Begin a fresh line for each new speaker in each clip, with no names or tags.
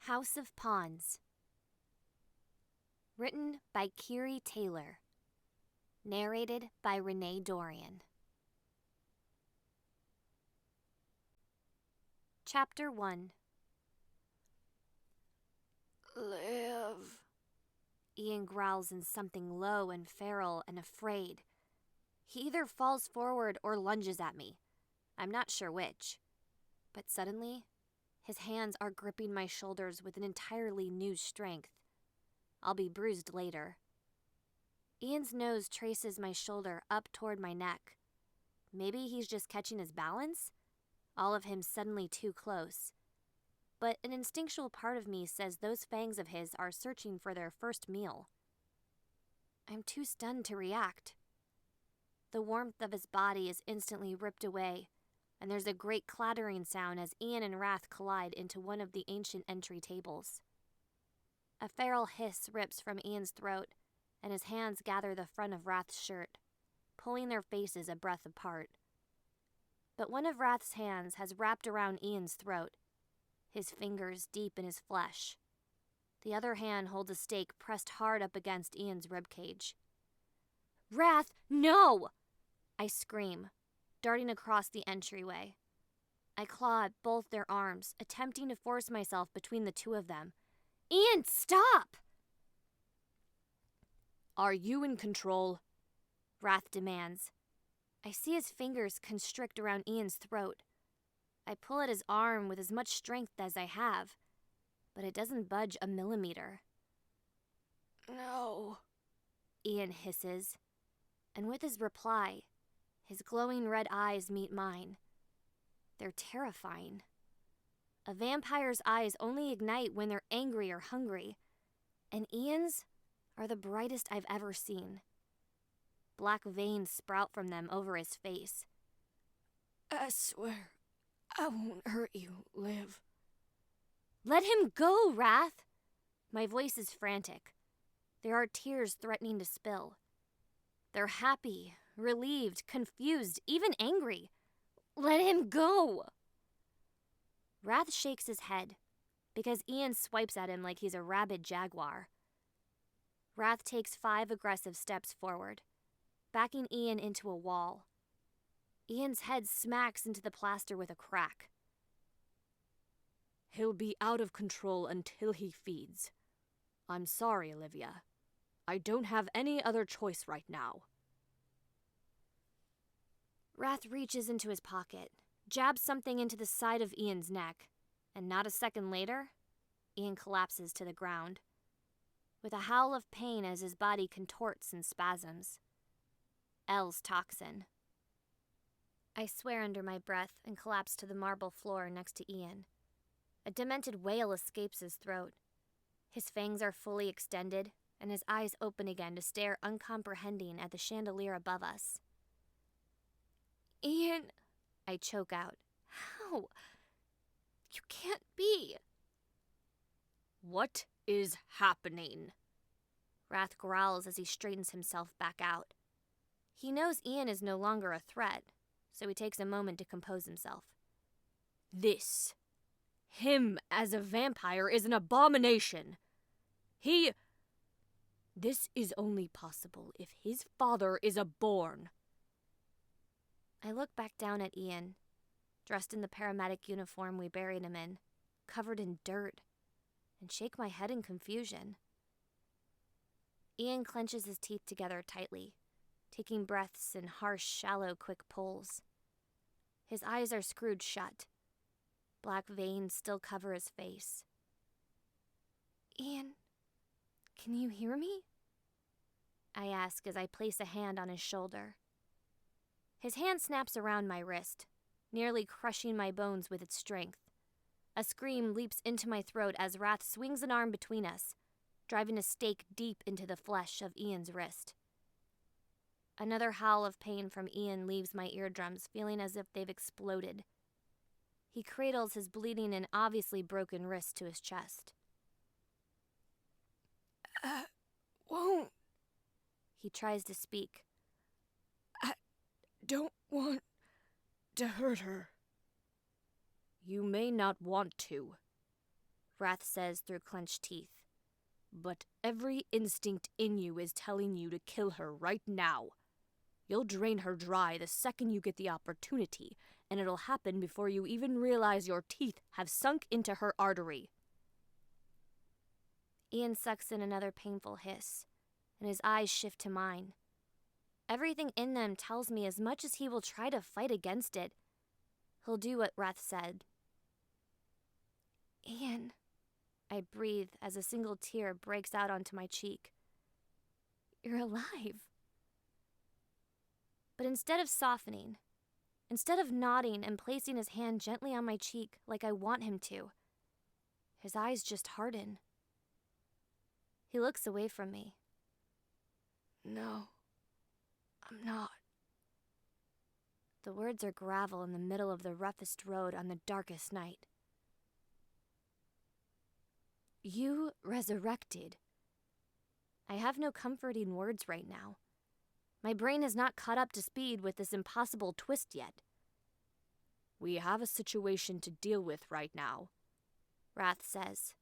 House of Pawns. Written by Keary Taylor. Narrated by Renee Dorian. Chapter 1.
Live.
Ian growls in something low and feral and afraid. He either falls forward or lunges at me. I'm not sure which. But suddenly, his hands are gripping my shoulders with an entirely new strength. I'll be bruised later. Ian's nose traces my shoulder up toward my neck. Maybe he's just catching his balance? All of him suddenly too close. But an instinctual part of me says those fangs of his are searching for their first meal. I'm too stunned to react. The warmth of his body is instantly ripped away, and there's a great clattering sound as Ian and Wrath collide into one of the ancient entry tables. A feral hiss rips from Ian's throat, and his hands gather the front of Wrath's shirt, pulling their faces a breath apart. But one of Wrath's hands has wrapped around Ian's throat, his fingers deep in his flesh. The other hand holds a stake pressed hard up against Ian's ribcage. "Wrath, no!" I scream, darting across the entryway. I claw at both their arms, attempting to force myself between the two of them. "Ian, stop!"
Are you in control?
Wrath demands. I see his fingers constrict around Ian's throat. I pull at his arm with as much strength as I have, but it doesn't budge a millimeter.
No.
Ian hisses, and with his reply, his glowing red eyes meet mine. They're terrifying. A vampire's eyes only ignite when they're angry or hungry, and Ian's are the brightest I've ever seen. Black veins sprout from them over his face.
I swear, I won't hurt you, Liv.
Let him go, Wrath! My voice is frantic. There are tears threatening to spill. They're happy, relieved, confused, even angry. Let him go! Wrath shakes his head, because Ian swipes at him like he's a rabid jaguar. Wrath takes 5 aggressive steps forward, backing Ian into a wall. Ian's head smacks into the plaster with a crack.
He'll be out of control until he feeds. I'm sorry, Alivia. I don't have any other choice right now.
Wrath reaches into his pocket, jabs something into the side of Ian's neck, and not a second later, Ian collapses to the ground, with a howl of pain as his body contorts in spasms. L's toxin. I swear under my breath and collapse to the marble floor next to Ian. A demented wail escapes his throat. His fangs are fully extended, and his eyes open again to stare uncomprehending at the chandelier above us. "Ian," I choke out. "How? You can't be."
What is happening?
Wrath growls as he straightens himself back out. He knows Ian is no longer a threat, so he takes a moment to compose himself.
Him as a vampire is an abomination. This is only possible if his father is a Born.
I look back down at Ian, dressed in the paramedic uniform we buried him in, covered in dirt, and shake my head in confusion. Ian clenches his teeth together tightly, taking breaths in harsh, shallow, quick pulls. His eyes are screwed shut. Black veins still cover his face. "Ian, can you hear me?" I ask as I place a hand on his shoulder. His hand snaps around my wrist, nearly crushing my bones with its strength. A scream leaps into my throat as Wrath swings an arm between us, driving a stake deep into the flesh of Ian's wrist. Another howl of pain from Ian leaves my eardrums, feeling as if they've exploded. He cradles his bleeding and obviously broken wrist to his chest.
I won't.
He tries to speak.
I don't want to hurt her. You may not want to, Wrath says through clenched teeth. But every instinct in you is telling you to kill her right now. You'll drain her dry the second you get the opportunity, and it'll happen before you even realize your teeth have sunk into her artery.
Ian sucks in another painful hiss, and his eyes shift to mine. Everything in them tells me as much as he will try to fight against it, he'll do what Wrath said. Ian, I breathe as a single tear breaks out onto my cheek. You're alive. But instead of softening, instead of nodding and placing his hand gently on my cheek like I want him to, his eyes just harden. He looks away from me. No, I'm not. The words are gravel in the middle of the roughest road on the darkest night. You resurrected. I have no comforting words right now. My brain is not caught up to speed with this impossible twist yet.
We have a situation to deal with right now,
Wrath says,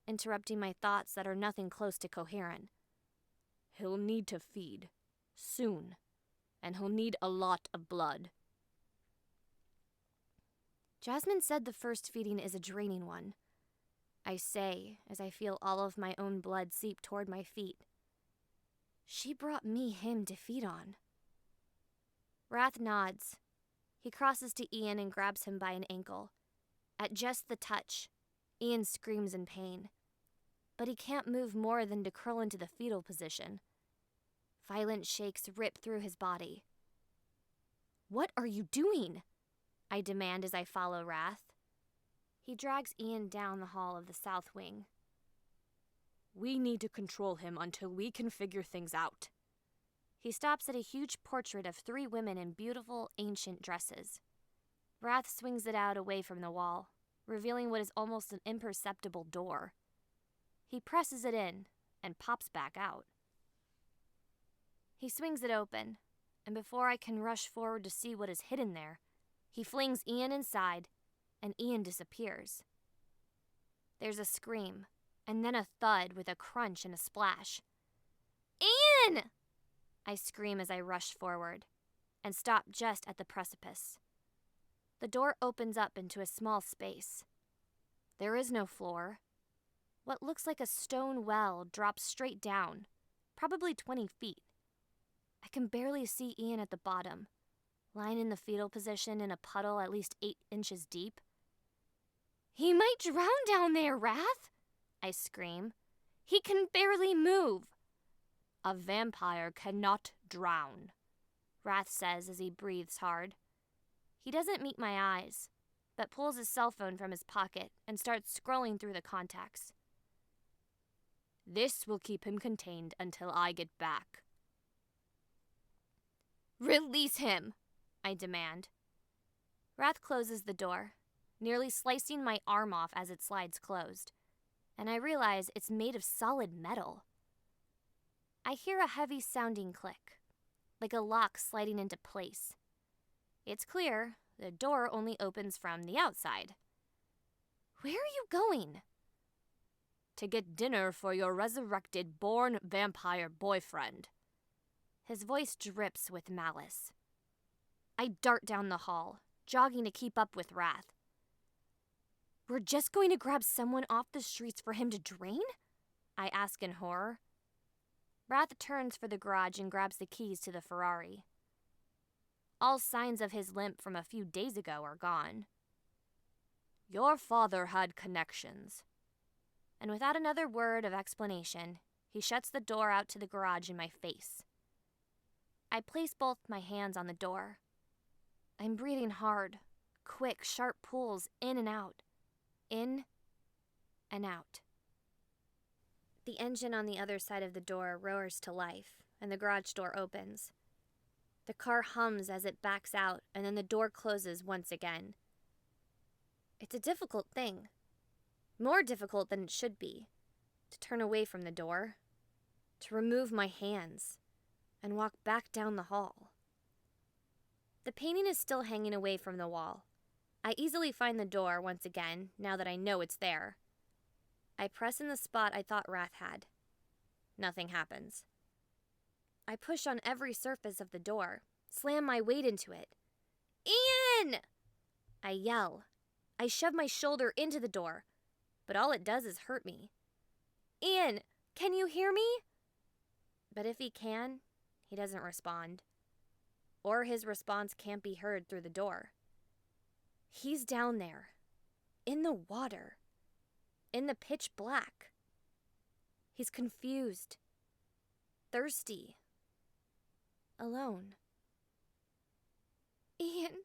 interrupting my thoughts that are nothing close to coherent.
He'll need to feed, soon, and he'll need a lot of blood.
Jasmine said the first feeding is a draining one. I say, as I feel all of my own blood seep toward my feet. She brought me him to feed on. Wrath nods. He crosses to Ian and grabs him by an ankle. At just the touch, Ian screams in pain. But he can't move more than to curl into the fetal position. Violent shakes rip through his body. What are you doing? I demand as I follow Wrath. He drags Ian down the hall of the south wing.
We need to control him until we can figure things out.
He stops at a huge portrait of 3 women in beautiful, ancient dresses. Wrath swings it out away from the wall, revealing what is almost an imperceptible door. He presses it in and pops back out. He swings it open, and before I can rush forward to see what is hidden there, he flings Ian inside, and Ian disappears. There's a scream, and then a thud with a crunch and a splash. Ian! I scream as I rush forward, and stop just at the precipice. The door opens up into a small space. There is no floor. What looks like a stone well drops straight down, probably 20 feet. I can barely see Ian at the bottom, lying in the fetal position in a puddle at least 8 inches deep. He might drown down there, Wrath! I scream. He can barely move.
A vampire cannot drown,
Wrath says as he breathes hard. He doesn't meet my eyes, but pulls his cell phone from his pocket and starts scrolling through the contacts.
This will keep him contained until I get back.
Release him, I demand. Wrath closes the door, nearly slicing my arm off as it slides closed, and I realize it's made of solid metal. I hear a heavy sounding click, like a lock sliding into place. It's clear the door only opens from the outside. Where are you going?
To get dinner for your resurrected born vampire boyfriend.
His voice drips with malice. I dart down the hall, jogging to keep up with Wrath. We're just going to grab someone off the streets for him to drain? I ask in horror. Wrath turns for the garage and grabs the keys to the Ferrari. All signs of his limp from a few days ago are gone.
Your father had connections.
And without another word of explanation, he shuts the door out to the garage in my face. I place both my hands on the door. I'm breathing hard, quick, sharp pulls in and out. In and out. The engine on the other side of the door roars to life, and the garage door opens. The car hums as it backs out, and then the door closes once again. It's a difficult thing. More difficult than it should be. To turn away from the door. To remove my hands. And walk back down the hall. The painting is still hanging away from the wall. I easily find the door once again, now that I know it's there. I press in the spot I thought Wrath had. Nothing happens. I push on every surface of the door, slam my weight into it. Ian! I yell. I shove my shoulder into the door, but all it does is hurt me. Ian, can you hear me? But if he can, he doesn't respond. Or his response can't be heard through the door. He's down there, in the water, in the pitch black. He's confused, thirsty, alone. Ian,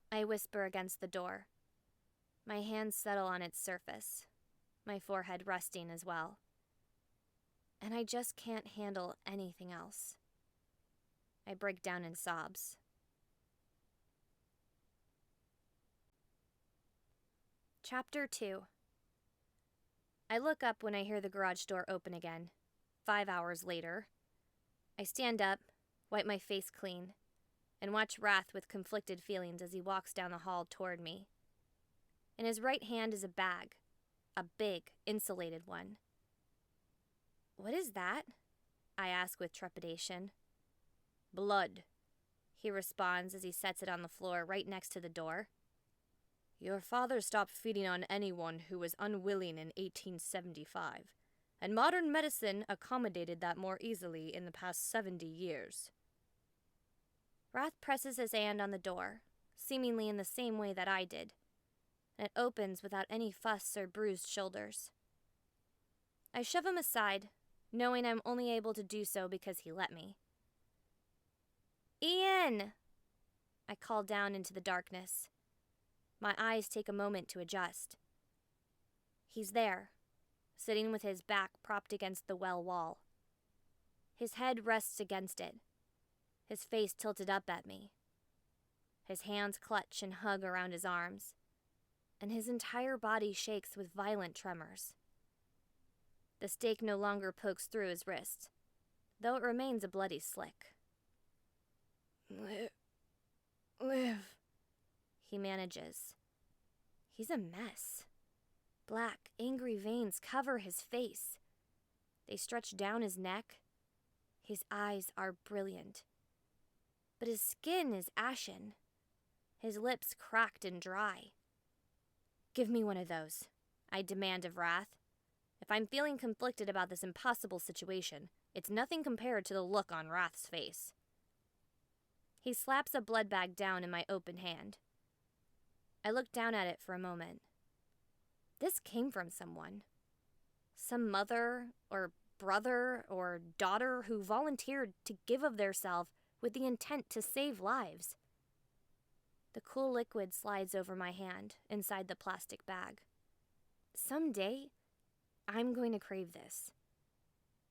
I whisper against the door. My hands settle on its surface, my forehead resting as well. And I just can't handle anything else. I break down in sobs. Chapter 2. I look up when I hear the garage door open again, 5 hours later. I stand up, wipe my face clean, and watch Wrath with conflicted feelings as he walks down the hall toward me. In his right hand is a bag, a big, insulated one. What is that? I ask with trepidation. Blood, he responds as he sets it on the floor right next to the door. Your father stopped feeding on anyone who was unwilling in 1875, and modern medicine accommodated that more easily in the past 70 years. Wrath presses his hand on the door, seemingly in the same way that I did, and it opens without any fuss or bruised shoulders. I shove him aside, knowing I'm only able to do so because he let me. Ian! I call down into the darkness. My eyes take a moment to adjust. He's there, sitting with his back propped against the well wall. His head rests against it, his face tilted up at me. His hands clutch and hug around his arms, and his entire body shakes with violent tremors. The stake no longer pokes through his wrist, though it remains a bloody slick. Live, he manages. He's a mess. Black, angry veins cover his face. They stretch down his neck. His eyes are brilliant. But his skin is ashen. His lips cracked and dry. Give me one of those, I demand of Wrath. If I'm feeling conflicted about this impossible situation, it's nothing compared to the look on Wrath's face. He slaps a blood bag down in my open hand. I look down at it for a moment. This came from someone. Some mother or brother or daughter who volunteered to give of theirself with the intent to save lives. The cool liquid slides over my hand inside the plastic bag. Someday, I'm going to crave this.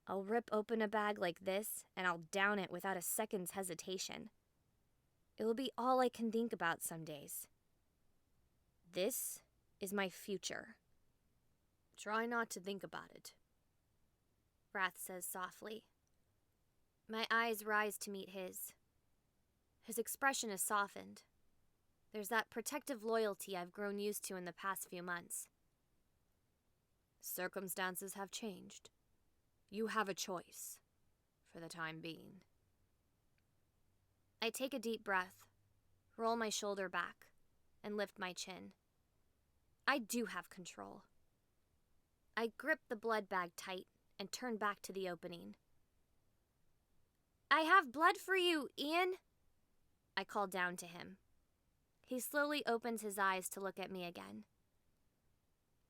I'll rip open a bag like this and I'll down it without a second's hesitation. It will be all I can think about some days. This is my future. Try not to think about it, Wrath says softly. My eyes rise to meet his. His expression is softened. There's that protective loyalty I've grown used to in the past few months. Circumstances have changed. You have a choice, for the time being. I take a deep breath, roll my shoulder back, and lift my chin. I do have control. I grip the blood bag tight and turn back to the opening. I have blood for you, Ian, I call down to him. He slowly opens his eyes to look at me again.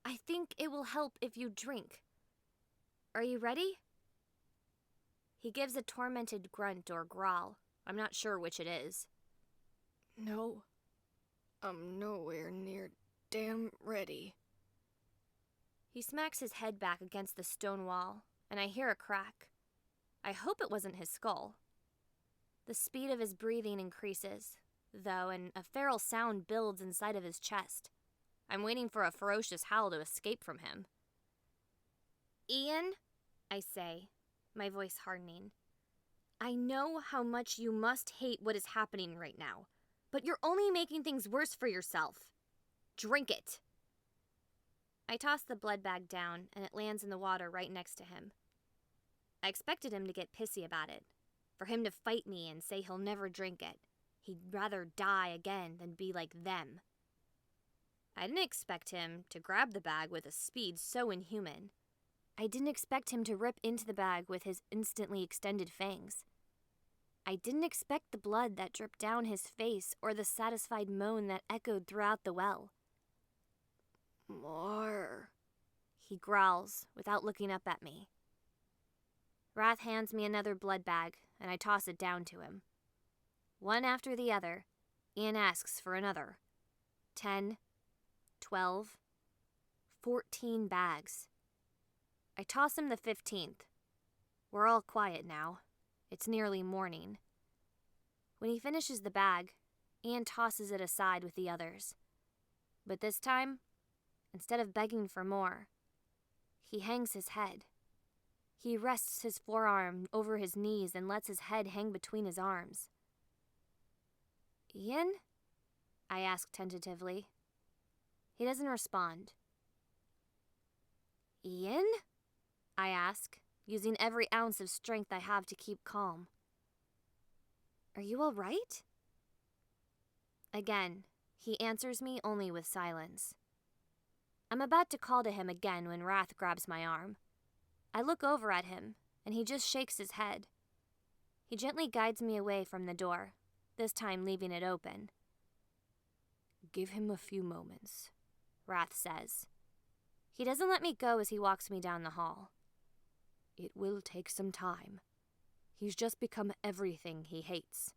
I think it will help if you drink. Are you ready? He gives a tormented grunt or growl. I'm not sure which it is. No, I'm nowhere near damn ready. He smacks his head back against the stone wall, and I hear a crack. I hope it wasn't his skull. The speed of his breathing increases, though, and a feral sound builds inside of his chest. I'm waiting for a ferocious howl to escape from him. Ian, I say, my voice hardening. I know how much you must hate what is happening right now, but you're only making things worse for yourself. Drink it. I toss the blood bag down, and it lands in the water right next to him. I expected him to get pissy about it, for him to fight me and say he'll never drink it. He'd rather die again than be like them. I didn't expect him to grab the bag with a speed so inhuman. I didn't expect him to rip into the bag with his instantly extended fangs. I didn't expect the blood that dripped down his face or the satisfied moan that echoed throughout the well. "More," he growls without looking up at me. Wrath hands me another blood bag, and I toss it down to him. One after the other, Ian asks for another. 10, 12, 14 bags. I toss him the 15th. We're all quiet now. It's nearly morning. When he finishes the bag, Ian tosses it aside with the others. But this time, instead of begging for more, he hangs his head. He rests his forearm over his knees and lets his head hang between his arms. "Ian?" I ask tentatively. He doesn't respond. "Ian?" I ask, using every ounce of strength I have to keep calm. "Are you all right?" Again, he answers me only with silence. I'm about to call to him again when Wrath grabs my arm. I look over at him, and he just shakes his head. He gently guides me away from the door, this time leaving it open. "Give him a few moments," Wrath says. He doesn't let me go as he walks me down the hall. "It will take some time. He's just become everything he hates.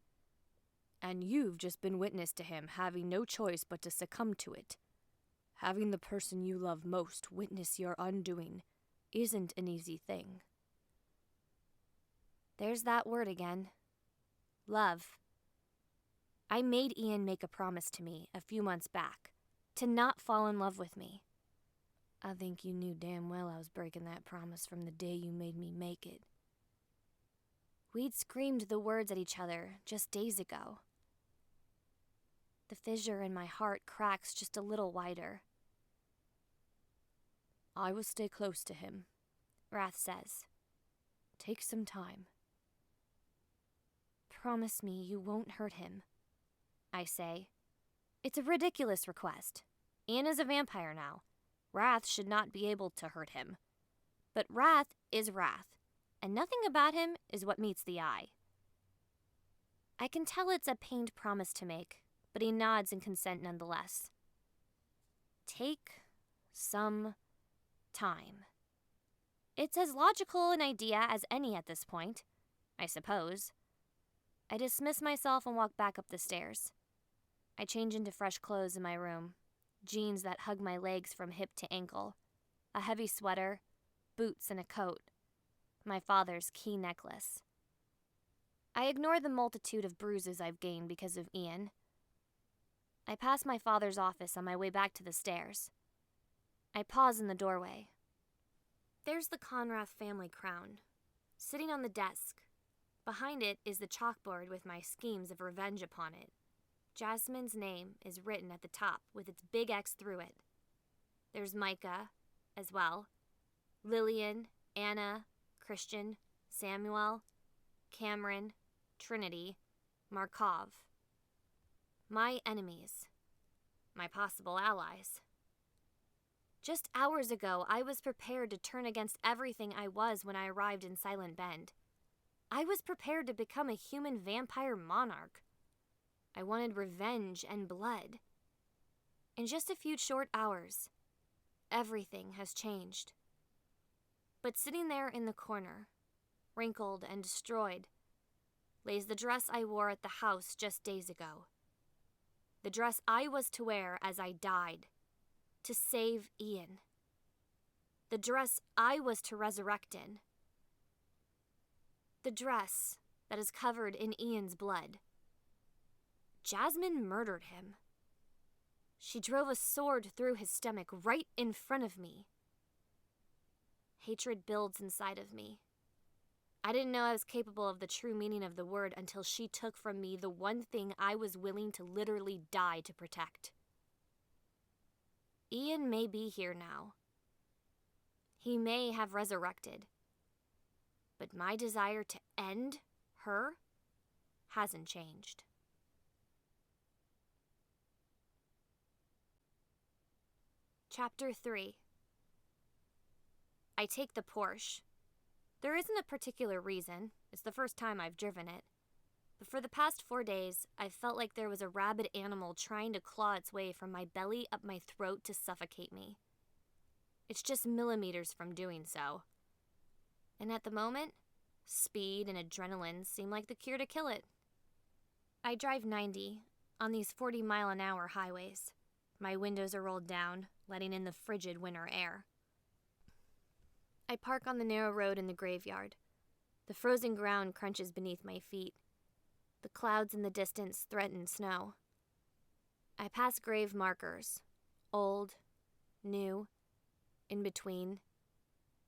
And you've just been witness to him having no choice but to succumb to it. Having the person you love most witness your undoing isn't an easy thing." There's that word again. Love. I made Ian make a promise to me a few months back to not fall in love with me. I think you knew damn well I was breaking that promise from the day you made me make it. We'd screamed the words at each other just days ago. The fissure in my heart cracks just a little wider. "I will stay close to him," Wrath says. "Take some time." "Promise me you won't hurt him," I say. It's a ridiculous request. Ian is a vampire now. Wrath should not be able to hurt him. But Wrath is Wrath, and nothing about him is what meets the eye. I can tell it's a pained promise to make, but he nods in consent nonetheless. Take some time. It's as logical an idea as any at this point, I suppose. I dismiss myself and walk back up the stairs. I change into fresh clothes in my room, jeans that hug my legs from hip to ankle, a heavy sweater, boots and a coat, my father's key necklace. I ignore the multitude of bruises I've gained because of Ian. I pass my father's office on my way back to the stairs. I pause in the doorway. There's the Conrath family crown, sitting on the desk. Behind it is the chalkboard with my schemes of revenge upon it. Jasmine's name is written at the top with its big X through it. There's Micah, as well. Lillian, Anna, Christian, Samuel, Cameron, Trinity, Markov. My enemies. My possible allies. Just hours ago, I was prepared to turn against everything I was when I arrived in Silent Bend. I was prepared to become a human vampire monarch. I wanted revenge and blood. In just a few short hours, everything has changed. But sitting there in the corner, wrinkled and destroyed, lays the dress I wore at the house just days ago. The dress I was to wear as I died, to save Ian. The dress I was to resurrect in. The dress that is covered in Ian's blood. Jasmine murdered him. She drove a sword through his stomach right in front of me. Hatred builds inside of me. I didn't know I was capable of the true meaning of the word until she took from me the one thing I was willing to literally die to protect. Ian may be here now, He may have resurrected, but my desire to end her hasn't changed. Chapter 3. I take the Porsche. There isn't a particular reason. It's the first time I've driven it. But for the past 4 days, I've felt like there was a rabid animal trying to claw its way from my belly up my throat to suffocate me. It's just millimeters from doing so. And at the moment, speed and adrenaline seem like the cure to kill it. I drive 90 on these 40-mile-an-hour highways. My windows are rolled down, letting in the frigid winter air. I park on the narrow road in the graveyard. The frozen ground crunches beneath my feet. The clouds in the distance threaten snow. I pass grave markers, old, new, in between.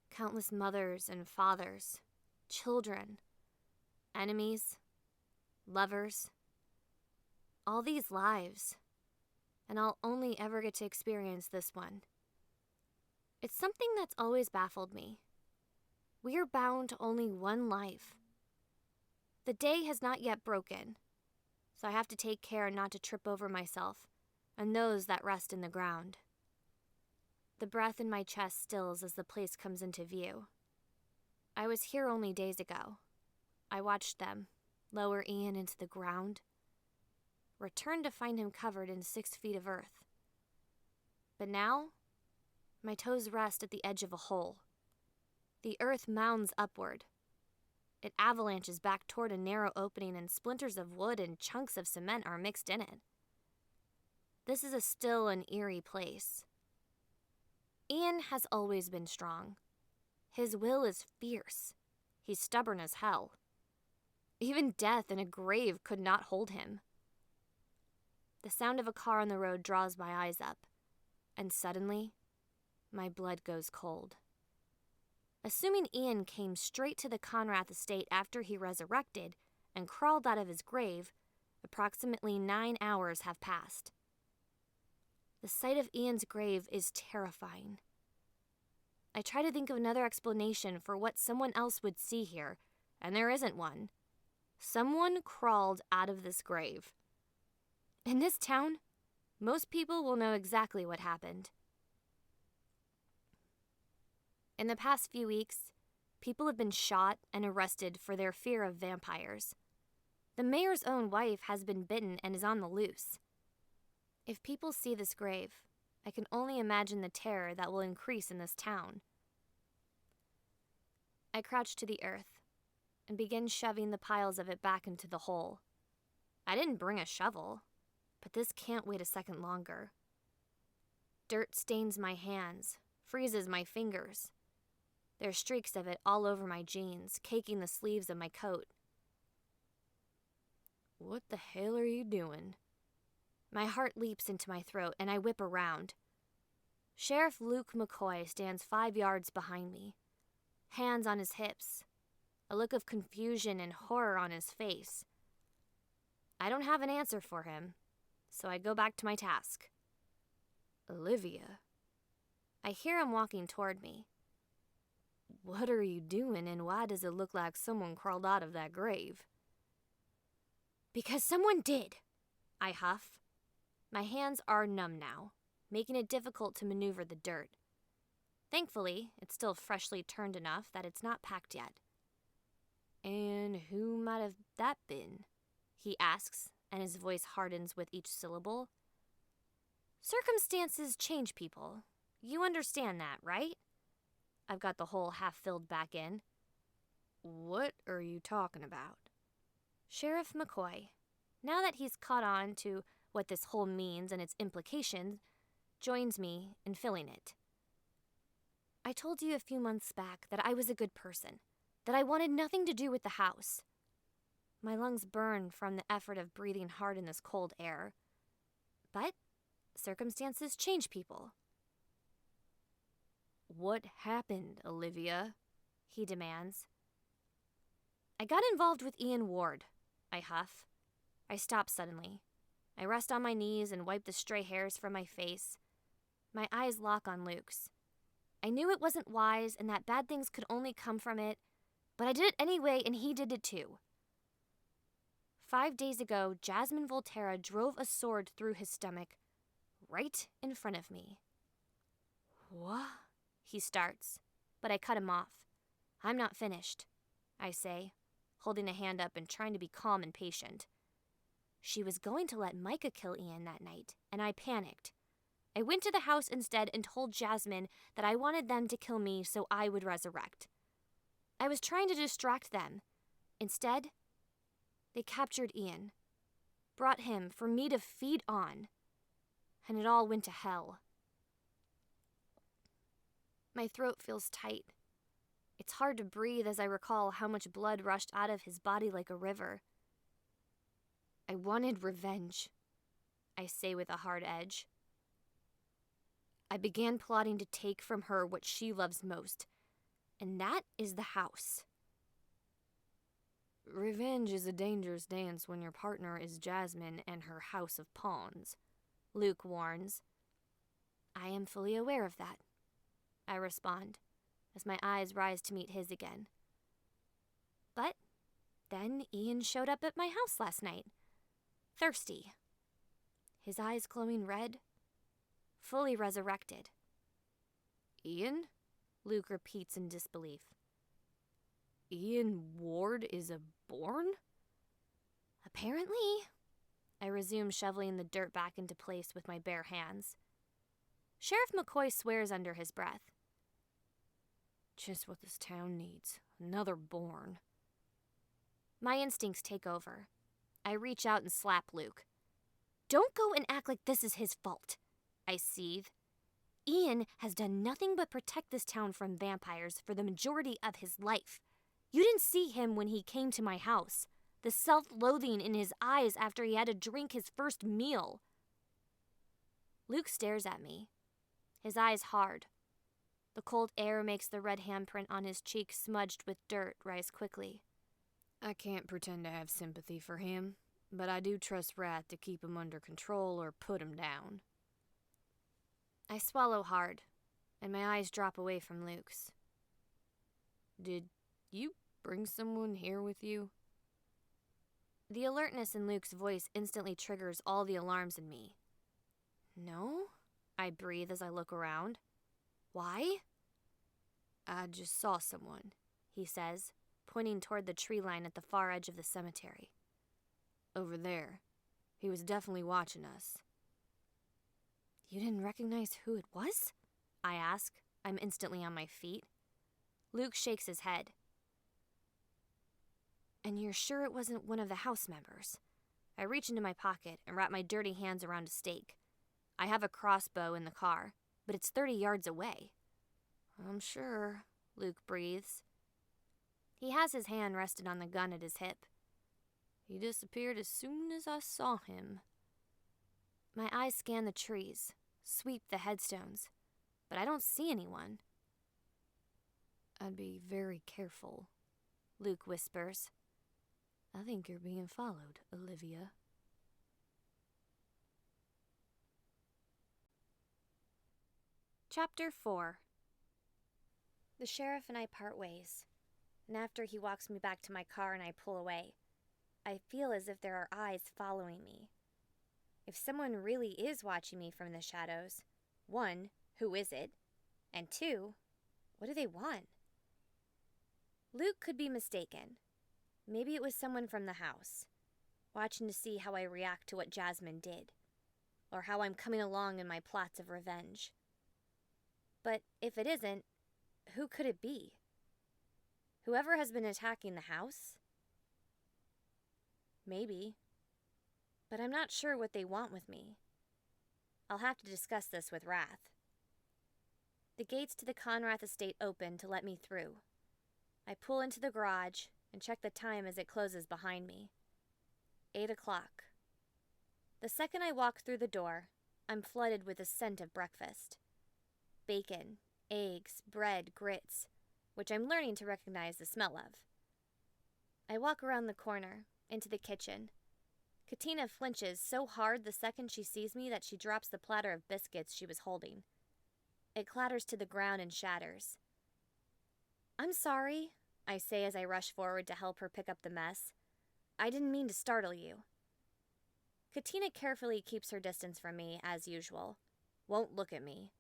Countless mothers and fathers, children, enemies, lovers. All these lives, and I'll only ever get to experience this one. It's something that's always baffled me. We're bound to only one life. The day has not yet broken, so I have to take care not to trip over myself and those that rest in the ground. The breath in my chest stills as the place comes into view. I was here only days ago. I watched them lower Ian into the ground, returned to find him covered in 6 feet of earth. But now, my toes rest at the edge of a hole. The earth mounds upward. It avalanches back toward a narrow opening, and splinters of wood and chunks of cement are mixed in it. This is a still and eerie place. Ian has always been strong. His will is fierce. He's stubborn as hell. Even death in a grave could not hold him. The sound of a car on the road draws my eyes up, and suddenly, my blood goes cold. Assuming Ian came straight to the Conrath estate after he resurrected and crawled out of his grave, approximately 9 hours have passed. The sight of Ian's grave is terrifying. I try to think of another explanation for what someone else would see here, and there isn't one. Someone crawled out of this grave. In this town, most people will know exactly what happened. In the past few weeks, people have been shot and arrested for their fear of vampires. The mayor's own wife has been bitten and is on the loose. If people see this grave, I can only imagine the terror that will increase in this town. I crouch to the earth and begin shoving the piles of it back into the hole. I didn't bring a shovel, but this can't wait a second longer. Dirt stains my hands, freezes my fingers. There's streaks of it all over my jeans, caking the sleeves of my coat. What the hell are you doing? My heart leaps into my throat, and I whip around. Sheriff Luke McCoy stands 5 yards behind me, hands on his hips, a look of confusion and horror on his face. I don't have an answer for him, so I go back to my task. Alivia. I hear him walking toward me. What are you doing, and why does it look like someone crawled out of that grave? Because someone did, I huff. My hands are numb now, making it difficult to maneuver the dirt. Thankfully, it's still freshly turned enough that it's not packed yet. And who might have that been? He asks, and his voice hardens with each syllable. Circumstances change people. You understand that, right? I've got the hole half filled back in. What are you talking about? Sheriff McCoy, now that he's caught on to what this hole means and its implications, joins me in filling it. I told you a few months back that I was a good person, that I wanted nothing to do with the house. My lungs burn from the effort of breathing hard in this cold air. But circumstances change people. What happened, Alivia? He demands. I got involved with Ian Ward, I huff. I stop suddenly. I rest on my knees and wipe the stray hairs from my face. My eyes lock on Luke's. I knew it wasn't wise and that bad things could only come from it, but I did it anyway and he did it too. 5 days ago, Jasmine Volterra drove a sword through his stomach, right in front of me.
What?
He starts, but I cut him off. I'm not finished, I say, holding a hand up and trying to be calm and patient. She was going to let Micah kill Ian that night, and I panicked. I went to the house instead and told Jasmine that I wanted them to kill me so I would resurrect. I was trying to distract them. Instead, they captured Ian, brought him for me to feed on, and it all went to hell. My throat feels tight. It's hard to breathe as I recall how much blood rushed out of his body like a river. I wanted revenge, I say with a hard edge. I began plotting to take from her what she loves most, and that is the house.
Revenge is a dangerous dance when your partner is Jasmine and her house of pawns,
Luke warns. I am fully aware of that, I respond, as my eyes rise to meet his again. But then Ian showed up at my house last night, thirsty, his eyes glowing red, fully resurrected.
Ian?
Luke repeats in disbelief.
Ian Ward is a born?
Apparently. I resume shoveling the dirt back into place with my bare hands. Sheriff McCoy swears under his breath.
Just what this town needs. Another born.
My instincts take over. I reach out and slap Luke. Don't go and act like this is his fault, I seethe. Ian has done nothing but protect this town from vampires for the majority of his life. You didn't see him when he came to my house. The self-loathing in his eyes after he had to drink his first meal. Luke stares at me, his eyes hard. The cold air makes the red handprint on his cheek smudged with dirt rise quickly.
I can't pretend to have sympathy for him, but I do trust Wrath to keep him under control or put him down.
I swallow hard, and my eyes drop away from Luke's.
Did you bring someone here with you?
The alertness in Luke's voice instantly triggers all the alarms in me. No, I breathe as I look around. Why?
I just saw someone,
he says, pointing toward the tree line at the far edge of the cemetery.
Over there. He was definitely watching us.
You didn't recognize who it was? I ask. I'm instantly on my feet. Luke shakes his head. And you're sure it wasn't one of the house members? I reach into my pocket and wrap my dirty hands around a stake. I have a crossbow in the car, but it's 30 yards away.
I'm sure,
Luke breathes. He has his hand rested on the gun at his hip.
He disappeared as soon as I saw him.
My eyes scan the trees, sweep the headstones, but I don't see anyone.
I'd be very careful,
Luke whispers.
I think you're being followed, Alivia.
Chapter 4. The sheriff and I part ways, and after he walks me back to my car and I pull away, I feel as if there are eyes following me. If someone really is watching me from the shadows, 1, who is it? And 2, what do they want? Luke could be mistaken. Maybe it was someone from the house, watching to see how I react to what Jasmine did, or how I'm coming along in my plots of revenge. But if it isn't, who could it be? Whoever has been attacking the house? Maybe. But I'm not sure what they want with me. I'll have to discuss this with Wrath. The gates to the Conrath estate open to let me through. I pull into the garage and check the time as it closes behind me. 8 o'clock. The second I walk through the door, I'm flooded with the scent of breakfast. Bacon, eggs, bread, grits, which I'm learning to recognize the smell of. I walk around the corner, into the kitchen. Katina flinches so hard the second she sees me that she drops the platter of biscuits she was holding. It clatters to the ground and shatters. "I'm sorry," I say as I rush forward to help her pick up the mess. "I didn't mean to startle you." Katina carefully keeps her distance from me, as usual. Won't look at me.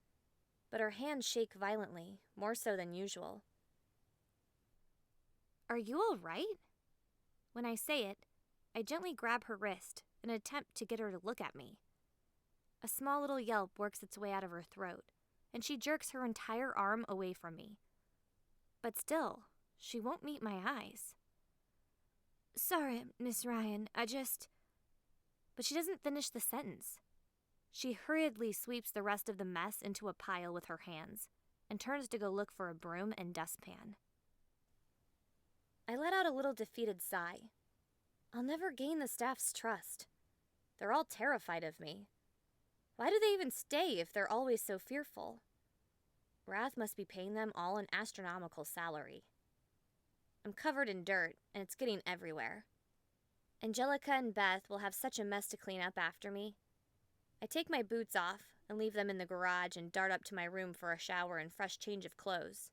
But her hands shake violently, more so than usual. "Are you all right?" When I say it, I gently grab her wrist in an attempt to get her to look at me. A small little yelp works its way out of her throat, and she jerks her entire arm away from me. But still, she won't meet my eyes. "Sorry, Miss Ryan, But she doesn't finish the sentence. She hurriedly sweeps the rest of the mess into a pile with her hands and turns to go look for a broom and dustpan. I let out a little defeated sigh. I'll never gain the staff's trust. They're all terrified of me. Why do they even stay if they're always so fearful? Wrath must be paying them all an astronomical salary. I'm covered in dirt, and it's getting everywhere. Angelica and Beth will have such a mess to clean up after me. I take my boots off and leave them in the garage and dart up to my room for a shower and fresh change of clothes.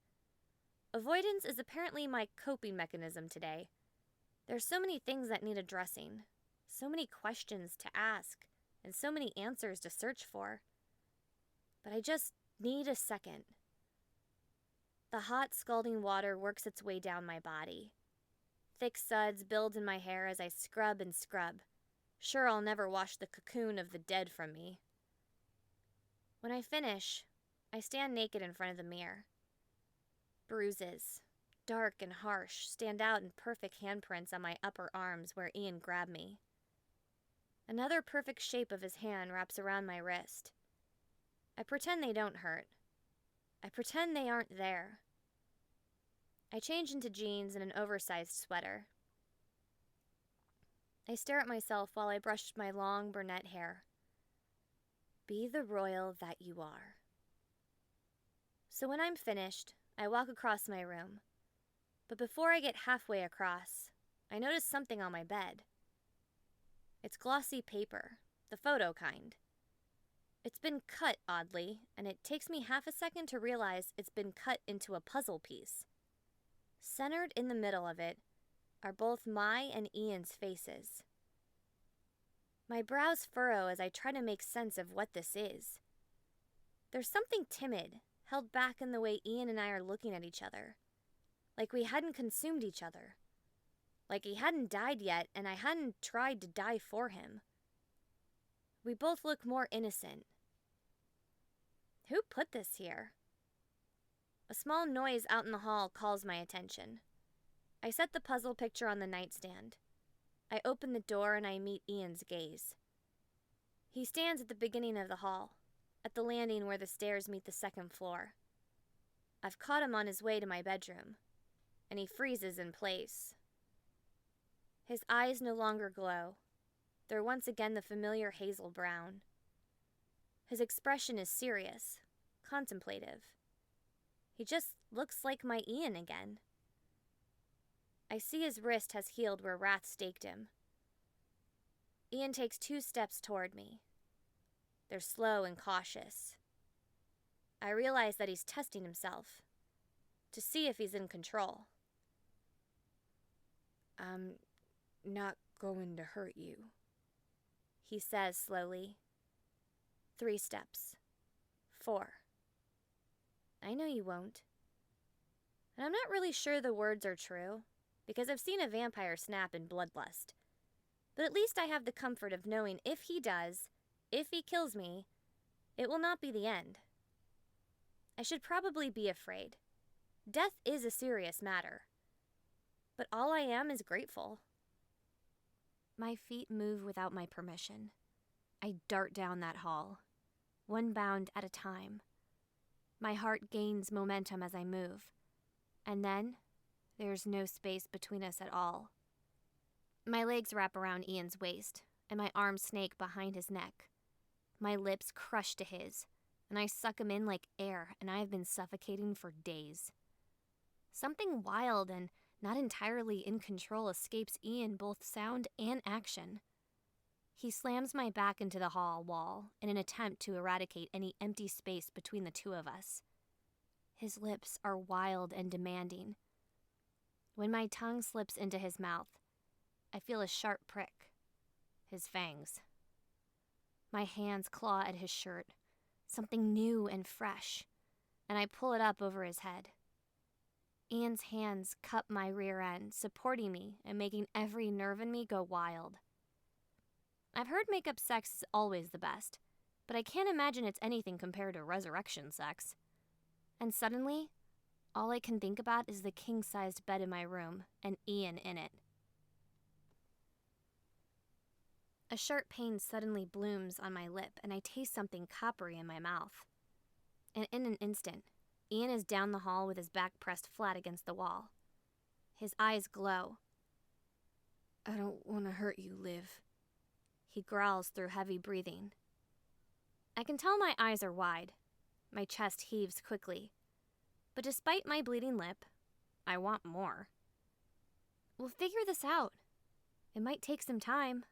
Avoidance is apparently my coping mechanism today. There's so many things that need addressing, so many questions to ask, and so many answers to search for. But I just need a second. The hot, scalding water works its way down my body. Thick suds build in my hair as I scrub and scrub. Sure, I'll never wash the cocoon of the dead from me. When I finish, I stand naked in front of the mirror. Bruises, dark and harsh, stand out in perfect handprints on my upper arms where Ian grabbed me. Another perfect shape of his hand wraps around my wrist. I pretend they don't hurt. I pretend they aren't there. I change into jeans and an oversized sweater. I stare at myself while I brush my long brunette hair. Be the royal that you are. So when I'm finished, I walk across my room. But before I get halfway across, I notice something on my bed. It's glossy paper, the photo kind. It's been cut, oddly, and it takes me half a second to realize it's been cut into a puzzle piece. Centered in the middle of it are both my and Ian's faces. My brows furrow as I try to make sense of what this is. There's something timid, held back in the way Ian and I are looking at each other. Like we hadn't consumed each other. Like he hadn't died yet, and I hadn't tried to die for him. We both look more innocent. Who put this here? A small noise out in the hall calls my attention. I set the puzzle picture on the nightstand. I open the door and I meet Ian's gaze. He stands at the beginning of the hall, at the landing where the stairs meet the second floor. I've caught him on his way to my bedroom, and he freezes in place. His eyes no longer glow. They're once again the familiar hazel brown. His expression is serious, contemplative. He just looks like my Ian again. I see his wrist has healed where Wrath staked him. Ian takes 2 steps toward me. They're slow and cautious. I realize that he's testing himself, to see if he's in control. "I'm not going to hurt you," he says slowly. 3 steps. 4. I know you won't. And I'm not really sure the words are true, because I've seen a vampire snap in bloodlust. But at least I have the comfort of knowing if he does, if he kills me, it will not be the end. I should probably be afraid. Death is a serious matter. But all I am is grateful. My feet move without my permission. I dart down that hall, 1 bound at a time. My heart gains momentum as I move, and then there's no space between us at all. My legs wrap around Ian's waist, and my arms snake behind his neck. My lips crush to his, and I suck him in like air, and I have been suffocating for days. Something wild and not entirely in control escapes Ian, both sound and action. He slams my back into the hall wall in an attempt to eradicate any empty space between the two of us. His lips are wild and demanding. When my tongue slips into his mouth, I feel a sharp prick. His fangs. My hands claw at his shirt, something new and fresh, and I pull it up over his head. Ian's hands cup my rear end, supporting me and making every nerve in me go wild. I've heard make-up sex is always the best, but I can't imagine it's anything compared to resurrection sex. And suddenly, all I can think about is the king-sized bed in my room and Ian in it. A sharp pain suddenly blooms on my lip, and I taste something coppery in my mouth. And in an instant, Ian is down the hall with his back pressed flat against the wall. His eyes glow. "I don't want to hurt you, Liv," he growls through heavy breathing. I can tell my eyes are wide. My chest heaves quickly. But despite my bleeding lip, I want more. We'll figure this out. It might take some time.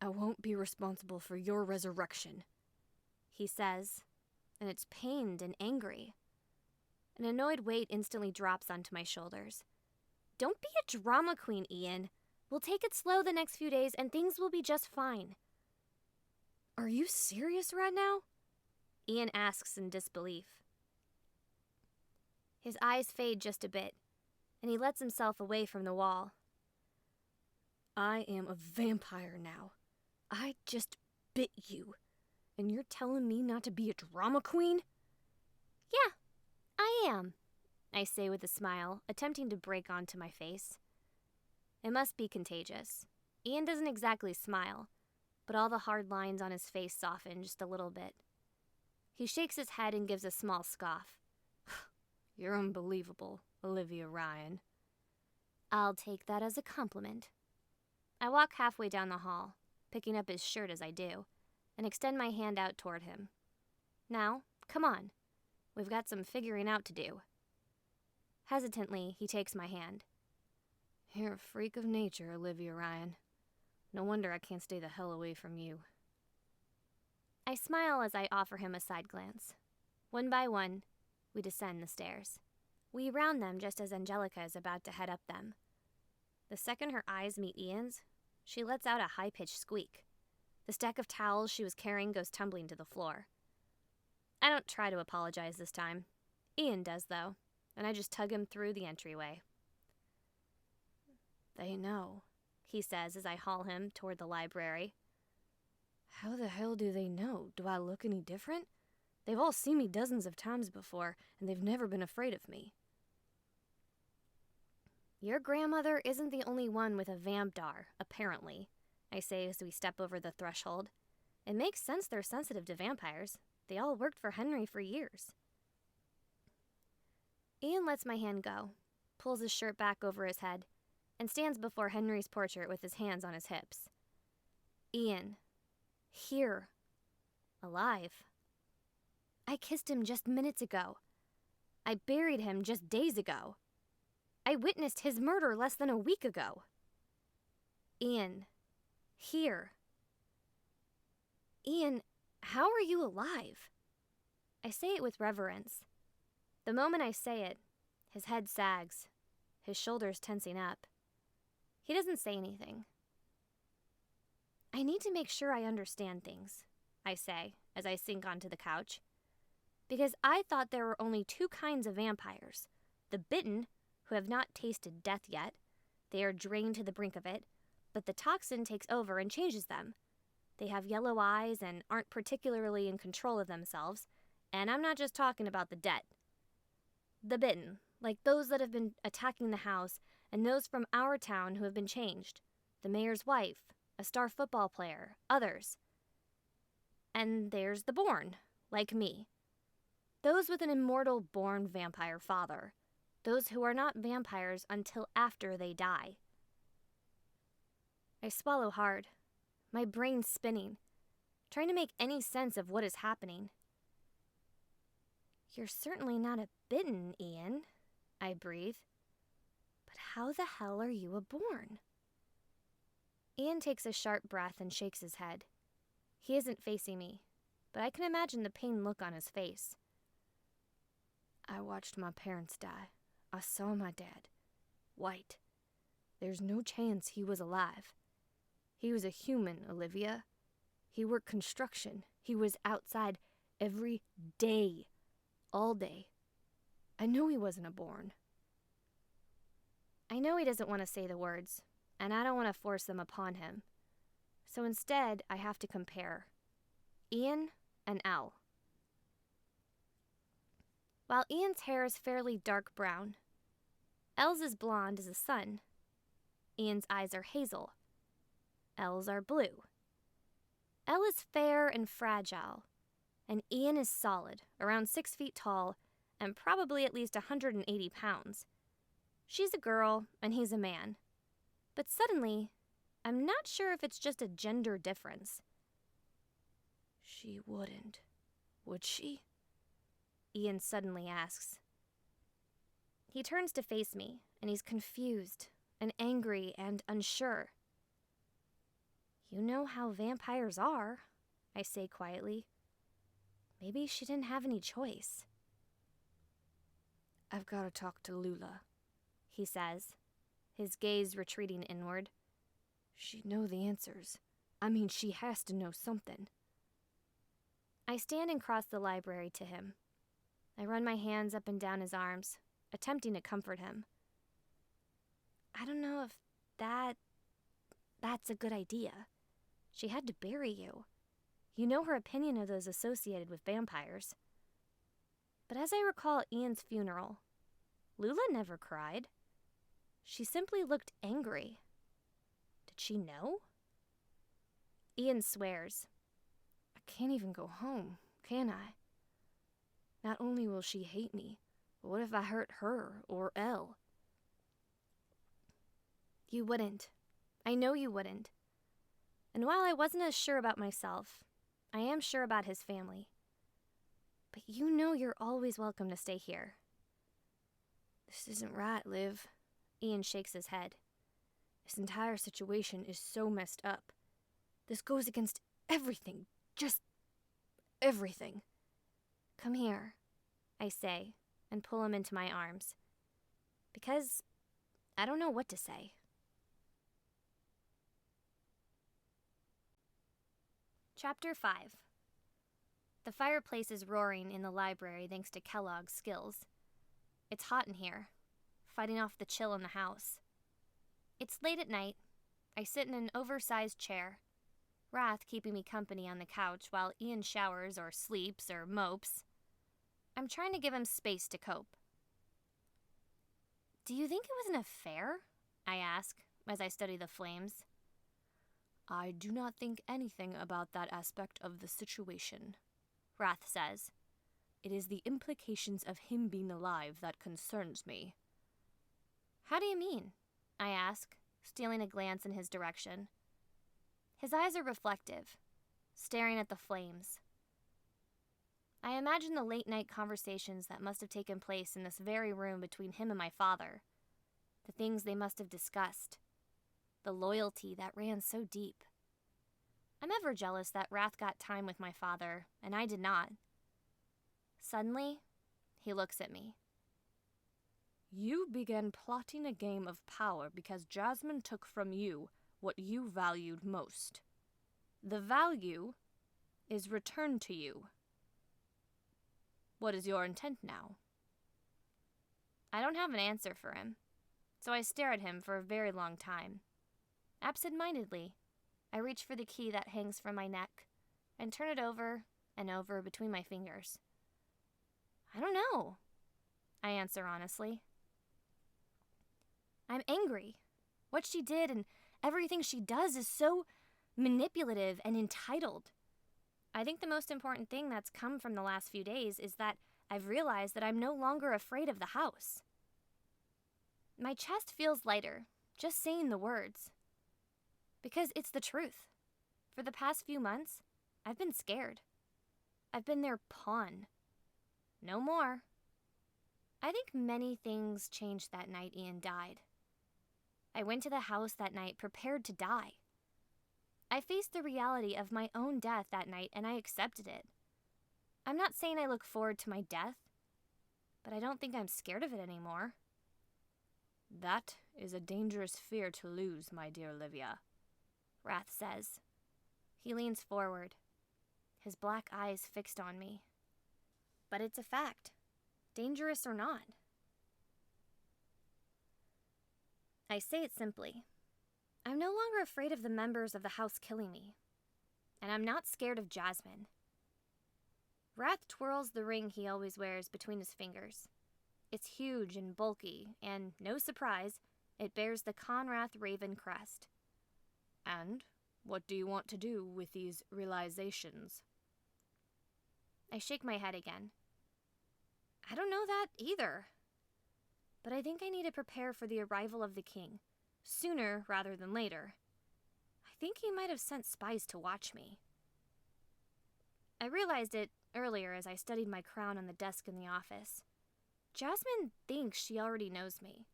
"I won't be responsible for your resurrection," he says, and it's pained and angry. An annoyed weight instantly drops onto my shoulders. "Don't be a drama queen, Ian. We'll take it slow the next few days and things will be just fine." "Are you serious right now?" Ian asks in disbelief. His eyes fade just a bit, and he lets himself away from the wall. "I am a vampire now. I just bit you, and you're telling me not to be a drama queen?" "Yeah, I am," I say with a smile, attempting to break onto my face. It must be contagious. Ian doesn't exactly smile, but all the hard lines on his face soften just a little bit. He shakes his head and gives a small scoff. "You're unbelievable, Alivia Ryan." I'll take that as a compliment. I walk halfway down the hall, picking up his shirt as I do, and extend my hand out toward him. "Now, come on. We've got some figuring out to do." Hesitantly, he takes my hand. "You're a freak of nature, Alivia Ryan. No wonder I can't stay the hell away from you." I smile as I offer him a side glance. One by one, we descend the stairs. We round them just as Angelica is about to head up them. The second her eyes meet Ian's, she lets out a high-pitched squeak. The stack of towels she was carrying goes tumbling to the floor. I don't try to apologize this time. Ian does, though, and I just tug him through the entryway. "They know," he says as I haul him toward the library. "How the hell do they know? Do I look any different? They've all seen me dozens of times before, and they've never been afraid of me." "Your grandmother isn't the only one with a vampdar, apparently," I say as we step over the threshold. "It makes sense they're sensitive to vampires. They all worked for Henry for years." Ian lets my hand go, pulls his shirt back over his head, and stands before Henry's portrait with his hands on his hips. "Ian. Here. Alive. I kissed him just minutes ago. I buried him just days ago. I witnessed his murder less than a week ago. Ian. Here. Ian, how are you alive?" I say it with reverence. The moment I say it, his head sags, his shoulders tensing up. He doesn't say anything. "I need to make sure I understand things," I say as I sink onto the couch. "Because I thought there were only two kinds of vampires. The bitten, who have not tasted death yet. They are drained to the brink of it, but the toxin takes over and changes them. They have yellow eyes and aren't particularly in control of themselves, and I'm not just talking about the dead. The bitten, like those that have been attacking the house, and those from our town who have been changed. The mayor's wife, a star football player, others. And there's the born, like me. Those with an immortal born vampire father. Those who are not vampires until after they die." I swallow hard, my brain spinning, trying to make any sense of what is happening. "You're certainly not a bitten, Ian," I breathe. "But how the hell are you a born?" Ian takes a sharp breath and shakes his head. He isn't facing me, but I can imagine the pain look on his face.
I watched my parents die. I saw my dad. White. There's no chance he was alive. He was a human, Alivia. He worked construction. He was outside every day. All day. I know he wasn't a born.
I know he doesn't want to say the words, and I don't want to force them upon him. So instead, I have to compare Ian and Elle. While Ian's hair is fairly dark brown, Elle's is blonde as the sun. Ian's eyes are hazel. Elle's are blue. Elle is fair and fragile, and Ian is solid, around 6 feet tall, and probably at least 180 pounds. She's a girl, and he's a man. But suddenly, I'm not sure if it's just a gender difference.
She wouldn't, would she?
Ian suddenly asks. He turns to face me, and he's confused and angry and unsure. You know how vampires are, I say quietly. Maybe she didn't have any choice.
I've got to talk to Lula,
he says, his gaze retreating inward.
She'd know the answers. I mean, she has to know something.
I stand and cross the library to him. I run my hands up and down his arms, attempting to comfort him. I don't know if that's a good idea. She had to bury you. You know her opinion of those associated with vampires. But as I recall Ian's funeral, Lula never cried. She simply looked angry. Did she know? Ian swears.
I can't even go home, can I? Not only will she hate me, but what if I hurt her or Elle?
You wouldn't. I know you wouldn't. And while I wasn't as sure about myself, I am sure about his family. But you know you're always welcome to stay here.
This isn't right, Liv.
Ian shakes his head.
This entire situation is so messed up. This goes against everything. Just everything.
Come here, I say, and pull him into my arms. Because I don't know what to say. Chapter 5. The fireplace is roaring in the library thanks to Kellogg's skills. It's hot in here, fighting off the chill in the house. It's late at night. I sit in an oversized chair, Wrath keeping me company on the couch while Ian showers or sleeps or mopes. I'm trying to give him space to cope. Do you think it was an affair? I ask as I study the flames.
I do not think anything about that aspect of the situation,
Wrath says.
It is the implications of him being alive that concerns me.
How do you mean? I ask, stealing a glance in his direction. His eyes are reflective, staring at the flames. I imagine the late-night conversations that must have taken place in this very room between him and my father, the things they must have discussed, the loyalty that ran so deep. I'm ever jealous that Wrath got time with my father, and I did not. Suddenly, he looks at me.
You began plotting a game of power because Jasmine took from you what you valued most. The value is returned to you. What is your intent now?
I don't have an answer for him, so I stare at him for a very long time. Absent-mindedly, I reach for the key that hangs from my neck and turn it over and over between my fingers. I don't know, I answer honestly. I'm angry. What she did and everything she does is so manipulative and entitled. I think the most important thing that's come from the last few days is that I've realized that I'm no longer afraid of the house. My chest feels lighter, just saying the words. Because it's the truth. For the past few months, I've been scared. I've been their pawn. No more. I think many things changed that night Ian died. I went to the house that night prepared to die, I faced the reality of my own death that night and I accepted it. I'm not saying I look forward to my death, but I don't think I'm scared of it anymore.
That is a dangerous fear to lose, my dear Alivia,
Wrath says. He leans forward, his black eyes fixed on me. But it's a fact, dangerous or not. I say it simply. I'm no longer afraid of the members of the house killing me, and I'm not scared of Jasmine. Wrath twirls the ring he always wears between his fingers. It's huge and bulky, and, no surprise, it bears the Conrath Raven crest.
And what do you want to do with these realizations?
I shake my head again. I don't know that either. But I think I need to prepare for the arrival of the king, sooner rather than later. I think he might have sent spies to watch me. I realized it earlier as I studied my crown on the desk in the office. Jasmine thinks she already knows me.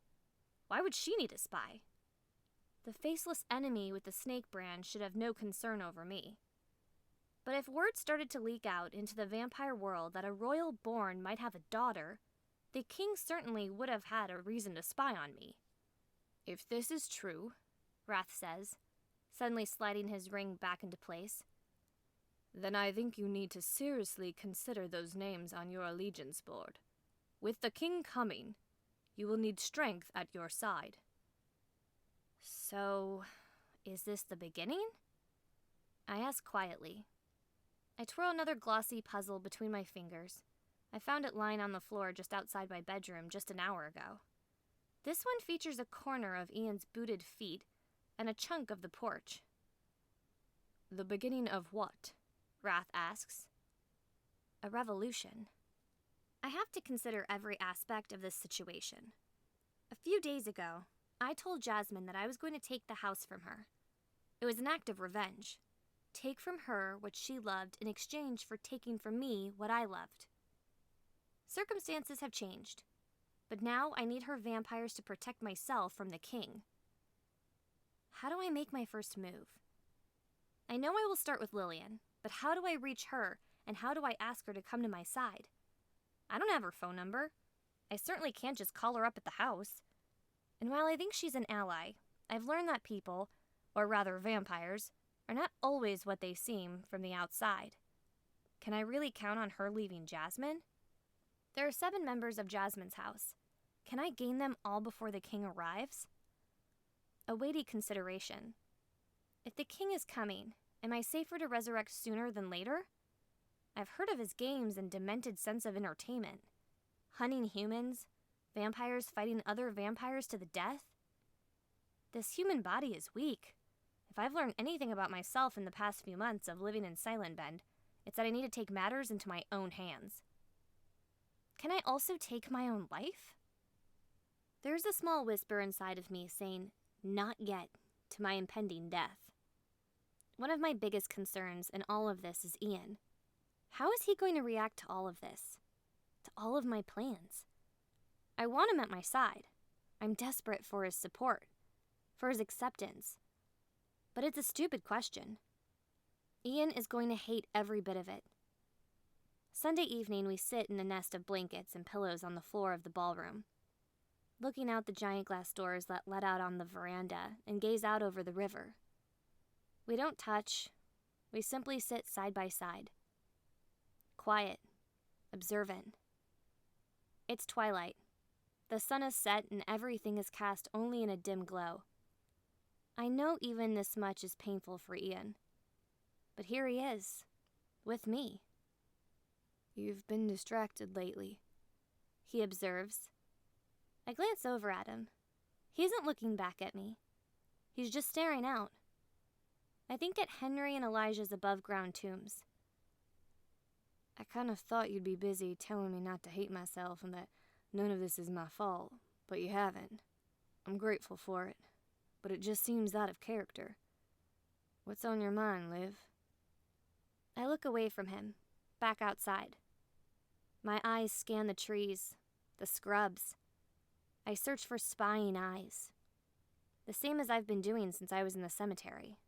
Why would she need a spy? The faceless enemy with the snake brand should have no concern over me. But if word started to leak out into the vampire world that a royal born might have a daughter, the king certainly would have had a reason to spy on me.
If this is true,
Wrath says, suddenly sliding his ring back into place,
then I think you need to seriously consider those names on your allegiance board. With the king coming, you will need strength at your side.
So, is this the beginning? I ask quietly. I twirl another glossy puzzle between my fingers. I found it lying on the floor just outside my bedroom just an hour ago. This one features a corner of Ian's booted feet and a chunk of the porch.
The beginning of what?
Wrath asks. A revolution. I have to consider every aspect of this situation. A few days ago, I told Jasmine that I was going to take the house from her. It was an act of revenge. Take from her what she loved in exchange for taking from me what I loved. Circumstances have changed, but now I need her vampires to protect myself from the king. How do I make my first move? I know I will start with Lillian, but how do I reach her, and how do I ask her to come to my side? I don't have her phone number. I certainly can't just call her up at the house. And while I think she's an ally, I've learned that people, or rather vampires, are not always what they seem from the outside. Can I really count on her leaving Jasmine? There are 7 members of Jasmine's house. Can I gain them all before the king arrives? A weighty consideration. If the king is coming, am I safer to resurrect sooner than later? I've heard of his games and demented sense of entertainment. Hunting humans, vampires fighting other vampires to the death. This human body is weak. If I've learned anything about myself in the past few months of living in Silent Bend, it's that I need to take matters into my own hands. Can I also take my own life? There's a small whisper inside of me saying, "Not yet," to my impending death. One of my biggest concerns in all of this is Ian. How is he going to react to all of this? To all of my plans? I want him at my side. I'm desperate for his support, for his acceptance. But it's a stupid question. Ian is going to hate every bit of it. Sunday evening, we sit in a nest of blankets and pillows on the floor of the ballroom, looking out the giant glass doors that let out on the veranda and gaze out over the river. We don't touch. We simply sit side by side. Quiet, observant. It's twilight. The sun is set and everything is cast only in a dim glow. I know even this much is painful for Ian. But here he is, with me.
You've been distracted lately,
he observes. I glance over at him. He isn't looking back at me. He's just staring out. I think at Henry and Elijah's above-ground tombs.
I kind of thought you'd be busy telling me not to hate myself and that none of this is my fault, but you haven't. I'm grateful for it, but it just seems out of character. What's on your mind, Liv?
I look away from him, back outside. My eyes scan the trees, the scrubs. I search for spying eyes. The same as I've been doing since I was in the cemetery.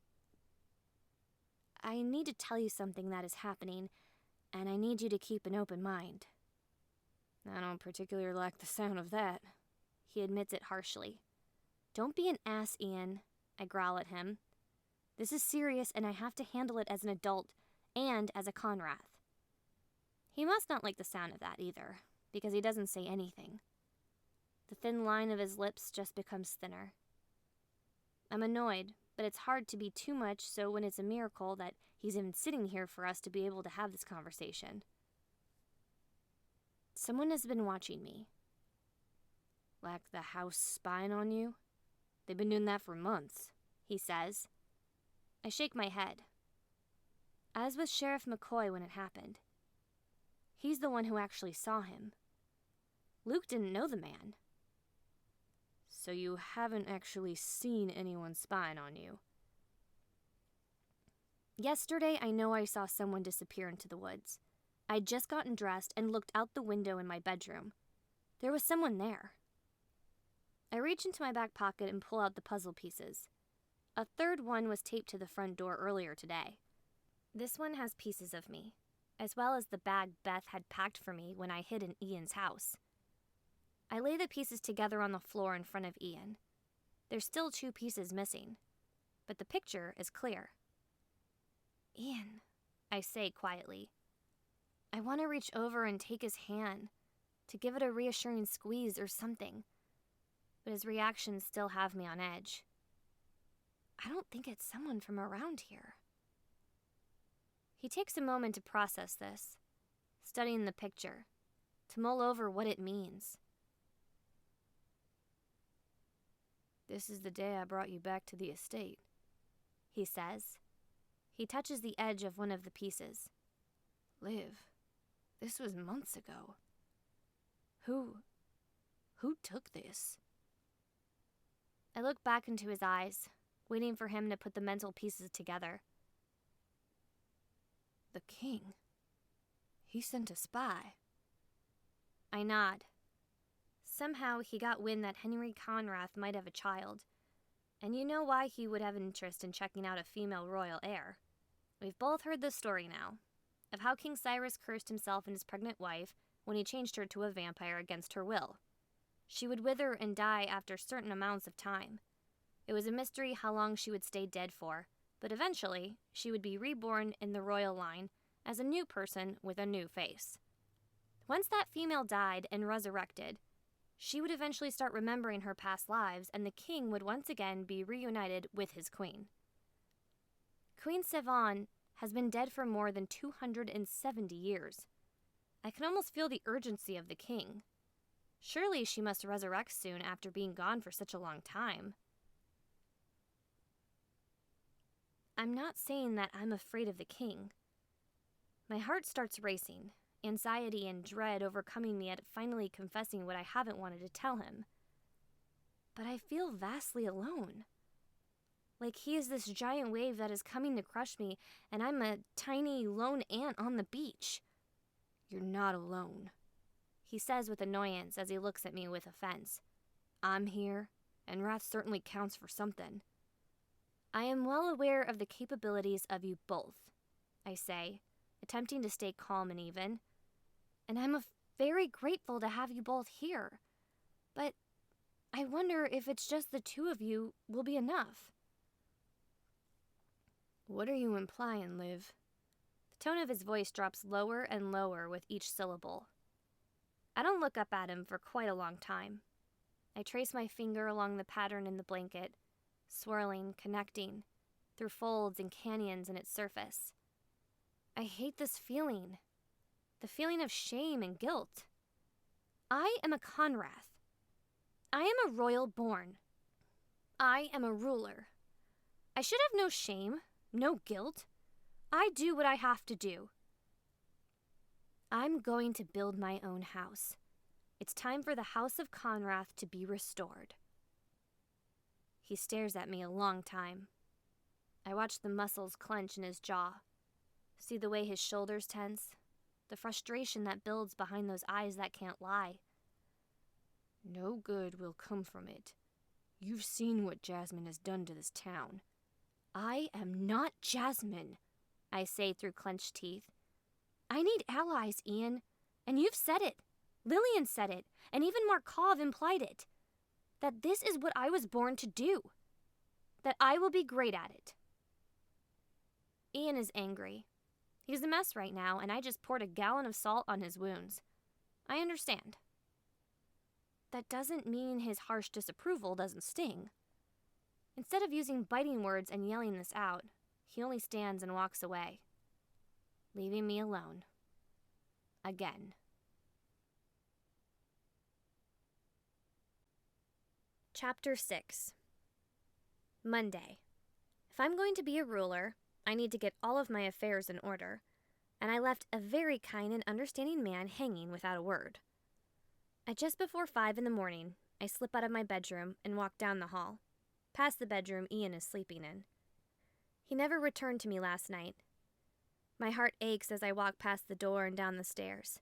I need to tell you something that is happening, and I need you to keep an open mind." "I don't particularly like the sound of that," he admits it harshly. "Don't be an ass, Ian," I growl at him. "This is serious, and I have to handle it as an adult and as a Conrath." He must not like the sound of that either, because he doesn't say anything. The thin line of his lips just becomes thinner. I'm annoyed, but it's hard to be too much, so when it's a miracle that he's even sitting here for us to be able to have this conversation. "Someone has been watching me." "Like the house spying on you? They've been doing that for months," he says. I shake my head. As with Sheriff McCoy when it happened. He's the one who actually saw him. Luke didn't know the man. "So you haven't actually seen anyone spying on you?" "Yesterday, I know I saw someone disappear into the woods. I'd just gotten dressed and looked out the window in my bedroom. There was someone there." I reach into my back pocket and pull out the puzzle pieces. A third one was taped to the front door earlier today. This one has pieces of me, as well as the bag Beth had packed for me when I hid in Ian's house. I lay the pieces together on the floor in front of Ian. There's still 2 pieces missing, but the picture is clear. "Ian," I say quietly. I want to reach over and take his hand, to give it a reassuring squeeze or something, but his reactions still have me on edge. I don't think it's someone from around here. He takes a moment to process this, studying the picture, to mull over what it means. "This is the day I brought you back to the estate," he says. He touches the edge of one of the pieces. "Liv, this was months ago. Who took this?" I look back into his eyes, waiting for him to put the mental pieces together. "The king. He sent a spy." I nod. Somehow he got wind that Henry Conrath might have a child, and you know why he would have interest in checking out a female royal heir. We've both heard the story now, of how King Cyrus cursed himself and his pregnant wife when he changed her to a vampire against her will. She would wither and die after certain amounts of time. It was a mystery how long she would stay dead for, but eventually she would be reborn in the royal line as a new person with a new face. Once that female died and resurrected, she would eventually start remembering her past lives, and the king would once again be reunited with his queen. Queen Siobhan has been dead for more than 270 years. I can almost feel the urgency of the king. Surely she must resurrect soon after being gone for such a long time. I'm not saying that I'm afraid of the king. My heart starts racing, anxiety and dread overcoming me at finally confessing what I haven't wanted to tell him. But I feel vastly alone. Like he is this giant wave that is coming to crush me, and I'm a tiny lone ant on the beach. "You're not alone," he says with annoyance as he looks at me with offense. "I'm here, and wrath certainly counts for something." "I am well aware of the capabilities of you both," I say, attempting to stay calm and even. "And I'm very grateful to have you both here. But I wonder if it's just the 2 of you will be enough." "What are you implying, Liv?" The tone of his voice drops lower and lower with each syllable. I don't look up at him for quite a long time. I trace my finger along the pattern in the blanket, swirling, connecting, through folds and canyons in its surface. I hate this feeling, the feeling of shame and guilt. I am a Conrath. I am a royal born. I am a ruler. I should have no shame, no guilt. I do what I have to do. I'm going to build my own house. It's time for the House of Conrath to be restored. He stares at me a long time. I watch the muscles clench in his jaw, see the way his shoulders tense, the frustration that builds behind those eyes that can't lie. "No good will come from it. You've seen what Jasmine has done to this town. I am not Jasmine.
I say through clenched teeth. I need allies, Ian. And you've said it. Lillian said it. And even Markov implied it. That this is what I was born to do. That I will be great at it. Ian is angry. He's a mess right now, and I just poured a gallon of salt on his wounds. I understand. That doesn't mean his harsh disapproval doesn't sting. Instead of using biting words and yelling this out, he only stands and walks away, leaving me alone. Again. Chapter 6. Monday. If I'm going to be a ruler, I need to get all of my affairs in order, and I left a very kind and understanding man hanging without a word. At just before 5 in the morning, I slip out of my bedroom and walk down the hall, past the bedroom Ian is sleeping in. He never returned to me last night. My heart aches as I walk past the door and down the stairs.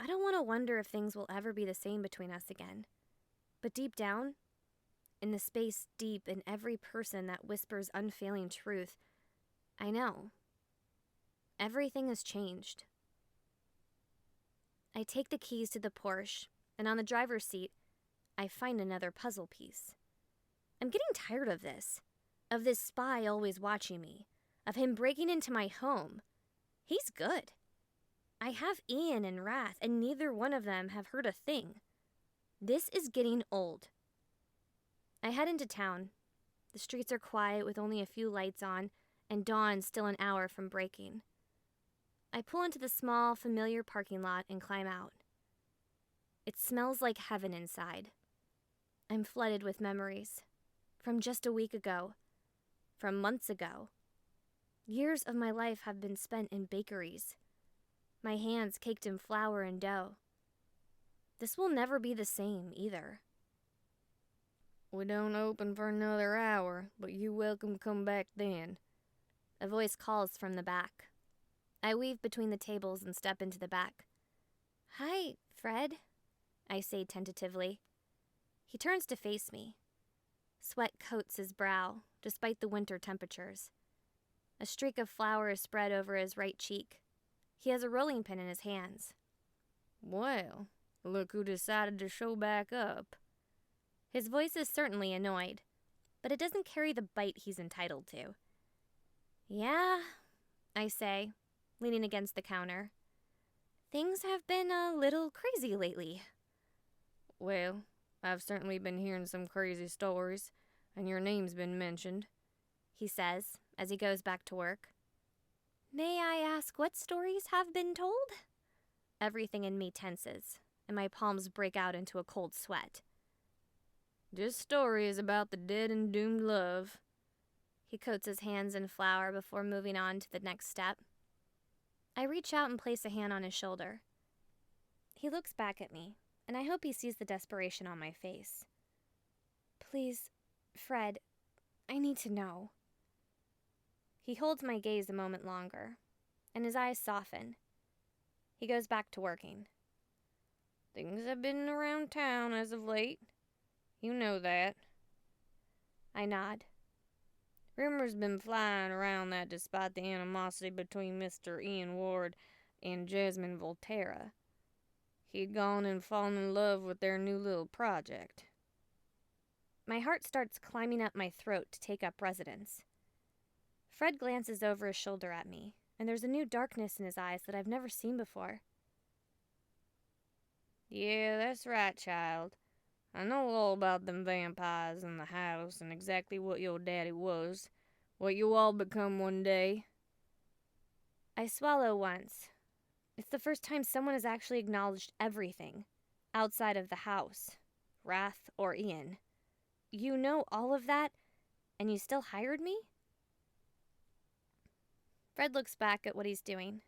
I don't want to wonder if things will ever be the same between us again. But deep down, in the space deep in every person that whispers unfailing truth, I know. Everything has changed. I take the keys to the Porsche, and on the driver's seat, I find another puzzle piece. I'm getting tired of this spy always watching me, of him breaking into my home. He's good. I have Ian and Wrath, and neither one of them have heard a thing. This is getting old. I head into town. The streets are quiet with only a few lights on, and dawn still an hour from breaking. I pull into the small, familiar parking lot and climb out. It smells like heaven inside. I'm flooded with memories. From just a week ago. From months ago. Years of my life have been spent in bakeries. My hands caked in flour and dough. This will never be the same, either. We don't open for another hour, but you're welcome to come back then. A voice calls from the back. I weave between the tables and step into the back. Hi, Fred, I say tentatively. He turns to face me. Sweat coats his brow, despite the winter temperatures. A streak of flour is spread over his right cheek. He has a rolling pin in his hands. Well, look who decided to show back up. His voice is certainly annoyed, but it doesn't carry the bite he's entitled to. Yeah, I say, leaning against the counter. Things have been a little crazy lately. Well, I've certainly been hearing some crazy stories, and your name's been mentioned, he says as he goes back to work. May I ask what stories have been told? Everything in me tenses, and my palms break out into a cold sweat. Just stories about the dead and doomed love. He coats his hands in flour before moving on to the next step. I reach out and place a hand on his shoulder. He looks back at me, and I hope he sees the desperation on my face. Please, Fred, I need to know. He holds my gaze a moment longer, and his eyes soften. He goes back to working. Things have been around town as of late. You know that. I nod. Rumors been flying around that despite the animosity between Mr. Ian Ward and Jasmine Volterra, he'd gone and fallen in love with their new little project. My heart starts climbing up my throat to take up residence. Fred glances over his shoulder at me, and there's a new darkness in his eyes that I've never seen before. Yeah, that's right, child. I know all about them vampires in the house and exactly what your daddy was, what you all become one day. I swallow once. It's the first time someone has actually acknowledged everything, outside of the house, Wrath or Ian. You know all of that, and you still hired me? Fred looks back at what he's doing.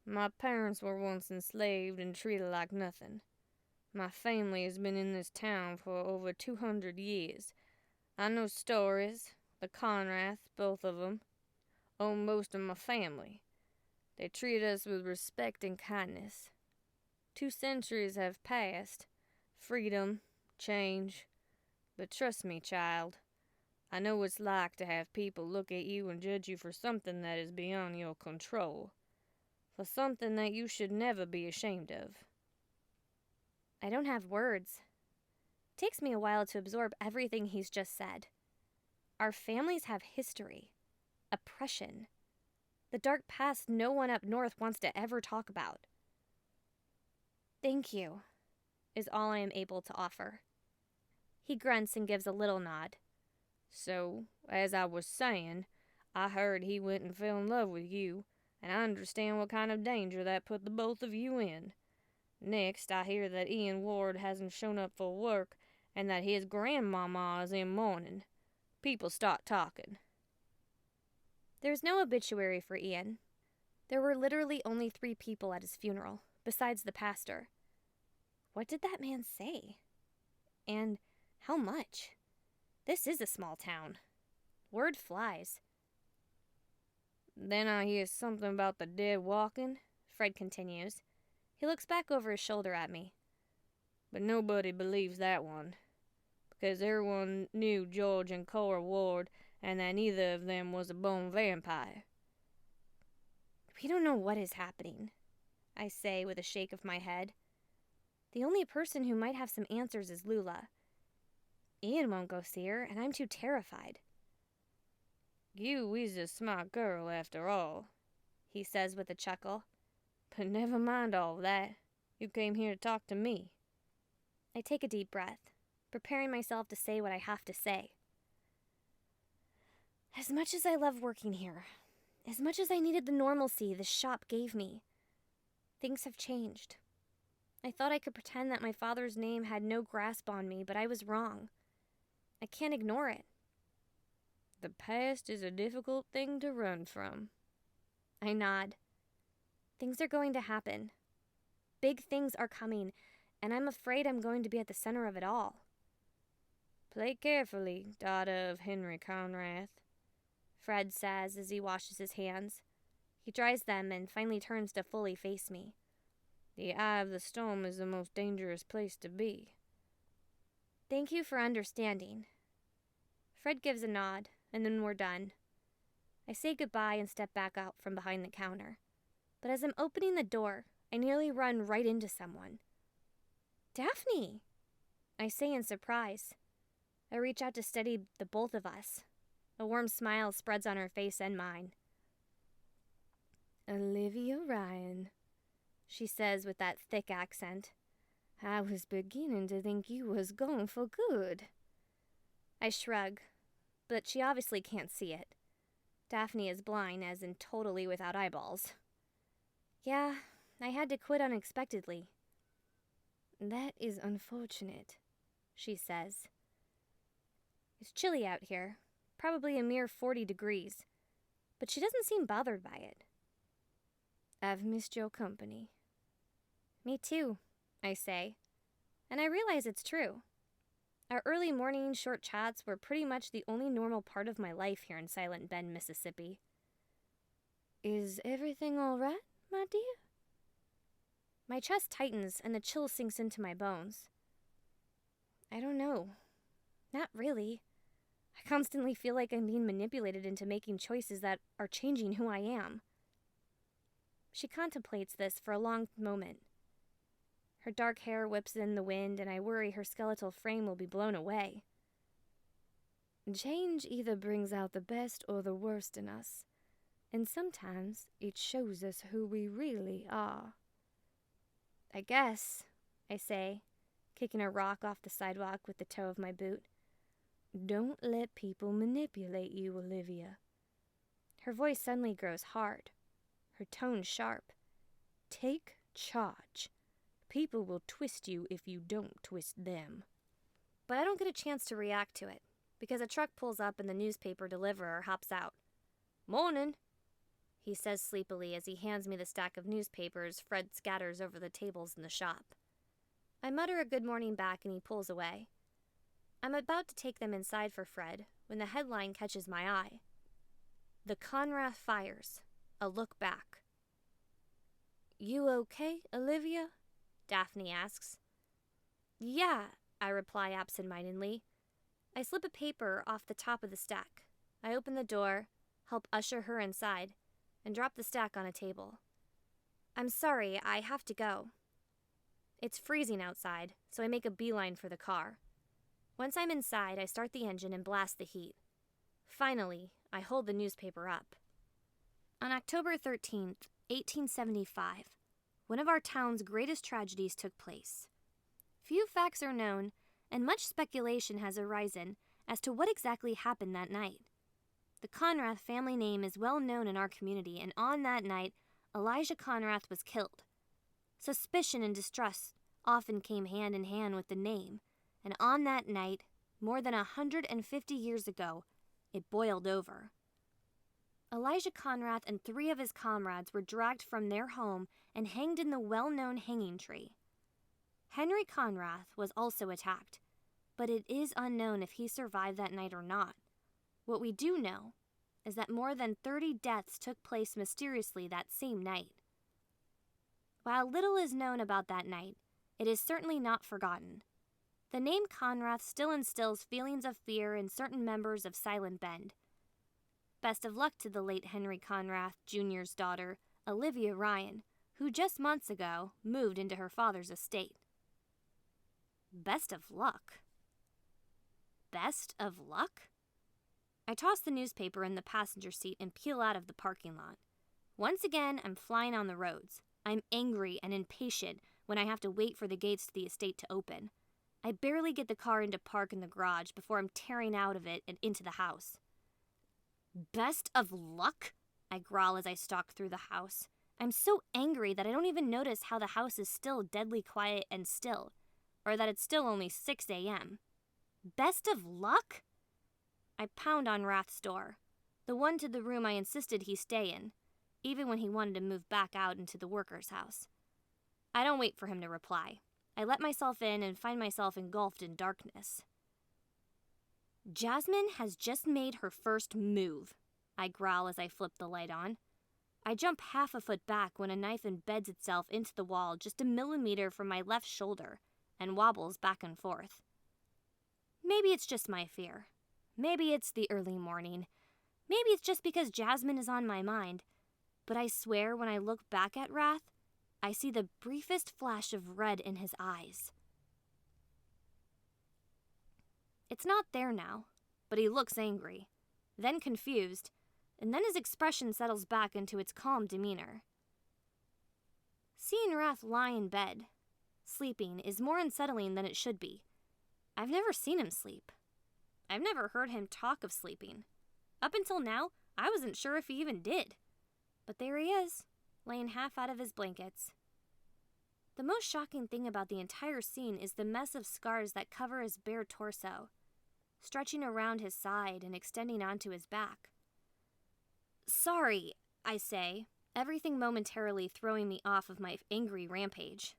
My parents were once enslaved and treated like nothing. My family has been in this town for over 200 years. I know stories. The Conraths, both of them, own most of my family. They treat us with respect and kindness. 2 centuries have passed. Freedom, change. But trust me, child,
I know what it's like to have people look at you and judge you for something that is beyond your control, for something that you should never be ashamed of.
I don't have words. It takes me a while to absorb everything he's just said. Our families have history, oppression, the dark past no one up north wants to ever talk about. Thank you, is all I am able to offer. He grunts and gives a little nod.
So, as I was saying, I heard he went and fell in love with you, and I understand what kind of danger that put the both of you in. Next, I hear that Ian Ward hasn't shown up for work, and that his grandmama is in mourning. People start talking.
There's no obituary for Ian. There were literally only 3 people at his funeral, besides the pastor. What did that man say? And how much? This is a small town. Word flies.
Then I hear something about the dead walking,
Fred continues. He looks back over his shoulder at me.
But nobody believes that one, because everyone knew George and Cora Ward, and that neither of them was a born vampire.
We don't know what is happening, I say with a shake of my head. The only person who might have some answers is Lula. Ian won't go see her, and I'm too terrified.
You is a smart girl, after all,
he says with a chuckle.
But never mind all that. You came here to talk to me.
I take a deep breath, preparing myself to say what I have to say. As much as I love working here, as much as I needed the normalcy this shop gave me, things have changed. I thought I could pretend that my father's name had no grasp on me, but I was wrong. I can't ignore it.
The past is a difficult thing to run from.
I nod. Things are going to happen. Big things are coming, and I'm afraid I'm going to be at the center of it all.
Play carefully, daughter of Henry Conrath,
Fred says as he washes his hands. He dries them and finally turns to fully face me.
The eye of the storm is the most dangerous place to be.
Thank you for understanding. Fred gives a nod, and then we're done. I say goodbye and step back out from behind the counter. But as I'm opening the door, I nearly run right into someone. Daphne! I say in surprise. I reach out to steady the both of us. A warm smile spreads on her face and mine.
Alivia Ryan,
she says with that thick accent.
I was beginning to think you was gone for good.
I shrug, but she obviously can't see it. Daphne is blind, as in totally without eyeballs. Yeah, I had to quit unexpectedly.
That is unfortunate, she says.
It's chilly out here, probably a mere 40 degrees, but she doesn't seem bothered by it.
I've missed your company.
Me too, I say, and I realize it's true. Our early morning short chats were pretty much the only normal part of my life here in Silent Bend, Mississippi.
Is everything all right, my dear?
My chest tightens and the chill sinks into my bones. I don't know. Not really. I constantly feel like I'm being manipulated into making choices that are changing who I am. She contemplates this for a long moment. Her dark hair whips in the wind, and I worry her skeletal frame will be blown away.
Change either brings out the best or the worst in us, and sometimes it shows us who we really are.
I guess, I say, kicking a rock off the sidewalk with the toe of my boot.
Don't let people manipulate you, Alivia.
Her voice suddenly grows hard, her tone sharp.
Take charge. People will twist you if you don't twist them.
But I don't get a chance to react to it, because a truck pulls up and the newspaper deliverer hops out.
Morning,
he says sleepily as he hands me the stack of newspapers Fred scatters over the tables in the shop. I mutter a good morning back and he pulls away. I'm about to take them inside for Fred when the headline catches my eye. The Conrath Fires, a look back.
You okay, Alivia?
Daphne asks. Yeah, I reply absent-mindedly.
I slip a paper off the top of the stack. I open the door, help usher her inside, and drop the stack on a table. I'm sorry, I have to go. It's freezing outside, so I make a beeline for the car. Once I'm inside, I start the engine and blast the heat. Finally, I hold the newspaper up. On October 13th, 1875, one of our town's greatest tragedies took place. Few facts are known, and much speculation has arisen as to what exactly happened that night. The Conrath family name is well known in our community, and on that night, Elijah Conrath was killed. Suspicion and distrust often came hand in hand with the name, and on that night, more than 150 years ago, it boiled over. Elijah Conrath and 3 of his comrades were dragged from their home and hanged in the well-known hanging tree. Henry Conrath was also attacked, but it is unknown if he survived that night or not. What we do know is that more than 30 deaths took place mysteriously that same night. While little is known about that night, it is certainly not forgotten. The name Conrath still instills feelings of fear in certain members of Silent Bend. Best of luck to the late Henry Conrath Jr.'s daughter, Alivia Ryan, who just months ago moved into her father's estate. Best of luck? Best of luck? I toss the newspaper in the passenger seat and peel out of the parking lot. Once again, I'm flying on the roads. I'm angry and impatient when I have to wait for the gates to the estate to open. I barely get the car into park in the garage before I'm tearing out of it and into the house. Best of luck? I growl as I stalk through the house. I'm so angry that I don't even notice how the house is still deadly quiet and still, or that it's still only 6 a.m. Best of luck? I pound on Rath's door, the one to the room I insisted he stay in, even when he wanted to move back out into the worker's house. I don't wait for him to reply. I let myself in and find myself engulfed in darkness. Jasmine has just made her first move, I growl as I flip the light on. I jump half a foot back when a knife embeds itself into the wall just a millimeter from my left shoulder and wobbles back and forth. Maybe it's just my fear. Maybe it's the early morning. Maybe it's just because Jasmine is on my mind. But I swear when I look back at Rath, I see the briefest flash of red in his eyes. It's not there now, but he looks angry, then confused, and then his expression settles back into its calm demeanor. Seeing Rath lie in bed, sleeping, is more unsettling than it should be. I've never seen him sleep. I've never heard him talk of sleeping. Up until now, I wasn't sure if he even did. But there he is, laying half out of his blankets. The most shocking thing about the entire scene is the mess of scars that cover his bare torso, stretching around his side and extending onto his back. Sorry, I say, everything momentarily throwing me off of my angry rampage.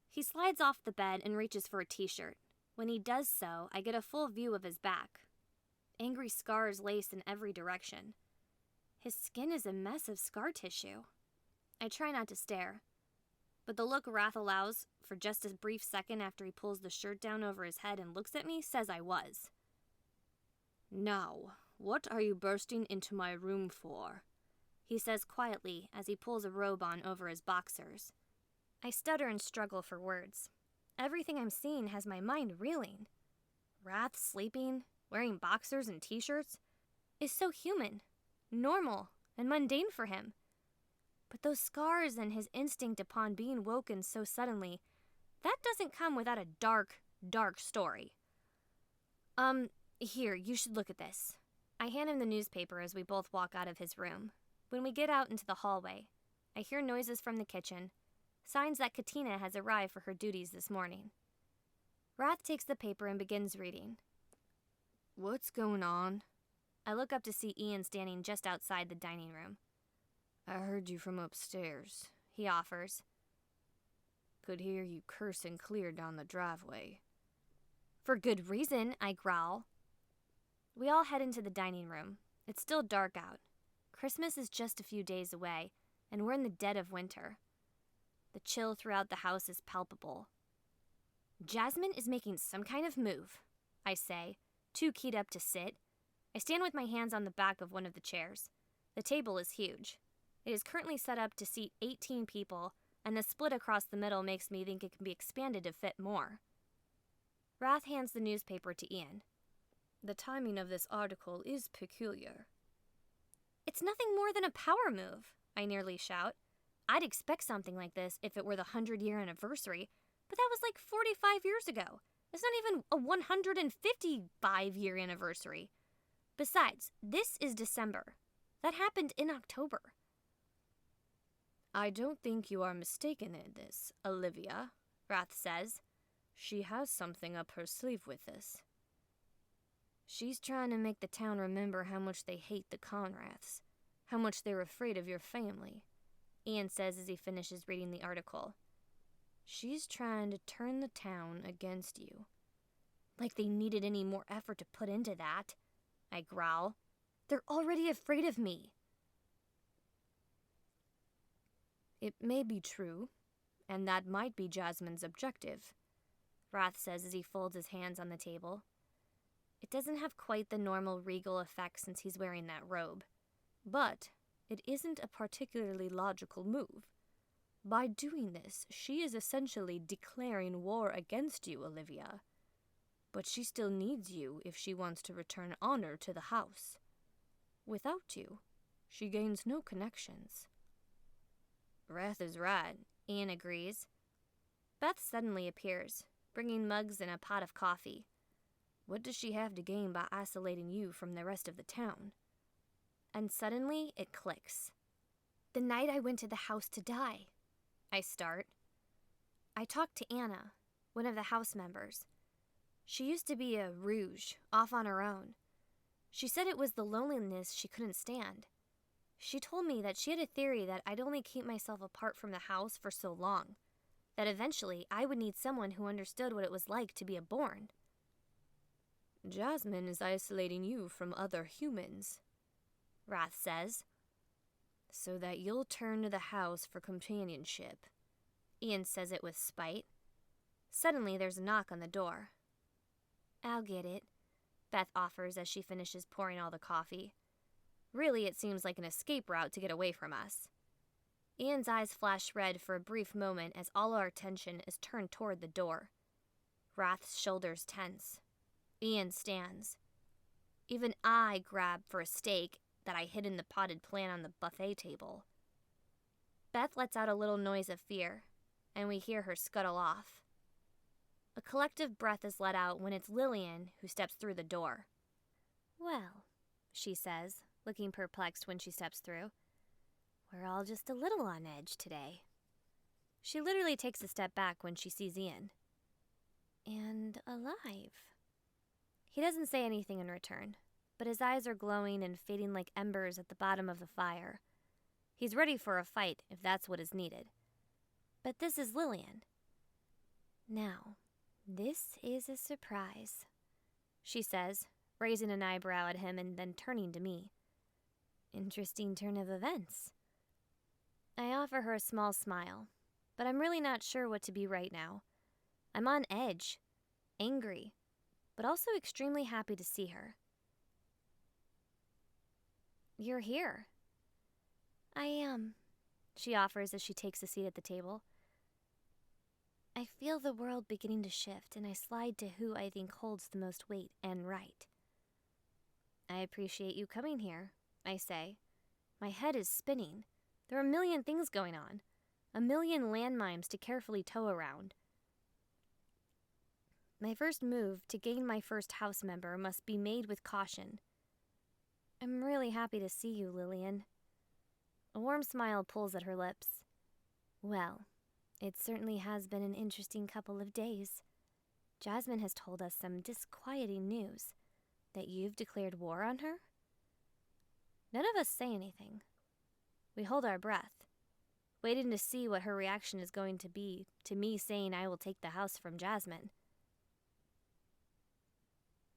He slides off the bed and reaches for a t-shirt. When he does so, I get a full view of his back. Angry scars lace in every direction. His skin is a mess of scar tissue. I try not to stare, but the look Rath allows for just a brief second after he pulls the shirt down over his head and looks at me says I was. Now, what are you bursting into my room for? He says quietly as he pulls a robe on over his boxers. I stutter and struggle for words. Everything I'm seeing has my mind reeling. Rath sleeping, wearing boxers and t-shirts, is so human, normal, and mundane for him. But those scars and his instinct upon being woken so suddenly, that doesn't come without a dark, dark story. Here, you should look at this. I hand him the newspaper as we both walk out of his room. When we get out into the hallway, I hear noises from the kitchen, signs that Katina has arrived for her duties this morning. Rath takes the paper and begins reading. What's going on? I look up to see Ian standing just outside the dining room. I heard you from upstairs, he offers. Could hear you cursing clear down the driveway. For good reason, I growl. We all head into the dining room. It's still dark out. Christmas is just a few days away, and we're in the dead of winter. The chill throughout the house is palpable. Jasmine is making some kind of move, I say,
too keyed up to sit. I stand with my hands on the back of one of the chairs. The table is huge. It is currently set up to seat 18 people, and the split across the middle makes me think it can be expanded to fit more. Wrath hands the newspaper to Ian.
The timing of this article is peculiar.
It's nothing more than a power move, I nearly shout. I'd expect something like this if it were the 100-year anniversary, but that was like 45 years ago. It's not even a 155-year anniversary. Besides, this is December. That happened in October.
I don't think you are mistaken in this, Alivia, Wrath says. She has something up her sleeve with this. She's trying to make the town remember how much they hate the Conraths, how much they're afraid of your family, Ian says as he finishes reading the article. She's trying to turn the town against you.
Like they needed any more effort to put into that, I growl. They're already afraid of me.
It may be true, and that might be Jasmine's objective,
Wrath says as he folds his hands on the table. It doesn't have quite the normal regal effect since he's wearing that robe.
But it isn't a particularly logical move. By doing this, she is essentially declaring war against you, Alivia. But she still needs you if she wants to return honor to the house. Without you, she gains no connections.
Wrath is right, Ian agrees. Beth suddenly appears, bringing mugs and a pot of coffee.
What does she have to gain by isolating you from the rest of the town?
And suddenly it clicks. The night I went to the house to die, I start. I talked to Anna, one of the house members. She used to be a rouge, off on her own. She said it was the loneliness she couldn't stand. She told me that she had a theory that I'd only keep myself apart from the house for so long, that eventually I would need someone who understood what it was like to be a Born.
Jasmine is isolating you from other humans,
Wrath says.
So that you'll turn to the house for companionship.
Ian says it with spite. Suddenly there's a knock on the door. I'll get it, Beth offers as she finishes pouring all the coffee. Really, it seems like an escape route to get away from us. Ian's eyes flash red for a brief moment as all our attention is turned toward the door. Wrath's shoulders tense. Ian stands. Even I grab for a steak that I hid in the potted plant on the buffet table. Beth lets out a little noise of fear, and we hear her scuttle off. A collective breath is let out when it's Lillian who steps through the door. Well, she says, looking perplexed when she steps through. We're all just a little on edge today. She literally takes a step back when she sees Ian. And alive. He doesn't say anything in return, but his eyes are glowing and fading like embers at the bottom of the fire. He's ready for a fight if that's what is needed. But this is Lillian. Now, this is a surprise, she says, raising an eyebrow at him and then turning to me. Interesting turn of events. I offer her a small smile, but I'm really not sure what to be right now. I'm on edge, angry, but also extremely happy to see her. You're here. I am, she offers as she takes a seat at the table. I feel the world beginning to shift, and I slide to who I think holds the most weight and right. I appreciate you coming here, I say. My head is spinning. There are a million things going on. A million landmines to carefully toe around. My first move to gain my first house member must be made with caution. I'm really happy to see you, Lillian. A warm smile pulls at her lips. Well, it certainly has been an interesting couple of days. Jasmine has told us some disquieting news. That you've declared war on her? None of us say anything. We hold our breath, waiting to see what her reaction is going to be to me saying I will take the house from Jasmine.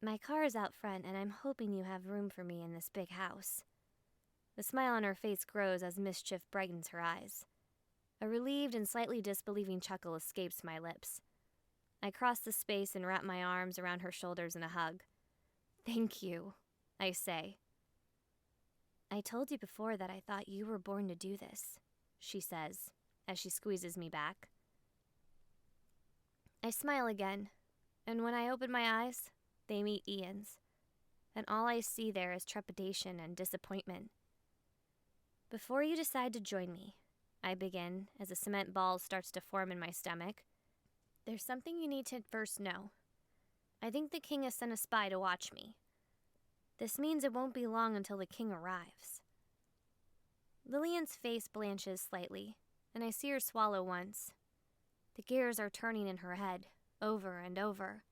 My car is out front, and I'm hoping you have room for me in this big house. The smile on her face grows as mischief brightens her eyes. A relieved and slightly disbelieving chuckle escapes my lips. I cross the space and wrap my arms around her shoulders in a hug. Thank you, I say. I told you before that I thought you were born to do this, she says, as she squeezes me back. I smile again, and when I open my eyes, they meet Ian's, and all I see there is trepidation and disappointment. Before you decide to join me, I begin as a cement ball starts to form in my stomach. There's something you need to first know. I think the king has sent a spy to watch me. This means it won't be long until the king arrives. Lillian's face blanches slightly, and I see her swallow once. The gears are turning in her head, over and over,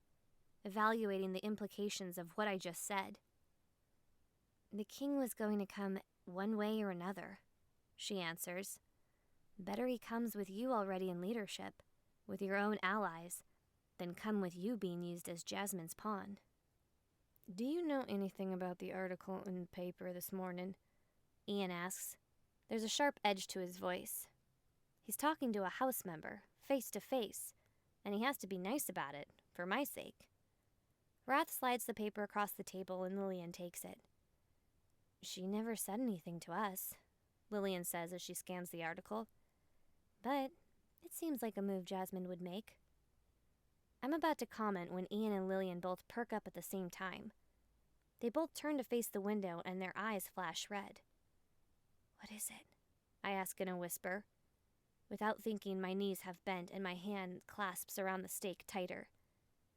evaluating the implications of what I just said. The king was going to come one way or another, she answers. Better he comes with you already in leadership, with your own allies, than come with you being used as Jasmine's pawn. Do you know anything about the article in the paper this morning? Ian asks. There's a sharp edge to his voice. He's talking to a house member, face to face, and he has to be nice about it, for my sake. Wrath slides the paper across the table and Lillian takes it. She never said anything to us, Lillian says as she scans the article. But it seems like a move Jasmine would make. I'm about to comment when Ian and Lillian both perk up at the same time. They both turn to face the window and their eyes flash red. What is it? I ask in a whisper. Without thinking, my knees have bent and my hand clasps around the stake tighter.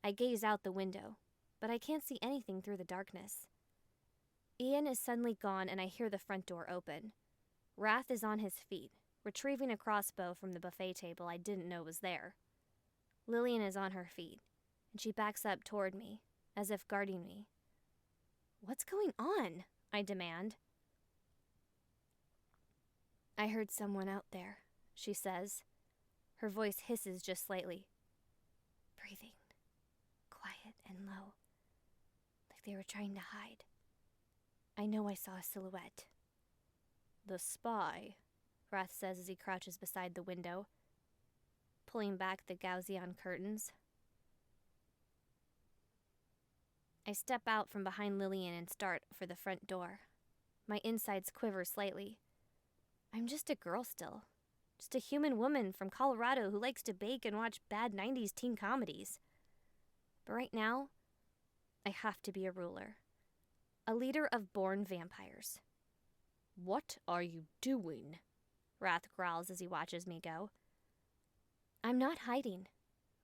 I gaze out the window, but I can't see anything through the darkness. Ian is suddenly gone and I hear the front door open. Wrath is on his feet, retrieving a crossbow from the buffet table I didn't know was there. Lillian is on her feet, and she backs up toward me, as if guarding me. What's going on? I demand. I heard someone out there, she says. Her voice hisses just slightly. Breathing, quiet and low, like they were trying to hide. I know I saw a silhouette. The spy, Wrath says as he crouches beside the window, pulling back the Gauzion curtains. I step out from behind Lillian and start for the front door. My insides quiver slightly. I'm just a girl still. Just a human woman from Colorado who likes to bake and watch bad 90s teen comedies. But right now, I have to be a ruler. A leader of born vampires. What are you doing? Wrath growls as he watches me go. I'm not hiding.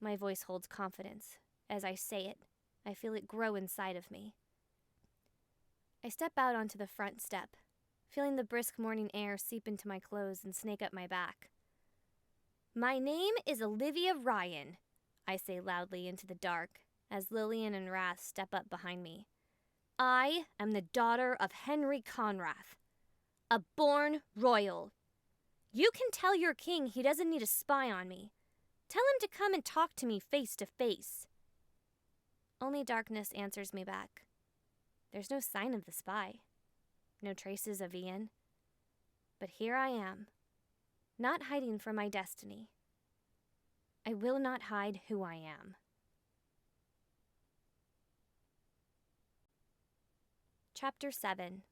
My voice holds confidence. As I say it, I feel it grow inside of me. I step out onto the front step, feeling the brisk morning air seep into my clothes and snake up my back. My name is Alivia Ryan, I say loudly into the dark, as Lillian and Wrath step up behind me. I am the daughter of Henry Conrath, a born royal. You can tell your king he doesn't need a spy on me. Tell him to come and talk to me face to face. Only darkness answers me back. There's no sign of the spy. No traces of Ian. But here I am, not hiding from my destiny. I will not hide who I am. Chapter 7.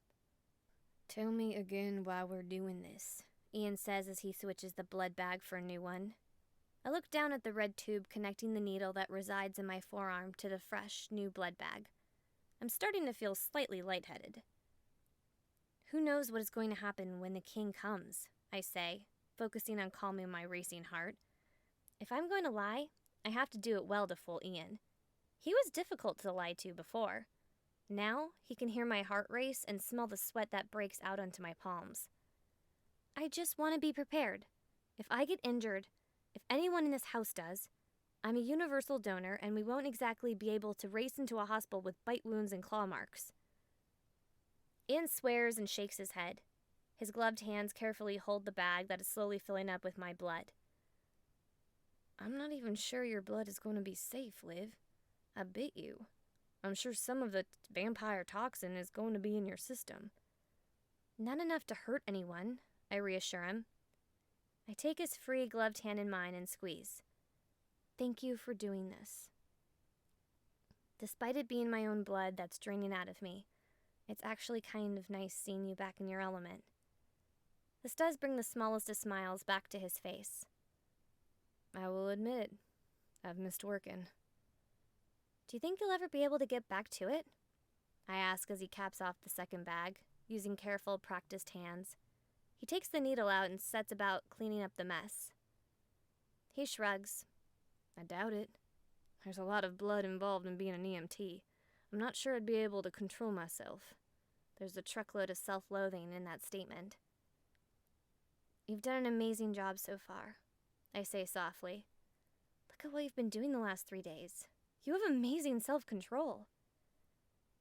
Tell me again why we're doing this, Ian says as he switches the blood bag for a new one. I look down at the red tube connecting the needle that resides in my forearm to the fresh, new blood bag. I'm starting to feel slightly lightheaded. Who knows what is going to happen when the king comes, I say, focusing on calming my racing heart. If I'm going to lie, I have to do it well to fool Ian. He was difficult to lie to before. Now, he can hear my heart race and smell the sweat that breaks out onto my palms. I just want to be prepared. If I get injured, if anyone in this house does, I'm a universal donor and we won't exactly be able to race into a hospital with bite wounds and claw marks. Ian swears and shakes his head. His gloved hands carefully hold the bag that is slowly filling up with my blood. I'm not even sure your blood is going to be safe, Liv. I bet you. I'm sure some of the vampire toxin is going to be in your system. Not enough to hurt anyone, I reassure him. I take his free gloved hand in mine and squeeze. Thank you for doing this.
Despite it being my own blood that's draining out of me, it's actually kind of nice seeing you back in your element. This does bring the smallest of smiles back to his face. I will admit it. I've missed working. Do you think you'll ever be able to get back to it? I ask as he caps off the second bag, using careful, practiced hands. He takes the needle out and sets about cleaning up the mess. He shrugs. I doubt it. There's a lot of blood involved in being an EMT. I'm not sure I'd be able to control myself. There's a truckload of self-loathing in that statement. You've done an amazing job so far, I say softly. Look at what you've been doing the last 3 days. You have amazing self-control.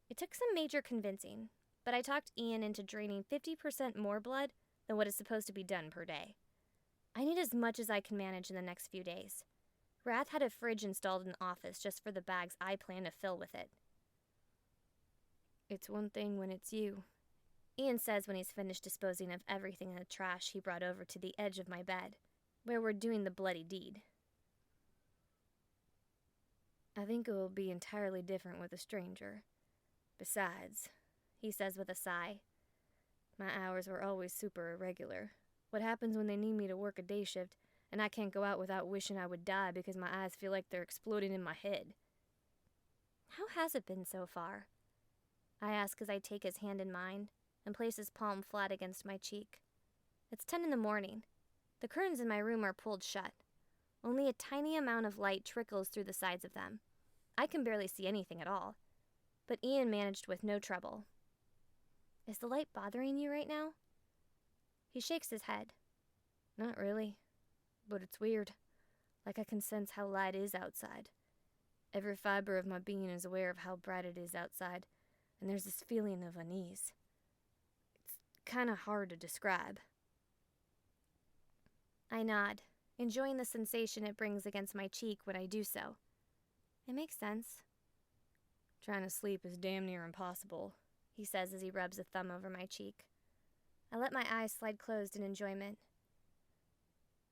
It took some major convincing, but I talked Ian into draining 50% more blood than what is supposed to be done per day. I need as much as I can manage in the next few days. Wrath had a fridge installed in the office just for the bags I plan to fill with it. It's one thing when it's you, Ian says when he's finished disposing of everything in the trash he brought over to the edge of my bed, where we're doing the bloody deed. I think it will be entirely different with a stranger. Besides, he says with a sigh, my hours were always super irregular. What happens when they need me to work a day shift and I can't go out without wishing I would die because my eyes feel like they're exploding in my head? How has it been so far? I ask as I take his hand in mine and place his palm flat against my cheek. It's 10 in the morning. The curtains in my room are pulled shut. Only a tiny amount of light trickles through the sides of them. I can barely see anything at all, but Ian managed with no trouble. Is the light bothering you right now? He shakes his head. Not really, but it's weird. Like I can sense how light is outside. Every fiber of my being is aware of how bright it is outside, and there's this feeling of unease. It's kind of hard to describe. I nod, enjoying the sensation it brings against my cheek when I do so. It makes sense. Trying to sleep is damn near impossible, he says as he rubs a thumb over my cheek. I let my eyes slide closed in enjoyment.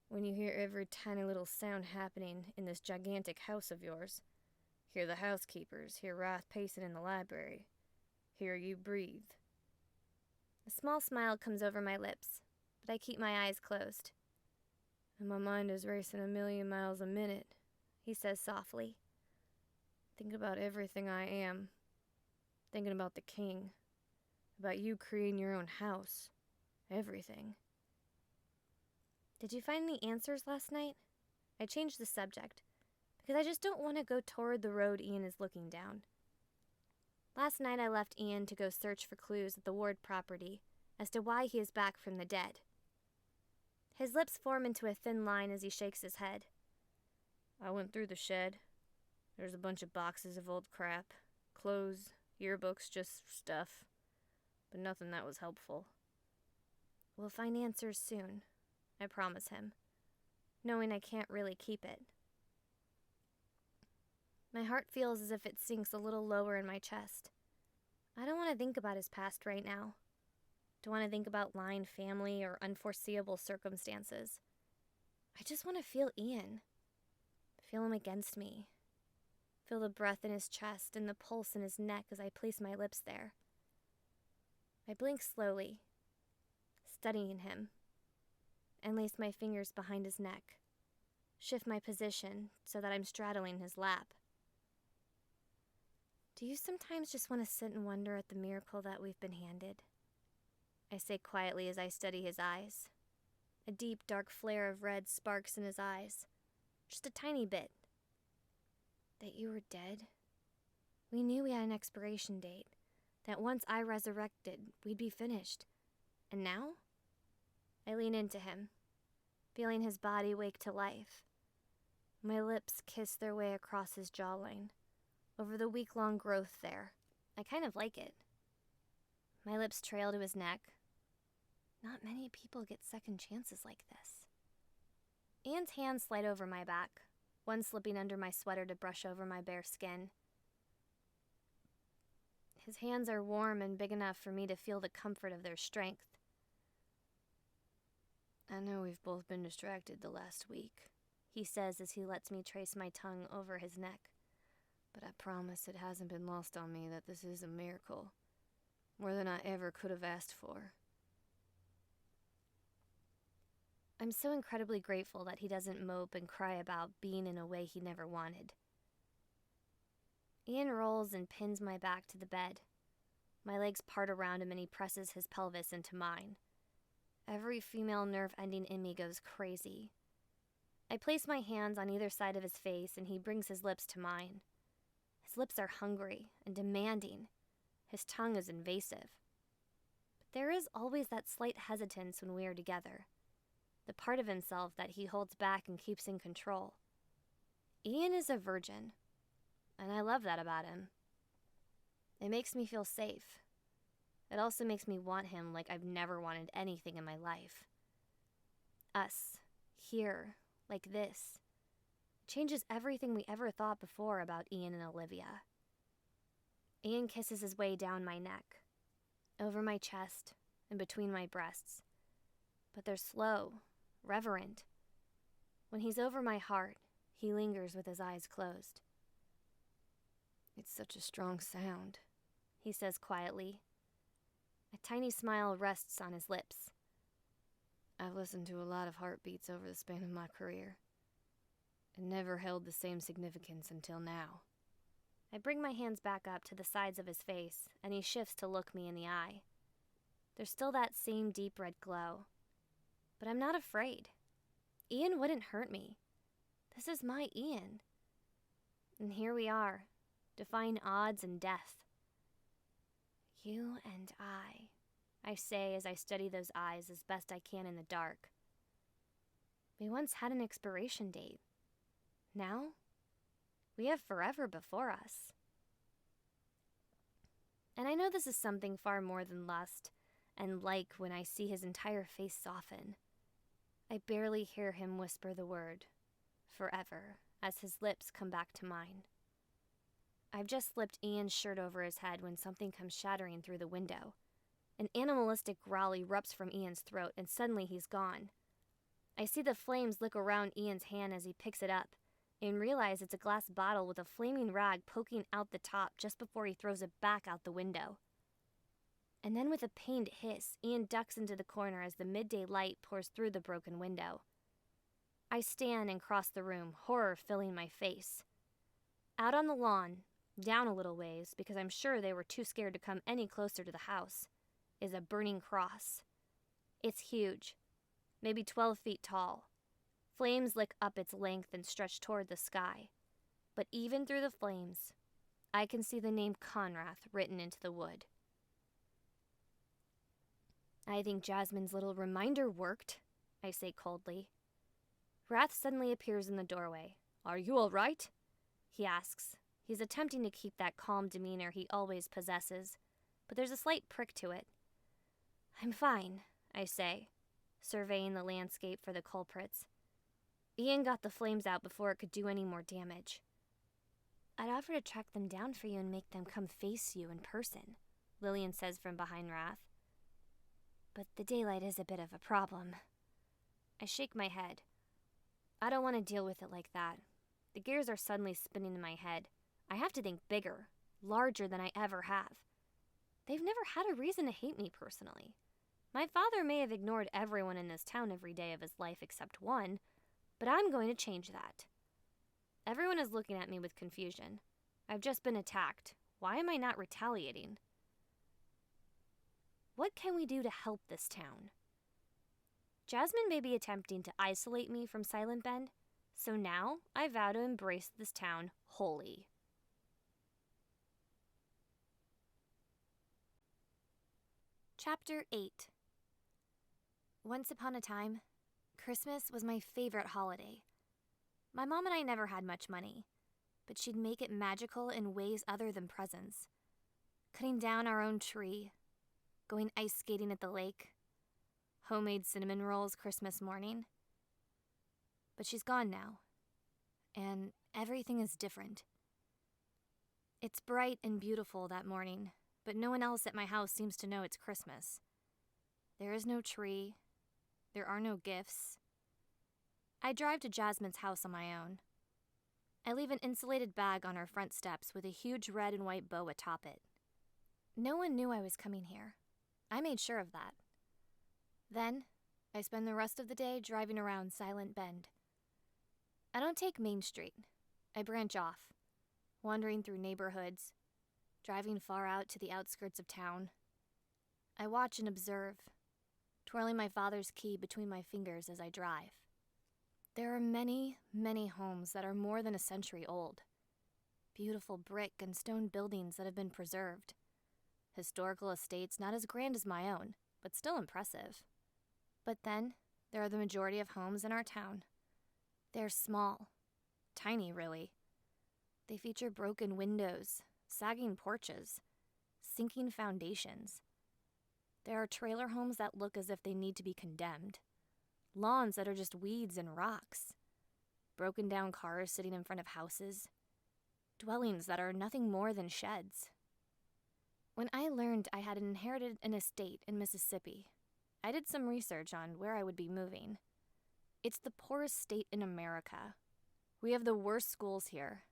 When you hear every tiny little sound happening in this gigantic house of yours, hear the housekeepers, hear Wrath pacing in the library, hear you breathe. A small smile comes over my lips, but I keep my eyes closed. And my mind is racing 1,000,000 miles a minute, he says softly. Thinking about everything I am. Thinking about the king. About you creating your own house. Everything. Did you find any answers last night? I changed the subject, because I just don't want to go toward the road Ian is looking down. Last night I left Ian to go search for clues at the Ward property as to why he is back from the dead. His lips form into a thin line as he shakes his head. I went through the shed. There's a bunch of boxes of old crap. Clothes, yearbooks, just stuff. But nothing that was helpful. We'll find answers soon, I promise him, knowing I can't really keep it. My heart feels as if it sinks a little lower in my chest. I don't want to think about his past right now. Don't want to think about lying family or unforeseeable circumstances. I just want to feel Ian. Feel him against me. Feel the breath in his chest and the pulse in his neck as I place my lips there. I blink slowly, studying him, and lace my fingers behind his neck, shift my position so that I'm straddling his lap. Do you sometimes just want to sit and wonder at the miracle that we've been handed? I say quietly as I study his eyes. A deep, dark flare of red sparks in his eyes. Just a tiny bit. That you were dead? We knew we had an expiration date. That once I resurrected, we'd be finished. And now? I lean into him, feeling his body wake to life. My lips kiss their way across his jawline, over the week-long growth there. I kind of like it. My lips trail to his neck. Not many people get second chances like this. Ian's hands slide over my back, one slipping under my sweater to brush over my bare skin. His hands are warm and big enough for me to feel the comfort of their strength. I know we've both been distracted the last week, he says as he lets me trace my tongue over his neck. But I promise it hasn't been lost on me that this is a miracle. More than I ever could have asked for.
I'm so incredibly grateful that he doesn't mope and cry about being in a way he never wanted. Ian rolls and pins my back to the bed. My legs part around him and he presses his pelvis into mine. Every female nerve ending in me goes crazy. I place my hands on either side of his face and he brings his lips to mine. His lips are hungry and demanding. His tongue is invasive. But there is always that slight hesitance when we are together. The part of himself that he holds back and keeps in control. Ian is a virgin, and I love that about him. It makes me feel safe. It also makes me want him like I've never wanted anything in my life. Us, here, like this, changes everything we ever thought before about Ian and Alivia. Ian kisses his way down my neck, over my chest, and between my breasts. But they're slow, reverent. When he's over my heart, he lingers with his eyes closed.
It's such a strong sound,
he says quietly. A tiny smile rests on his lips.
I've listened to a lot of heartbeats over the span of my career. It never held the same significance until now.
I bring my hands back up to the sides of his face, and he shifts to look me in the eye. There's still that same deep red glow. But I'm not afraid. Ian wouldn't hurt me. This is my Ian. And here we are, defying odds and death. You and I say as I study those eyes as best I can in the dark. We once had an expiration date. Now, we have forever before us. And I know this is something far more than lust, and like when I see his entire face soften. I barely hear him whisper the word, forever, as his lips come back to mine. I've just slipped Ian's shirt over his head when something comes shattering through the window. An animalistic growl erupts from Ian's throat, and suddenly he's gone. I see the flames lick around Ian's hand as he picks it up, and realize it's a glass bottle with a flaming rag poking out the top just before he throws it back out the window. And then with a pained hiss, Ian ducks into the corner as the midday light pours through the broken window. I stand and cross the room, horror filling my face. Out on the lawn, down a little ways, because I'm sure they were too scared to come any closer to the house, is a burning cross. It's huge, maybe 12 feet tall. Flames lick up its length and stretch toward the sky. But even through the flames, I can see the name Conrath written into the wood. I think Jasmine's little reminder worked, I say coldly. Wrath suddenly appears in the doorway.
Are you all right?
He asks. He's attempting to keep that calm demeanor he always possesses, but there's a slight prick to it. I'm fine, I say, surveying the landscape for the culprits. Ian got the flames out before it could do any more damage. I'd offer to track them down for you and make them come face you in person, Lillian says from behind Wrath. But the daylight is a bit of a problem. I shake my head. I don't want to deal with it like that. The gears are suddenly spinning in my head. I have to think bigger, larger than I ever have. They've never had a reason to hate me personally. My father may have ignored everyone in this town every day of his life except one, but I'm going to change that. Everyone is looking at me with confusion. I've just been attacked. Why am I not retaliating? What can we do to help this town? Jasmine may be attempting to isolate me from Silent Bend, so now I vow to embrace this town wholly. Chapter 8. Once upon a time, Christmas was my favorite holiday. My mom and I never had much money, but she'd make it magical in ways other than presents. Cutting down our own tree, going ice skating at the lake, homemade cinnamon rolls Christmas morning. But she's gone now, and everything is different. It's bright and beautiful that morning, but no one else at my house seems to know it's Christmas. There is no tree. There are no gifts. I drive to Jasmine's house on my own. I leave an insulated bag on our front steps with a huge red and white bow atop it. No one knew I was coming here. I made sure of that. Then, I spend the rest of the day driving around Silent Bend. I don't take Main Street. I branch off, wandering through neighborhoods, driving far out to the outskirts of town. I watch and observe, twirling my father's key between my fingers as I drive. There are many, many homes that are more than a century old. Beautiful brick and stone buildings that have been preserved. Historical estates not as grand as my own, but still impressive. But then, there are the majority of homes in our town. They're small. Tiny, really. They feature broken windows, sagging porches, sinking foundations. There are trailer homes that look as if they need to be condemned. Lawns that are just weeds and rocks. Broken down cars sitting in front of houses. Dwellings that are nothing more than sheds. When I learned I had inherited an estate in Mississippi, I did some research on where I would be moving. It's the poorest state in America. We have the worst schools here.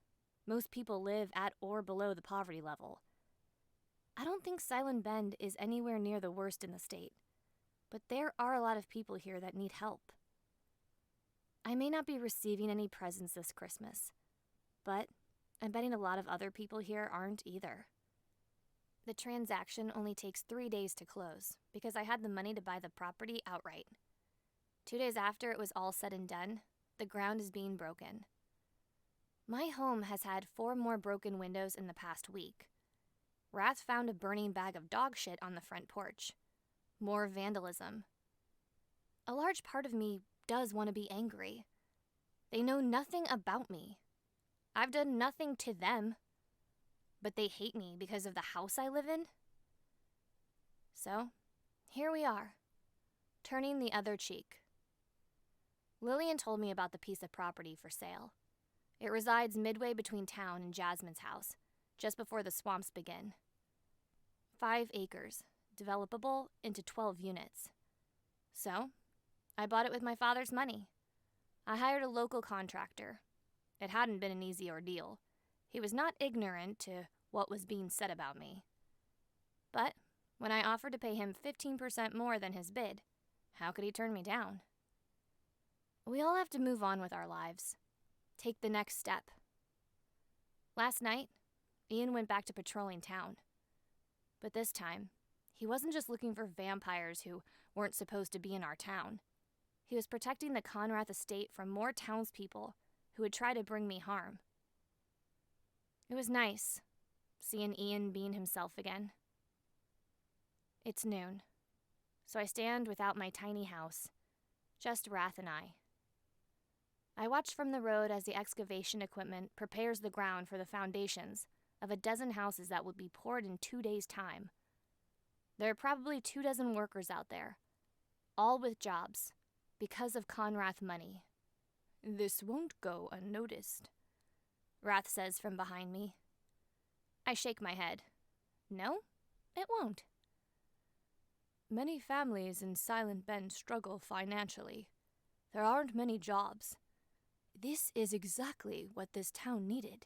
Most people live at or below the poverty level. I don't think Silent Bend is anywhere near the worst in the state, but there are a lot of people here that need help. I may not be receiving any presents this Christmas, but I'm betting a lot of other people here aren't either. The transaction only takes 3 days to close because I had the money to buy the property outright. 2 days after it was all said and done, the ground is being broken. My home has had 4 more broken windows in the past week. Wrath found a burning bag of dog shit on the front porch. More vandalism. A large part of me does want to be angry. They know nothing about me. I've done nothing to them. But they hate me because of the house I live in? So, here we are, turning the other cheek. Lillian told me about the piece of property for sale. It resides midway between town and Jasmine's house, just before the swamps begin. 5 acres, developable into 12 units. So, I bought it with my father's money. I hired a local contractor. It hadn't been an easy ordeal. He was not ignorant to what was being said about me. But when I offered to pay him 15% more than his bid, how could he turn me down? We all have to move on with our lives. Take the next step. Last night, Ian went back to patrolling town. But this time, he wasn't just looking for vampires who weren't supposed to be in our town. He was protecting the Conrath estate from more townspeople who would try to bring me harm. It was nice, seeing Ian being himself again. It's noon, so I stand without my tiny house, just Wrath and I. I watch from the road as the excavation equipment prepares the ground for the foundations of a dozen houses that will be poured in 2 days' time. There are probably 24 workers out there, all with jobs, because of Conrath money. This won't go unnoticed, Wrath says from behind me. I shake my head. No, it won't. Many families in Silent Bend struggle financially. There aren't many jobs. This is exactly what this town needed.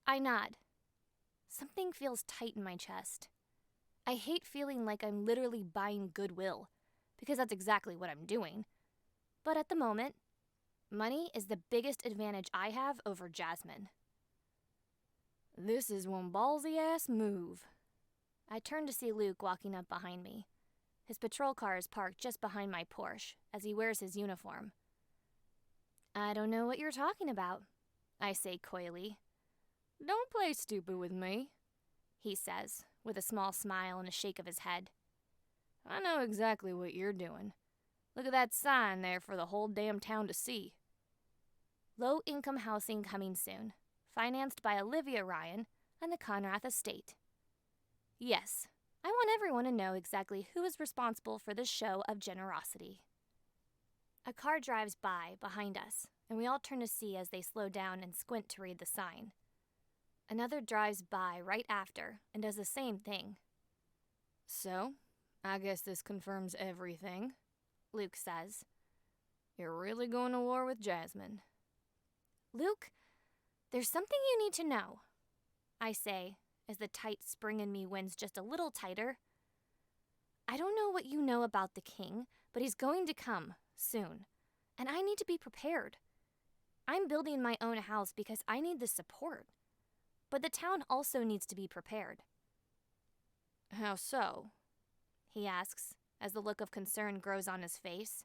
I nod. Something feels tight in my chest. I hate feeling like I'm literally buying goodwill, because that's exactly what I'm doing. But at the moment, money is the biggest advantage I have over Jasmine. This is one ballsy-ass move. I turn to see Luke walking up behind me. His patrol car is parked just behind my Porsche as he wears his uniform. I don't know what you're talking about, I say coyly. Don't play stupid with me, he says, with a small smile and a shake of his head. I know exactly what you're doing. Look at that sign there for the whole damn town to see. Low-income housing coming soon, financed by Alivia Ryan and the Conrath estate. Yes, I want everyone to know exactly who is responsible for this show of generosity. A car drives by behind us, and we all turn to see as they slow down and squint to read the sign. Another drives by right after and does the same thing. So, I guess this confirms everything, Luke says. You're really going to war with Jasmine. Luke,
There's something you need to know, I say, as the tight spring in me winds just a little tighter. I don't know what you know about the king, but he's going to come soon, and I need to be prepared. I'm building my own house because I need the support, but the town also needs to be prepared. How so? He asks, as the look of concern grows on his face.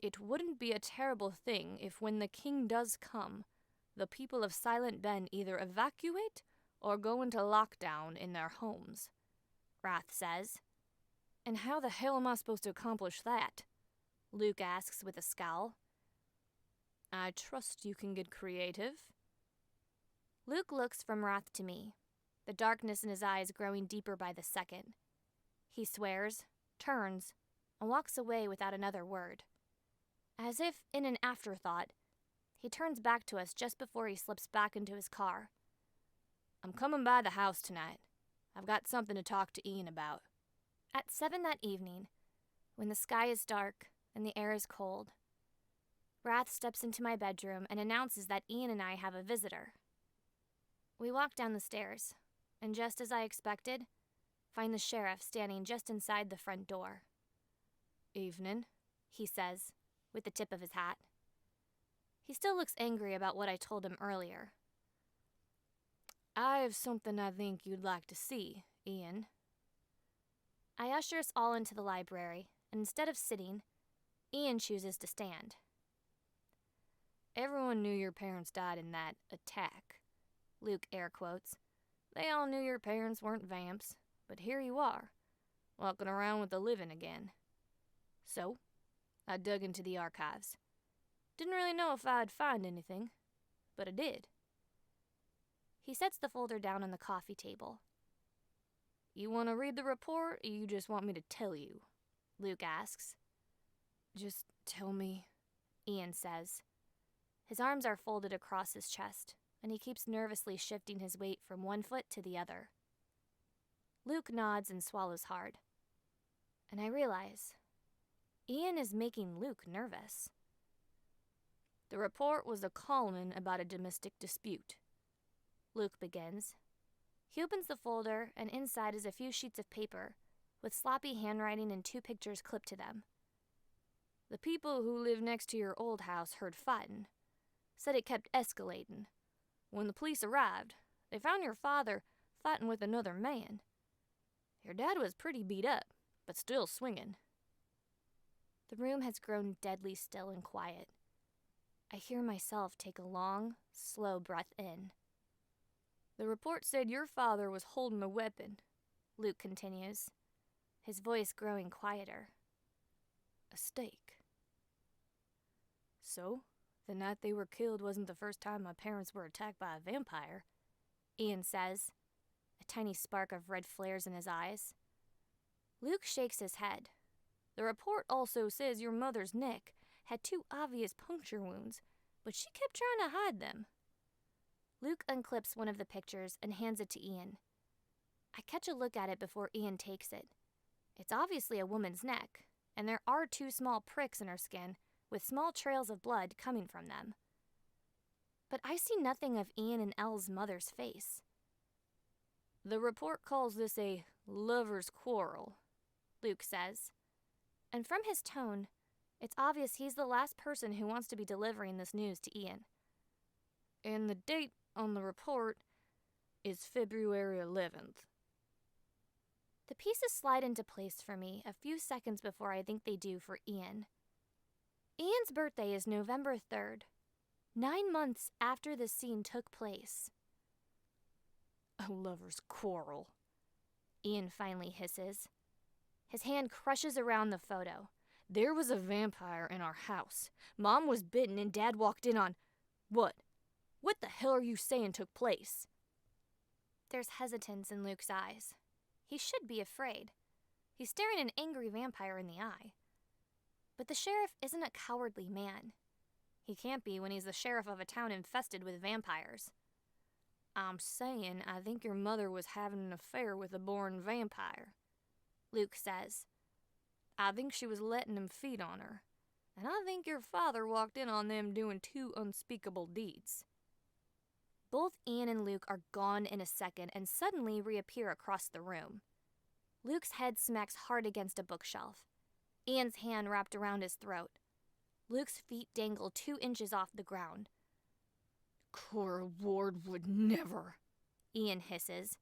It wouldn't be a terrible thing if when the king does come, the people of Silent Bend either evacuate or go into lockdown in their homes, Wrath says. And how the hell am I supposed to accomplish that? Luke asks with a scowl. I trust you can get creative. Luke looks from Wrath to me, the darkness in his eyes growing deeper by the second. He swears, turns, and walks away without another word. As if in an afterthought, he turns back to us just before he slips back into his car. I'm coming by the house tonight. I've got something to talk to Ian about. At 7 that evening, when the sky is dark and the air is cold, Wrath steps into my bedroom and announces that Ian and I have a visitor. We walk down the stairs, and just as I expected, find the sheriff standing just inside the front door. Evening, he says, with the tip of his hat. He still looks angry about what I told him earlier. I have something I think you'd like to see, Ian. I usher us all into the library, and instead of sitting, Ian chooses to stand. Everyone knew your parents died in that attack, Luke air quotes. They all knew your parents weren't vamps, but here you are, walking around with the living again. So, I dug into the archives. Didn't really know if I'd find anything, but I did. He sets the folder down on the coffee table. You want to read the report, or you just want me to tell you? Luke asks. Just tell me, Ian says. His arms are folded across his chest, and he keeps nervously shifting his weight from one foot to the other. Luke nods and swallows hard. And I realize, Ian is making Luke nervous. The report was a call-in about a domestic dispute. Luke begins. He opens the folder, and inside is a few sheets of paper, with sloppy handwriting and 2 pictures clipped to them. The people who live next to your old house heard fighting. Said it kept escalating. When the police arrived, they found your father fighting with another man. Your dad was pretty beat up, but still swinging. The room has grown deadly still and quiet. I hear myself take a long, slow breath in. The report said your father was holding a weapon, Luke continues, his voice growing quieter. A stake. So, the night they were killed wasn't the first time my parents were attacked by a vampire, Ian says, a tiny spark of red flares in his eyes. Luke shakes his head. The report also says your mother's neck had 2 obvious puncture wounds, but she kept trying to hide them. Luke unclips one of the pictures and hands it to Ian. I catch a look at it before Ian takes it. It's obviously a woman's neck, and there are 2 small pricks in her skin, with small trails of blood coming from them. But I see nothing of Ian and Elle's mother's face. The report calls this a lover's quarrel, Luke says. And from his tone, it's obvious he's the last person who wants to be delivering this news to Ian. And the date on the report is February 11th. The pieces slide into place for me a few seconds before I think they do for Ian. Ian's birthday is November 3rd, 9 months after the scene took place. A lover's quarrel, Ian finally hisses. His hand crushes around the photo. There was a vampire in our house. Mom was bitten and Dad walked in on... What? What the hell are you saying took place? There's hesitance in Luke's eyes. He should be afraid. He's staring an angry vampire in the eye. But the sheriff isn't a cowardly man. He can't be when he's the sheriff of a town infested with vampires. I'm saying I think your mother was having an affair with a born vampire, Luke says. I think she was letting him feed on her. And I think your father walked in on them doing 2 unspeakable deeds. Both Ian and Luke are gone in a second and suddenly reappear across the room. Luke's head smacks hard against a bookshelf. Ian's hand wrapped around his throat. Luke's feet dangle 2 inches off the ground.
Cora Ward would never,
Ian hisses.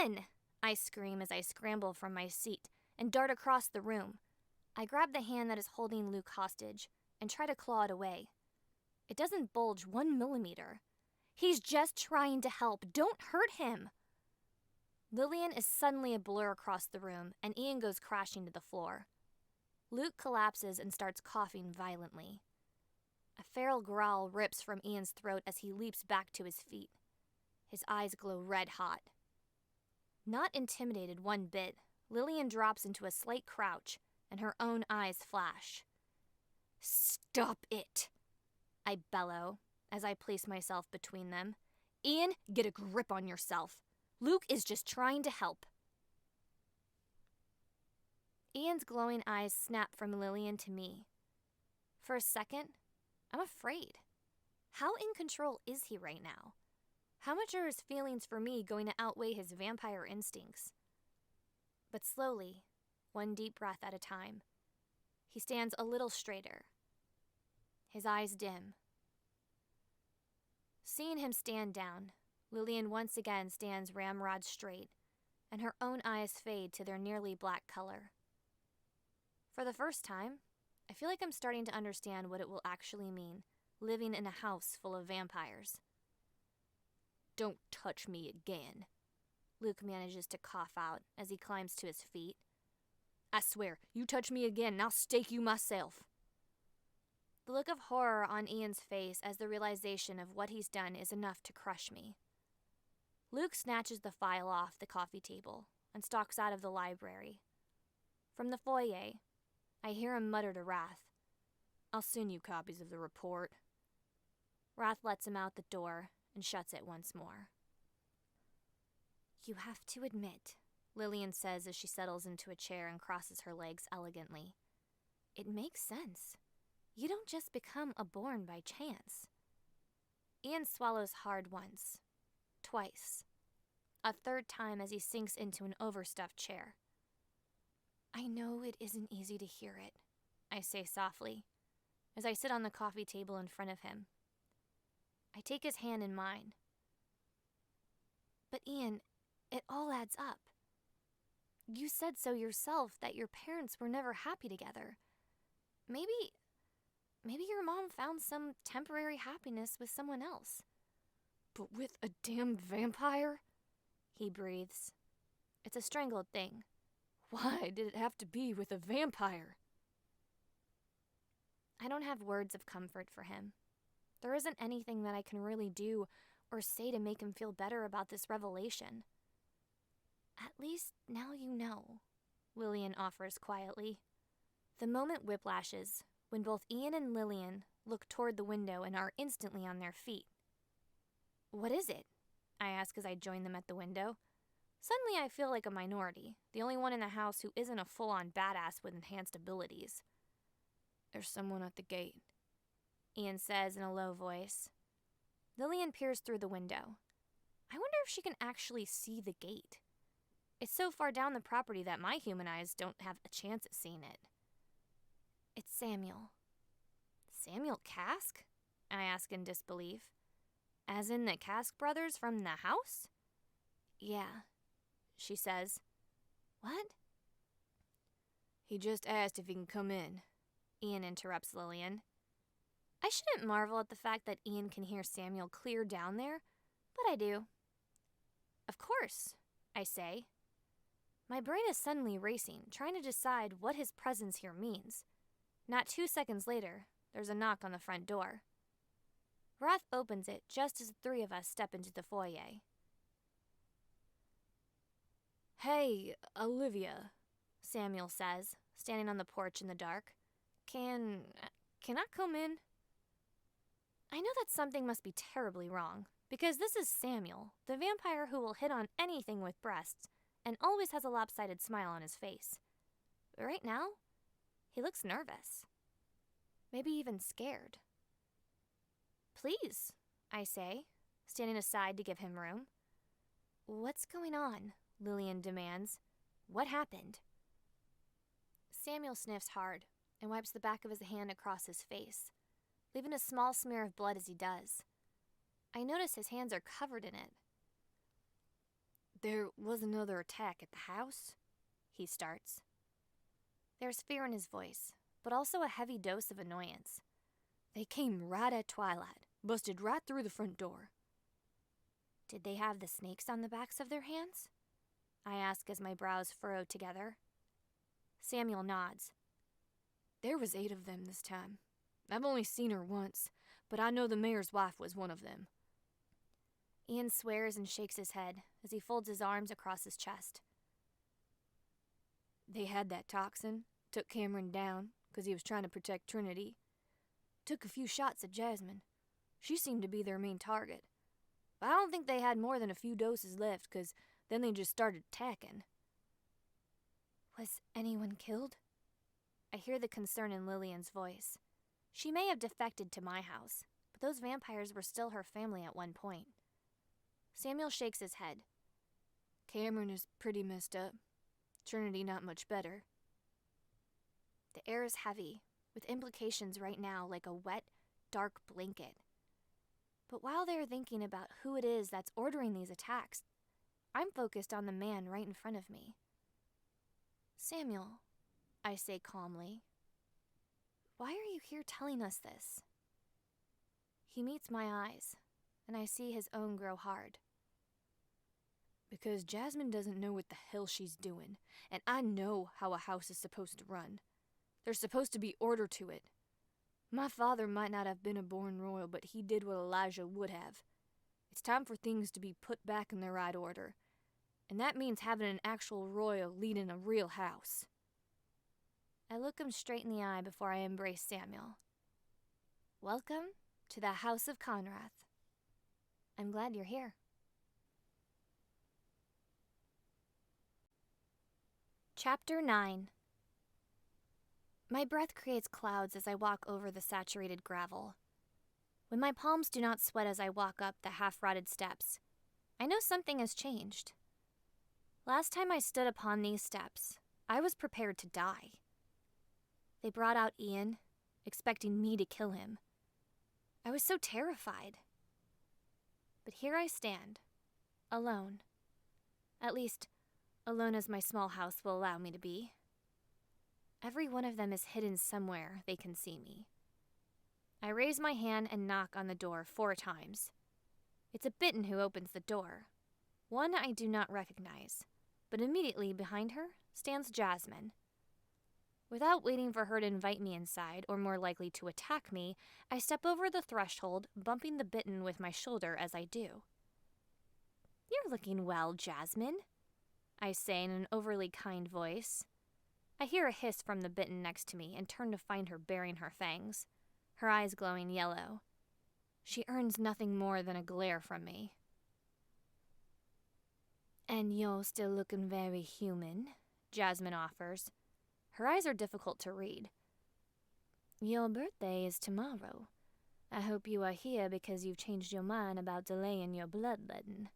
Ian! I scream as I scramble from my seat and dart across the room. I grab the hand that is holding Luke hostage and try to claw it away. It doesn't budge 1 millimeter. He's just trying to help. Don't hurt him. Lillian is suddenly a blur across the room, and Ian goes crashing to the floor. Luke collapses and starts coughing violently. A feral growl rips from Ian's throat as he leaps back to his feet. His eyes glow red hot. Not intimidated one bit, Lillian drops into a slight crouch, and her own eyes flash. "Stop it!" I bellow as I place myself between them. "Ian, get a grip on yourself. Luke is just trying to help." Ian's glowing eyes snap from Lillian to me. For a second, I'm afraid. How in control is he right now? How much are his feelings for me going to outweigh his vampire instincts? But slowly, one deep breath at a time, he stands a little straighter. His eyes dim. Seeing him stand down, Lillian once again stands ramrod straight, and her own eyes fade to their nearly black color. For the first time, I feel like I'm starting to understand what it will actually mean, living in a house full of vampires. "Don't touch me again," Luke manages to cough out as he climbs to his feet. "I swear, you touch me again and I'll stake you myself." The look of horror on Ian's face as the realization of what he's done is enough to crush me. Luke snatches the file off the coffee table and stalks out of the library. From the foyer, I hear him mutter to Wrath, "I'll send you copies of the report." Wrath lets him out the door and shuts it once more. "You have to admit," Lillian says as she settles into a chair and crosses her legs elegantly, "it makes sense. You don't just become a born by chance." Ian swallows hard once, twice, a third time as he sinks into an overstuffed chair. "I know it isn't easy to hear it," I say softly, as I sit on the coffee table in front of him. I take his hand in mine. "But Ian, it all adds up. You said so yourself that your parents were never happy together. Maybe your mom found some temporary happiness with someone else."
"But with a damned vampire?"
he breathes. It's a strangled thing.
"Why did it have to be with a vampire?"
I don't have words of comfort for him. There isn't anything that I can really do or say to make him feel better about this revelation. "At least now you know," Lillian offers quietly. The moment whiplashes when both Ian and Lillian look toward the window and are instantly on their feet. "What is it?" I ask as I join them at the window. Suddenly I feel like a minority, the only one in the house who isn't a full-on badass with enhanced abilities.
"There's someone at the gate,"
Ian says in a low voice. Lillian peers through the window. I wonder if she can actually see the gate. It's so far down the property that my human eyes don't have a chance at seeing it. "It's Samuel." "Samuel Cask?" I ask in disbelief. "As in the Cask brothers from the house?" "Yeah," she says. "What?"
"He just asked if he can come in,"
Ian interrupts Lillian. I shouldn't marvel at the fact that Ian can hear Samuel clear down there, but I do. "Of course," I say. My brain is suddenly racing, trying to decide what his presence here means. Not 2 seconds later, there's a knock on the front door. Wrath opens it just as the 3 of us step into the foyer.
"Hey, Alivia,"
Samuel says, standing on the porch in the dark. Can I come in?" I know that something must be terribly wrong, because this is Samuel, the vampire who will hit on anything with breasts, and always has a lopsided smile on his face. But right now, he looks nervous. Maybe even scared. "Please," I say,
standing aside to give him room. "What's going on?" Lillian demands. "What happened?" Samuel sniffs hard and wipes the back of his hand across his face, leaving a small smear of blood as he does. I notice his hands are covered in it. "There was another attack at the house," he starts. There's fear in his voice, but also a heavy dose of annoyance. "They came right at twilight, busted right through the front door." "Did they have the snakes on the backs of their hands?" I ask as my brows furrow together. Samuel nods. "There was 8 of them this time. I've only seen her once, but I know the mayor's wife was one of them." Ian swears and shakes his head as he folds his arms across his chest. "They had that toxin, took Cameron down because he was trying to protect Trinity. Took a few shots at Jasmine. She seemed to be their main target. But I don't think they had more than a few doses left, because then they just started attacking." "Was anyone killed?" I hear the concern in Lillian's voice. She may have defected to my house, but those vampires were still her family at one point. Samuel shakes his head. "Cameron is pretty messed up. Trinity not much better." The air is heavy, with implications right now like a wet, dark blanket. But while they're thinking about who it is that's ordering these attacks, I'm focused on the man right in front of me. "Samuel," I say calmly, "why are you here telling us this?" He meets my eyes, and I see his own grow hard. "Because Jasmine doesn't know what the hell she's doing, and I know how a house is supposed to run. There's supposed to be order to it. My father might not have been a born royal, but he did what Elijah would have. It's time for things to be put back in their right order, and that means having an actual royal leading a real house." I look him straight in the eye before I embrace Samuel. "Welcome to the House of Conrath. I'm glad you're here." Chapter 9. My breath creates clouds as I walk over the saturated gravel. When my palms do not sweat as I walk up the half-rotted steps, I know something has changed. Last time I stood upon these steps, I was prepared to die. They brought out Ian, expecting me to kill him. I was so terrified. But here I stand, alone. At least, alone as my small house will allow me to be. Every one of them is hidden somewhere they can see me. I raise my hand and knock on the door 4 times. It's a Bitten who opens the door. One I do not recognize, but immediately behind her stands Jasmine. Without waiting for her to invite me inside, or more likely to attack me, I step over the threshold, bumping the Bitten with my shoulder as I do. "You're looking well, Jasmine," I say in an overly kind voice. I hear a hiss from the Bitten next to me and turn to find her baring her fangs, her eyes glowing yellow. She earns nothing more than a glare from me. "And you're still looking very human," Jasmine offers. Her eyes are difficult to read. "Your birthday is tomorrow. I hope you are here because you've changed your mind about delaying your bloodletting."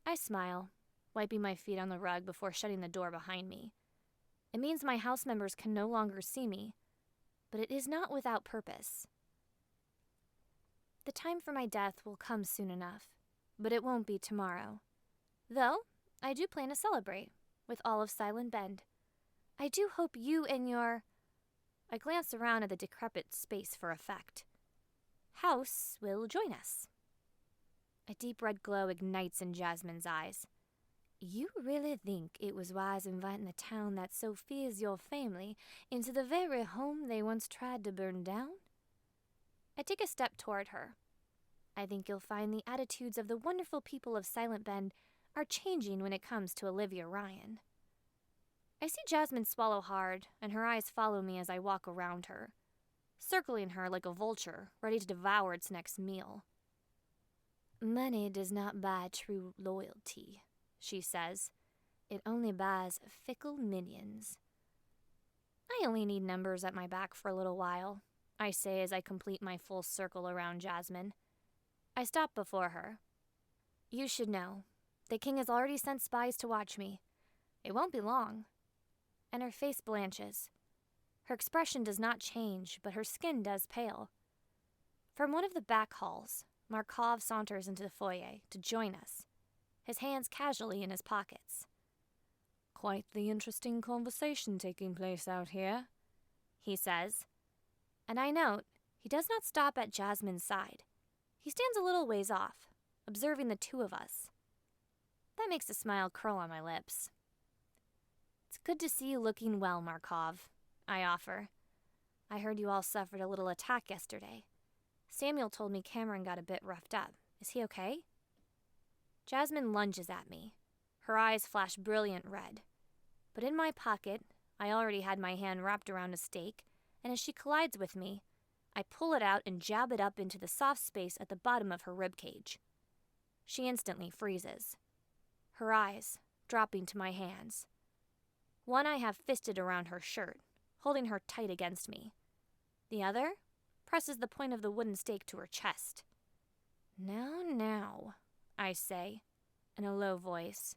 I smile, wiping my feet on the rug before shutting the door behind me. It means my house members can no longer see me, but it is not without purpose. The time for my death will come soon enough, but it won't be tomorrow. Though, I do plan to celebrate, with all of Silent Bend. I do hope you and your... I glance around at the decrepit space for effect. House will join us. A deep red glow ignites in Jasmine's eyes. "You really think it was wise inviting the town that so fears your family into the very home they once tried to burn down?" I take a step toward her. I think you'll find the attitudes of the wonderful people of Silent Bend are changing when it comes to Alivia Ryan. I see Jasmine swallow hard, and her eyes follow me as I walk around her, circling her like a vulture, ready to devour its next meal. "Money does not buy true loyalty," she says. "It only buys fickle minions." "I only need numbers at my back for a little while," I say as I complete my full circle around Jasmine. I stop before her. You should know. The king has already sent spies to watch me. It won't be long. And her face blanches. Her expression does not change, but her skin does pale. From one of the back halls, Markov saunters into the foyer to join us, his hands casually in his pockets.
Quite the interesting conversation taking place out here,
he says. And I note, he does not stop at Jasmine's side. He stands a little ways off, observing the two of us. That makes a smile curl on my lips. It's good to see you looking well, Markov, I offer. I heard you all suffered a little attack yesterday. Samuel told me Cameron got a bit roughed up. Is he okay? Jasmine lunges at me. Her eyes flash brilliant red. But in my pocket, I already had my hand wrapped around a stake, and as she collides with me, I pull it out and jab it up into the soft space at the bottom of her ribcage. She instantly freezes, her eyes dropping to my hands. One I have fisted around her shirt, holding her tight against me. The other presses the point of the wooden stake to her chest. Now, I say, in a low voice.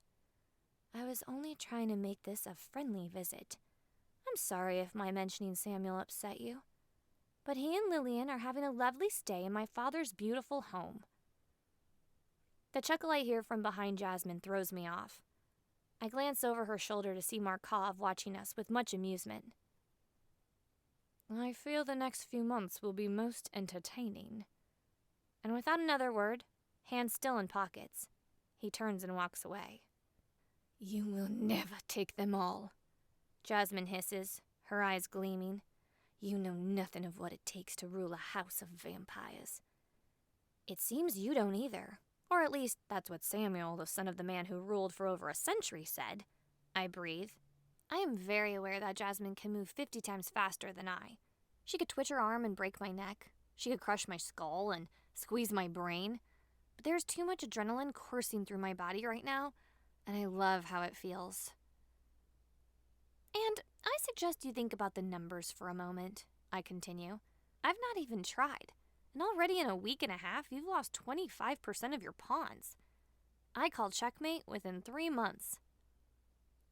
I was only trying to make this a friendly visit. I'm sorry if my mentioning Samuel upset you, but he and Lillian are having a lovely stay in my father's beautiful home. The chuckle I hear from behind Jasmine throws me off. I glance over her shoulder to see Markov watching us with much amusement.
I fear the next few months will be most entertaining.
And without another word, hands still in pockets, he turns and walks away.
You will never take them all,
Jasmine hisses, her eyes gleaming.
You know nothing of what it takes to rule a house of vampires.
It seems you don't either. Or at least that's what Samuel, the son of the man who ruled for over a century, said. I breathe. I am very aware that Jasmine can move 50 times faster than I. She could twitch her arm and break my neck. She could crush my skull and squeeze my brain. But there's too much adrenaline coursing through my body right now, and I love how it feels. And I suggest you think about the numbers for a moment, I continue. I've not even tried, and already in a week and a half, you've lost 25% of your pawns. I called checkmate within 3 months.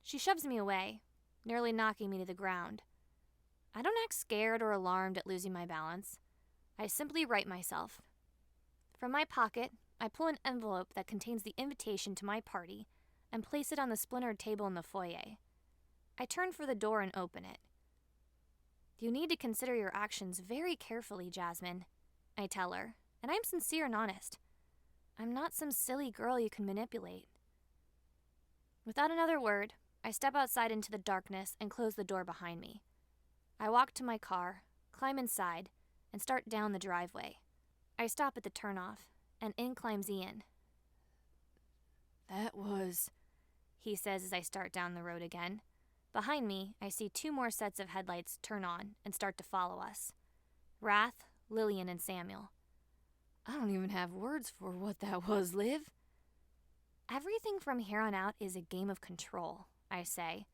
She shoves me away, nearly knocking me to the ground. I don't act scared or alarmed at losing my balance. I simply right myself. From my pocket, I pull an envelope that contains the invitation to my party and place it on the splintered table in the foyer. I turn for the door and open it. You need to consider your actions very carefully, Jasmine, I tell her, and I'm sincere and honest. I'm not some silly girl you can manipulate. Without another word, I step outside into the darkness and close the door behind me. I walk to my car, climb inside, and start down the driveway. I stop at the turnoff, and in climbs Ian.
That was,
he says as I start down the road again. Behind me, I see 2 more sets of headlights turn on and start to follow us. Wrath, Lillian, and Samuel.
I don't even have words for what that was, Liv.
Everything from here on out is a game of control, I say.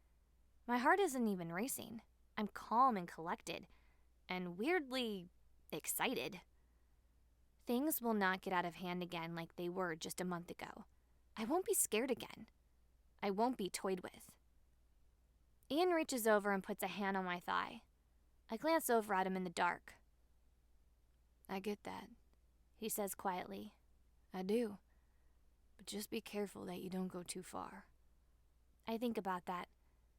My heart isn't even racing. I'm calm and collected, and weirdly excited. Things will not get out of hand again like they were just a month ago. I won't be scared again. I won't be toyed with. Ian reaches over and puts a hand on my thigh. I glance over at him in the dark.
I get that,
he says quietly.
I do. But just be careful that you don't go too far.
I think about that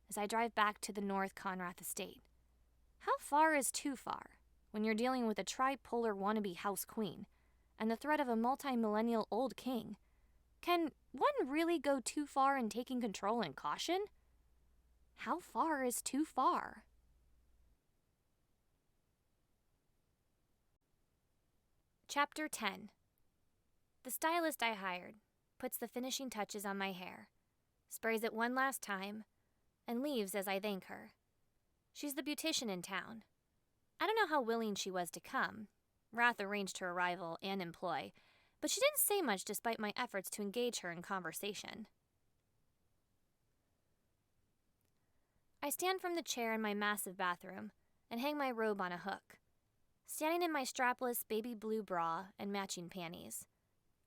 as I drive back to the North Conrath estate. How far is too far when you're dealing with a tripolar wannabe house queen and the threat of a multi-millennial old king? Can one really go too far in taking control and caution? How far is too far? Chapter 10. The stylist I hired puts the finishing touches on my hair, sprays it one last time, and leaves as I thank her. She's the beautician in town. I don't know how willing she was to come. Wrath arranged her arrival and employ, but she didn't say much despite my efforts to engage her in conversation. I stand from the chair in my massive bathroom and hang my robe on a hook, standing in my strapless baby blue bra and matching panties.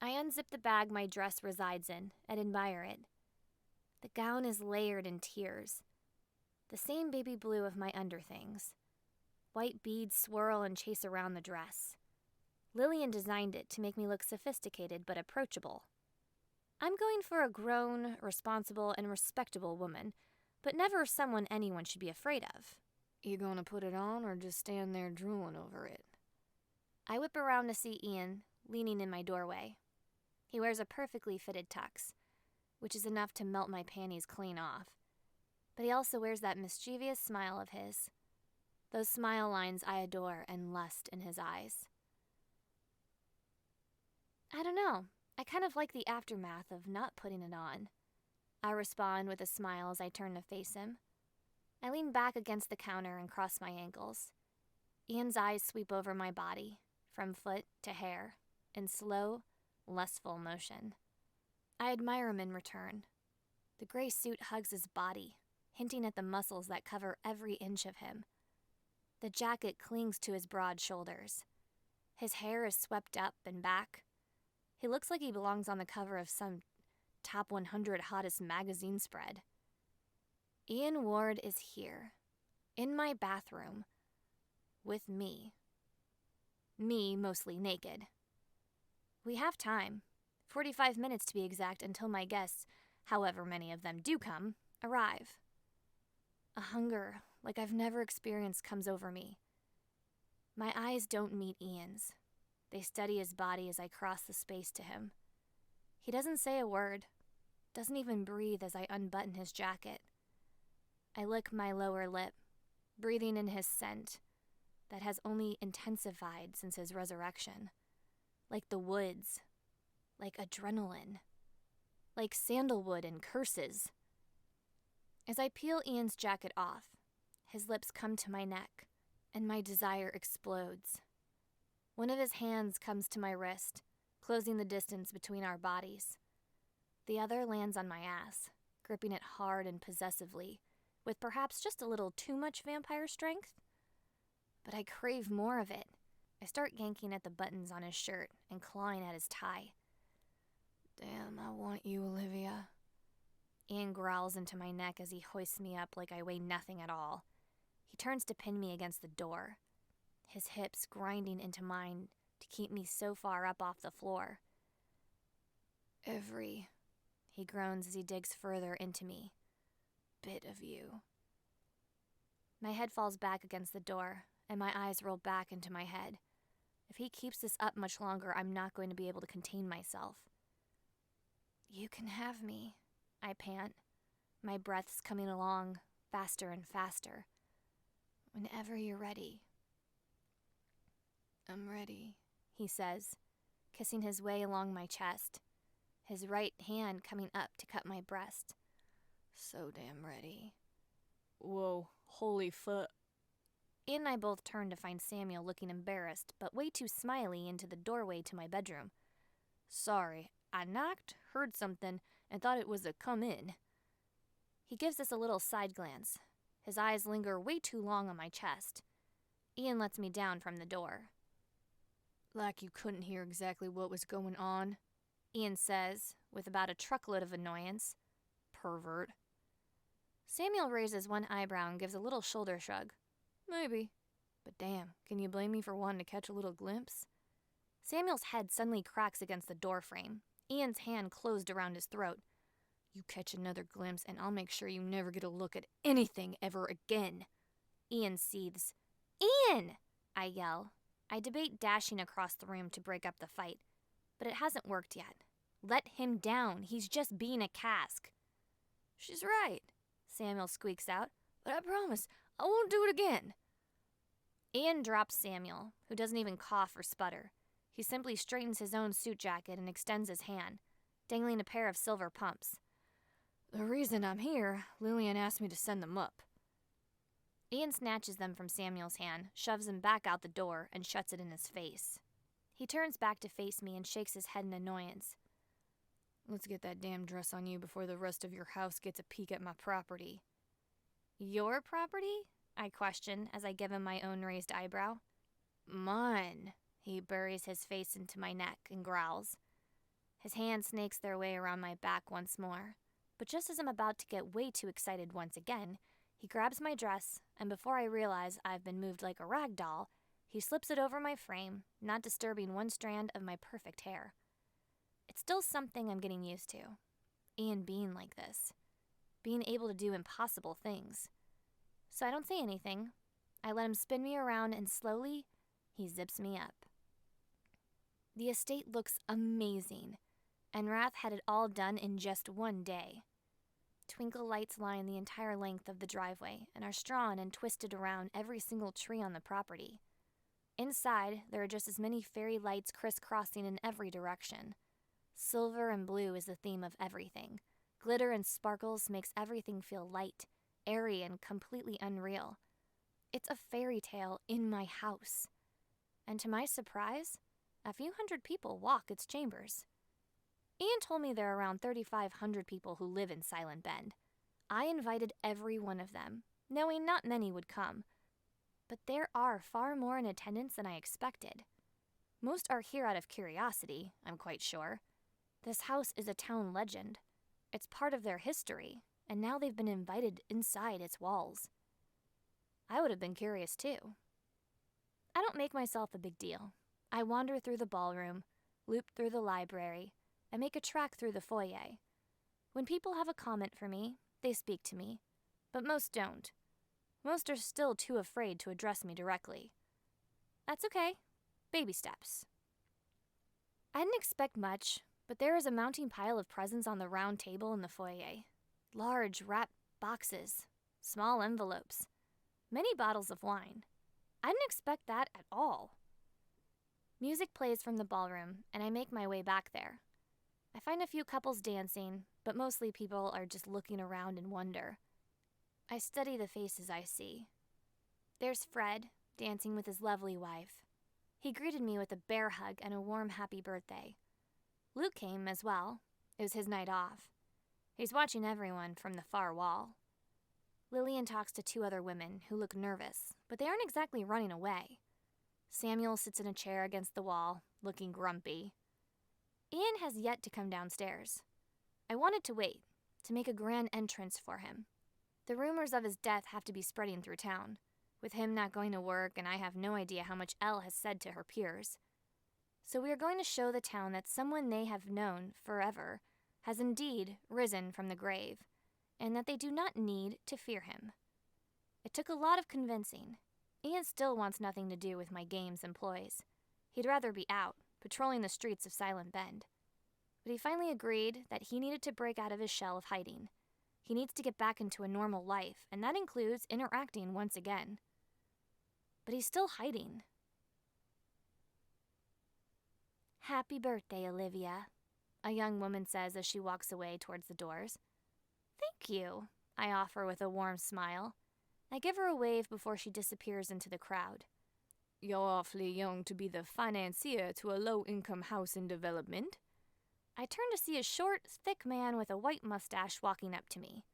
I unzip the bag my dress resides in and admire it. The gown is layered in tiers, the same baby blue of my underthings. White beads swirl and chase around the dress. Lillian designed it to make me look sophisticated but approachable. I'm going for a grown, responsible, and respectable woman, but never someone anyone should be afraid of.
You gonna put it on or just stand there drooling over it?
I whip around to see Ian, leaning in my doorway. He wears a perfectly fitted tux, which is enough to melt my panties clean off. But he also wears that mischievous smile of his. Those smile lines I adore and lust in his eyes. I don't know. I kind of like the aftermath of not putting it on. I respond with a smile as I turn to face him. I lean back against the counter and cross my ankles. Ian's eyes sweep over my body, from foot to hair, in slow, lustful motion. I admire him in return. The gray suit hugs his body, hinting at the muscles that cover every inch of him. The jacket clings to his broad shoulders. His hair is swept up and back. He looks like he belongs on the cover of some top 100 hottest magazine spread. Ian Ward is here, in my bathroom, with me. Me mostly naked. We have time, 45 minutes to be exact, until my guests, however many of them do come, arrive. A hunger like I've never experienced comes over me. My eyes don't meet Ian's. They study his body as I cross the space to him. He doesn't say a word, doesn't even breathe as I unbutton his jacket. I lick my lower lip, breathing in his scent that has only intensified since his resurrection. Like the woods, like adrenaline, like sandalwood and curses. As I peel Ian's jacket off, his lips come to my neck, and my desire explodes. One of his hands comes to my wrist, closing the distance between our bodies. The other lands on my ass, gripping it hard and possessively, with perhaps just a little too much vampire strength. But I crave more of it. I start yanking at the buttons on his shirt and clawing at his tie.
Damn, I want you, Alivia.
Ian growls into my neck as he hoists me up like I weigh nothing at all. He turns to pin me against the door, his hips grinding into mine to keep me so far up off the floor.
Every,
he groans as he digs further into me,
bit of you.
My head falls back against the door, and my eyes roll back into my head. If he keeps this up much longer, I'm not going to be able to contain myself. You can have me, I pant, my breaths coming along faster and faster. Whenever you're ready.
I'm ready,
he says, kissing his way along my chest, his right hand coming up to cut my breast.
So damn ready.
Whoa, holy fuck.
Ian and I both turn to find Samuel looking embarrassed, but way too smiley into the doorway to my bedroom.
Sorry, I knocked, heard something, and thought it was a come in.
He gives us a little side glance. His eyes linger way too long on my chest. Ian lets me down from the door.
Like you couldn't hear exactly what was going on,
Ian says, with about a truckload of annoyance.
Pervert.
Samuel raises one eyebrow and gives a little shoulder shrug.
Maybe. But damn, can you blame me for wanting to catch a little glimpse?
Samuel's head suddenly cracks against the door frame. Ian's hand closed around his throat.
You catch another glimpse and I'll make sure you never get a look at anything ever again.
Ian seethes. Ian! I yell. I debate dashing across the room to break up the fight, but it hasn't worked yet. Let him down. He's just being a cask.
She's right,
Samuel squeaks out.
But I promise, I won't do it again.
Ian drops Samuel, who doesn't even cough or sputter. He simply straightens his own suit jacket and extends his hand, dangling a pair of silver pumps.
The reason I'm here, Lillian asked me to send them up.
Ian snatches them from Samuel's hand, shoves them back out the door, and shuts it in his face. He turns back to face me and shakes his head in annoyance.
Let's get that damn dress on you before the rest of your house gets a peek at my property.
Your property? I question as I give him my own raised eyebrow.
Mine.
He buries his face into my neck and growls. His hand snakes their way around my back once more, but just as I'm about to get way too excited once again, he grabs my dress, and before I realize I've been moved like a rag doll, he slips it over my frame, not disturbing one strand of my perfect hair. It's still something I'm getting used to. Ian being like this. Being able to do impossible things. So I don't say anything. I let him spin me around, and slowly, he zips me up. The estate looks amazing, and Wrath had it all done in just one day. Twinkle lights line the entire length of the driveway and are strawn and twisted around every single tree on the property. Inside, there are just as many fairy lights crisscrossing in every direction. Silver and blue is the theme of everything. Glitter and sparkles makes everything feel light, airy, and completely unreal. It's a fairy tale in my house. And to my surprise, a few hundred people walk its chambers. Ian told me there are around 3,500 people who live in Silent Bend. I invited every one of them, knowing not many would come. But there are far more in attendance than I expected. Most are here out of curiosity, I'm quite sure. This house is a town legend. It's part of their history, and now they've been invited inside its walls. I would have been curious too. I don't make myself a big deal. I wander through the ballroom, loop through the library, and make a track through the foyer. When people have a comment for me, they speak to me, but most don't. Most are still too afraid to address me directly. That's okay. Baby steps. I didn't expect much, but there is a mounting pile of presents on the round table in the foyer. Large wrapped boxes, small envelopes, many bottles of wine. I didn't expect that at all. Music plays from the ballroom, and I make my way back there. I find a few couples dancing, but mostly people are just looking around in wonder. I study the faces I see. There's Fred, dancing with his lovely wife. He greeted me with a bear hug and a warm happy birthday. Luke came as well. It was his night off. He's watching everyone from the far wall. Lillian talks to two other women who look nervous, but they aren't exactly running away. Samuel sits in a chair against the wall, looking grumpy. Ian has yet to come downstairs. I wanted to wait, to make a grand entrance for him. The rumors of his death have to be spreading through town, with him not going to work, and I have no idea how much Elle has said to her peers. So we are going to show the town that someone they have known forever has indeed risen from the grave, and that they do not need to fear him. It took a lot of convincing. Ian still wants nothing to do with my game's employees. He'd rather be out, patrolling the streets of Silent Bend. But he finally agreed that he needed to break out of his shell of hiding. He needs to get back into a normal life, and that includes interacting once again. But he's still hiding. "Happy birthday, Olivia," a young woman says as she walks away towards the doors. "Thank you," I offer with a warm smile. I give her a wave before she disappears into the crowd. "You're awfully young to be the financier to a low-income house in development." I turn to see a short, thick man with a white mustache walking up to me.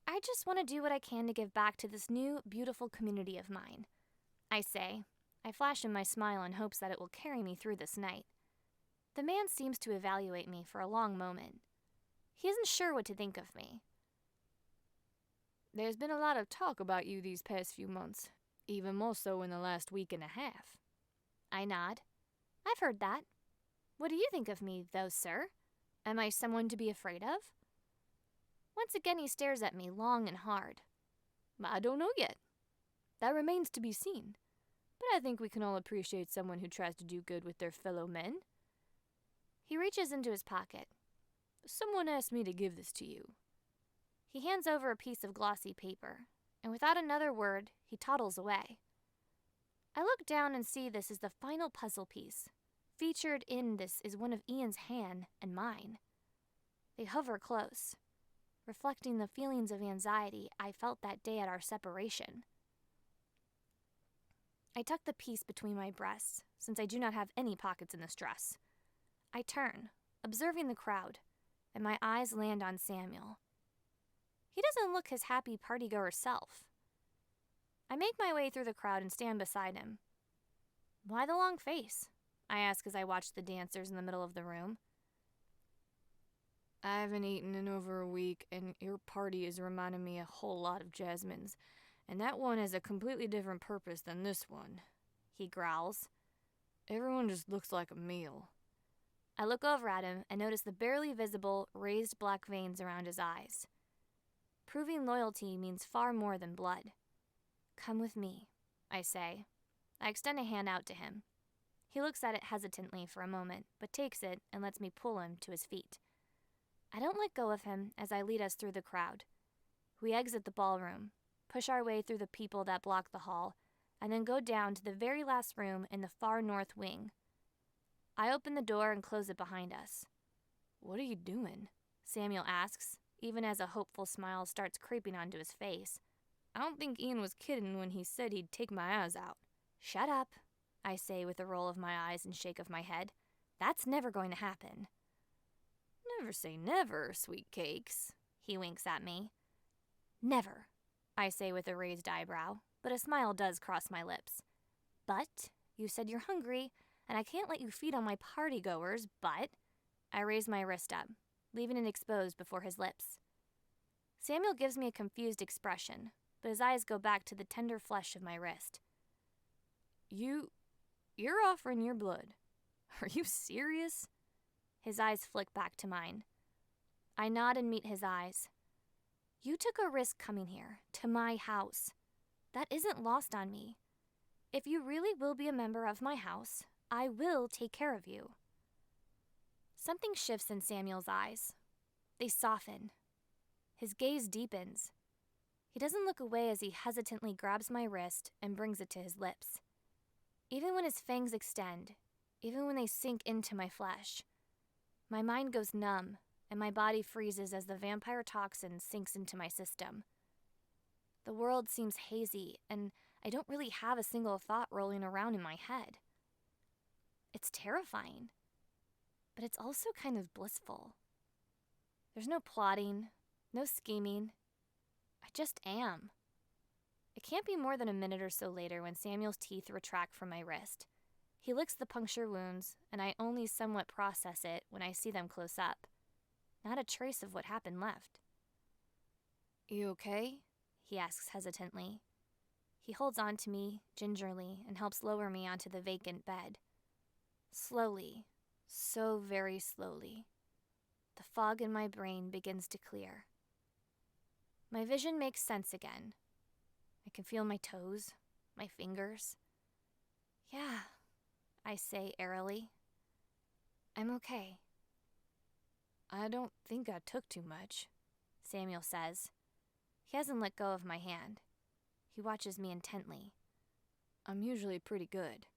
"I just want to do what I can to give back to this new, beautiful community of mine," I say. I flash him my smile in hopes that it will carry me through this night. The man seems to evaluate me for a long moment. He isn't sure what to think of me.
"There's been a lot of talk about you these past few months, even more so in the last week and a half."
I nod. "I've heard that. What do you think of me, though, sir? Am I someone to be afraid of?" Once again he stares at me long and hard.
"I don't know yet. That remains to be seen. But I think we can all appreciate someone who tries to do good with their fellow men."
He reaches into his pocket.
"Someone asked me to give this to you."
He hands over a piece of glossy paper, and without another word, he toddles away. I look down and see this is the final puzzle piece. Featured in this is one of Ian's hand and mine. They hover close, reflecting the feelings of anxiety I felt that day at our separation. I tuck the piece between my breasts, since I do not have any pockets in this dress. I turn, observing the crowd, and my eyes land on Samuel. He doesn't look his happy partygoer self. I make my way through the crowd and stand beside him. "Why the long face?" I ask as I watch the dancers in the middle of the room.
I haven't eaten in over a week, and your party is reminding me a whole lot of Jasmine's. And that one has a completely different purpose than this one,
he growls.
Everyone just looks like a meal.
I look over at him and notice the barely visible, raised black veins around his eyes. Proving loyalty means far more than blood. Come with me, I say. I extend a hand out to him. He looks at it hesitantly for a moment, but takes it and lets me pull him to his feet. I don't let go of him as I lead us through the crowd. We exit the ballroom, push our way through the people that block the hall, and then go down to the very last room in the far north wing. I open the door and close it behind us.
What are you doing?
Samuel asks, even as a hopeful smile starts creeping onto his face.
I don't think Ian was kidding when he said he'd take my eyes out.
Shut up, I say with a roll of my eyes and shake of my head. That's never going to happen.
Never say never, sweet cakes,
he winks at me. Never, I say with a raised eyebrow, but a smile does cross my lips. But you said you're hungry, and I can't let you feed on my partygoers, but... I raise my wrist up, leaving it exposed before his lips. Samuel gives me a confused expression, but his eyes go back to the tender flesh of my wrist.
You're offering your blood. Are you serious?
His eyes flick back to mine. I nod and meet his eyes. You took a risk coming here, to my house. That isn't lost on me. If you really will be a member of my house, I will take care of you. Something shifts in Samuel's eyes. They soften. His gaze deepens. He doesn't look away as he hesitantly grabs my wrist and brings it to his lips. Even when his fangs extend, even when they sink into my flesh, my mind goes numb and my body freezes as the vampire toxin sinks into my system. The world seems hazy, and I don't really have a single thought rolling around in my head. It's terrifying, but it's also kind of blissful. There's no plotting, no scheming. I just am. It can't be more than a minute or so later when Samuel's teeth retract from my wrist. He licks the puncture wounds, and I only somewhat process it when I see them close up. Not a trace of what happened left.
You okay?
He asks hesitantly. He holds on to me gingerly and helps lower me onto the vacant bed. Slowly, so very slowly, the fog in my brain begins to clear. My vision makes sense again. I can feel my toes, my fingers. Yeah, I say airily. I'm okay.
I don't think I took too much,
Samuel says. He hasn't let go of my hand. He watches me intently.
I'm usually pretty good.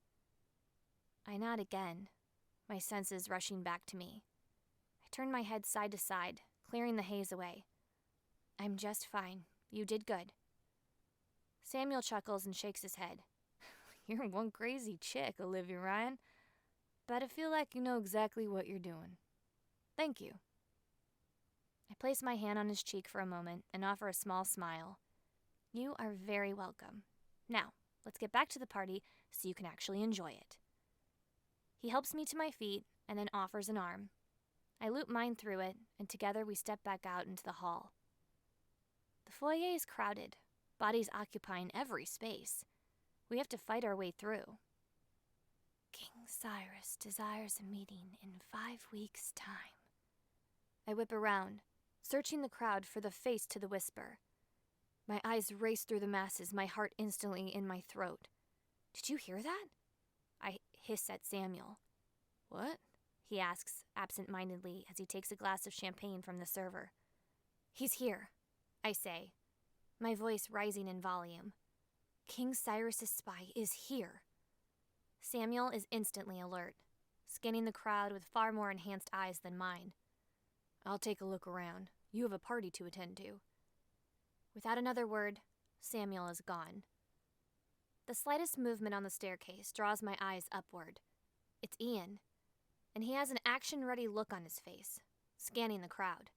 I nod again, my senses rushing back to me. I turn my head side to side, clearing the haze away. I'm just fine. You did good. Samuel chuckles and shakes his head.
You're one crazy chick, Olivia Ryan. But I feel like you know exactly what you're doing. Thank you.
I place my hand on his cheek for a moment and offer a small smile. You are very welcome. Now, let's get back to the party so you can actually enjoy it. He helps me to my feet and then offers an arm. I loop mine through it, and together we step back out into the hall. The foyer is crowded, bodies occupying every space. We have to fight our way through. King Cyrus desires a meeting in 5 weeks' time. I whip around, searching the crowd for the face to the whisper. My eyes race through the masses, my heart instantly in my throat. Did you hear that? I hiss at Samuel.
What?
He asks absent-mindedly as he takes a glass of champagne from the server. He's here, I say, my voice rising in volume. King Cyrus's spy is here. Samuel is instantly alert, scanning the crowd with far more enhanced eyes than mine.
I'll take a look around. You have a party to attend to.
Without another word, Samuel is gone. The slightest movement on the staircase draws my eyes upward. It's Ian, and he has an action-ready look on his face, scanning the crowd.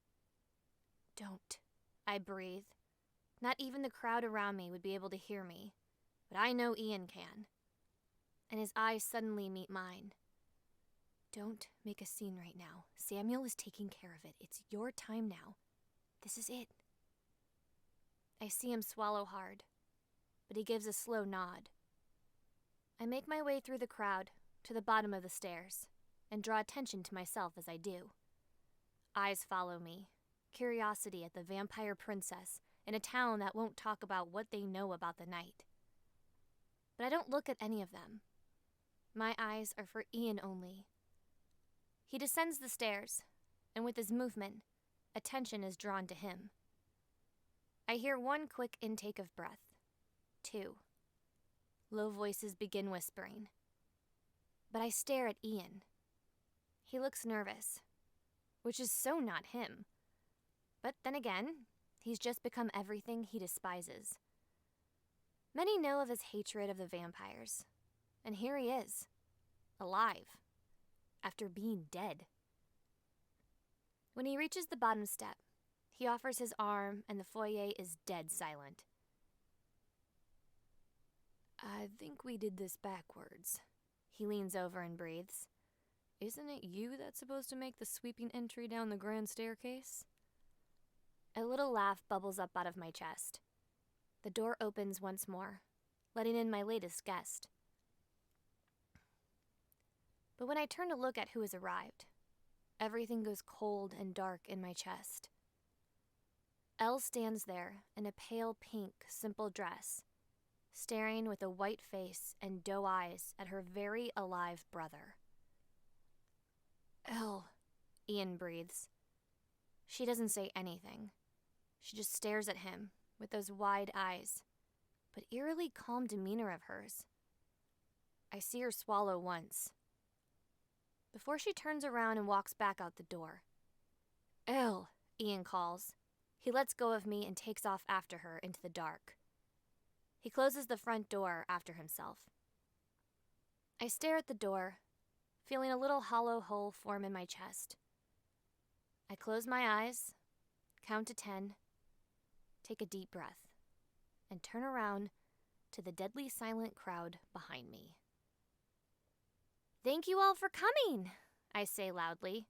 Don't, I breathe. Not even the crowd around me would be able to hear me, but I know Ian can. And his eyes suddenly meet mine. Don't make a scene right now. Samuel is taking care of it. It's your time now. This is it. I see him swallow hard, but he gives a slow nod. I make my way through the crowd to the bottom of the stairs and draw attention to myself as I do. Eyes follow me, curiosity at the vampire princess in a town that won't talk about what they know about the night. But I don't look at any of them. My eyes are for Ian only. He descends the stairs, and with his movement, attention is drawn to him. I hear one quick intake of breath. 2. Low voices begin whispering. But I stare at Ian. He looks nervous, which is so not him. But then again, he's just become everything he despises. Many know of his hatred of the vampires, and here he is, alive, after being dead. When he reaches the bottom step, he offers his arm and the foyer is dead silent.
I think we did this backwards.
He leans over and breathes.
Isn't it you that's supposed to make the sweeping entry down the grand staircase?
A little laugh bubbles up out of my chest. The door opens once more, letting in my latest guest. But when I turn to look at who has arrived, everything goes cold and dark in my chest. Elle stands there in a pale pink, simple dress, staring with a white face and doe eyes at her very alive brother.
Elle,
Ian breathes. She doesn't say anything. She just stares at him with those wide eyes, but eerily calm demeanor of hers. I see her swallow once, before she turns around and walks back out the door.
Elle,
Ian calls. He lets go of me and takes off after her into the dark. He closes the front door after himself. I stare at the door, feeling a little hollow hole form in my chest. I close my eyes, count to 10, take a deep breath, and turn around to the deadly silent crowd behind me. "Thank you all for coming," I say loudly.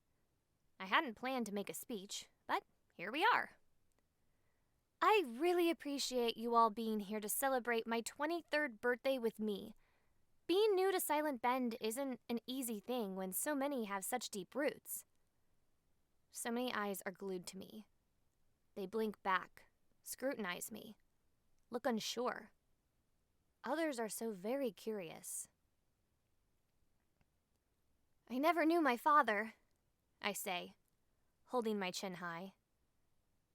I hadn't planned to make a speech, but here we are. I really appreciate you all being here to celebrate my 23rd birthday with me. Being new to Silent Bend isn't an easy thing when so many have such deep roots. So many eyes are glued to me. They blink back, scrutinize me, look unsure. Others are so very curious. "I never knew my father," I say, holding my chin high.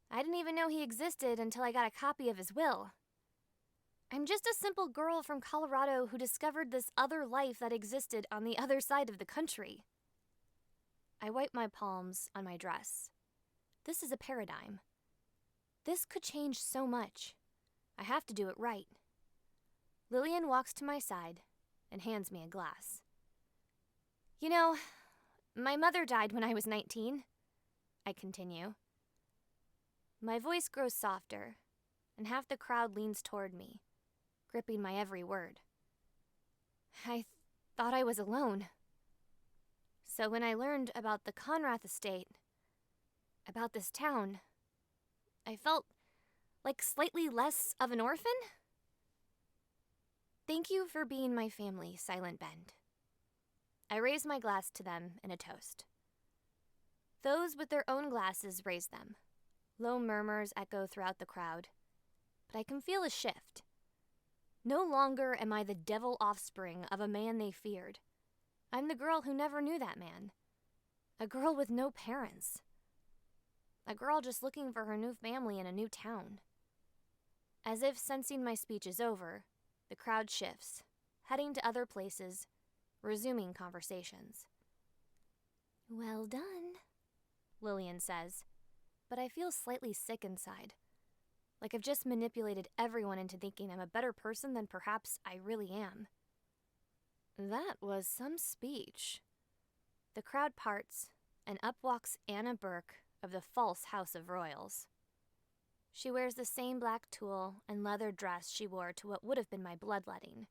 "I didn't even know he existed until I got a copy of his will. I'm just a simple girl from Colorado who discovered this other life that existed on the other side of the country." I wipe my palms on my dress. This is a paradigm. This could change so much. I have to do it right. Lillian walks to my side and hands me a glass. "You know, my mother died when I was 19, I continue. My voice grows softer, and half the crowd leans toward me, gripping my every word. I thought I was alone. So when I learned about the Conrath estate, about this town, I felt like slightly less of an orphan. Thank you for being my family, Silent Bend." I raise my glass to them in a toast. Those with their own glasses raise them. Low murmurs echo throughout the crowd, but I can feel a shift. No longer am I the devil offspring of a man they feared. I'm the girl who never knew that man. A girl with no parents. A girl just looking for her new family in a new town. As if sensing my speech is over, the crowd shifts, heading to other places, resuming conversations. "Well done," Lillian says, but I feel slightly sick inside, like I've just manipulated everyone into thinking I'm a better person than perhaps I really am. That was some speech. The crowd parts, and up walks Anna Burke of the false House of Royals. She wears the same black tulle and leather dress she wore to what would have been my bloodletting.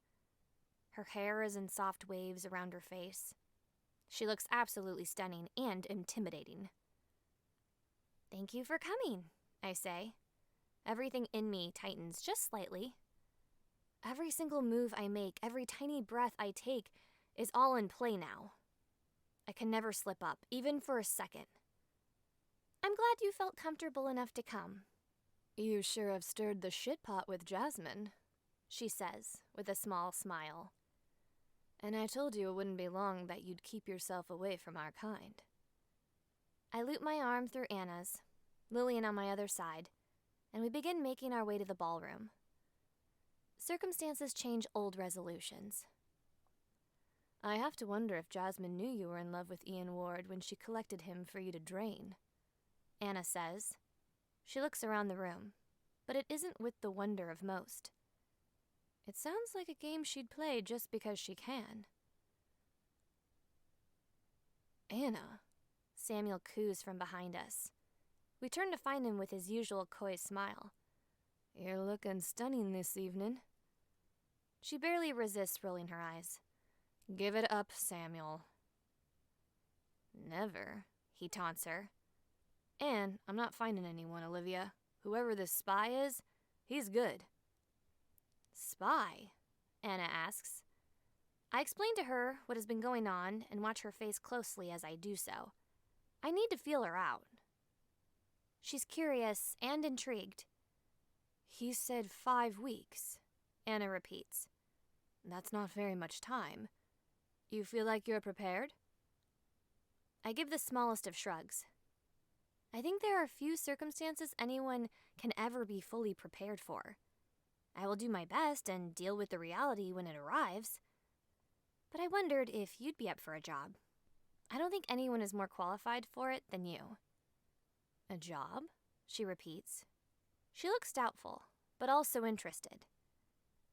Her hair is in soft waves around her face. She looks absolutely stunning and intimidating. "Thank you for coming," I say. Everything in me tightens just slightly. Every single move I make, every tiny breath I take, is all in play now. I can never slip up, even for a second. "I'm glad you felt comfortable enough to come."
"You sure have stirred the shit pot with Jasmine,"
she says, with a small smile.
"And I told you it wouldn't be long that you'd keep yourself away from our kind."
I loop my arm through Anna's, Lillian on my other side, and we begin making our way to the ballroom. Circumstances change old resolutions.
"I have to wonder if Jasmine knew you were in love with Ian Ward when she collected him for you to drain,"
Anna says. She looks around the room, but it isn't with the wonder of most.
"It sounds like a game she'd play just because she can."
"Anna," Samuel coos from behind us. We turn to find him with his usual coy smile.
"You're looking stunning this evening."
She barely resists rolling her eyes.
"Give it up, Samuel."
"Never," he taunts her.
"And I'm not finding anyone, Olivia. Whoever this spy is, he's good."
"Spy?" Anna asks. I explain to her what has been going on and watch her face closely as I do so. I need to feel her out. She's curious and intrigued.
"He said 5 weeks," Anna repeats. "That's not very much time. You feel like you're prepared?"
I give the smallest of shrugs. I think there are few circumstances anyone can ever be fully prepared for. I will do my best and deal with the reality when it arrives. But I wondered if you'd be up for a job. I don't think anyone is more qualified for it than you."
"A job?"
she repeats. She looks doubtful, but also interested.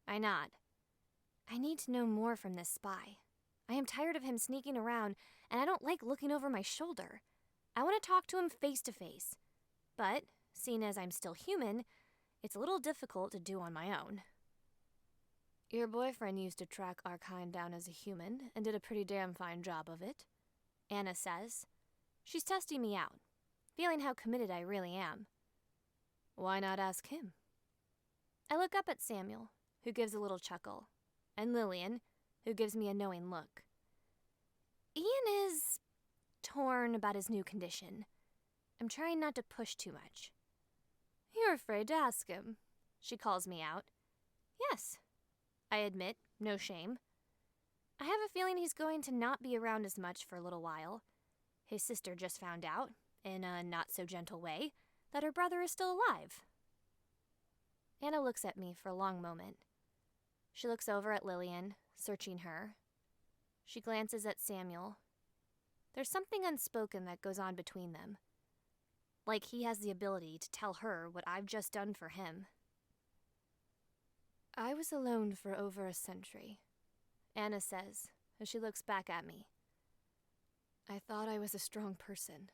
I nod. I need to know more from this spy. I am tired of him sneaking around, and I don't like looking over my shoulder. I want to talk to him face to face. But, seeing as I'm still human, it's a little difficult to do on my own.
"Your boyfriend used to track our kind down as a human and did a pretty damn fine job of it,"
Anna says. She's testing me out, feeling how committed I really am.
"Why not ask him?"
I look up at Samuel, who gives a little chuckle, and Lillian, who gives me a knowing look. Ian is torn about his new condition. I'm trying not to push too much.
"You're afraid to ask him,"
she calls me out. Yes, I admit, no shame. I have a feeling he's going to not be around as much for a little while. His sister just found out, in a not-so-gentle way, that her brother is still alive. Anna looks at me for a long moment. She looks over at Lillian, searching her. She glances at Samuel. There's something unspoken that goes on between them. Like he has the ability to tell her what I've just done for him.
"I was alone for over a century,"
Anna says, as she looks back at me.
"I thought I was a strong person,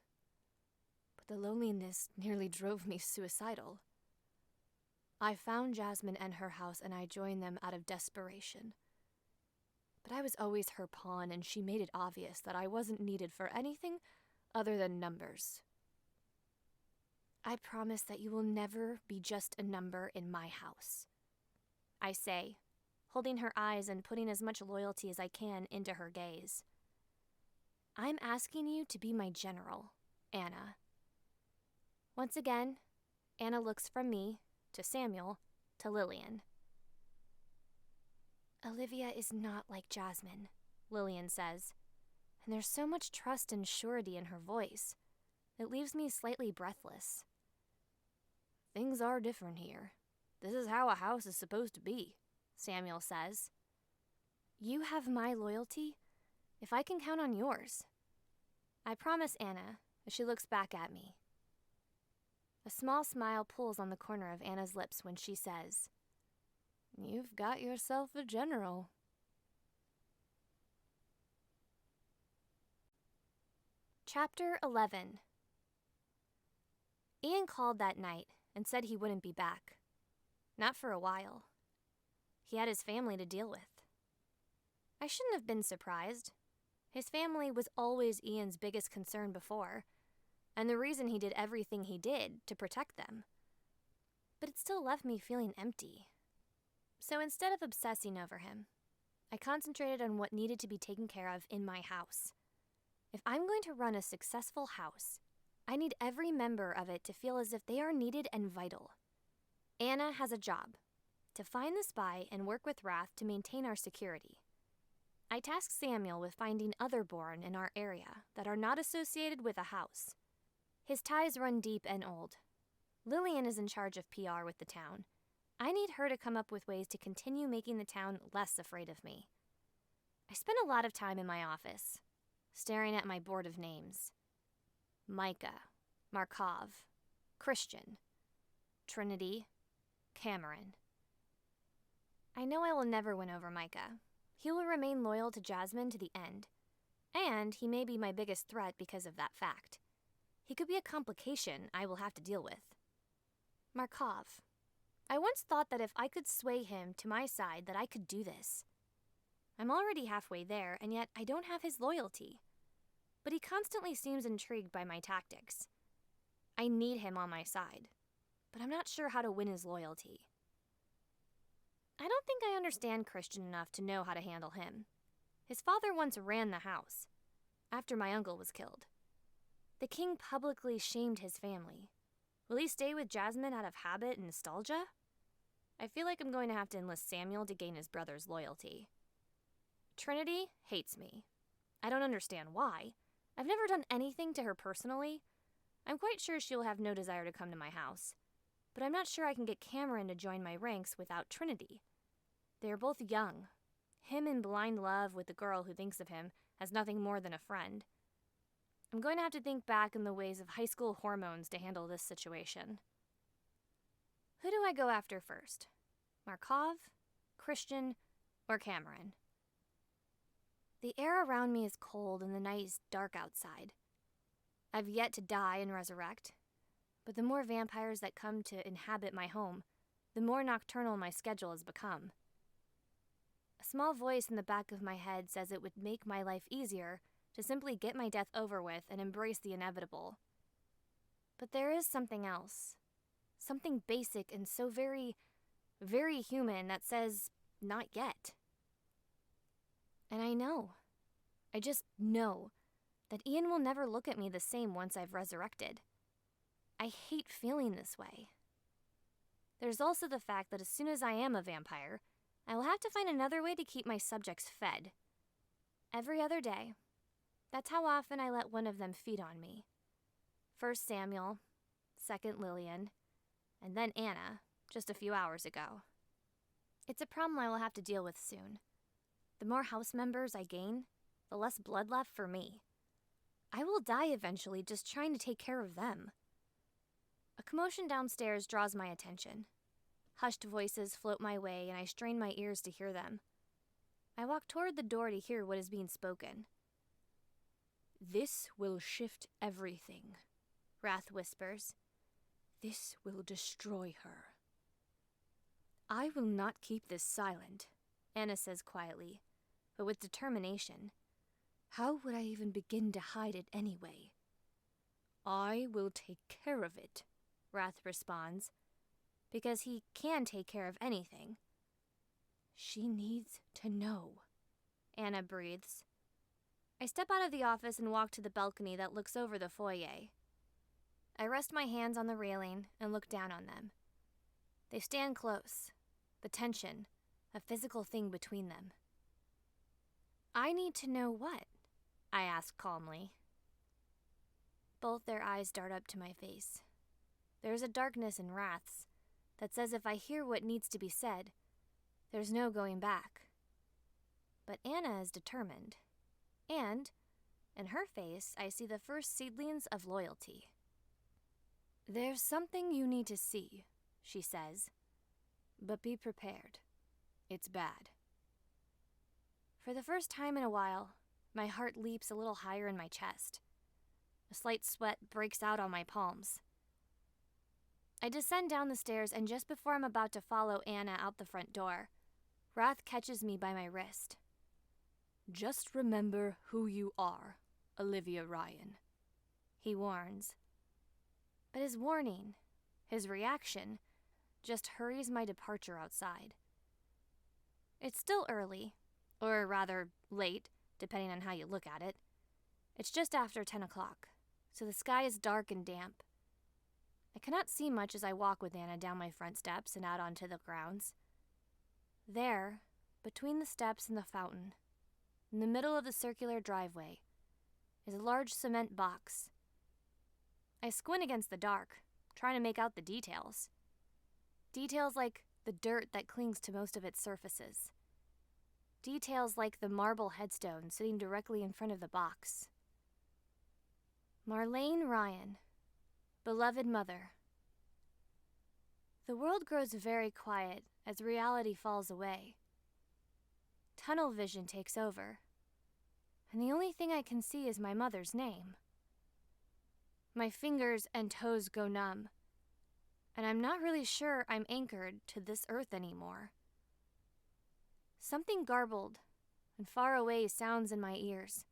but the loneliness nearly drove me suicidal. I found Jasmine and her house and I joined them out of desperation. But I was always her pawn and she made it obvious that I wasn't needed for anything other than numbers."
I promise that you will never be just a number in my house, I say, holding her eyes and putting as much loyalty as I can into her gaze. I'm asking you to be my general, Anna. Once again, Anna looks from me to Samuel to Lillian. Alivia is not like Jasmine, Lillian says, and there's so much trust and surety in her voice. It leaves me slightly breathless.
"Things are different here. This is how a house is supposed to be,"
Samuel says. You have my loyalty, if I can count on yours. I promise Anna, as she looks back at me. A small smile pulls on the corner of Anna's lips when she says,
"You've got yourself a general."
Chapter 11. Ian called that night and said he wouldn't be back. Not for a while. He had his family to deal with. I shouldn't have been surprised.
His family was always Ian's biggest concern before, and the reason he did everything he did to protect them. But it still left me feeling empty. So instead of obsessing over him, I concentrated on what needed to be taken care of in my house. If I'm going to run a successful house, I need every member of it to feel as if they are needed and vital. Anna has a job: to find the spy and work with Wrath to maintain our security. I tasked Samuel with finding other born in our area that are not associated with a house. His ties run deep and old. Lillian is in charge of PR with the town. I need her to come up with ways to continue making the town less afraid of me. I spent a lot of time in my office, staring at my board of names. Micah, Markov, Christian, Trinity, Cameron. I know I will never win over Micah. He will remain loyal to Jasmine to the end, and he may be my biggest threat because of that fact. He could be a complication I will have to deal with. Markov. I once thought that if I could sway him to my side that I could do this. I'm already halfway there, and yet I don't have his loyalty. But he constantly seems intrigued by my tactics. I need him on my side, but I'm not sure how to win his loyalty. I don't think I understand Christian enough to know how to handle him. His father once ran the house, after my uncle was killed. The king publicly shamed his family. Will he stay with Jasmine out of habit and nostalgia? I feel like I'm going to have to enlist Samuel to gain his brother's loyalty. Trinity hates me. I don't understand why. I've never done anything to her personally. I'm quite sure she'll have no desire to come to my house. But I'm not sure I can get Cameron to join my ranks without Trinity. They are both young. Him in blind love with the girl who thinks of him as nothing more than a friend. I'm going to have to think back in the ways of high school hormones to handle this situation. Who do I go after first? Markov, Christian, or Cameron? The air around me is cold and the night is dark outside. I've yet to die and resurrect, but the more vampires that come to inhabit my home, the more nocturnal my schedule has become. A small voice in the back of my head says it would make my life easier to simply get my death over with and embrace the inevitable. But there is something else. Something basic and so very, very human that says, not yet. And I know. I just know that Ian will never look at me the same once I've resurrected. I hate feeling this way. There's also the fact that as soon as I am a vampire, I will have to find another way to keep my subjects fed. Every other day. That's how often I let one of them feed on me. First Samuel, second Lillian, and then Anna, just a few hours ago. It's a problem I will have to deal with soon. The more house members I gain, the less blood left for me. I will die eventually just trying to take care of them. A commotion downstairs draws my attention. Hushed voices float my way, and I strain my ears to hear them. I walk toward the door to hear what is being spoken. "This will shift everything," Wrath whispers. "This will destroy her." "I will not keep this silent," Anna says quietly, but with determination. "How would I even begin to hide it anyway?" "I will take care of it," Wrath responds, because he can take care of anything. "She needs to know," Anna breathes. I step out of the office and walk to the balcony that looks over the foyer. I rest my hands on the railing and look down on them. They stand close, the tension, a physical thing between them. "I need to know what?" I ask calmly. Both their eyes dart up to my face. There is a darkness in Wrath's that says if I hear what needs to be said, there's no going back. But Anna is determined, and in her face I see the first seedlings of loyalty. "There's something you need to see," she says, "but be prepared. It's bad." For the first time in a while, my heart leaps a little higher in my chest. A slight sweat breaks out on my palms. I descend down the stairs, and just before I'm about to follow Anna out the front door, Wrath catches me by my wrist.
Just remember who you are, Alivia Ryan, he warns.
But his warning, his reaction, just hurries my departure outside. It's still early, or rather late, depending on how you look at it. It's just after 10 o'clock, so the sky is dark and damp. I cannot see much as I walk with Anna down my front steps and out onto the grounds. There, between the steps and the fountain, in the middle of the circular driveway, is a large cement box. I squint against the dark, trying to make out the details. Details like the dirt that clings to most of its surfaces. Details like the marble headstone sitting directly in front of the box. Marlene Ryan, beloved mother. The world grows very quiet as reality falls away. Tunnel vision takes over, and the only thing I can see is my mother's name. My fingers and toes go numb, and I'm not really sure I'm anchored to this earth anymore. Something garbled and far away sounds in my ears,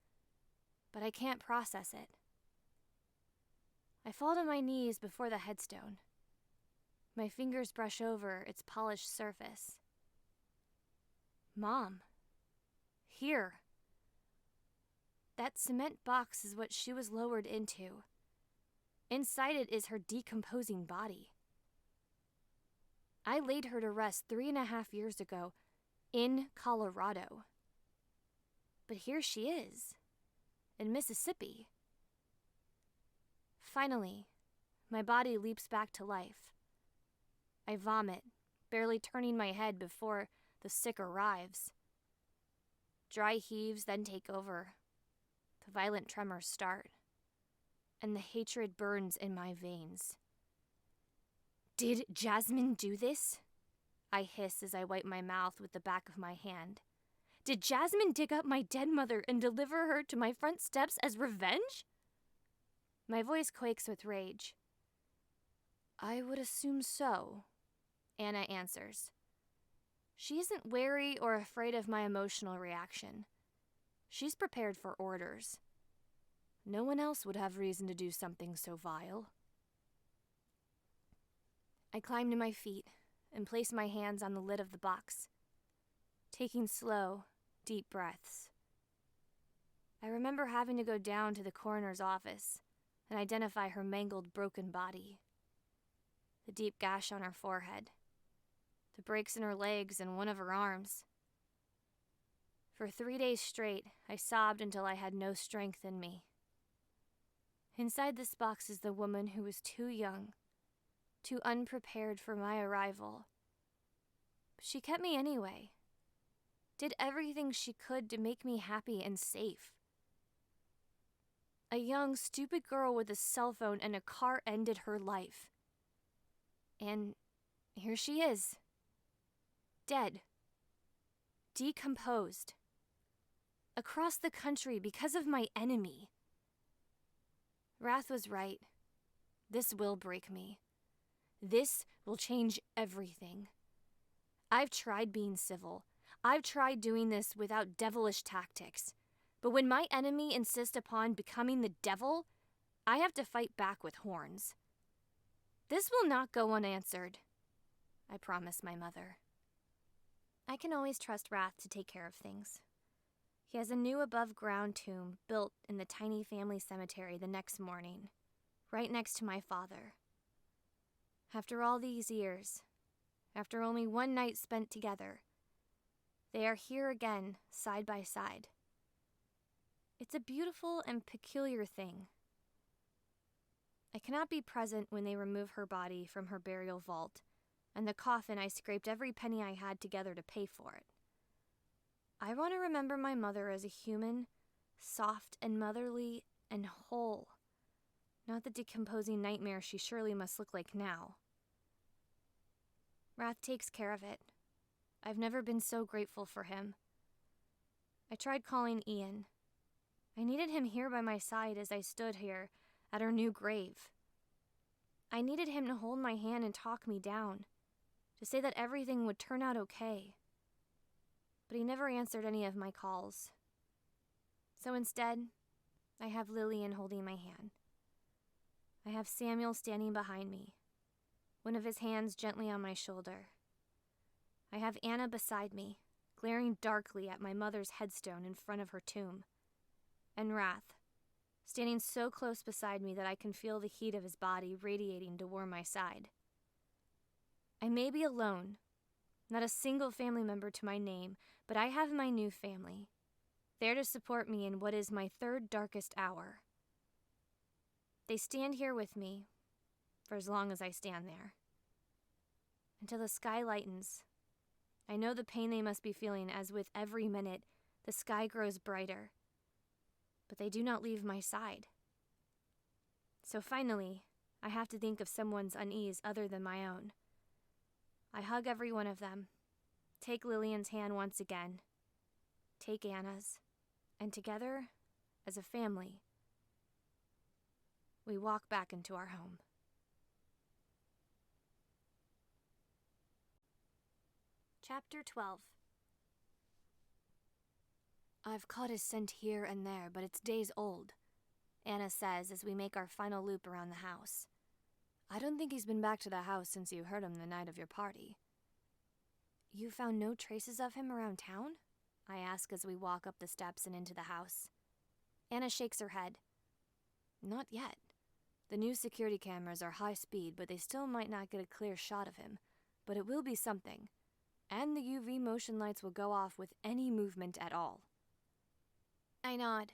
but I can't process it. I fall to my knees before the headstone. My fingers brush over its polished surface. Mom. Here. That cement box is what she was lowered into. Inside it is her decomposing body. I laid her to rest 3.5 years ago in Colorado. But here she is, in Mississippi. Finally, my body leaps back to life. I vomit, barely turning my head before the sick arrives. Dry heaves then take over. The violent tremors start, and the hatred burns in my veins. Did Jasmine do this? I hiss as I wipe my mouth with the back of my hand. Did Jasmine dig up my dead mother and deliver her to my front steps as revenge? My voice quakes with rage. I would assume so, Anna answers. She isn't wary or afraid of my emotional reaction. She's prepared for orders. No one else would have reason to do something so vile. I climb to my feet and place my hands on the lid of the box, taking slow, deep breaths. I remember having to go down to the coroner's office and identify her mangled, broken body. The deep gash on her forehead, the breaks in her legs and one of her arms. For 3 days straight, I sobbed until I had no strength in me. Inside this box is the woman who was too young, too unprepared for my arrival. But she kept me anyway, did everything she could to make me happy and safe. A young, stupid girl with a cell phone and a car ended her life. And here she is, dead, decomposed, across the country because of my enemy. Wrath was right. This will break me. This will change everything. I've tried being civil. I've tried doing this without devilish tactics. But when my enemy insists upon becoming the devil, I have to fight back with horns. This will not go unanswered, I promise my mother. I can always trust Wrath to take care of things. He has a new above-ground tomb built in the tiny family cemetery the next morning, right next to my father. After all these years, after only one night spent together, they are here again, side by side. It's a beautiful and peculiar thing. I cannot be present when they remove her body from her burial vault, and the coffin I scraped every penny I had together to pay for it. I want to remember my mother as a human, soft and motherly and whole, not the decomposing nightmare she surely must look like now. Wrath takes care of it. I've never been so grateful for him. I tried calling Ian. I needed him here by my side as I stood here at her new grave. I needed him to hold my hand and talk me down, to say that everything would turn out okay. But he never answered any of my calls, So instead, I have Lillian holding my hand. I have Samuel standing behind me, one of his hands gently on my shoulder. I have Anna beside me, glaring darkly at my mother's headstone in front of her tomb. And Wrath, standing so close beside me that I can feel the heat of his body radiating to warm my side. I may be alone, not a single family member to my name, but I have my new family, there to support me in what is my third darkest hour. They stand here with me, for as long as I stand there. Until the sky lightens. I know the pain they must be feeling as with every minute, the sky grows brighter. But they do not leave my side. So finally, I have to think of someone's unease other than my own. I hug every one of them, take Lillian's hand once again, take Anna's, and together, as a family, we walk back into our home.
Chapter 12.
I've caught his scent here and there, but it's days old, Anna says as we make our final loop around the house. I don't think he's been back to the house since you heard him the night of your party. You found no traces of him around town? I ask as we walk up the steps and into the house. Anna shakes her head. Not yet. The new security cameras are high speed, but they still might not get a clear shot of him. But it will be something. And the UV motion lights will go off with any movement at all.
I nod,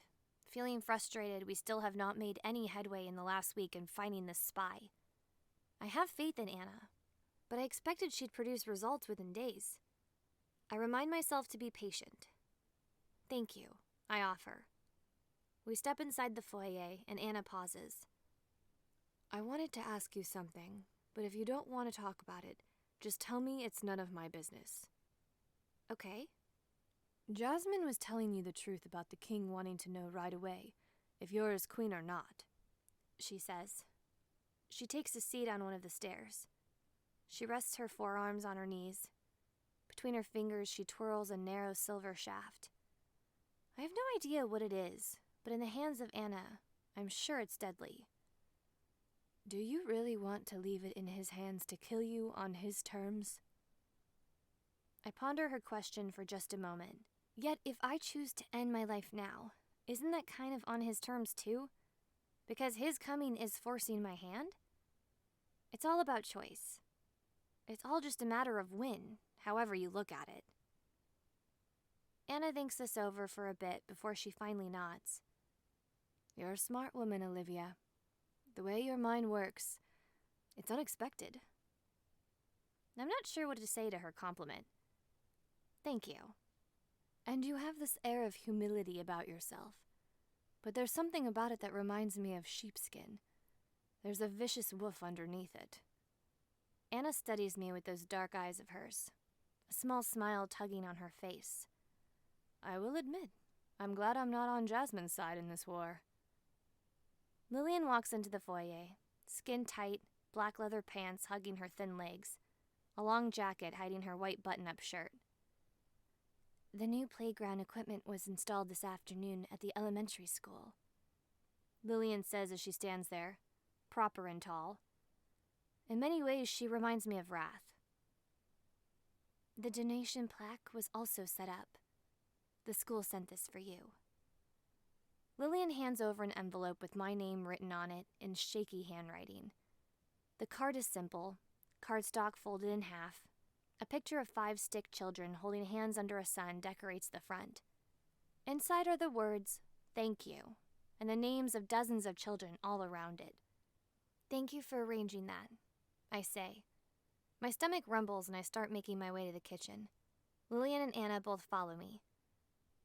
feeling frustrated we still have not made any headway in the last week in finding this spy. I have faith in Anna, but I expected she'd produce results within days. I remind myself to be patient. Thank you, I offer. We step inside the foyer, and Anna pauses.
I wanted to ask you something, but if you don't want to talk about it, just tell me it's none of my business.
Okay.
Jasmine was telling you the truth about the king wanting to know right away if you're his queen or not, she says. She takes a seat on one of the stairs. She rests her forearms on her knees. Between her fingers, she twirls a narrow silver shaft. I have no idea what it is, but in the hands of Anna, I'm sure it's deadly. Do you really want to leave it in his hands to kill you on his terms? I ponder her question for just a moment. Yet if I choose to end my life now, isn't that kind of on his terms too? Because his coming is forcing my hand? It's all about choice. It's all just a matter of when, however you look at it. Anna thinks this over for a bit before she finally nods. You're a smart woman, Alivia. The way your mind works, it's unexpected. I'm not sure what to say to her compliment. Thank you. And you have this air of humility about yourself. But there's something about it that reminds me of sheepskin. There's a vicious wolf underneath it. Anna studies me with those dark eyes of hers, a small smile tugging on her face. I will admit, I'm glad I'm not on Jasmine's side in this war. Lillian walks into the foyer, skin-tight, black leather pants hugging her thin legs, a long jacket hiding her white button-up shirt. The new playground equipment was installed this afternoon at the elementary school, Lillian says as she stands there, proper and tall. In many ways, she reminds me of Wrath. The donation plaque was also set up. The school sent this for you. Lillian hands over an envelope with my name written on it in shaky handwriting. The card is simple, cardstock folded in half. A picture of 5 stick children holding hands under a sun decorates the front. Inside are the words, "Thank you," and the names of dozens of children all around it. Thank you for arranging that, I say. My stomach rumbles and I start making my way to the kitchen. Lillian and Anna both follow me.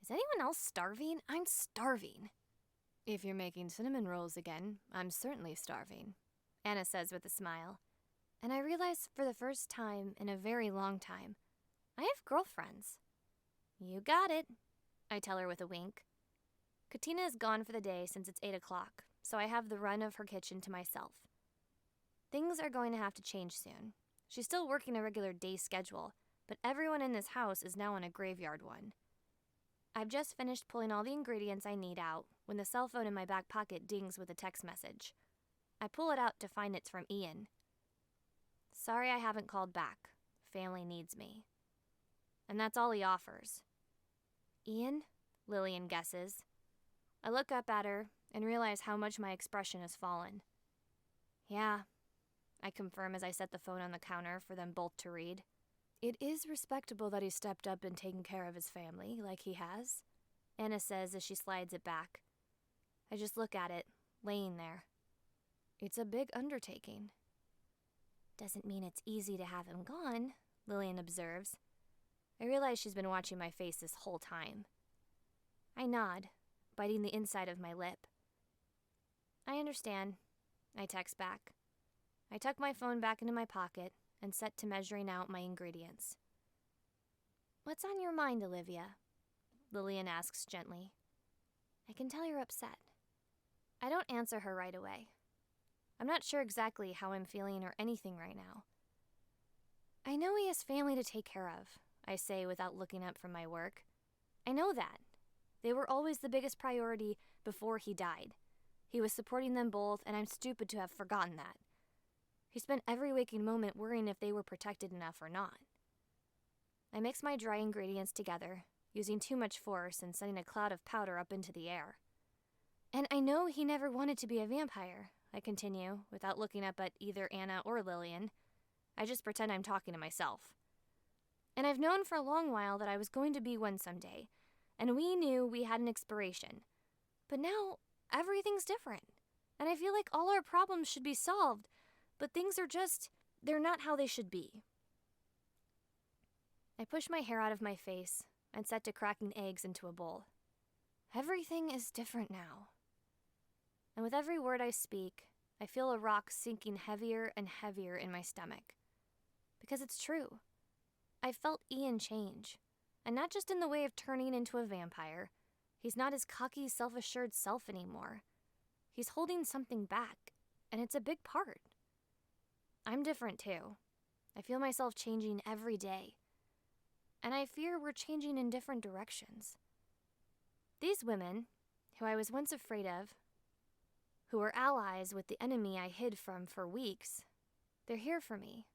Is anyone else starving? I'm starving. If you're making cinnamon rolls again, I'm certainly starving, Anna says with a smile. And I realize for the first time in a very long time, I have girlfriends. You got it, I tell her with a wink. Katina is gone for the day since it's 8 o'clock, so I have the run of her kitchen to myself. Things are going to have to change soon. She's still working a regular day schedule, but everyone in this house is now on a graveyard one. I've just finished pulling all the ingredients I need out when the cell phone in my back pocket dings with a text message. I pull it out to find it's from Ian. Sorry I haven't called back. Family needs me. And that's all he offers. Ian? Lillian guesses. I look up at her and realize how much my expression has fallen. Yeah, I confirm as I set the phone on the counter for them both to read. It is respectable that he stepped up and taken care of his family, like he has, Anna says as she slides it back. I just look at it, laying there. It's a big undertaking. Doesn't mean it's easy to have him gone, Lillian observes. I realize she's been watching my face this whole time. I nod, biting the inside of my lip. I understand, I text back. I tuck my phone back into my pocket and set to measuring out my ingredients. What's on your mind, Alivia? Lillian asks gently. I can tell you're upset. I don't answer her right away. I'm not sure exactly how I'm feeling or anything right now. I know he has family to take care of, I say without looking up from my work. I know that. They were always the biggest priority before he died. He was supporting them both, and I'm stupid to have forgotten that. He spent every waking moment worrying if they were protected enough or not. I mix my dry ingredients together, using too much force and sending a cloud of powder up into the air. And I know he never wanted to be a vampire, I continue, without looking up at either Anna or Lillian. I just pretend I'm talking to myself. And I've known for a long while that I was going to be one someday, and we knew we had an expiration. But now, everything's different, and I feel like all our problems should be solved, but things are just, they're not how they should be. I push my hair out of my face and set to cracking eggs into a bowl. Everything is different now. And with every word I speak, I feel a rock sinking heavier and heavier in my stomach. Because it's true. I felt Ian change. And not just in the way of turning into a vampire. He's not his cocky, self-assured self anymore. He's holding something back, and it's a big part. I'm different too. I feel myself changing every day. And I fear we're changing in different directions. These women, who I was once afraid of, who were allies with the enemy I hid from for weeks, they're here for me.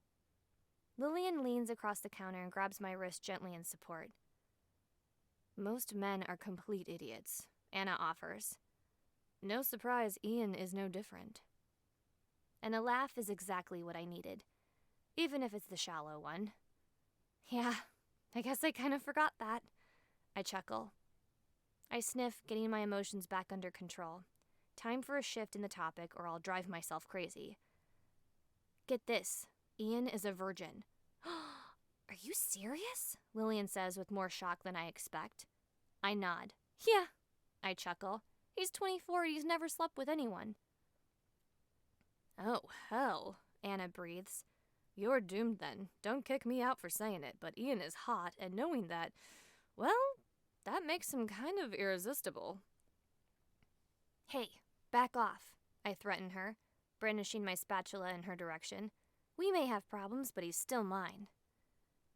Lillian leans across the counter and grabs my wrist gently in support. Most men are complete idiots, Anna offers. No surprise, Ian is no different. And a laugh is exactly what I needed, even if it's the shallow one. Yeah, I guess I kind of forgot that. I chuckle. I sniff, getting my emotions back under control. Time for a shift in the topic or I'll drive myself crazy. Get this, Ian is a virgin. Are you serious? Lillian says with more shock than I expect. I nod. Yeah, I chuckle. He's 24 and he's never slept with anyone. Oh, hell, Anna breathes. You're doomed then. Don't kick me out for saying it, but Ian is hot, and knowing that, well, that makes him kind of irresistible. Hey, back off, I threaten her, brandishing my spatula in her direction. We may have problems, but he's still mine.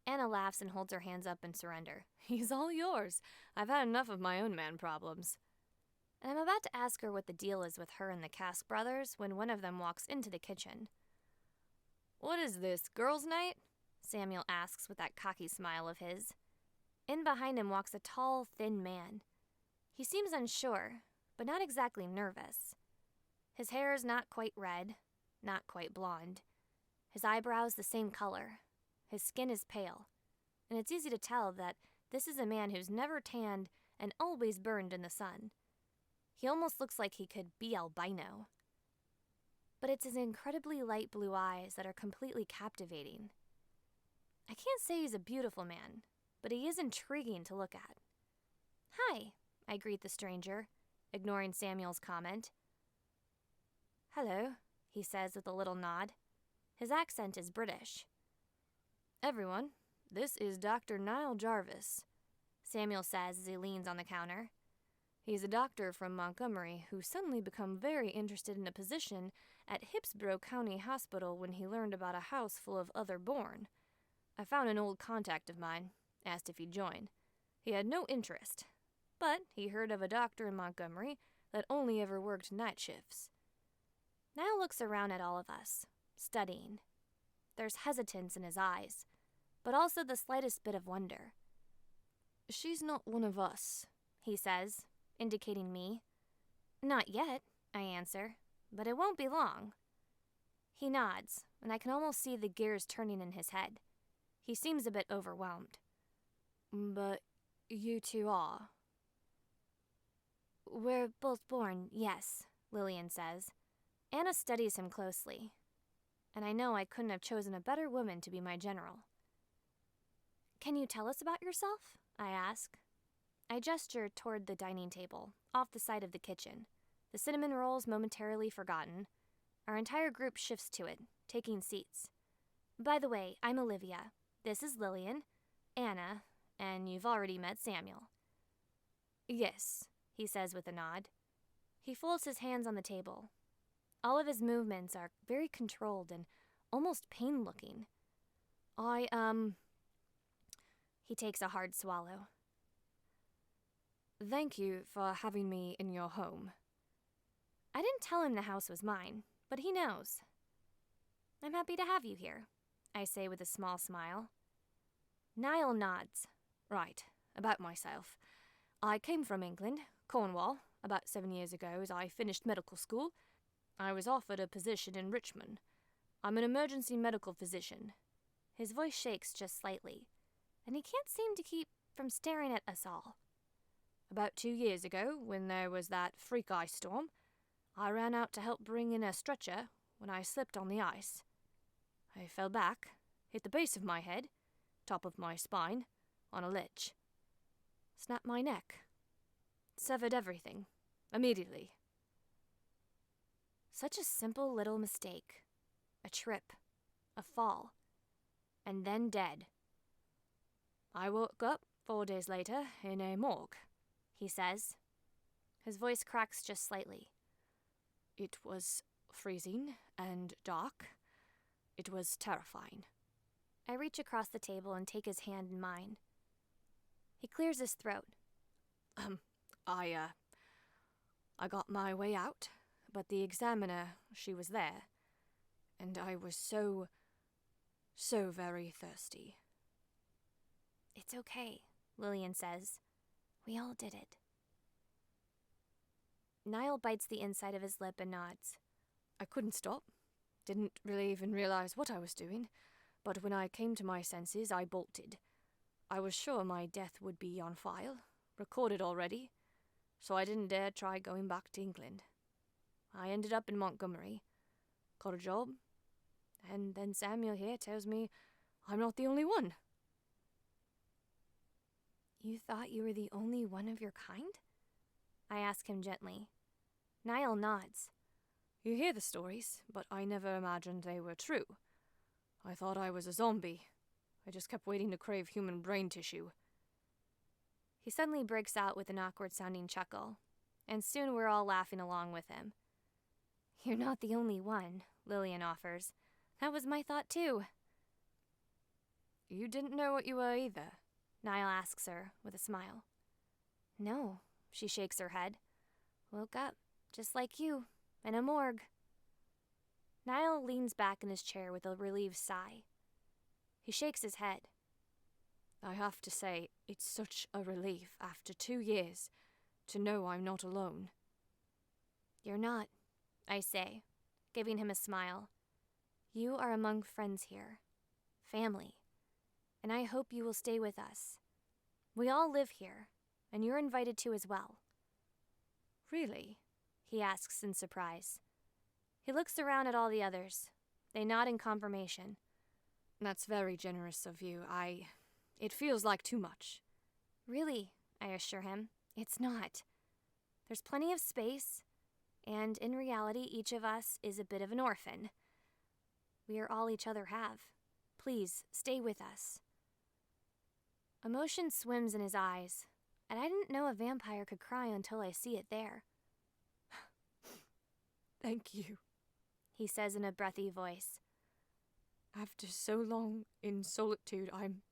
Anna laughs and holds her hands up in surrender. He's all yours. I've had enough of my own man problems. And I'm about to ask her what the deal is with her and the Cask brothers when one of them walks into the kitchen. What is this, girls' night? Samuel asks with that cocky smile of his. In behind him walks a tall, thin man. He seems unsure, but not exactly nervous. His hair is not quite red, not quite blonde. His eyebrows the same color. His skin is pale, and it's easy to tell that this is a man who's never tanned and always burned in the sun. He almost looks like he could be albino. But it's his incredibly light blue eyes that are completely captivating. I can't say he's a beautiful man, but he is intriguing to look at. Hi, I greet the stranger, ignoring Samuel's comment. Hello, he says with a little nod. His accent is British. Everyone, this is Dr. Niall Jarvis, Samuel says as he leans on the counter. He's a doctor from Montgomery who suddenly became very interested in a position at Hillsborough County Hospital when he learned about a house full of other born. I found an old contact of mine, asked if he'd join. He had no interest, but he heard of a doctor in Montgomery that only ever worked night shifts. Niall looks around at all of us, studying. There's hesitance in his eyes, but also the slightest bit of wonder.
"She's not one of us,"
he says, indicating me. "Not yet," I answer, "but it won't be long." He nods, and I can almost see the gears turning in his head. He seems a bit overwhelmed.
"But you two are?"
"We're both born, yes," Lillian says. Anna studies him closely, and I know I couldn't have chosen a better woman to be my general. "Can you tell us about yourself?" I ask. I gesture toward the dining table, off the side of the kitchen, the cinnamon rolls momentarily forgotten. Our entire group shifts to it, taking seats. "By the way, I'm Alivia. This is Lillian, Anna, and you've already met Samuel."
"Yes,"
he says with a nod. He folds his hands on the table. All of his movements are very controlled and almost pain-looking. He takes a hard swallow.
"Thank you for having me in your home."
I didn't tell him the house was mine, but he knows. "I'm happy to have you here," I say with a small smile. Niall nods.
"Right, about myself. I came from England, Cornwall, about 7 years ago as I finished medical school. I was offered a position in Richmond. I'm an emergency medical physician."
His voice shakes just slightly, and he can't seem to keep from staring at us all.
"About 2 years ago, when there was that freak ice storm, I ran out to help bring in a stretcher when I slipped on the ice. I fell back, hit the base of my head, top of my spine, on a ledge. Snapped my neck. Severed everything. Immediately."
Such a simple little mistake. A trip. A fall. And then dead.
"I woke up 4 days later in a morgue,"
he says. His voice cracks just slightly.
"It was freezing and dark. It was terrifying."
I reach across the table and take his hand in mine. He clears his throat.
I got my way out, but the examiner, she was there, and I was so very thirsty."
"It's okay," Lillian says. "We all did it." Niall bites the inside of his lip and nods.
"I couldn't stop. Didn't really even realize what I was doing, but when I came to my senses, I bolted. I was sure my death would be on file, recorded already, so I didn't dare try going back to England. I ended up in Montgomery, got a job, and then Samuel here tells me I'm not the only one."
"You thought you were the only one of your kind?" I ask him gently. Niall nods.
"You hear the stories, but I never imagined they were true. I thought I was a zombie. I just kept waiting to crave human brain tissue."
He suddenly breaks out with an awkward-sounding chuckle, and soon we're all laughing along with him. "You're not the only one," Lillian offers. "That was my thought, too."
"You didn't know what you were either?"
Niall asks her with a smile. "No," she shakes her head. "Woke up, just like you, in a morgue." Niall leans back in his chair with a relieved sigh. He shakes his head.
"I have to say, it's such a relief after 2 years to know I'm not alone."
"You're not," I say, giving him a smile. "You are among friends here. Family. And I hope you will stay with us. We all live here, and you're invited to as well."
"Really?"
he asks in surprise. He looks around at all the others. They nod in confirmation.
"That's very generous of you. It feels like too much."
"Really," I assure him, "it's not. There's plenty of space, and in reality, each of us is a bit of an orphan. We are all each other have. Please, stay with us." Emotion swims in his eyes, and I didn't know a vampire could cry until I see it there.
"Thank you,"
he says in a breathy voice.
"After so long in solitude, I'm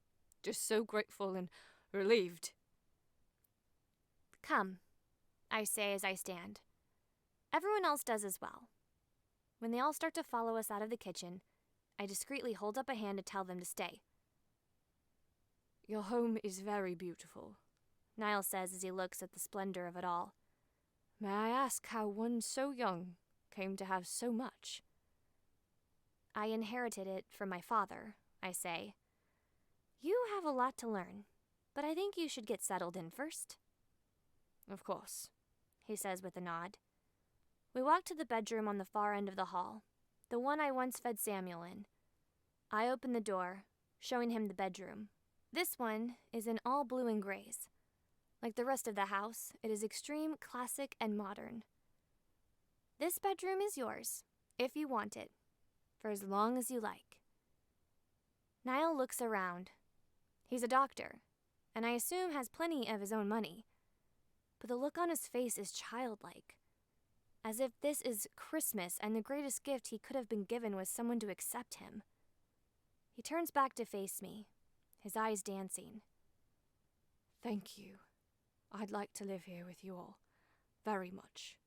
just so grateful and relieved."
Come, I say as I stand. Everyone else does as well. When they all start to follow us out of the kitchen, I discreetly hold up a hand to tell them to stay.
Your home is very beautiful,
Niall says as he looks at the splendor of it all.
May I ask how one so young came to have so much?
I inherited it from my father, I say. You have a lot to learn, but I think you should get settled in first.
Of course,
he says with a nod. We walk to the bedroom on the far end of the hall, the one I once fed Samuel in. I open the door, showing him the bedroom. This one is in all blue and grays. Like the rest of the house, it is extreme, classic, and modern. This bedroom is yours, if you want it, for as long as you like. Niall looks around. He's a doctor, and I assume has plenty of his own money. But the look on his face is childlike, as if this is Christmas and the greatest gift he could have been given was someone to accept him. He turns back to face me, his eyes dancing.
Thank you. I'd like to live here with you all, very much.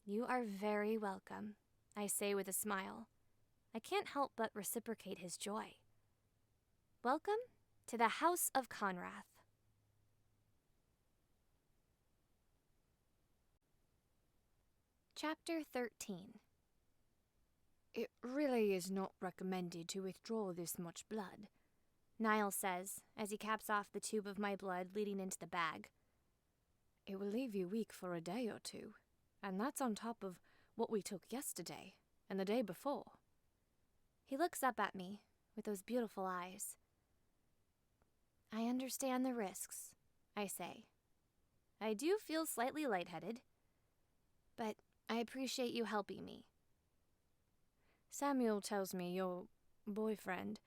You are very welcome, I say with a smile. I can't help but reciprocate his joy. Welcome to the House of Conrath. Chapter 13.
It really is not recommended to withdraw this much blood,
Niall says as he caps off the tube of my blood leading into the bag.
It will leave you weak for a day or two, and that's on top of what we took yesterday and the day before.
He looks up at me with those beautiful eyes. I understand the risks, I say. I do feel slightly lightheaded, but I appreciate you helping me.
Samuel tells me your boyfriend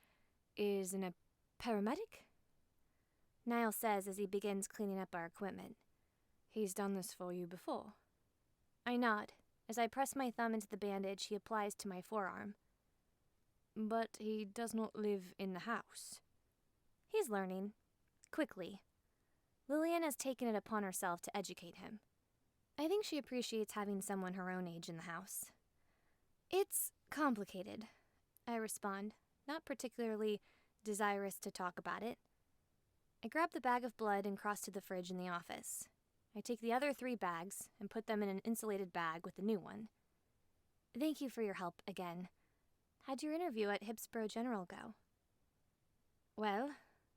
is a paramedic?
Niall says as he begins cleaning up our equipment.
He's done this for you before.
I nod as I press my thumb into the bandage he applies to my forearm.
But he does not live in the house.
He's learning. Quickly. Lillian has taken it upon herself to educate him. I think she appreciates having someone her own age in the house. It's complicated, I respond, not particularly desirous to talk about it. I grab the bag of blood and cross to the fridge in the office. I take the other 3 bags and put them in an insulated bag with the new one. Thank you for your help again. How'd your interview at Hipsborough General go?
Well,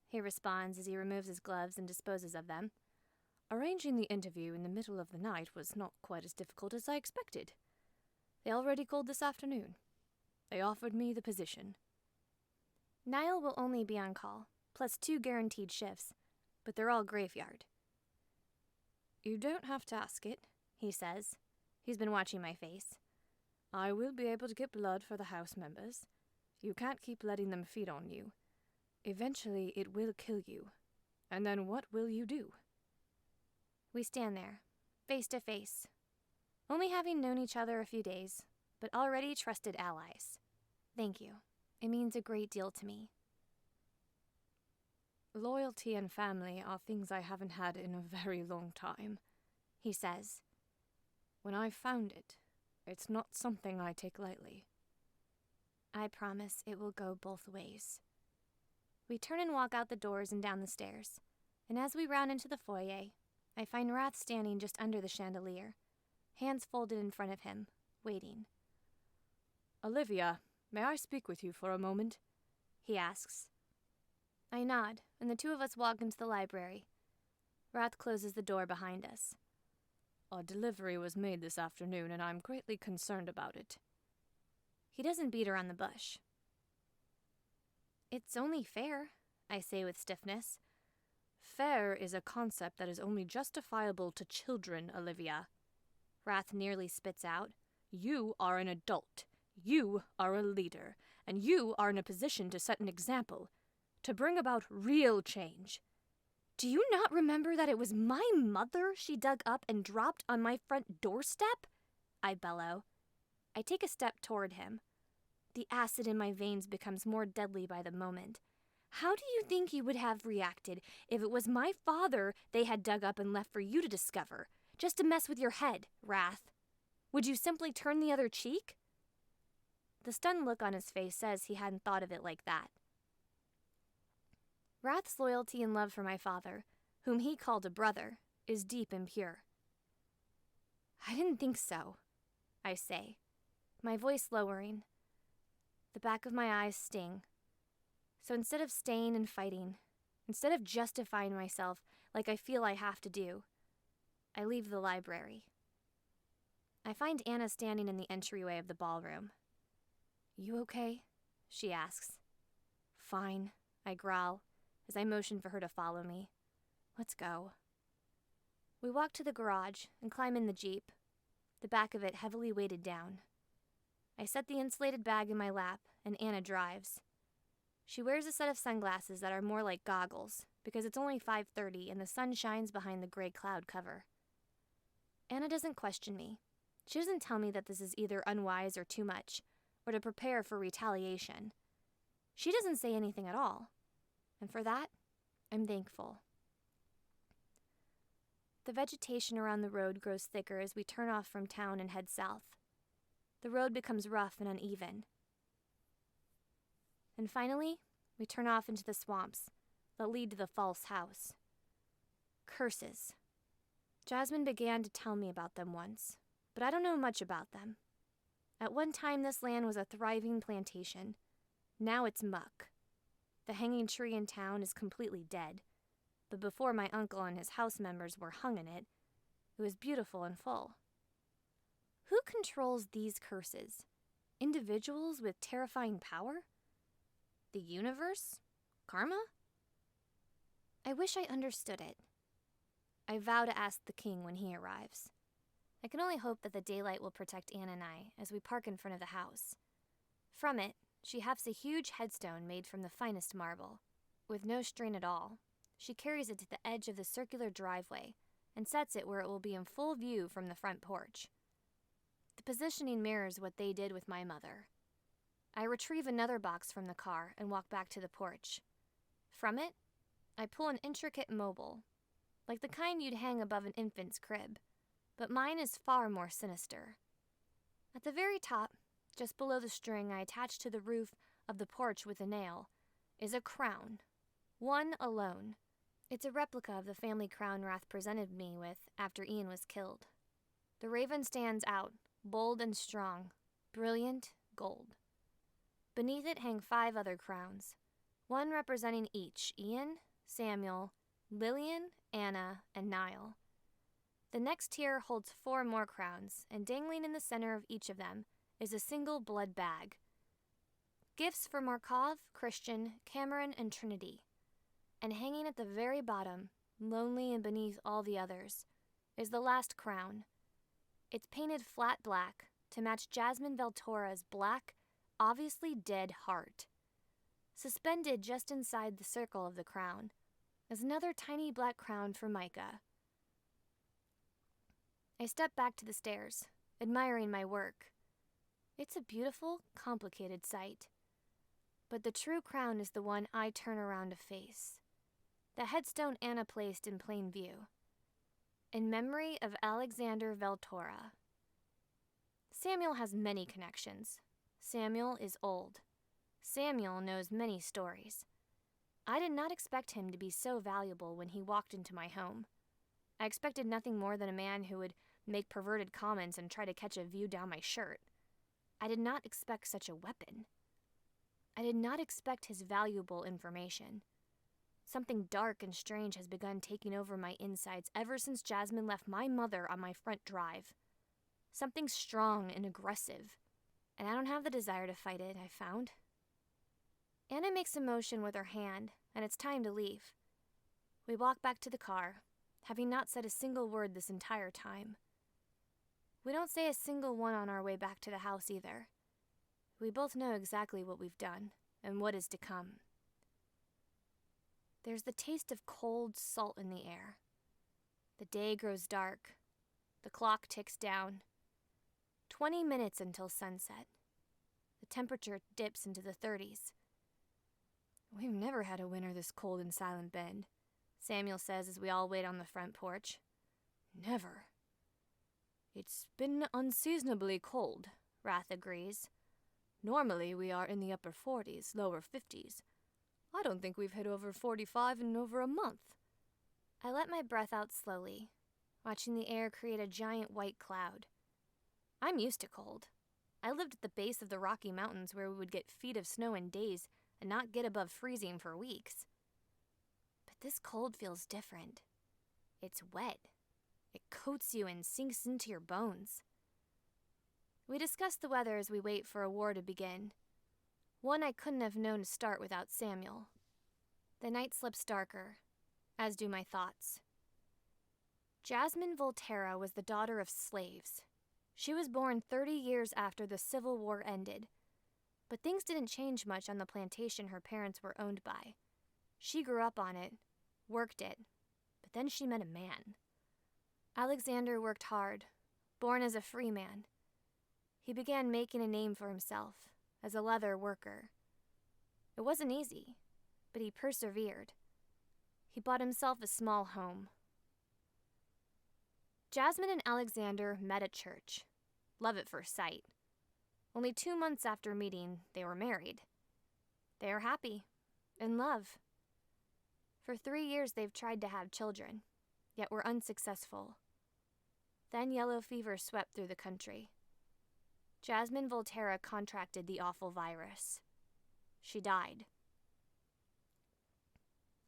he responds as he removes his gloves and disposes of them.
Arranging the interview in the middle of the night was not quite as difficult as I expected. They already called this afternoon. They offered me the position.
Niall will only be on call, plus 2 guaranteed shifts, but they're all graveyard.
You don't have to ask it,
he says. He's been watching my face.
I will be able to get blood for the house members. You can't keep letting them feed on you. Eventually it will kill you. And then what will you do?
We stand there, face to face, only having known each other a few days, but already trusted allies. Thank you. It means a great deal to me.
Loyalty and family are things I haven't had in a very long time,
he says.
When I found it, it's not something I take lightly.
I promise it will go both ways. We turn and walk out the doors and down the stairs, and as we round into the foyer, I find Rath standing just under the chandelier, hands folded in front of him, waiting.
Alivia, may I speak with you for a moment?
He asks. I nod, and the 2 of us walk into the library. Rath closes the door behind us.
A delivery was made this afternoon, and I'm greatly concerned about it.
He doesn't beat around the bush. It's only fair, I say with stiffness.
Fair is a concept that is only justifiable to children, Alivia.
Rath nearly spits out.
You are an adult. You are a leader. And you are in a position to set an example. To bring about real change.
Do you not remember that it was my mother she dug up and dropped on my front doorstep? I bellow. I take a step toward him. The acid in my veins becomes more deadly by the moment.
How do you think you would have reacted if it was my father they had dug up and left for you to discover, just to mess with your head, Wrath? Would you simply turn the other cheek? The stunned look on his face says he hadn't thought of it like that. Wrath's loyalty and love for my father, whom he called a brother, is deep and pure. I didn't think so, I say, my voice lowering. The back of my eyes sting. So instead of staying and fighting, instead of justifying myself like I feel I have to do, I leave the library. I find Anna standing in the entryway of the ballroom. You okay? She asks. Fine, I growl, as I motion for her to follow me. Let's go. We walk to the garage and climb in the Jeep, the back of it heavily weighted down. I set the insulated bag in my lap, and Anna drives. She wears a set of sunglasses that are more like goggles, because it's only 5:30 and the sun shines behind the gray cloud cover. Anna doesn't question me. She doesn't tell me that this is either unwise or too much, or to prepare for retaliation. She doesn't say anything at all, and for that, I'm thankful. The vegetation around the road grows thicker as we turn off from town and head south. The road becomes rough and uneven. And finally, we turn off into the swamps that lead to the false house. Curses. Jasmine began to tell me about them once, but I don't know much about them. At one time, this land was a thriving plantation. Now it's muck. The hanging tree in town is completely dead, but before my uncle and his house members were hung in it, it was beautiful and full. Who controls these curses? Individuals with terrifying power? The universe? Karma? I wish I understood it. I vow to ask the king when he arrives. I can only hope that the daylight will protect Anna and I as we park in front of the house. From it, she hefts a huge headstone made from the finest marble. With no string at all, she carries it to the edge of the circular driveway and sets it where it will be in full view from the front porch. The positioning mirrors what they did with my mother. I retrieve another box from the car and walk back to the porch. From it, I pull an intricate mobile, like the kind you'd hang above an infant's crib, but mine is far more sinister. At the very top, just below the string I attach to the roof of the porch with a nail, is a crown. One alone. It's a replica of the family crown Wrath presented me with after Ian was killed. The raven stands out, bold and strong, brilliant gold. Beneath it hang 5 other crowns, one representing each Ian, Samuel, Lillian, Anna, and Niall. The next tier holds 4 more crowns, and dangling in the center of each of them is a single blood bag. Gifts for Markov, Christian, Cameron, and Trinity. And hanging at the very bottom, lonely and beneath all the others, is the last crown. It's painted flat black to match Jasmine Veltora's black, obviously dead heart. Suspended just inside the circle of the crown is another tiny black crown for Micah. I step back to the stairs, admiring my work. It's a beautiful, complicated sight. But the true crown is the one I turn around to face. The headstone Anna placed in plain view. In memory of Alexander Veltora. Samuel has many connections. Samuel is old. Samuel knows many stories. I did not expect him to be so valuable when he walked into my home. I expected nothing more than a man who would make perverted comments and try to catch a view down my shirt. I did not expect such a weapon. I did not expect his valuable information. Something dark and strange has begun taking over my insides ever since Jasmine left my mother on my front drive. Something strong and aggressive. And I don't have the desire to fight it, I found. Anna makes a motion with her hand, and it's time to leave. We walk back to the car, having not said a single word this entire time. We don't say a single one on our way back to the house either. We both know exactly what we've done, and what is to come. There's the taste of cold salt in the air. The day grows dark. The clock ticks down. 20 minutes until sunset. The temperature dips into the 30s.
We've never had a winter this cold in Silent Bend, Samuel says as we all wait on the front porch. Never. It's been unseasonably cold, Wrath agrees. Normally we are in the upper 40s, lower 50s. I don't think we've hit over 45 in over a month. I let my breath out slowly, watching the air create a giant white cloud. I'm used to cold. I lived at the base of the Rocky Mountains where we would get feet of snow in days and not get above freezing for weeks. But this cold feels different. It's wet. It coats you and sinks into your bones. We discuss the weather as we wait for a war to begin. One I couldn't have known to start without Samuel. The night slips darker, as do my thoughts. Jasmine Volterra was the daughter of slaves. She was born 30 years after the Civil War ended. But things didn't change much on the plantation her parents were owned by. She grew up on it, worked it, but then she met a man. Alexander worked hard, born as a free man. He began making a name for himself as a leather worker. It wasn't easy, but he persevered. He bought himself a small home. Jasmine and Alexander met at church. Love at first sight. Only 2 months after meeting, they were married. They are happy, in love. For 3 years they've tried to have children, yet were unsuccessful. Then yellow fever swept through the country. Jasmine Volterra contracted the awful virus. She died.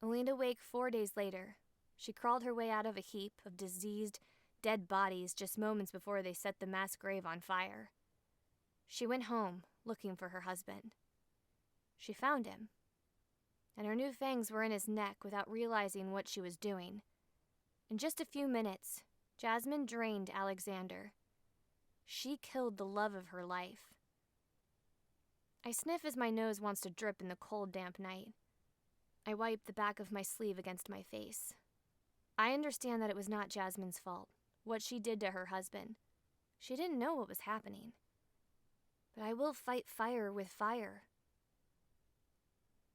Only to wake 4 days later, she crawled her way out of a heap of diseased, dead bodies just moments before they set the mass grave on fire. She went home, looking for her husband. She found him, and her new fangs were in his neck without realizing what she was doing. In just a few minutes, Jasmine drained Alexander. She killed the love of her life. I sniff as my nose wants to drip in the cold, damp night. I wipe the back of my sleeve against my face. I understand that it was not Jasmine's fault, what she did to her husband. She didn't know what was happening. But I will fight fire with fire.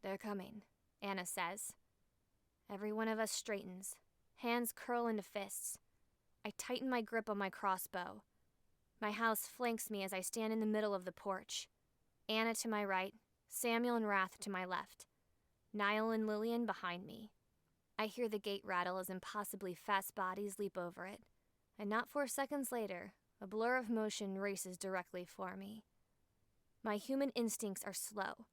They're coming, Anna says. Every one of us straightens. Hands curl into fists. I tighten my grip on my crossbow. My house flanks me as I stand in the middle of the porch. Anna to my right, Samuel and Wrath to my left. Niall and Lillian behind me. I hear the gate rattle as impossibly fast bodies leap over it. And not 4 seconds later, a blur of motion races directly for me. My human instincts are slow.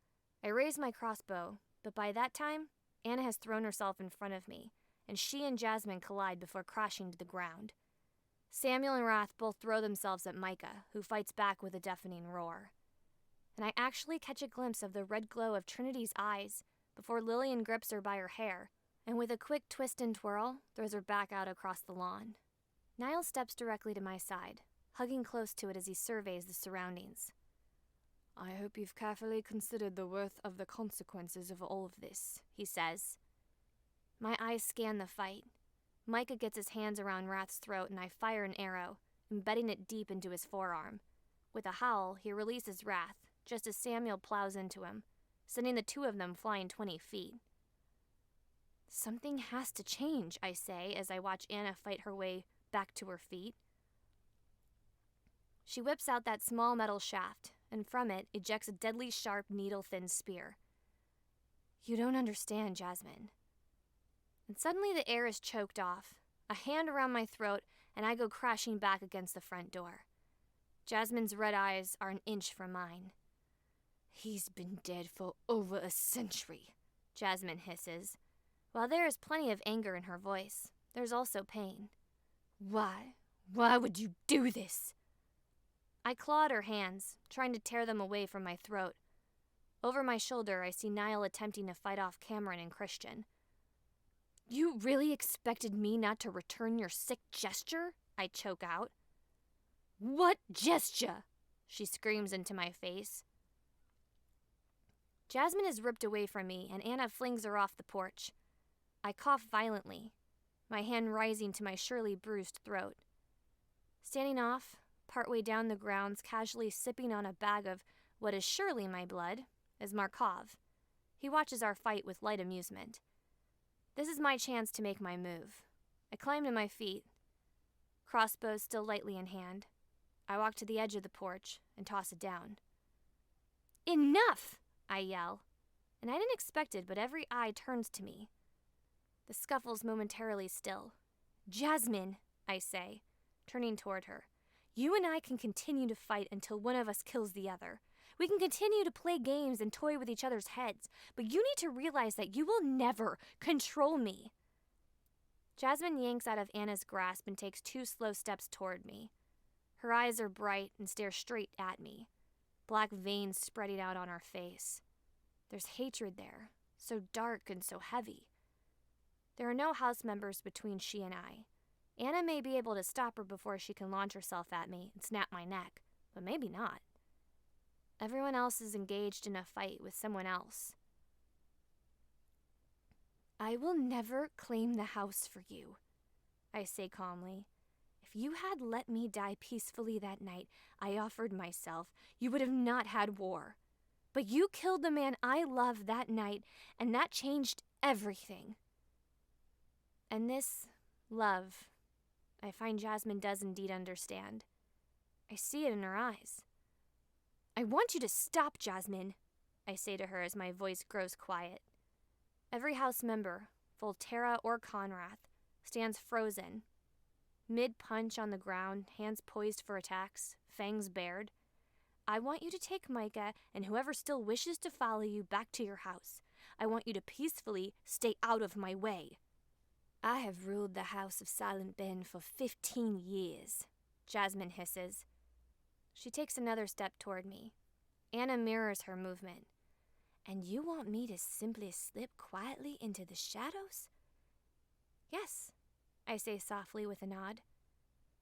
I raise my crossbow, but by that time, Anna has thrown herself in front of me, and she and Jasmine collide before crashing to the ground. Samuel and Wrath both throw themselves at Micah, who fights back with a deafening roar. And I actually catch a glimpse of the red glow of Trinity's eyes before Lillian grips her by her hair, and with a quick twist and twirl, throws her back out across the lawn. Niall steps directly to my side, hugging close to it as he surveys the surroundings. I hope you've carefully considered the worth of the consequences of all of this, he says. My eyes scan the fight. Micah gets his hands around Wrath's throat and I fire an arrow, embedding it deep into his forearm. With a howl, he releases Wrath, just as Samuel plows into him, sending the two of them flying 20 feet. Something has to change, I say as I watch Anna fight her way back to her feet. She whips out that small metal shaft, and from it ejects a deadly sharp needle-thin spear. You don't understand, Jasmine. And suddenly the air is choked off, a hand around my throat, and I go crashing back against the front door. Jasmine's red eyes are an inch from mine. He's been dead for over a century, Jasmine hisses. While there is plenty of anger in her voice, there's also pain. Why? Why would you do this? I claw at her hands, trying to tear them away from my throat. Over my shoulder, I see Niall attempting to fight off Cameron and Christian. You really expected me not to return your sick gesture? I choke out. What gesture? She screams into my face. Jasmine is ripped away from me, and Anna flings her off the porch. I cough violently, my hand rising to my surely bruised throat. Standing off, partway down the grounds, casually sipping on a bag of what is surely my blood, is Markov. He watches our fight with light amusement. This is my chance to make my move. I climb to my feet, crossbow still lightly in hand. I walk to the edge of the porch and toss it down. "Enough!" I yell, and I didn't expect it, but every eye turns to me. The scuffle's momentarily still. "Jasmine," I say, turning toward her, "you and I can continue to fight until one of us kills the other. We can continue to play games and toy with each other's heads, but you need to realize that you will never control me." Jasmine yanks out of Anna's grasp and takes 2 slow steps toward me. Her eyes are bright and stare straight at me, black veins spreading out on her face. There's hatred there, so dark and so heavy. There are no house members between she and I. Anna may be able to stop her before she can launch herself at me and snap my neck, but maybe not. Everyone else is engaged in a fight with someone else. "I will never claim the house for you," I say calmly. "If you had let me die peacefully that night I offered myself, you would have not had war. But you killed the man I loved that night, and that changed everything." And this love, I find Jasmine does indeed understand. I see it in her eyes. "I want you to stop, Jasmine," I say to her as my voice grows quiet. Every house member, Volterra or Conrath, stands frozen, mid-punch on the ground, hands poised for attacks, fangs bared. "I want you to take Micah and whoever still wishes to follow you back to your house. I want you to peacefully stay out of my way." "I have ruled the house of Silent Ben for 15 years, Jasmine hisses. She takes another step toward me. Anna mirrors her movement. "And you want me to simply slip quietly into the shadows?" "Yes," I say softly with a nod.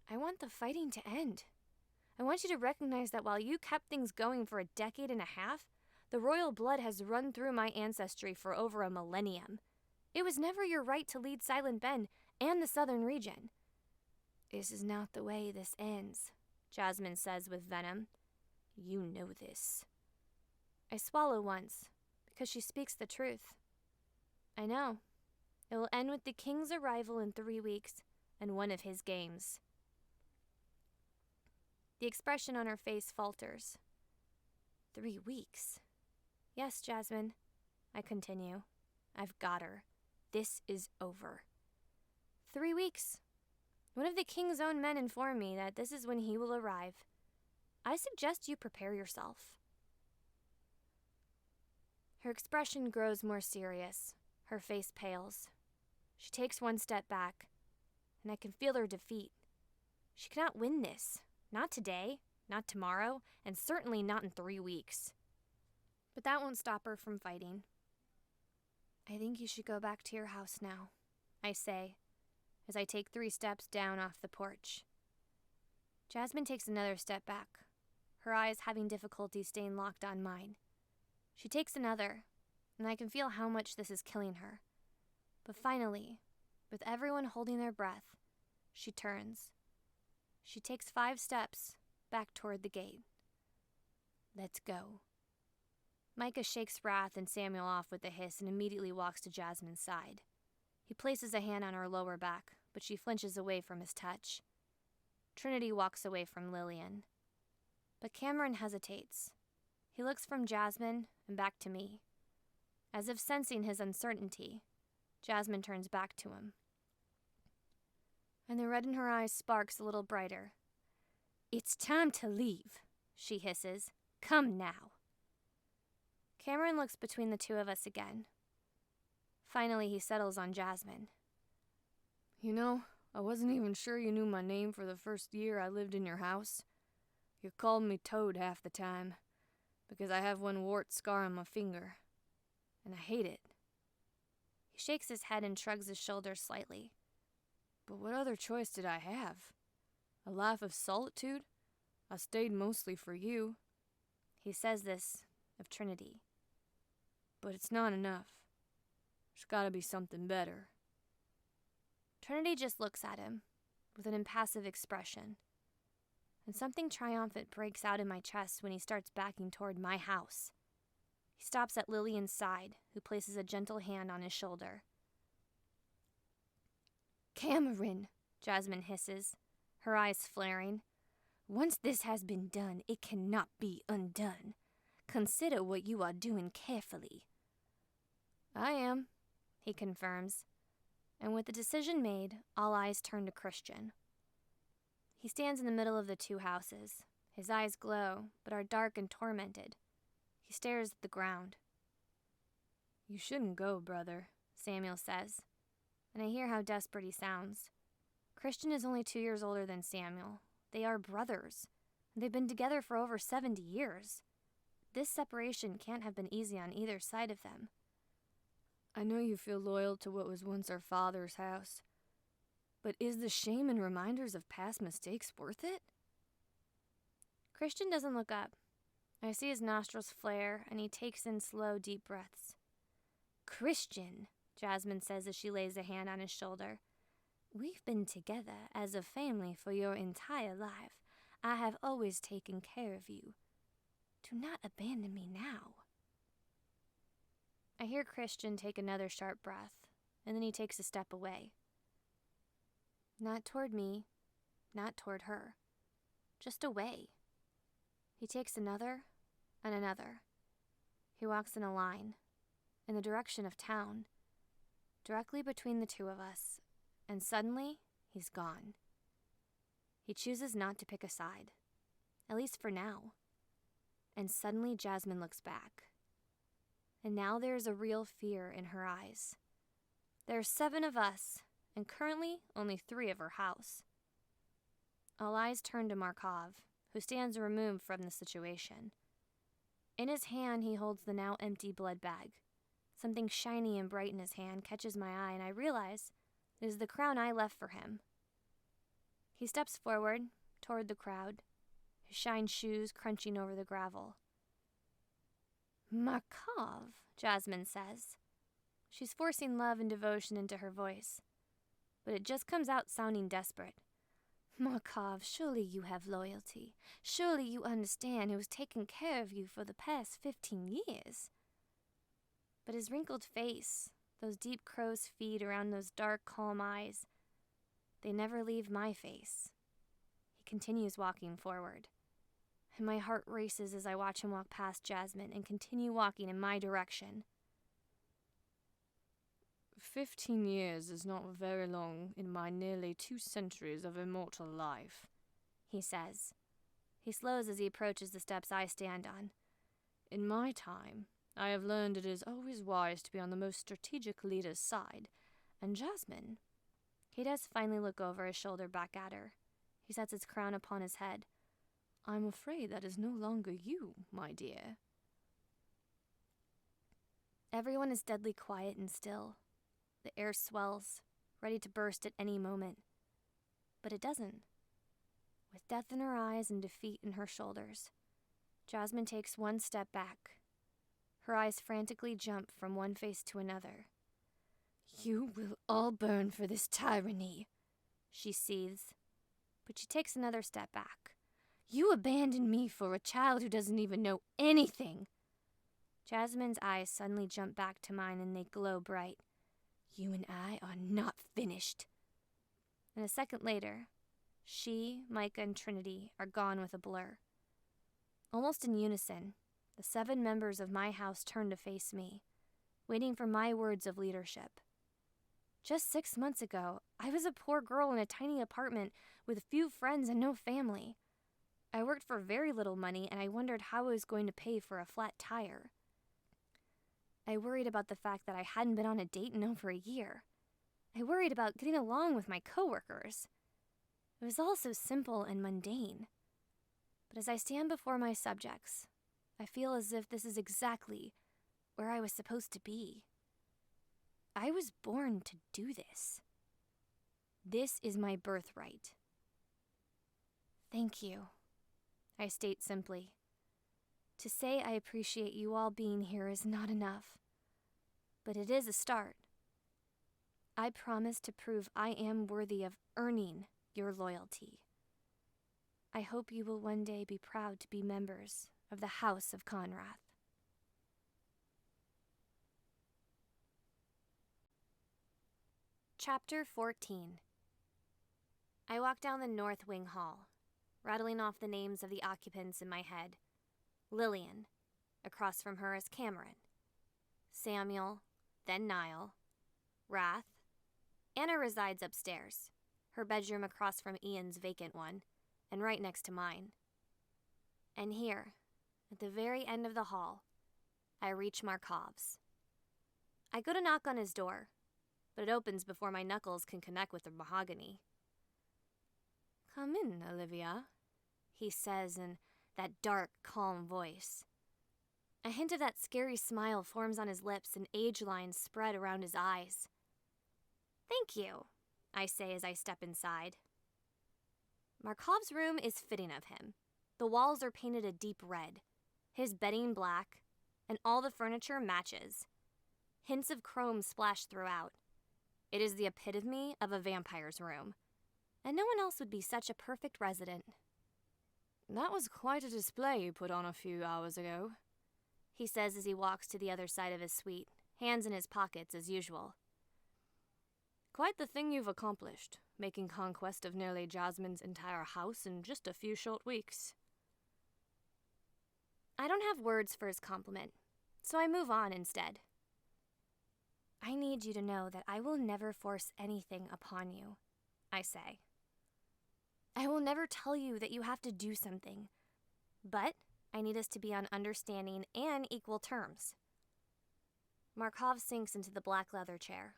"I want the fighting to end. I want you to recognize that while you kept things going for a decade and a half, the royal blood has run through my ancestry for over a millennium. It was never your right to lead Silent Ben and the southern region." "This is not the way this ends," Jasmine says with venom. "You know this." I swallow once, because she speaks the truth. I know. It will end with the king's arrival in 3 weeks and one of his games. The expression on her face falters. 3 weeks? "Yes, Jasmine," I continue. "I've got her. This is over. 3 weeks. One of the king's own men informed me that this is when he will arrive. I suggest you prepare yourself." Her expression grows more serious. Her face pales. She takes 1 step back, and I can feel her defeat. She cannot win this. Not today, not tomorrow, and certainly not in 3 weeks. But that won't stop her from fighting. "I think you should go back to your house now," I say, as I take 3 steps down off the porch. Jasmine takes another step back, her eyes having difficulty staying locked on mine. She takes another, and I can feel how much this is killing her. But finally, with everyone holding their breath, she turns. She takes 5 steps back toward the gate. "Let's go." Micah shakes Wrath and Samuel off with a hiss and immediately walks to Jasmine's side. He places a hand on her lower back, but she flinches away from his touch. Trinity walks away from Lillian. But Cameron hesitates. He looks from Jasmine and back to me. As if sensing his uncertainty, Jasmine turns back to him. And the red in her eyes sparks a little brighter. "It's time to leave," she hisses. "Come now." Cameron looks between the 2 of us again. Finally, he settles on Jasmine. "You know, I wasn't even sure you knew my name for the first year I lived in your house. You called me Toad half the time, because I have 1 wart scar on my finger, and I hate it." He shakes his head and shrugs his shoulders slightly. "But what other choice did I have? A life of solitude? I stayed mostly for you." He says this of Trinity. "But it's not enough. There's gotta be something better." Trinity just looks at him, with an impassive expression, and something triumphant breaks out in my chest when he starts backing toward my house.
He stops at Lillian's side, who places a gentle hand on his shoulder.
Cameron,
Jasmine hisses, her eyes flaring.
Once this has been done, it cannot be undone. Consider what you are doing carefully.
I am, he confirms, and with the decision made, all eyes turn to Christian. He stands in the middle of the two houses. His eyes glow, but are dark and tormented. He stares at the ground.
You shouldn't go, brother,
Samuel says, and I hear how desperate he sounds. Christian is only 2 years older than Samuel. They are brothers. They've been together for over 70 years. This separation can't have been easy on either side of them.
I know you feel loyal to what was once our father's house, but is the shame and reminders of past mistakes worth it?
Christian doesn't look up. I see his nostrils flare, and he takes in slow, deep breaths.
Christian,
Jasmine says as she lays a hand on his shoulder.
We've been together as a family for your entire life. I have always taken care of you. Do not abandon me now.
I hear Christian take another sharp breath, and then he takes a step away. Not toward me, not toward her. Just away. He takes another and another. He walks in a line, in the direction of town, directly between the two of us, and suddenly, he's gone. He chooses not to pick a side, at least for now. And suddenly Jasmine looks back. And now there is a real fear in her eyes. There are 7 of us, and currently only 3 of her house. All eyes turn to Markov, who stands removed from the situation. In his hand he holds the now empty blood bag. Something shiny and bright in his hand catches my eye, and I realize it is the crown I left for him. He steps forward, toward the crowd, his shine shoes crunching over the gravel.
Markov,
Jasmine says. She's forcing love and devotion into her voice, but it just comes out sounding desperate.
Markov, surely you have loyalty. Surely you understand who's taken care of you for the past 15 years.
But his wrinkled face, those deep crow's feet around those dark, calm eyes, they never leave my face. He continues walking forward, and my heart races as I watch him walk past Jasmine and continue walking in my direction.
15 years is not very long in my nearly 2 centuries of immortal life,
he says. He slows as he approaches the steps I stand on.
In my time, I have learned it is always wise to be on the most strategic leader's side, and Jasmine.
He does finally look over his shoulder back at her. He sets his crown upon his head.
I'm afraid that is no longer you, my dear.
Everyone is deadly quiet and still. The air swells, ready to burst at any moment. But it doesn't. With death in her eyes and defeat in her shoulders, Jasmine takes one step back. Her eyes frantically jump from one face to another.
You will all burn for this tyranny,
she seethes, but she takes another step back.
You abandoned me for a child who doesn't even know anything.
Jasmine's eyes suddenly jump back to mine and they glow bright.
You and I are not finished.
And a second later, she, Micah, and Trinity are gone with a blur. Almost in unison, the 7 members of my house turn to face me, waiting for my words of leadership. Just 6 months ago, I was a poor girl in a tiny apartment with few friends and no family. I worked for very little money, and I wondered how I was going to pay for a flat tire. I worried about the fact that I hadn't been on a date in over a year. I worried about getting along with my coworkers. It was all so simple and mundane. But as I stand before my subjects, I feel as if this is exactly where I was supposed to be. I was born to do this. This is my birthright. Thank you, I state simply. To say I appreciate you all being here is not enough, but it is a start. I promise to prove I am worthy of earning your loyalty. I hope you will one day be proud to be members of the House of Conrath.
Chapter 14. I walk down the north wing hall, rattling off the names of the occupants in my head. Lillian. Across from her is Cameron. Samuel, then Niall. Wrath. Anna resides upstairs, her bedroom across from Ian's vacant one, and right next to mine. And here, at the very end of the hall, I reach Markov's. I go to knock on his door, but it opens before my knuckles can connect with the mahogany. "Come in, Alivia," he says in that dark, calm voice. A hint of that scary smile forms on his lips and age lines spread around his eyes. "Thank you," I say as I step inside. Markov's room is fitting of him. The walls are painted a deep red, his bedding black, and all the furniture matches. Hints of chrome splash throughout. It is the epitome of a vampire's room, and no one else would be such a perfect resident. "That was quite a display you put on a few hours ago," he says as he walks to the other side of his suite, hands in his pockets as usual. "Quite the thing you've accomplished, making conquest of nearly Jasmine's entire house in just a few short weeks." I don't have words for his compliment, so I move on instead. "I need you to know that I will never force anything upon you," I say. "I will never tell you that you have to do something, but I need us to be on understanding and equal terms." Markov sinks into the black leather chair.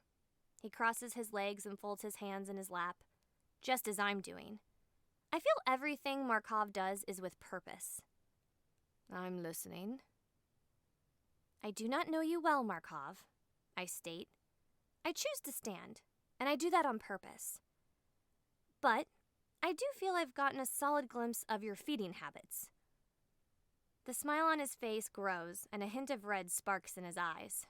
He crosses his legs and folds his hands in his lap, just as I'm doing. I feel everything Markov does is with purpose. "I'm listening." "I do not know you well, Markov," I state. "I choose to stand, and I do that on purpose. But I do feel I've gotten a solid glimpse of your feeding habits." The smile on his face grows, and a hint of red sparks in his eyes.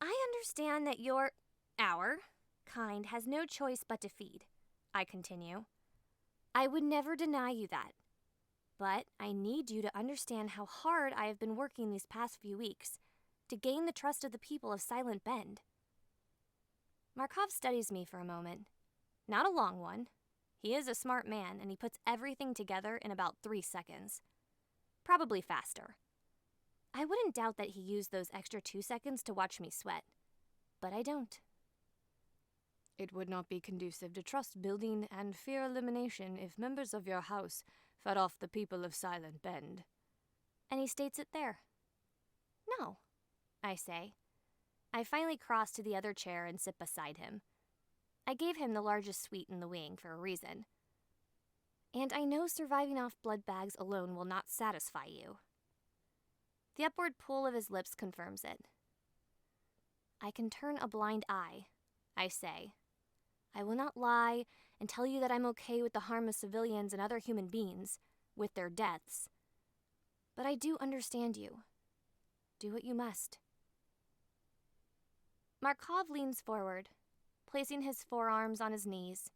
"I understand that our kind has no choice but to feed," I continue. "I would never deny you that. But I need you to understand how hard I have been working these past few weeks to gain the trust of the people of Silent Bend." Markov studies me for a moment. Not a long one. He is a smart man, and he puts everything together in about 3 seconds. Probably faster. I wouldn't doubt that he used those extra 2 seconds to watch me sweat. But I don't. "It would not be conducive to trust building and fear elimination if members of your house fed off the people of Silent Bend." And he states it there. "No," I say. I finally cross to the other chair and sit beside him. I gave him the largest suite in the wing for a reason. "And I know surviving off blood bags alone will not satisfy you." The upward pull of his lips confirms it. "I can turn a blind eye," I say. "I will not lie and tell you that I'm okay with the harm of civilians and other human beings, with their deaths. But I do understand you. Do what you must." Markov leans forward, placing his forearms on his knees.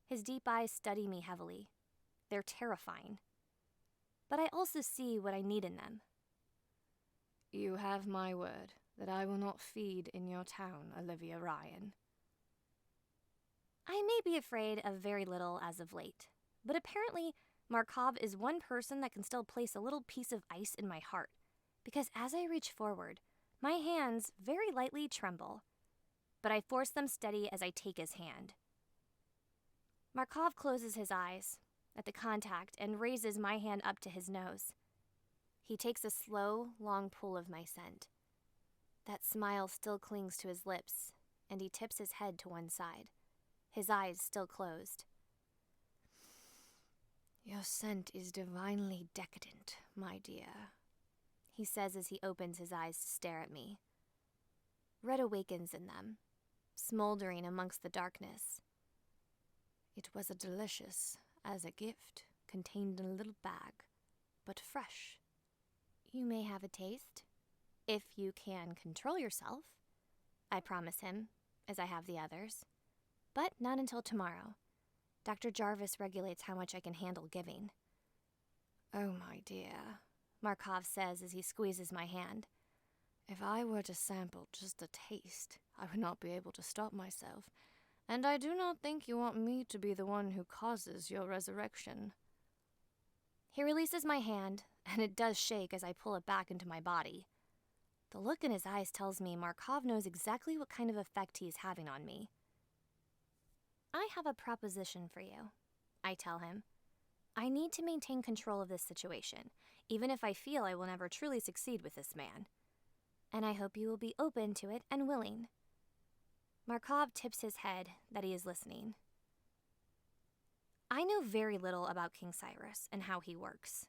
His deep eyes study me heavily. They're terrifying. But I also see what I need in them. "You have my word that I will not feed in your town, Alivia Ryan." I may be afraid of very little as of late, but apparently Markov is one person that can still place a little piece of ice in my heart, because as I reach forward, my hands very lightly tremble, but I force them steady as I take his hand. Markov closes his eyes at the contact and raises my hand up to his nose. He takes a slow, long pull of my scent. That smile still clings to his lips, and he tips his head to one side, his eyes still closed. "Your scent is divinely decadent, my dear," he says as he opens his eyes to stare at me. Red awakens in them, smoldering amongst the darkness. "It was a delicious as a gift, contained in a little bag, but fresh. You may have a taste, if you can control yourself," I promise him, as I have the others. "But not until tomorrow. Dr. Jarvis regulates how much I can handle giving." "Oh, my dear," Markov says as he squeezes my hand.
If I were to sample just a taste, I would not be able to stop myself, and I do not think you want me to be the one who causes your resurrection.
He releases my hand, and it does shake as I pull it back into my body. The look in his eyes tells me Markov knows exactly what kind of effect he is having on me. I have a proposition for you, I tell him. I need to maintain control of this situation, even if I feel I will never truly succeed with this man. And I hope you will be open to it and willing. Markov tips his head that he is listening. I know very little about King Cyrus and how he works.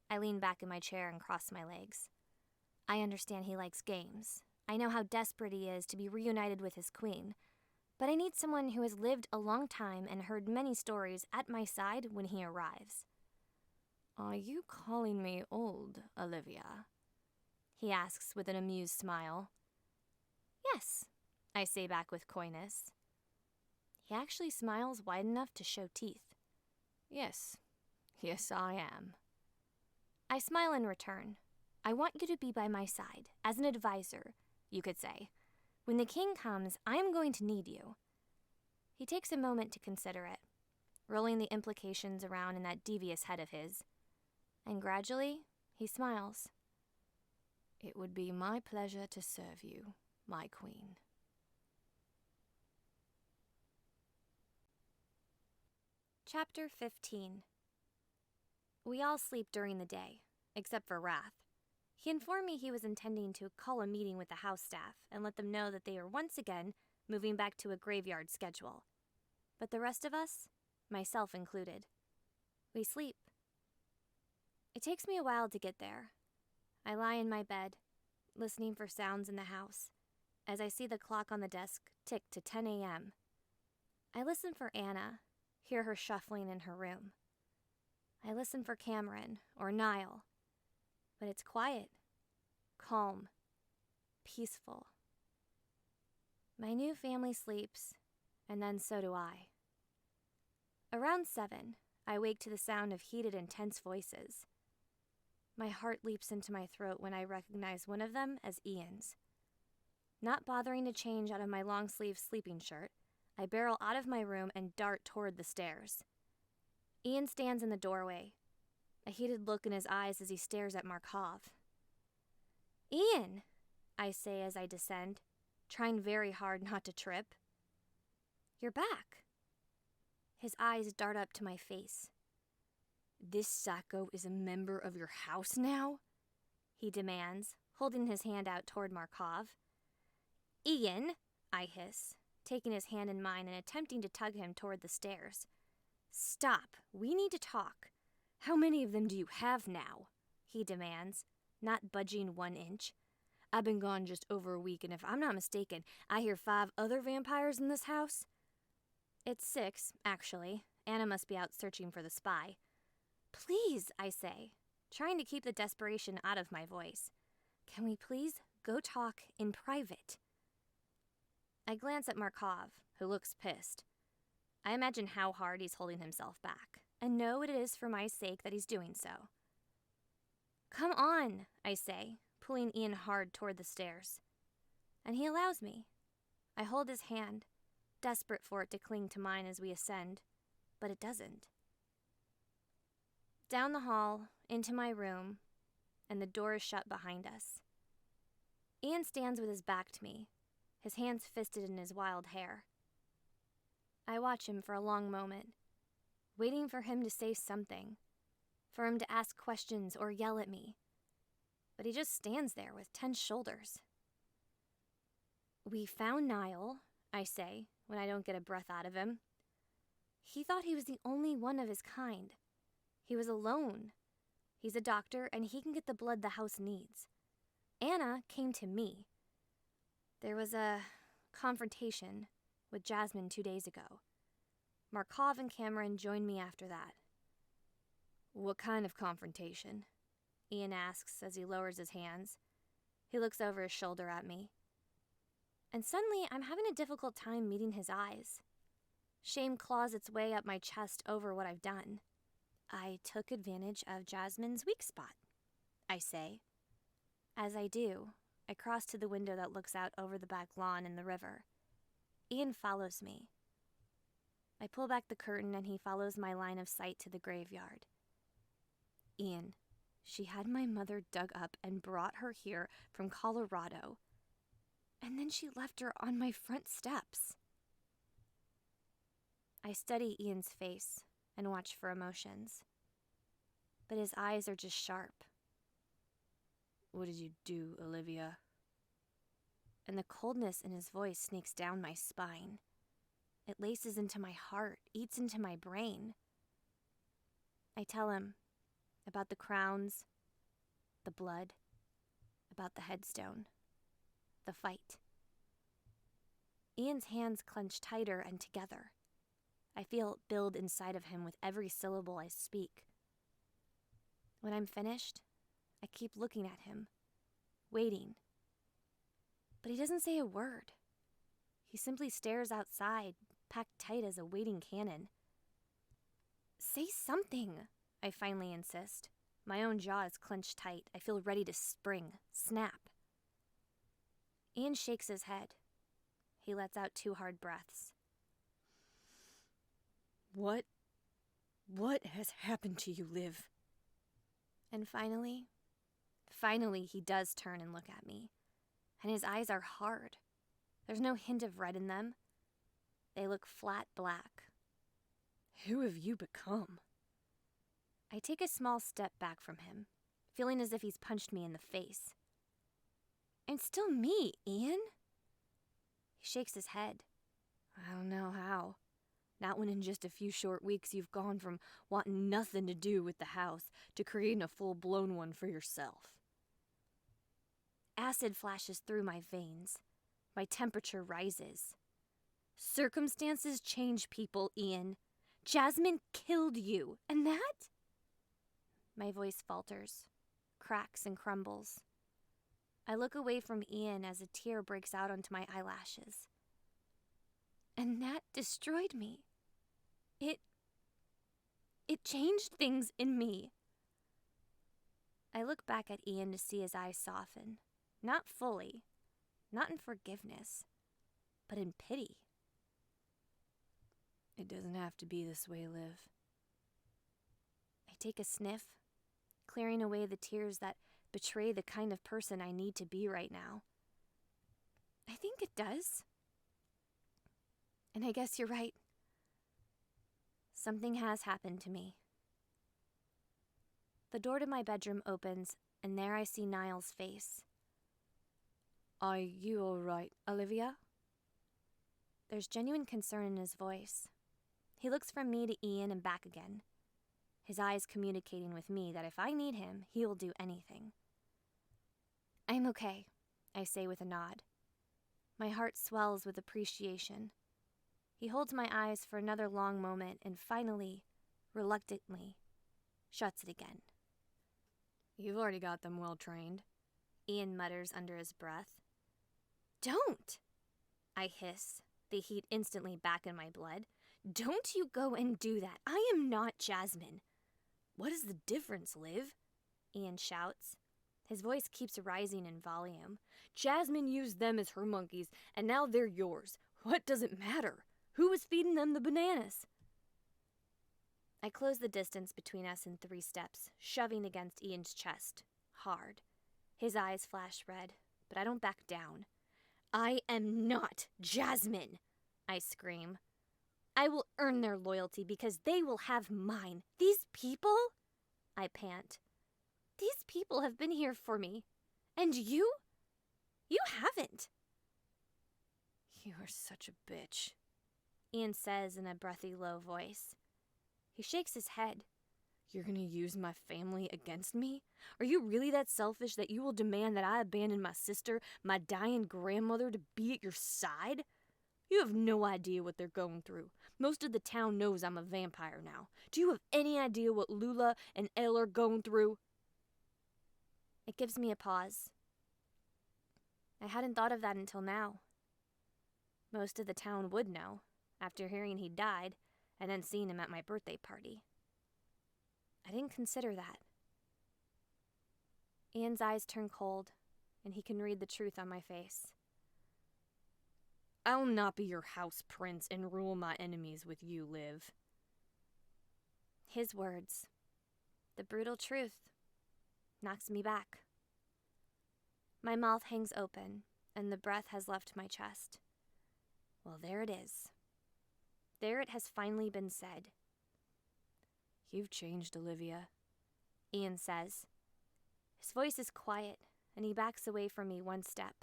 I lean back in my chair and cross my legs. I understand he likes games. I know how desperate he is to be reunited with his queen. But I need someone who has lived a long time and heard many stories at my side when he arrives.
Are you calling me old, Alivia?
He asks with an amused smile. Yes, I say back with coyness. He actually smiles wide enough to show teeth.
Yes, I am.
I smile in return. I want you to be by my side, as an advisor, you could say. When the king comes, I am going to need you. He takes a moment to consider it, rolling the implications around in that devious head of his. And gradually, he smiles.
It would be my pleasure to serve you, my queen.
Chapter 15. We all sleep during the day, except for Wrath. He informed me he was intending to call a meeting with the house staff and let them know that they are once again moving back to a graveyard schedule. But the rest of us, myself included, we sleep. It takes me a while to get there. I lie in my bed, listening for sounds in the house, as I see the clock on the desk tick to 10 a.m. I listen for Anna, hear her shuffling in her room. I listen for Cameron or Niall, but it's quiet, calm, peaceful. My new family sleeps, and then so do I. Around 7, I wake to the sound of heated and tense voices. My heart leaps into my throat when I recognize one of them as Ian's. Not bothering to change out of my long-sleeve sleeping shirt, I barrel out of my room and dart toward the stairs. Ian stands in the doorway, a heated look in his eyes as he stares at Markov. "Ian," I say as I descend, trying very hard not to trip. "You're back." His eyes dart up to my face. "This sacco is a member of your house now?" he demands, holding his hand out toward Markov. "Ian," I hiss, taking his hand in mine and attempting to tug him toward the stairs. "Stop, we need to talk. How many of them do you have now?" he demands, not budging 1 inch. "I've been gone just over a week, and if I'm not mistaken, I hear 5 other vampires in this house." "It's 6, actually. Anna must be out searching for the spy." "Please," I say, trying to keep the desperation out of my voice. "Can we please go talk in private?" I glance at Markov, who looks pissed. I imagine how hard he's holding himself back, and know it is for my sake that he's doing so. "Come on," I say, pulling Ian hard toward the stairs. And he allows me. I hold his hand, desperate for it to cling to mine as we ascend, but it doesn't. Down the hall, into my room, and the door is shut behind us. Ian stands with his back to me, his hands fisted in his wild hair. I watch him for a long moment, waiting for him to say something, for him to ask questions or yell at me. But he just stands there with tense shoulders. "We found Niall," I say, when I don't get a breath out of him. "He thought he was the only one of his kind. He was alone. He's a doctor, and he can get the blood the house needs. Anna came to me. There was a confrontation with Jasmine 2 days ago. Markov and Cameron joined me after that." "What kind of confrontation?" Ian asks as he lowers his hands. He looks over his shoulder at me. And suddenly I'm having a difficult time meeting his eyes. Shame claws its way up my chest over what I've done. "I took advantage of Jasmine's weak spot," I say. As I do, I I cross to the window that looks out over the back lawn and the river. Ian follows me. I pull back the curtain and he follows my line of sight to the graveyard. Ian, she had my mother dug up and brought her here from Colorado. And then she left her on my front steps. I study Ian's face and watch for emotions. But his eyes are just sharp.
What did you do, Alivia?
And the coldness in his voice sneaks down my spine. It laces into my heart, eats into my brain. I tell him about the crowns, the blood, about the headstone, the fight. Ian's hands clench tighter and together. I feel it build inside of him with every syllable I speak. When I'm finished, I keep looking at him, waiting. But he doesn't say a word. He simply stares outside, packed tight as a waiting cannon. Say something, I finally insist. My own jaw is clenched tight. I feel ready to spring, snap. Ian shakes his head. He lets out 2 hard breaths.
What has happened to you, Liv?
And finally he does turn and look at me. And his eyes are hard. There's no hint of red in them. They look flat black.
Who have you become?
I take a small step back from him, feeling as if he's punched me in the face. I'm still me, Ian. He shakes his head.
I don't know how. Not when in just a few short weeks you've gone from wanting nothing to do with the house to creating a full-blown one for yourself.
Acid flashes through my veins. My temperature rises. Circumstances change people, Ian. Jasmine killed you, and that? My voice falters, cracks and crumbles. I look away from Ian as a tear breaks out onto my eyelashes. And that destroyed me. It changed things in me. I look back at Ian to see his eyes soften. Not fully, not in forgiveness, but in pity.
It doesn't have to be this way, Liv.
I take a sniff, clearing away the tears that betray the kind of person I need to be right now. I think it does. And I guess you're right. Something has happened to me. The door to my bedroom opens, and there I see Niall's face.
Are you all right, Alivia?
There's genuine concern in his voice. He looks from me to Ian and back again, his eyes communicating with me that if I need him, he will do anything. I'm okay, I say with a nod. My heart swells with appreciation. He holds my eyes for another long moment and finally, reluctantly, shuts it again.
You've already got them well trained,
Ian mutters under his breath. Don't! I hiss, the heat instantly back in my blood. Don't you go and do that. I am not Jasmine.
What is the difference, Liv?
Ian shouts. His voice keeps rising in volume.
Jasmine used them as her monkeys, and now they're yours. What does it matter? Who was feeding them the bananas?
I close the distance between us in 3 steps, shoving against Ian's chest, hard. His eyes flash red, but I don't back down. I am not Jasmine, I scream. I will earn their loyalty because they will have mine. These people? I pant. These people have been here for me. And you? You haven't.
You are such a bitch,
Ian says in a breathy, low voice. He shakes his head.
You're gonna use my family against me? Are you really that selfish that you will demand that I abandon my sister, my dying grandmother, to be at your side? You have no idea what they're going through. Most of the town knows I'm a vampire now. Do you have any idea what Lula and Elle are going through?
It gives me a pause. I hadn't thought of that until now. Most of the town would know, after hearing he died, and then seeing him at my birthday party. I didn't consider that. Ian's eyes turn cold,
and he can read the truth on my face.
I'll not be your house prince and rule my enemies with you, Liv.
His words, the brutal truth, knocks me back. My mouth hangs open, and the breath has left my chest. Well, there it is. There it has finally been said.
You've changed, Alivia,
Ian says. His voice is quiet, and he backs away from me one step.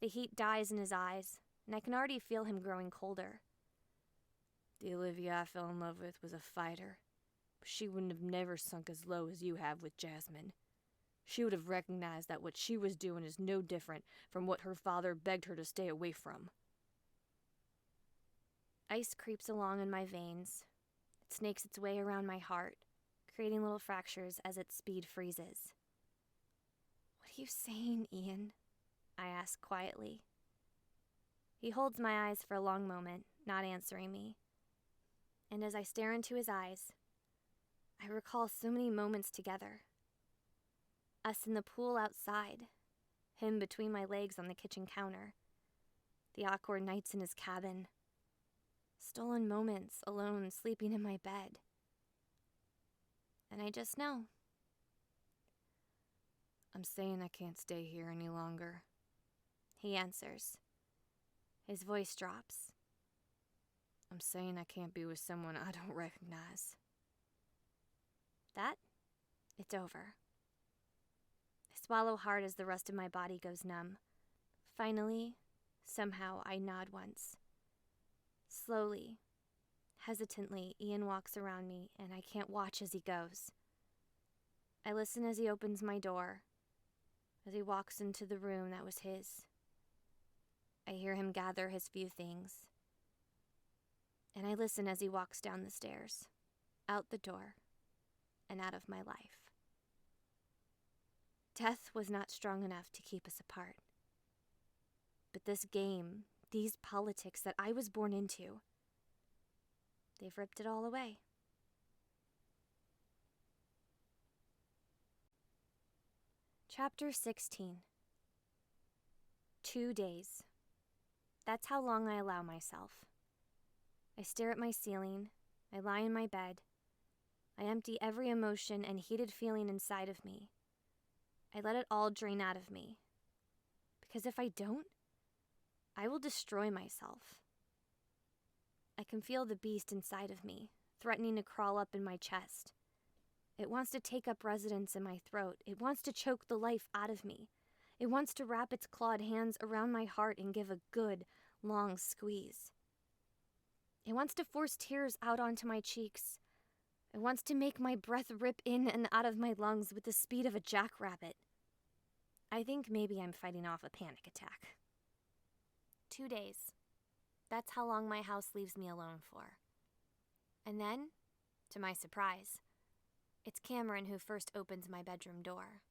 The heat dies in his eyes, and I can already feel him growing colder.
The Alivia I fell in love with was a fighter, but she wouldn't have never sunk as low as you have with Jasmine. She would have recognized that what she was doing is no different from what her father begged her to stay away from.
Ice creeps along in my veins. It snakes its way around my heart, creating little fractures as its speed freezes. What are you saying, Ian? I ask quietly. He holds my eyes for a long moment, not answering me. And as I stare into his eyes, I recall so many moments together. Us in the pool outside, him between my legs on the kitchen counter, the awkward nights in his cabin, stolen moments alone sleeping in my bed. And I just know.
I'm saying I can't stay here any longer,
he answers. His voice drops.
I'm saying I can't be with someone I don't recognize.
That? It's over. I swallow hard as the rest of my body goes numb. Finally, somehow I nod once. Slowly, hesitantly, Ian walks around me, and I can't watch as he goes. I listen as he opens my door, as he walks into the room that was his. I hear him gather his few things. And I listen as he walks down the stairs, out the door, and out of my life. Death was not strong enough to keep us apart. But this game, these politics that I was born into, they've ripped it all away. Chapter 16. 2 days. That's how long I allow myself. I stare at my ceiling, I lie in my bed, I empty every emotion and heated feeling inside of me. I let it all drain out of me. Because if I don't, I will destroy myself. I can feel the beast inside of me, threatening to crawl up in my chest. It wants to take up residence in my throat. It wants to choke the life out of me. It wants to wrap its clawed hands around my heart and give a good, long squeeze. It wants to force tears out onto my cheeks. It wants to make my breath rip in and out of my lungs with the speed of a jackrabbit. I think maybe I'm fighting off a panic attack. 2 days. That's how long my house leaves me alone for. And then, to my surprise, it's Cameron who first opens my bedroom door.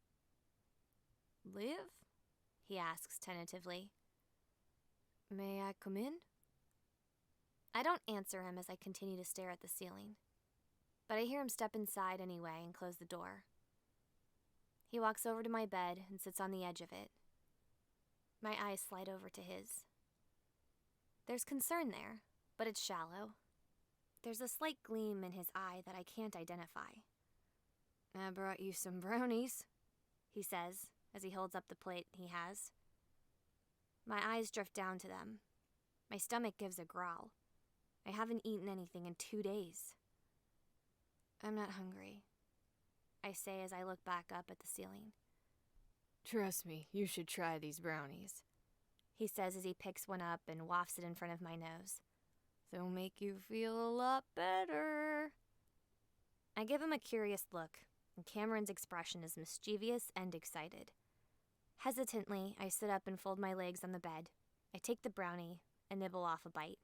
Liv?
He asks tentatively.
May I come in?
I don't answer him as I continue to stare at the ceiling. But I hear him step inside anyway and close the door. He walks over to my bed and sits on the edge of it. My eyes slide over to his. There's concern there, but it's shallow. There's a slight gleam in his eye that I can't identify.
I brought you some brownies,
he says as he holds up the plate he has. My eyes drift down to them. My stomach gives a growl. I haven't eaten anything in 2 days.
I'm not hungry,
I say as I look back up at the ceiling.
Trust me, you should try these brownies,
he says as he picks one up and wafts it in front of my nose.
They'll make you feel a lot better.
I give him a curious look, and Cameron's expression is mischievous and excited. Hesitantly, I sit up and fold my legs on the bed. I take the brownie and nibble off a bite.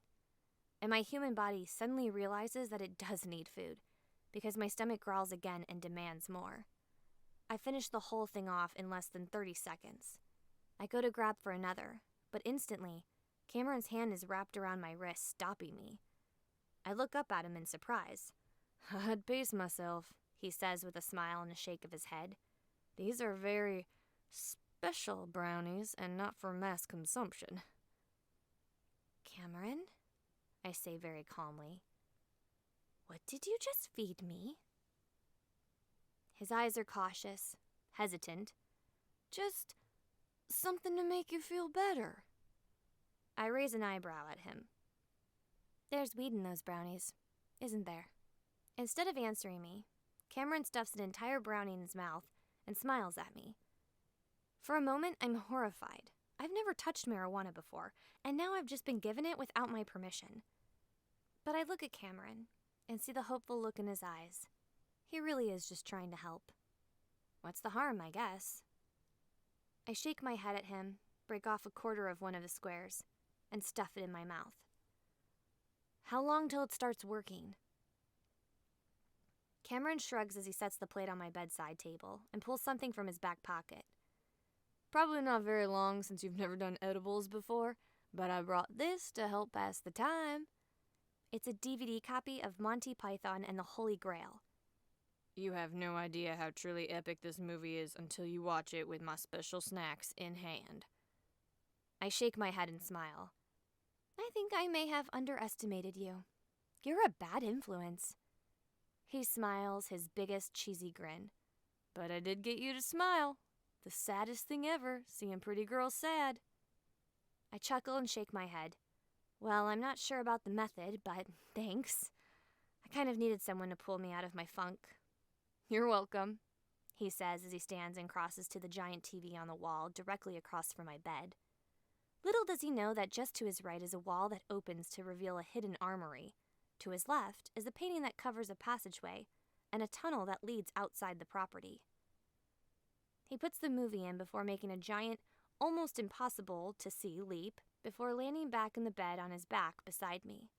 And my human body suddenly realizes that it does need food, because my stomach growls again and demands more. I finish the whole thing off in less than 30 seconds. I go to grab for another, but instantly, Cameron's hand is wrapped around my wrist, stopping me. I look up at him in surprise.
I'd pace myself,
he says with a smile and a shake of his head.
These are very
special brownies and not for mass consumption.
Cameron, I say very calmly, what did you just feed me? His eyes are cautious, hesitant.
Just something to make you feel better.
I raise an eyebrow at him. There's weed in those brownies, isn't there? Instead of answering me, Cameron stuffs an entire brownie in his mouth and smiles at me. For a moment, I'm horrified. I've never touched marijuana before, and now I've just been given it without my permission. But I look at Cameron and see the hopeful look in his eyes. He really is just trying to help. What's the harm, I guess? I shake my head at him, break off a quarter of one of the squares, and stuff it in my mouth. How long till it starts working? Cameron shrugs as he sets the plate on my bedside table and pulls something from his back pocket.
Probably not very long since you've never done edibles before, but I brought this to help pass the time.
It's a DVD copy of Monty Python and the Holy Grail.
You have no idea how truly epic this movie is until you watch it with my special snacks in hand.
I shake my head and smile. I think I may have underestimated you. You're a bad influence. He smiles, his biggest cheesy grin.
But I did get you to smile. The saddest thing ever, seeing pretty girls sad.
I chuckle and shake my head. Well, I'm not sure about the method, but thanks. I kind of needed someone to pull me out of my funk.
You're welcome,
he says as he stands and crosses to the giant TV on the wall directly across from my bed. Little does he know that just to his right is a wall that opens to reveal a hidden armory. To his left is a painting that covers a passageway and a tunnel that leads outside the property. He puts the movie in before making a giant, almost impossible to see leap before landing back in the bed on his back beside me.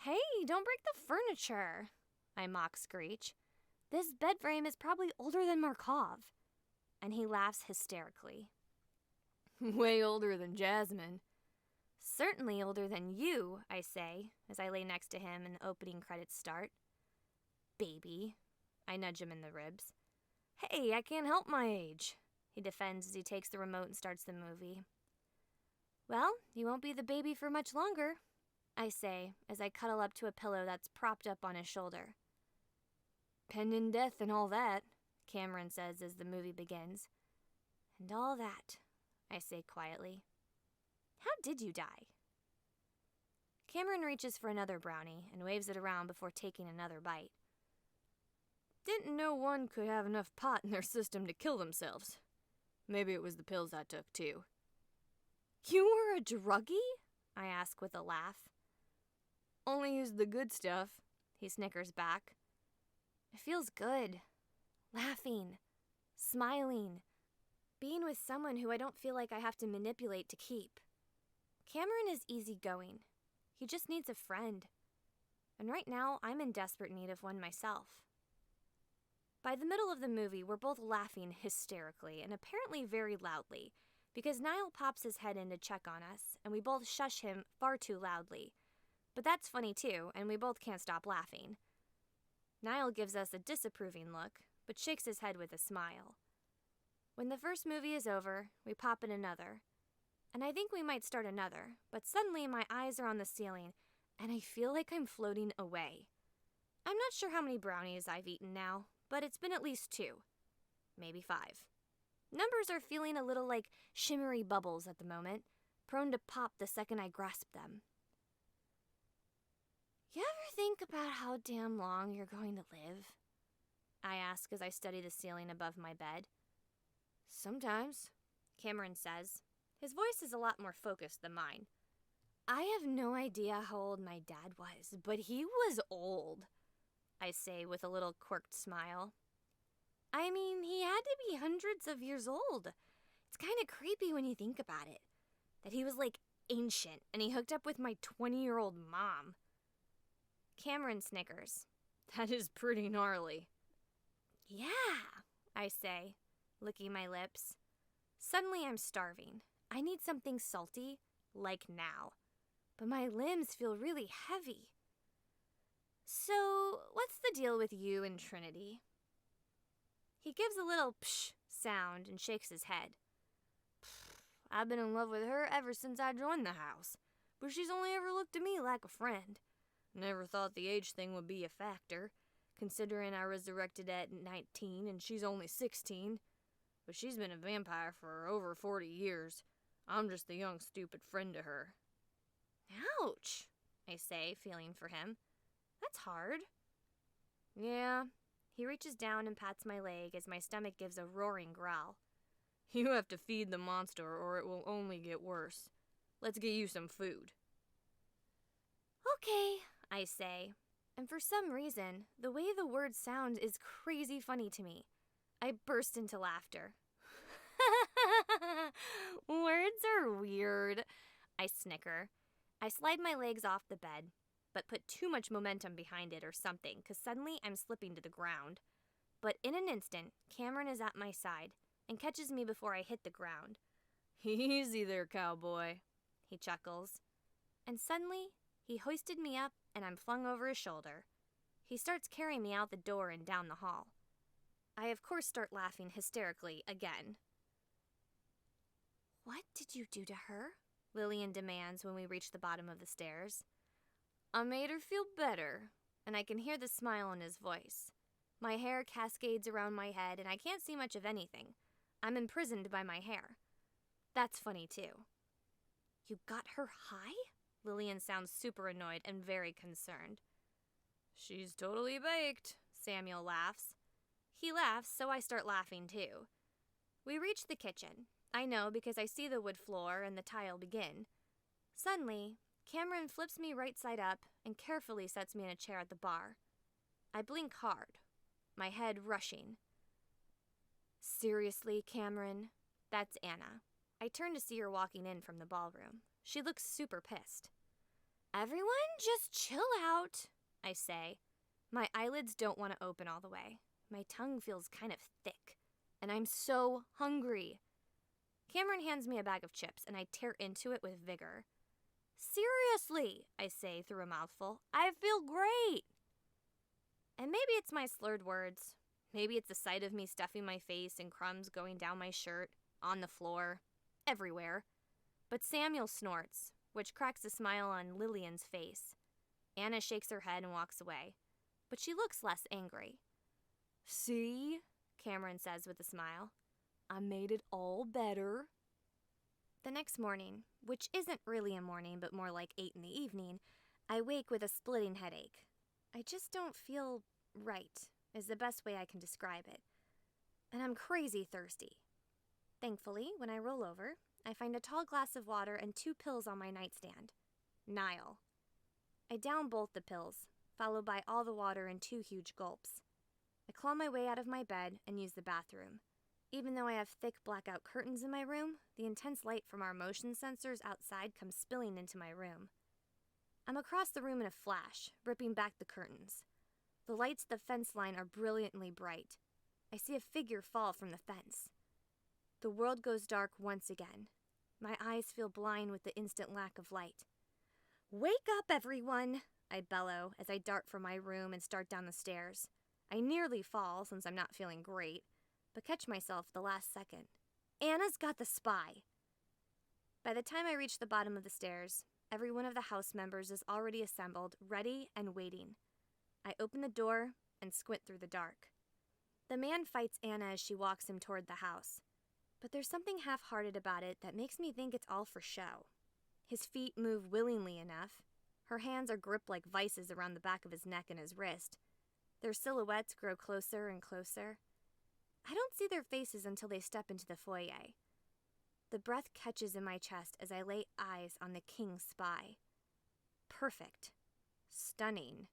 Hey, don't break the furniture, I mock screech. This bed frame is probably older than Markov. And he laughs hysterically.
Way older than Jasmine.
Certainly older than you, I say, as I lay next to him and the opening credits start. Baby, I nudge him in the ribs. Hey, I can't help my age, he defends as he takes the remote and starts the movie. Well, you won't be the baby for much longer, I say, as I cuddle up to a pillow that's propped up on his shoulder.
Pending death and all that,
Cameron says as the movie begins. And all that, I say quietly. How did you die? Cameron reaches for another brownie and waves it around before taking another bite.
Didn't know one could have enough pot in their system to kill themselves. Maybe it was the pills I took, too.
You were a druggie? I ask with a laugh.
Only used the good stuff, he snickers back.
It feels good. Laughing. Smiling. Being with someone who I don't feel like I have to manipulate to keep. Cameron is easygoing. He just needs a friend. And right now, I'm in desperate need of one myself. By the middle of the movie, we're both laughing hysterically and apparently very loudly, because Niall pops his head in to check on us, and we both shush him far too loudly. But that's funny too, and we both can't stop laughing. Niall gives us a disapproving look, but shakes his head with a smile. When the first movie is over, we pop in another. And I think we might start another, but suddenly my eyes are on the ceiling, and I feel like I'm floating away. I'm not sure how many brownies I've eaten now, but it's been at least 2. Maybe 5. Numbers are feeling a little like shimmery bubbles at the moment, prone to pop the second I grasp them. You ever think about how damn long you're going to live? I ask as I study the ceiling above my bed.
Sometimes,
Cameron says. His voice is a lot more focused than mine. I have no idea how old my dad was, but he was old, I say with a little quirked smile. I mean, he had to be hundreds of years old. It's kind of creepy when you think about it. That he was like ancient and he hooked up with my 20-year-old mom. Cameron snickers.
That is pretty gnarly.
Yeah, I say, licking my lips. Suddenly I'm starving. I need something salty, like now. But my limbs feel really heavy. So, what's the deal with you and Trinity? He gives a little psh sound and shakes his head.
I've been in love with her ever since I joined the house, but she's only ever looked at me like a friend. Never thought the age thing would be a factor, considering I resurrected at 19 and she's only 16. But she's been a vampire for over 40 years. I'm just the young, stupid friend to her.
Ouch, I say, feeling for him. That's hard.
Yeah.
He reaches down and pats my leg as my stomach gives a roaring growl.
You have to feed the monster or it will only get worse. Let's get you some food.
Okay, I say. And for some reason, the way the word sounds is crazy funny to me. I burst into laughter. Words are weird, I snicker. I slide my legs off the bed, but put too much momentum behind it or something, because suddenly I'm slipping to the ground. But in an instant, Cameron is at my side and catches me before I hit the ground.
Easy there, cowboy,
he chuckles. And suddenly, he hoisted me up and I'm flung over his shoulder. He starts carrying me out the door and down the hall. I, of course, start laughing hysterically again. What did you do to her? Lillian demands when we reach the bottom of the stairs.
I made her feel better,
and I can hear the smile in his voice. My hair cascades around my head and I can't see much of anything. I'm imprisoned by my hair. That's funny, too. You got her high? Lillian sounds super annoyed and very concerned.
She's totally baked,
Samuel laughs. He laughs, so I start laughing, too. We reach the kitchen. I know because I see the wood floor and the tile begin. Suddenly, Cameron flips me right side up and carefully sets me in a chair at the bar. I blink hard, my head rushing. Seriously, Cameron? That's Anna. I turn to see her walking in from the ballroom. She looks super pissed. Everyone, just chill out, I say. My eyelids don't want to open all the way. My tongue feels kind of thick, and I'm so hungry. Cameron hands me a bag of chips, and I tear into it with vigor. Seriously, I say through a mouthful, I feel great. And maybe it's my slurred words. Maybe it's the sight of me stuffing my face and crumbs going down my shirt, on the floor, everywhere. But Samuel snorts, which cracks a smile on Lillian's face. Anna shakes her head and walks away, but she looks less angry.
See,
Cameron says with a smile.
I made it all better.
The next morning, which isn't really a morning but more like 8 in the evening, I wake with a splitting headache. I just don't feel right, is the best way I can describe it. And I'm crazy thirsty. Thankfully, when I roll over, I find a tall glass of water and 2 pills on my nightstand. Nile. I down both the pills, followed by all the water in 2 huge gulps. I claw my way out of my bed and use the bathroom. Even though I have thick blackout curtains in my room, the intense light from our motion sensors outside comes spilling into my room. I'm across the room in a flash, ripping back the curtains. The lights at the fence line are brilliantly bright. I see a figure fall from the fence. The world goes dark once again. My eyes feel blind with the instant lack of light. Wake up, everyone! I bellow as I dart from my room and start down the stairs. I nearly fall since I'm not feeling great, but catch myself the last second. Anna's got the spy! By the time I reach the bottom of the stairs, every one of the house members is already assembled, ready and waiting. I open the door and squint through the dark. The man fights Anna as she walks him toward the house, but there's something half-hearted about it that makes me think it's all for show. His feet move willingly enough. Her hands are gripped like vices around the back of his neck and his wrist. Their silhouettes grow closer and closer. I don't see their faces until they step into the foyer. The breath catches in my chest as I lay eyes on the king's spy. Perfect. Stunning.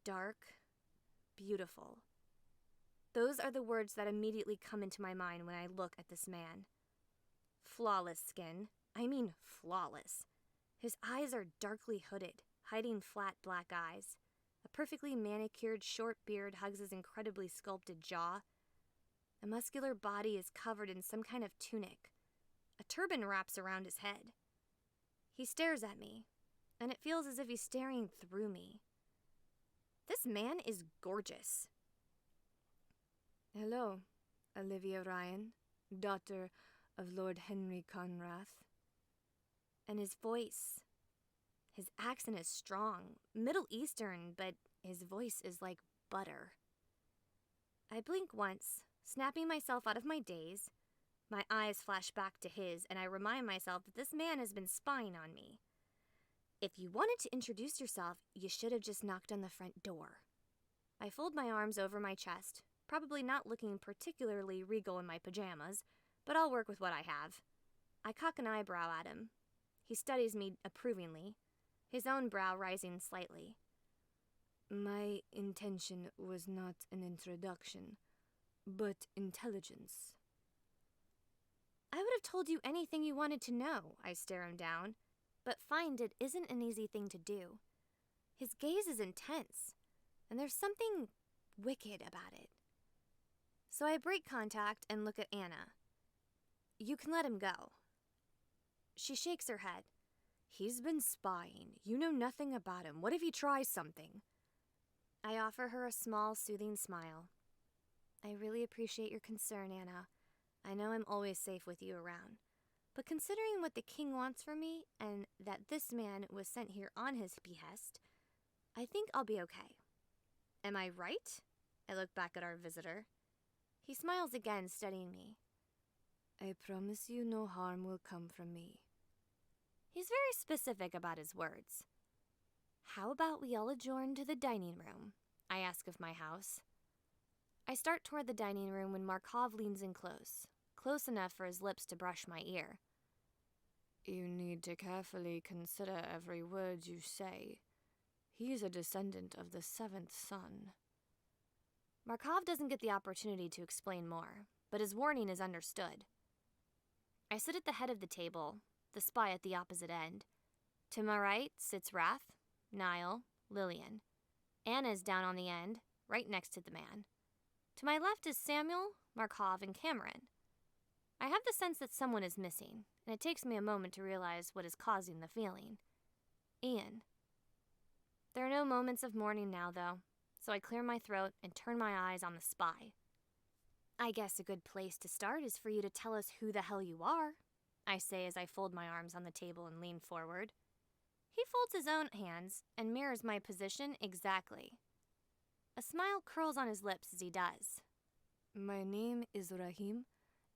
Dark. Beautiful. Those are the words that immediately come into my mind when I look at this man. Flawless skin. I mean flawless. His eyes are darkly hooded, hiding flat black eyes. A perfectly manicured short beard hugs his incredibly sculpted jaw. The muscular body is covered in some kind of tunic. A turban wraps around his head. He stares at me, and it feels as if he's staring through me. This man is gorgeous.
Hello, Alivia Ryan, daughter of Lord Henry Conrath.
And his voice. His accent is strong, Middle Eastern, but his voice is like butter. I blink once, snapping myself out of my daze. My eyes flash back to his, and I remind myself that this man has been spying on me. If you wanted to introduce yourself, you should have just knocked on the front door. I fold my arms over my chest, probably not looking particularly regal in my pajamas, but I'll work with what I have. I cock an eyebrow at him. He studies me approvingly, his own brow rising slightly.
My intention was not an introduction, but intelligence.
I would have told you anything you wanted to know, I stare him down, but find it isn't an easy thing to do. His gaze is intense, and there's something wicked about it. So I break contact and look at Anna. You can let him go. She shakes her head. He's been spying. You know nothing about him. What if he tries something? I offer her a small, soothing smile. I really appreciate your concern, Anna. I know I'm always safe with you around. But considering what the king wants from me, and that this man was sent here on his behest, I think I'll be okay. Am I right? I look back at our visitor. He smiles again, studying me.
I promise you no harm will come from me.
He's very specific about his words. How about we all adjourn to the dining room? I ask of my house. I start toward the dining room when Markov leans in close enough for his lips to brush my ear.
You need to carefully consider every word you say. He is a descendant of the seventh son.
Markov doesn't get the opportunity to explain more, but his warning is understood. I sit at the head of the table, the spy at the opposite end. To my right sits Wrath, Niall, Lillian. Anna is down on the end, right next to the man. To my left is Samuel, Markov, and Cameron. I have the sense that someone is missing, and it takes me a moment to realize what is causing the feeling. Ian. There are no moments of mourning now, though, so I clear my throat and turn my eyes on the spy. I guess a good place to start is for you to tell us who the hell you are, I say as I fold my arms on the table and lean forward. He folds his own hands and mirrors my position exactly. A smile curls on his lips as he does.
My name is Rahim,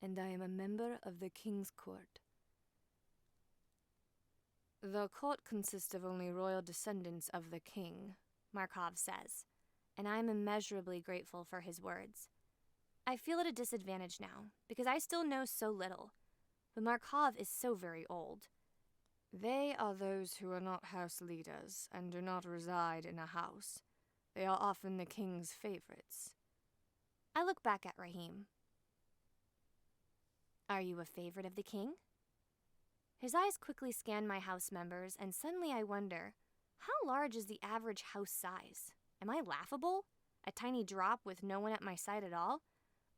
and I am a member of the King's Court. The court consists of only royal descendants of the king,
Markov says, and I am immeasurably grateful for his words. I feel at a disadvantage now, because I still know so little, but Markov is so very old.
They are those who are not house leaders and do not reside in a house. They are often the king's favorites.
I look back at Rahim. Are you a favorite of the king? His eyes quickly scan my house members, and suddenly I wonder, how large is the average house size? Am I laughable? A tiny drop with no one at my side at all?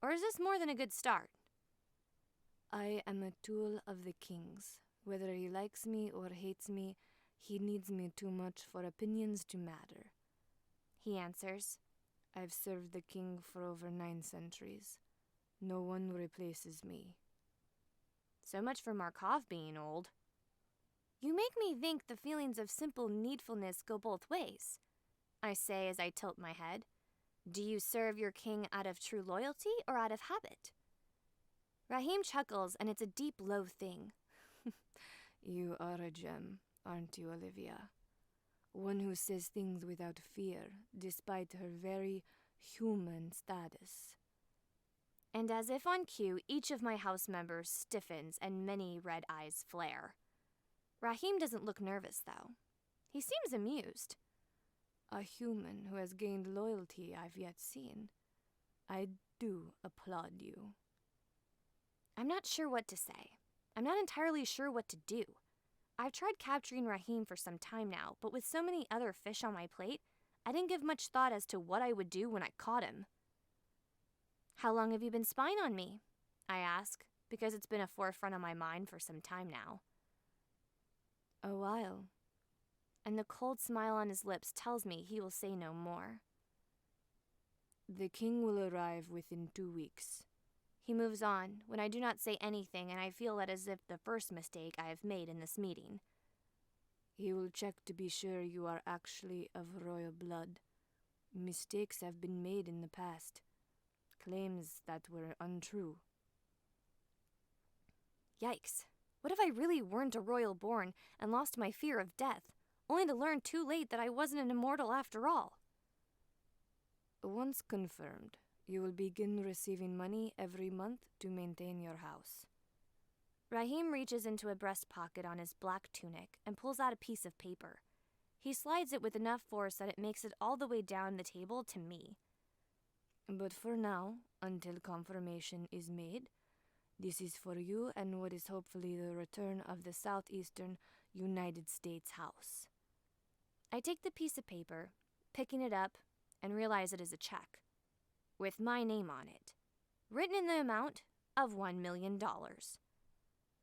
Or is this more than a good start?
I am a tool of the king's. Whether he likes me or hates me, he needs me too much for opinions to matter.
He answers.
I've served the king for over 9 centuries. No one replaces me.
So much for Markov being old. You make me think the feelings of simple needfulness go both ways, I say as I tilt my head. Do you serve your king out of true loyalty or out of habit? Rahim chuckles, and it's a deep, low thing.
You are a gem, aren't you, Alivia? One who says things without fear, despite her very human status.
And as if on cue, each of my house members stiffens and many red eyes flare. Rahim doesn't look nervous, though. He seems amused.
A human who has gained loyalty I've yet seen. I do applaud you.
I'm not sure what to say. I'm not entirely sure what to do. I've tried capturing Rahim for some time now, but with so many other fish on my plate, I didn't give much thought as to what I would do when I caught him. How long have you been spying on me? I ask, because it's been a forefront of my mind for some time now.
A while.
And the cold smile on his lips tells me he will say no more.
The king will arrive within 2 weeks. He moves on when I do not say anything, and I feel it as if the first mistake I have made in this meeting. He will check to be sure you are actually of royal blood. Mistakes have been made in the past. Claims that were untrue. Yikes. What if I really weren't a royal born and lost my fear of death, only to learn too late that I wasn't an immortal after all? Once confirmed, you will begin receiving money every month to maintain your house. Raheem reaches into a breast pocket on his black tunic and pulls out a piece of paper. He slides it with enough force that it makes it all the way down the table to me. But for now, until confirmation is made, this is for you and what is hopefully the return of the Southeastern United States House. I take the piece of paper, picking it up, and realize it is a check, with my name on it, written in the amount of $1 million.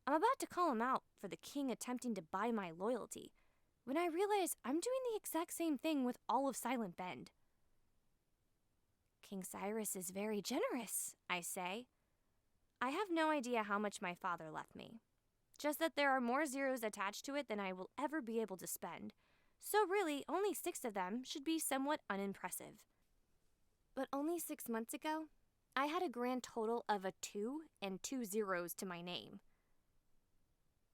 I'm about to call him out for the king attempting to buy my loyalty, when I realize I'm doing the exact same thing with all of Silent Bend. King Cyrus is very generous, I say. I have no idea how much my father left me, just that there are more zeros attached to it than I will ever be able to spend, so really only 6 of them should be somewhat unimpressive. But only 6 months ago, I had a grand total of a 2 and 2 zeros to my name.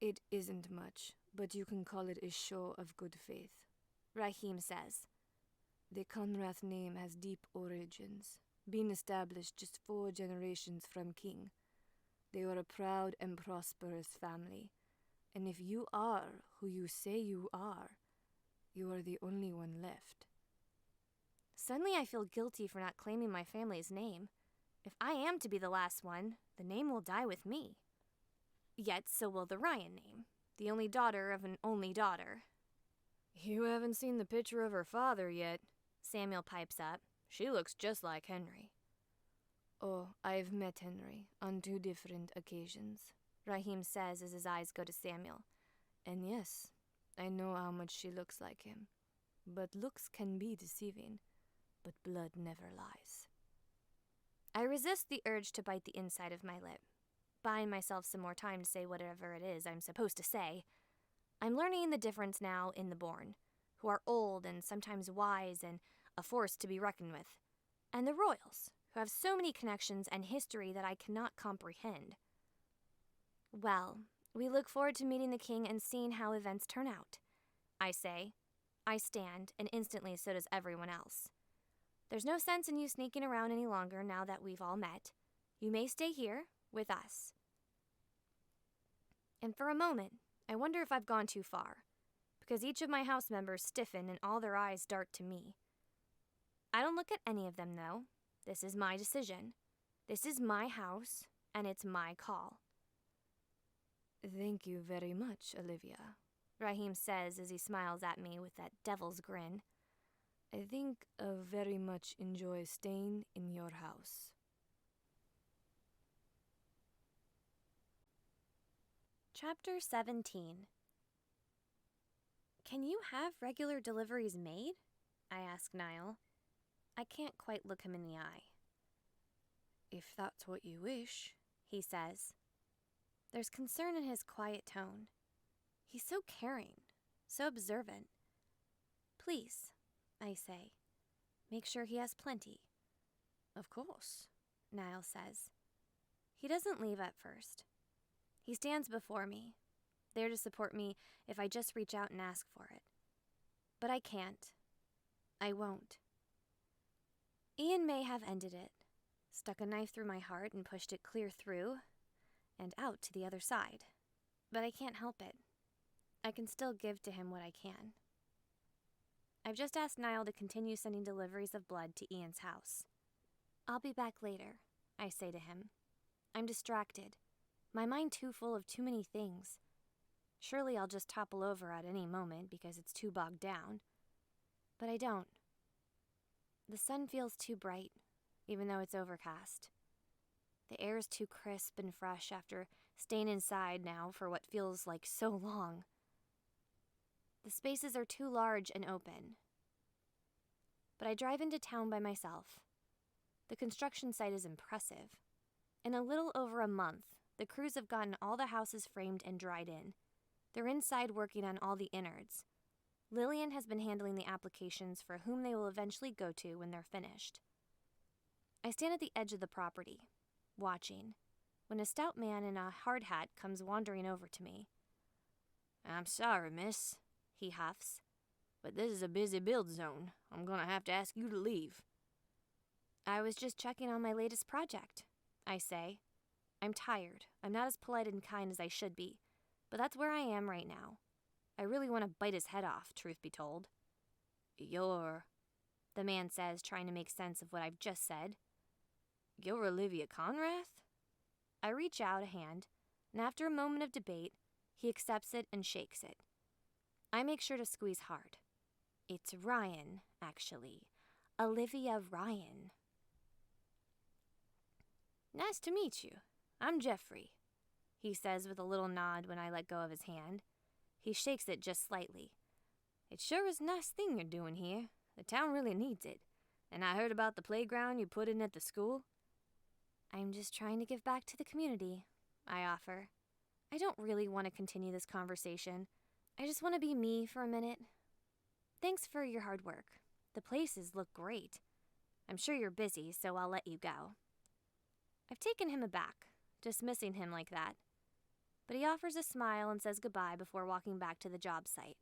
It isn't much, but you can call it a show of good faith, Raheem says. The Conrath name has deep origins, being established just 4 generations from King. They are a proud and prosperous family, and if you are who you say you are the only one left. Suddenly I feel guilty for not claiming my family's name. If I am to be the last one, the name will die with me. Yet so will the Ryan name, the only daughter of an only daughter. You haven't seen the picture of her father yet, Samuel pipes up. She looks just like Henry. Oh, I've met Henry on 2 different occasions, Raheem says as his eyes go to Samuel. And yes, I know how much she looks like him. But looks can be deceiving, but blood never lies. I resist the urge to bite the inside of my lip, buying myself some more time to say whatever it is I'm supposed to say. I'm learning the difference now in the Born, who are old and sometimes wise and a force to be reckoned with, and the Royals, who have so many connections and history that I cannot comprehend. Well, we look forward to meeting the king and seeing how events turn out, I say. I stand, and instantly so does everyone else. There's no sense in you sneaking around any longer now that we've all met. You may stay here with us. And for a moment, I wonder if I've gone too far, because each of my house members stiffen and all their eyes dart to me. I don't look at any of them, though. This is my decision. This is my house, and it's my call. Thank you very much, Alivia, Raheem says as he smiles at me with that devil's grin. I think I very much enjoy staying in your house.
Chapter 17. Can you have regular deliveries made? I ask Niall. I can't quite look him in the eye.
If that's what you wish,
he says. There's concern in his quiet tone. He's so caring, so observant. Please, I say, make sure he has plenty.
Of course,
Niall says. He doesn't leave at first. He stands before me, there to support me if I just reach out and ask for it. But I can't. I won't. Ian may have ended it, stuck a knife through my heart and pushed it clear through and out to the other side. But I can't help it. I can still give to him what I can. I've just asked Niall to continue sending deliveries of blood to Ian's house. I'll be back later, I say to him. I'm distracted. My mind too full of too many things. Surely I'll just topple over at any moment because it's too bogged down. But I don't. The sun feels too bright, even though it's overcast. The air is too crisp and fresh after staying inside now for what feels like so long. The spaces are too large and open. But I drive into town by myself. The construction site is impressive. In a little over a month, the crews have gotten all the houses framed and dried in. They're inside working on all the innards. Lillian has been handling the applications for whom they will eventually go to when they're finished. I stand at the edge of the property, watching, when a stout man in a hard hat comes wandering over to me.
"I'm sorry, miss," he huffs, "but this is a busy build zone. I'm gonna have to ask you to leave."
"I was just checking on my latest project," I say. I'm tired. I'm not as polite and kind as I should be, but that's where I am right now. I really want to bite his head off, truth be told.
"You're,"
the man says, trying to make sense of what I've just said.
"You're Alivia Conrath?"
I reach out a hand, and after a moment of debate, he accepts it and shakes it. I make sure to squeeze hard. It's Ryan, actually. Alivia Ryan.
"Nice to meet you. I'm Jeffrey," he says with a little nod when I let go of his hand. He shakes it just slightly. "It sure is a nice thing you're doing here. The town really needs it. And I heard about the playground you put in at the school."
"I'm just trying to give back to the community," I offer. I don't really want to continue this conversation. I just want to be me for a minute. Thanks for your hard work. The places look great. I'm sure you're busy, so I'll let you go. I've taken him aback, dismissing him like that. But he offers a smile and says goodbye before walking back to the job site.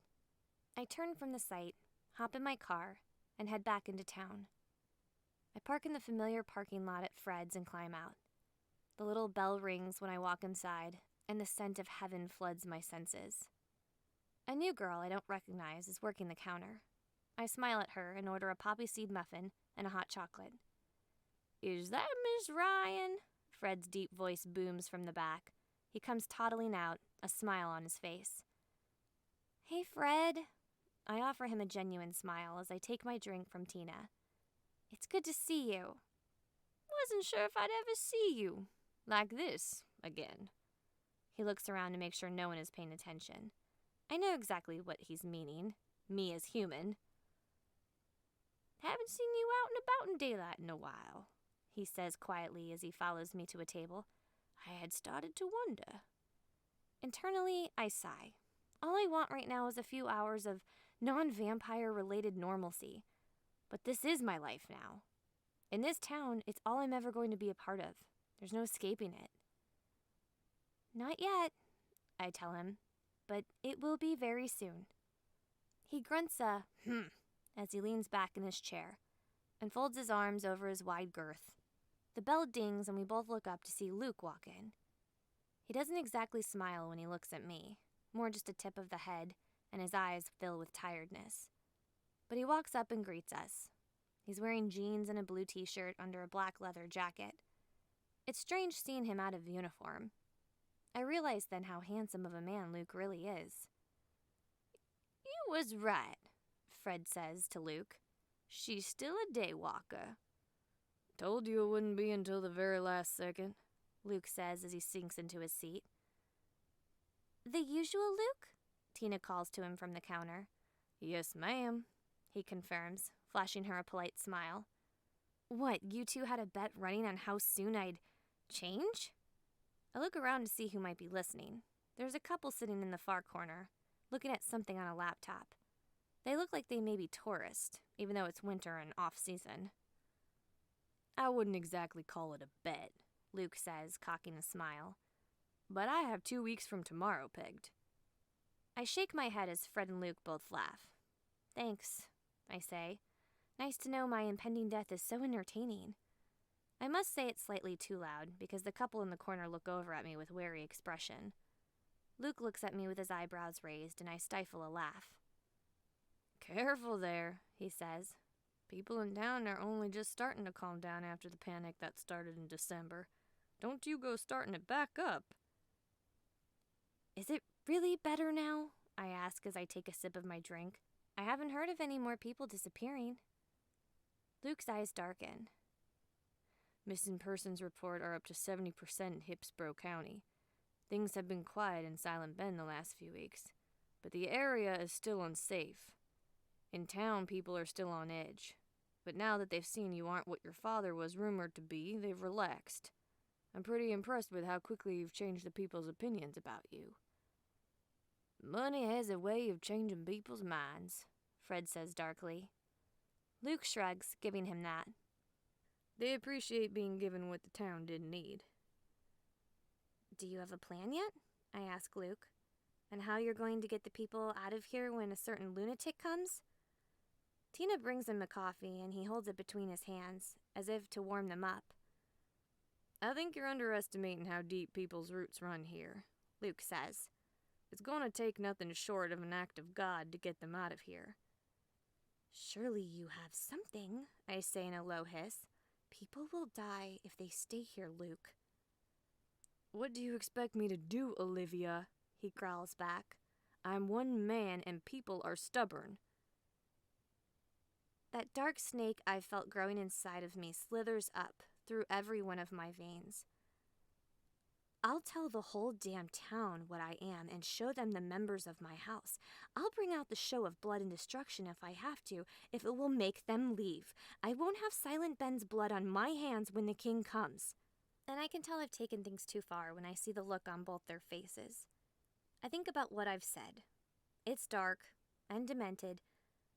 I turn from the site, hop in my car, and head back into town. I park in the familiar parking lot at Fred's and climb out. The little bell rings when I walk inside, and the scent of heaven floods my senses. A new girl I don't recognize is working the counter. I smile at her and order a poppy seed muffin and a hot chocolate.
"Is that Miss Ryan?"
Fred's deep voice booms from the back. He comes toddling out, a smile on his face. "Hey, Fred." I offer him a genuine smile as I take my drink from Tina. "It's good to see you."
"Wasn't sure if I'd ever see you like this again."
He looks around to make sure no one is paying attention. I know exactly what he's meaning. Me as human.
"Haven't seen you out and about in daylight in a while," he says quietly as he follows me to a table. "I had started to wonder."
Internally, I sigh. All I want right now is a few hours of non-vampire related normalcy. But this is my life now. In this town, it's all I'm ever going to be a part of. There's no escaping it. "Not yet," I tell him, "but it will be very soon." He grunts a as he leans back in his chair and folds his arms over his wide girth. The bell dings and we both look up to see Luke walk in. He doesn't exactly smile when he looks at me, more just a tip of the head, and his eyes fill with tiredness. But he walks up and greets us. He's wearing jeans and a blue t-shirt under a black leather jacket. It's strange seeing him out of uniform. I realize then how handsome of a man Luke really is.
"You was right," Fred says to Luke. "She's still a daywalker." "Told you it wouldn't be until the very last second," Luke says as he sinks into his seat.
"The usual Luke?" Tina calls to him from the counter.
"Yes, ma'am,"
he confirms, flashing her a polite smile. "What, you two had a bet running on how soon I'd change?" I look around to see who might be listening. There's a couple sitting in the far corner, looking at something on a laptop. They look like they may be tourists, even though it's winter and off-season.
"I wouldn't exactly call it a bet," Luke says, cocking a smile. "But I have 2 weeks from tomorrow pegged."
I shake my head as Fred and Luke both laugh. "Thanks," I say. "Nice to know my impending death is so entertaining." I must say it slightly too loud, because the couple in the corner look over at me with wary expression. Luke looks at me with his eyebrows raised, and I stifle a laugh.
"Careful there," he says. "People in town are only just starting to calm down after the panic that started in December. Don't you go starting it back up."
"Is it really better now?" I ask as I take a sip of my drink. I haven't heard of any more people disappearing. Luke's eyes darken.
"Missing persons report are up to 70% in Hillsborough County. Things have been quiet in Silent Bend the last few weeks, but the area is still unsafe. In town, people are still on edge, but now that they've seen you aren't what your father was rumored to be, they've relaxed. I'm pretty impressed with how quickly you've changed the people's opinions about you. Money has a way of changing people's minds, Fred says darkly.
Luke shrugs, giving him that.
They appreciate being given what the town didn't need.
Do you have a plan yet? I ask Luke. And how you're going to get the people out of here when a certain lunatic comes? Tina brings him a coffee and he holds it between his hands, as if to warm them up.
I think you're underestimating how deep people's roots run here, Luke says. It's going to take nothing short of an act of God to get them out of here.
Surely you have something, I say in a low hiss. People will die if they stay here, Luke.
What do you expect me to do, Alivia? He growls back. I'm one man and people are stubborn.
That dark snake I've felt growing inside of me slithers up through every one of my veins. I'll tell the whole damn town what I am and show them the members of my house. I'll bring out the show of blood and destruction if I have to, if it will make them leave. I won't have Silent Ben's blood on my hands when the king comes. And I can tell I've taken things too far when I see the look on both their faces. I think about what I've said. It's dark and demented,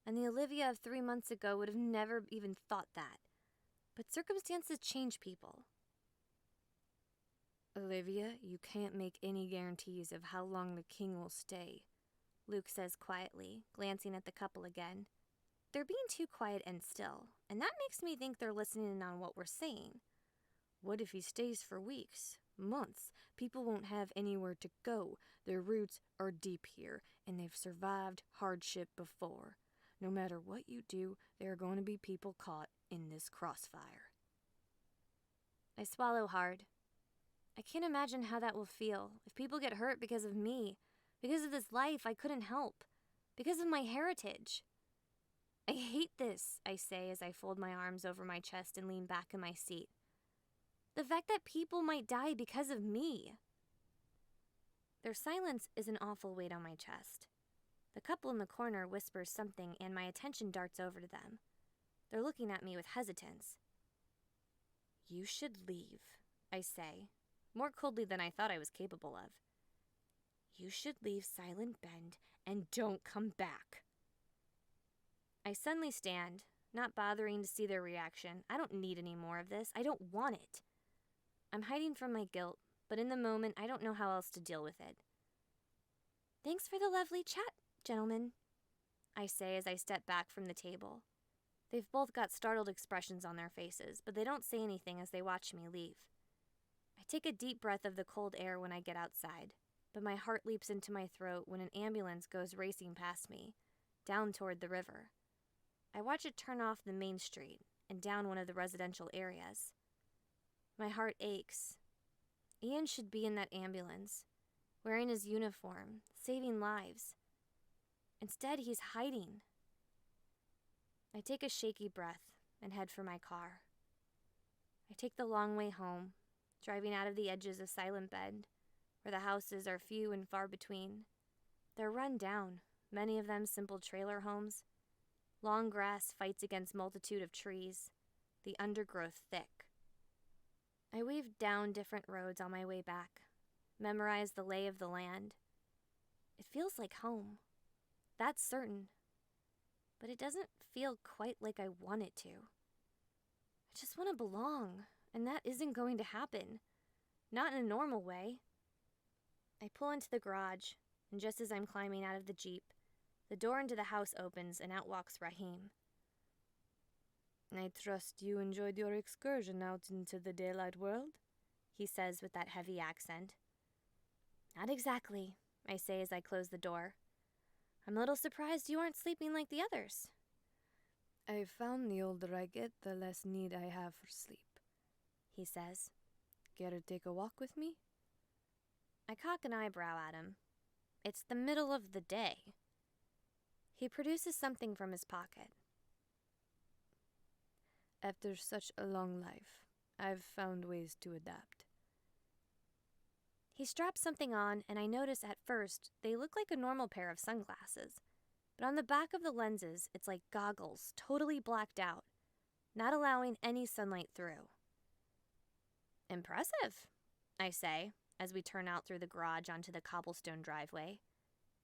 and the Alivia of 3 months ago would have never even thought that. But circumstances change people.
Alivia, you can't make any guarantees of how long the king will stay,
Luke says quietly, glancing at the couple again. They're being too quiet and still, and that makes me think they're listening on what we're saying.
What if he stays for weeks, months? People won't have anywhere to go. Their roots are deep here, and they've survived hardship before. No matter what you do, there are going to be people caught in this crossfire.
I swallow hard. I can't imagine how that will feel if people get hurt because of me, because of this life I couldn't help, because of my heritage. I hate this, I say as I fold my arms over my chest and lean back in my seat. The fact that people might die because of me. Their silence is an awful weight on my chest. The couple in the corner whispers something and my attention darts over to them. They're looking at me with hesitance. You should leave, I say, more coldly than I thought I was capable of. You should leave Silent Bend and don't come back. I suddenly stand, not bothering to see their reaction. I don't need any more of this. I don't want it. I'm hiding from my guilt, but in the moment, I don't know how else to deal with it. Thanks for the lovely chat, gentlemen, I say as I step back from the table. They've both got startled expressions on their faces, but they don't say anything as they watch me leave. I take a deep breath of the cold air when I get outside, but my heart leaps into my throat when an ambulance goes racing past me, down toward the river. I watch it turn off the main street and down one of the residential areas. My heart aches. Ian should be in that ambulance, wearing his uniform, saving lives. Instead, he's hiding. I take a shaky breath and head for my car. I take the long way home, driving out of the edges of Silent Bend, where the houses are few and far between. They're run down, many of them simple trailer homes. Long grass fights against multitude of trees, the undergrowth thick. I weave down different roads on my way back, memorize the lay of the land. It feels like home. That's certain. But it doesn't feel quite like I want it to. I just want to belong, and that isn't going to happen. Not in a normal way. I pull into the garage, and just as I'm climbing out of the Jeep, the door into the house opens and out walks Rahim.
I trust you enjoyed your excursion out into the daylight world,
he says with that heavy accent. Not exactly, I say as I close the door. I'm a little surprised you aren't sleeping like the others.
I've found the older I get, the less need I have for sleep, he says. Care to take a walk with me?
I cock an eyebrow at him. It's the middle of the day. He produces something from his pocket.
After such a long life, I've found ways to adapt.
He straps something on, and I notice at first they look like a normal pair of sunglasses. But on the back of the lenses, it's like goggles, totally blacked out, not allowing any sunlight through.
Impressive, I say, as we turn out through the garage onto the cobblestone driveway.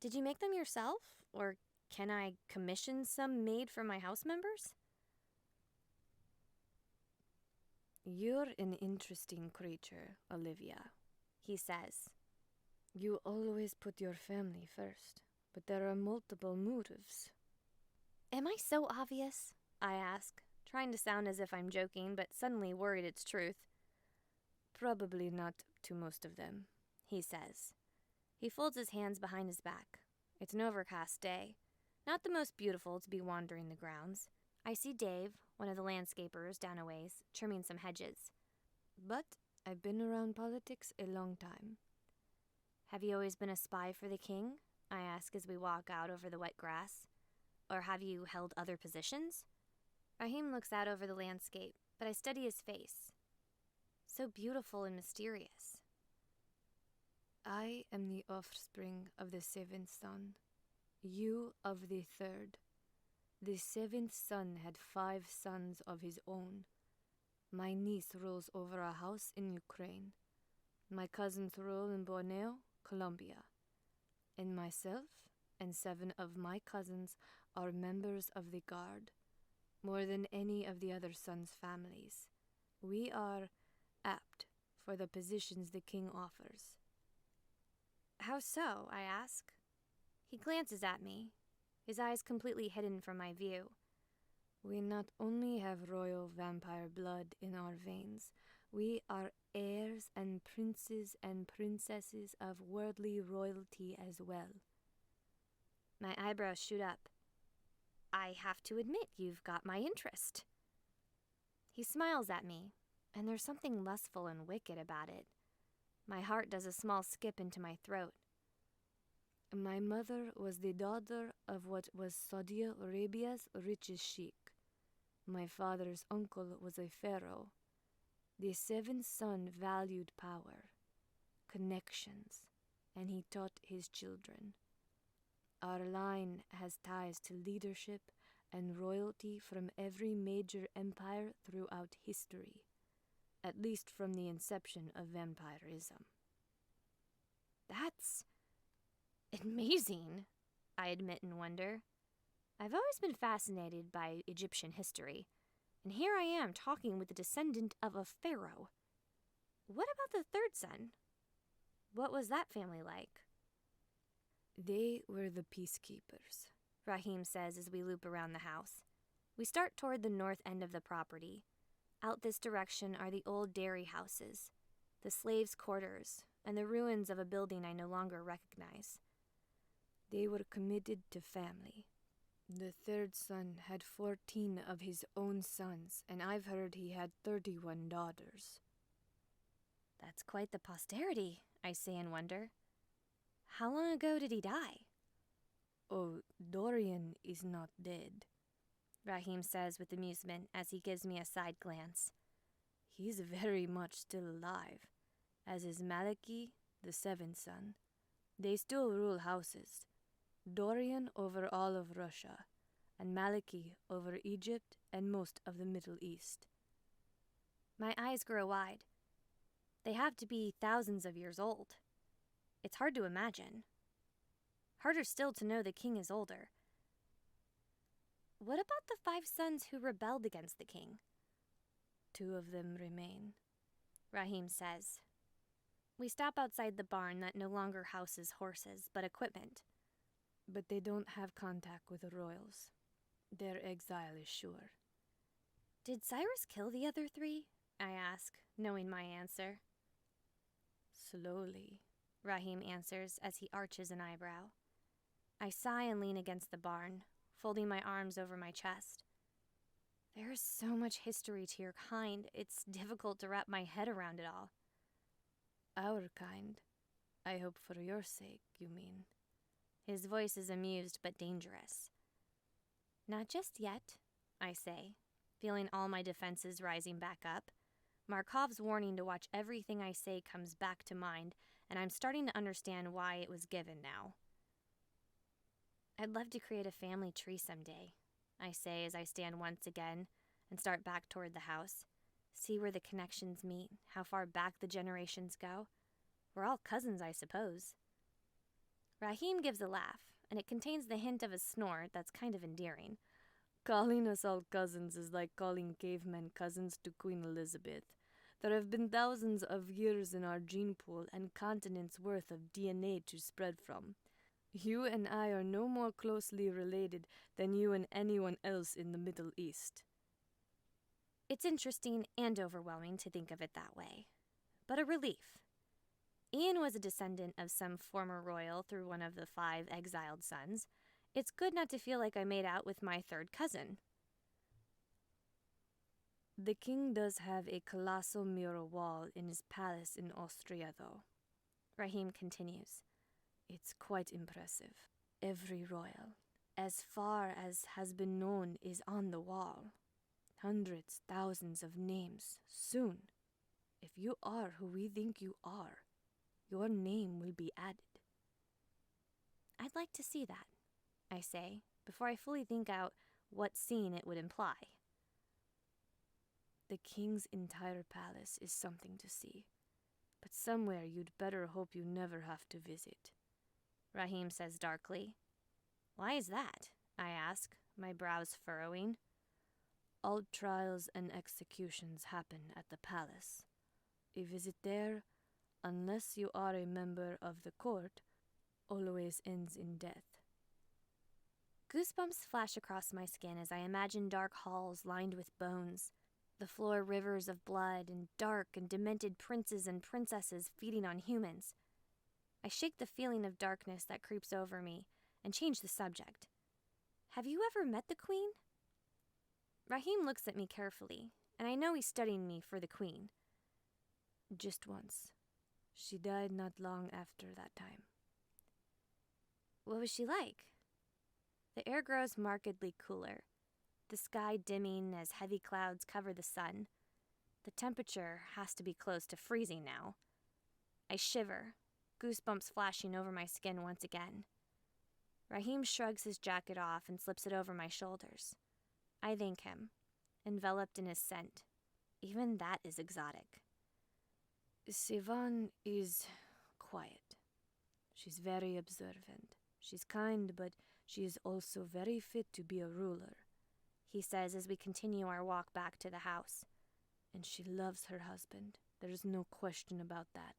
Did you make them yourself, or can I commission some made for my house members?
You're an interesting creature, Olivia, he says. You always put your family first, but there are multiple motives.
Am I so obvious? I ask, trying to sound as if I'm joking, but suddenly worried it's truth.
Probably not to most of them, he says.
He folds his hands behind his back. It's an overcast day. Not the most beautiful to be wandering the grounds. I see Dave, one of the landscapers down a ways, trimming some hedges.
But I've been around politics a long time.
Have you always been a spy for the king? I ask as we walk out over the wet grass. Or have you held other positions? Rahim looks out over the landscape, but I study his face. So beautiful and mysterious.
I am the offspring of the seventh son, you of the third. The seventh son had 5 sons of his own. My niece rules over a house in Ukraine. My cousins rule in Borneo, Colombia. And myself and 7 of my cousins are members of the guard, more than any of the other sons' families. We are apt for the positions the king offers.
How so? I ask. He glances at me, his eyes completely hidden from my view.
We not only have royal vampire blood in our veins, we are heirs and princes and princesses of worldly royalty as well.
My eyebrows shoot up. I have to admit you've got my interest. He smiles at me, and there's something lustful and wicked about it. My heart does a small skip into my throat.
My mother was the daughter of what was Saudi Arabia's richest sheikh. My father's uncle was a pharaoh. The 7th son valued power, connections, and he taught his children. Our line has ties to leadership and royalty from every major empire throughout history, at least from the inception of vampirism.
That's amazing, I admit in wonder. I've always been fascinated by Egyptian history, and here I am talking with the descendant of a pharaoh. What about the 3rd son? What was that family like?
They were the peacekeepers,
Rahim says as we loop around the house. We start toward the north end of the property. Out this direction are the old dairy houses, the slaves' quarters, and the ruins of a building I no longer recognize.
They were committed to family. The 3rd son had 14 of his own sons, and I've heard he had 31 daughters.
That's quite the posterity, I say in wonder. How long ago did he die?
Oh, Dorian is not dead,
Rahim says with amusement as he gives me a side glance.
He's very much still alive, as is Maliki, the 7th son. They still rule houses. Dorian over all of Russia, and Maliki over Egypt and most of the Middle East.
My eyes grow wide. They have to be thousands of years old. It's hard to imagine. Harder still to know the king is older. What about the 5 sons who rebelled against the king?
2 of them remain,
Rahim says. We stop outside the barn that no longer houses horses, but equipment.
But they don't have contact with the royals. Their exile is sure.
Did Cyrus kill the other 3? I ask, knowing my answer.
Slowly,
Rahim answers as he arches an eyebrow. I sigh and lean against the barn, folding my arms over my chest. There is so much history to your kind, it's difficult to wrap my head around it all.
Our kind. I hope for your sake, you mean.
His voice is amused but dangerous. Not just yet, I say, feeling all my defenses rising back up. Markov's warning to watch everything I say comes back to mind, and I'm starting to understand why it was given now. I'd love to create a family tree someday, I say as I stand once again and start back toward the house,
See where the connections meet, how far back the generations go. We're all cousins, I suppose. Rahim gives a laugh, and it contains the hint of a snort that's kind of endearing.
Calling us all cousins is like calling cavemen cousins to Queen Elizabeth. There have been thousands of years in our gene pool and continents worth of DNA to spread from. You and I are no more closely related than you and anyone else in the Middle East.
It's interesting and overwhelming to think of it that way, but a relief. Ian was a descendant of some former royal through one of the 5 exiled sons. It's good not to feel like I made out with my 3rd cousin.
The king does have a colossal mural wall in his palace in Austria, though.
Rahim continues.
It's quite impressive. Every royal, as far as has been known, is on the wall. Hundreds, thousands of names. Soon, if you are who we think you are, your name will be added.
I'd like to see that, I say, before I fully think out what scene it would imply.
The king's entire palace is something to see, but somewhere you'd better hope you never have to visit,
Rahim says darkly. Why is that? I ask, my brows furrowing.
All trials and executions happen at the palace. A visit there, unless you are a member of the court, always ends in death.
Goosebumps flash across my skin as I imagine dark halls lined with bones, the floor rivers of blood, and dark and demented princes and princesses feeding on humans. I shake the feeling of darkness that creeps over me and change the subject. Have you ever met the Queen? Rahim looks at me carefully, and I know he's studying me for the Queen.
Just once. She died not long after that time.
What was she like? The air grows markedly cooler, the sky dimming as heavy clouds cover the sun. The temperature has to be close to freezing now. I shiver, goosebumps flashing over my skin once again. Rahim shrugs his jacket off and slips it over my shoulders. I thank him, enveloped in his scent. Even that is exotic.
Sivan is quiet. She's very observant. She's kind, but she is also very fit to be a ruler,
he says as we continue our walk back to the house.
And she loves her husband. There's no question about that.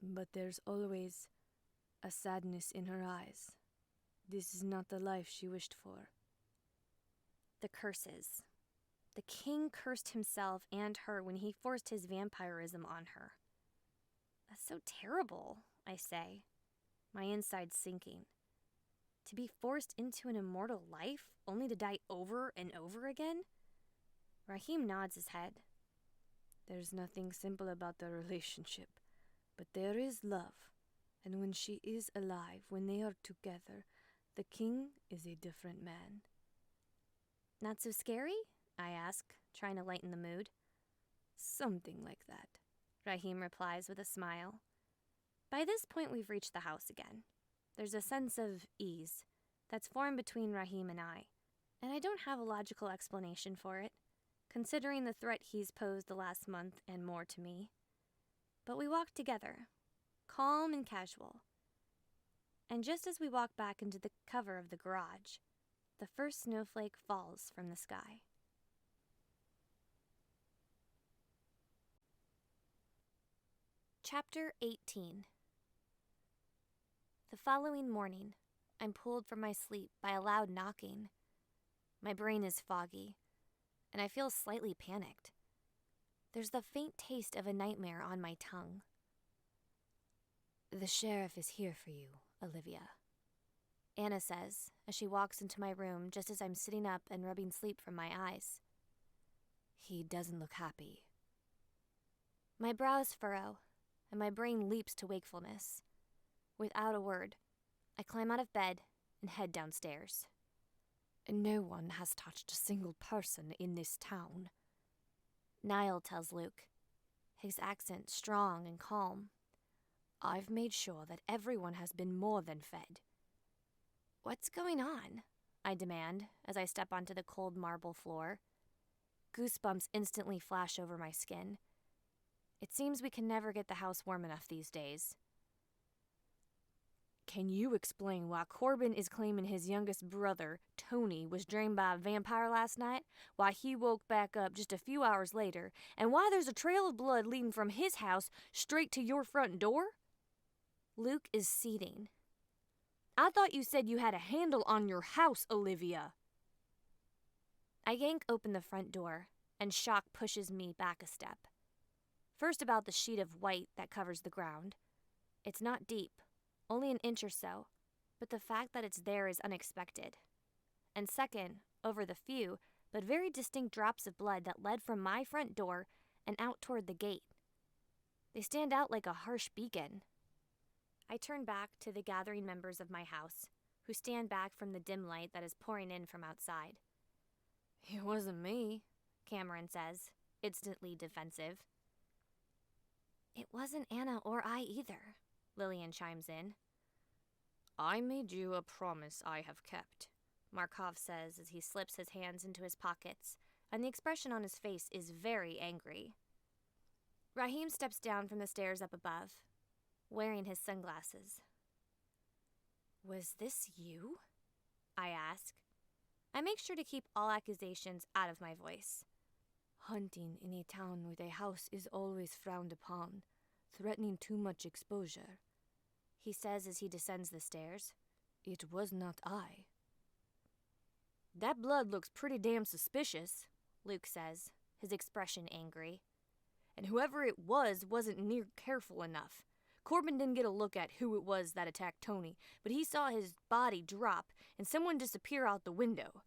But there's always a sadness in her eyes. This is not the life she wished for.
The curses. The king cursed himself and her when he forced his vampirism on her. That's so terrible, I say, my insides sinking. To be forced into an immortal life, only to die over and over again? Rahim nods his head.
There's nothing simple about their relationship, but there is love, and when she is alive, when they are together, the king is a different man.
Not so scary? I ask, trying to lighten the mood.
Something like that,
Rahim replies with a smile. By this point, we've reached the house again. There's a sense of ease that's formed between Rahim and I, and I don't have a logical explanation for it, considering the threat he's posed the last month and more to me. But we walk together, calm and casual. And just as we walk back into the cover of the garage, the first snowflake falls from the sky. Chapter 18. The following morning, I'm pulled from my sleep by a loud knocking. My brain is foggy, and I feel slightly panicked. There's the faint taste of a nightmare on my tongue.
The sheriff is here for you, Alivia,
Anna says as she walks into my room just as I'm sitting up and rubbing sleep from my eyes.
He doesn't look happy.
My brows furrow, and my brain leaps to wakefulness. Without a word, I climb out of bed and head downstairs.
No one has touched a single person in this town,
Niall tells Luke, his accent strong and calm.
I've made sure that everyone has been more than fed.
What's going on? I demand as I step onto the cold marble floor.
Goosebumps instantly flash over my skin. It seems we can never get the house warm enough these days.
Can you explain why Corbin is claiming his youngest brother, Tony, was drained by a vampire last night, why he woke back up just a few hours later, and why there's a trail of blood leading from his house straight to your front door?
Luke is seething.
I thought you said you had a handle on your house, Alivia.
I yank open the front door, and shock pushes me back a step. First, about the sheet of white that covers the ground. It's not deep, only an inch or so, but the fact that it's there is unexpected. And second, over the few, but very distinct drops of blood that led from my front door and out toward the gate. They stand out like a harsh beacon. I turn back to the gathering members of my house, who stand back from the dim light that is pouring in from outside.
It wasn't me, Cameron says, instantly defensive.
It wasn't Anna or I either, Lillian chimes in.
I made you a promise I have kept,
Markov says as he slips his hands into his pockets, and the expression on his face is very angry. Raheem steps down from the stairs up above, wearing his sunglasses. Was this you? I ask. I make sure to keep all accusations out of my voice.
Hunting in a town with a house is always frowned upon, threatening too much exposure,
he says as he descends the stairs.
It was not I.
That blood looks pretty damn suspicious,
Luke says, his expression angry.
And whoever it wasn't near careful enough. Corbin didn't get a look at who it was that attacked Tony, but he saw his body drop and someone disappear out the window.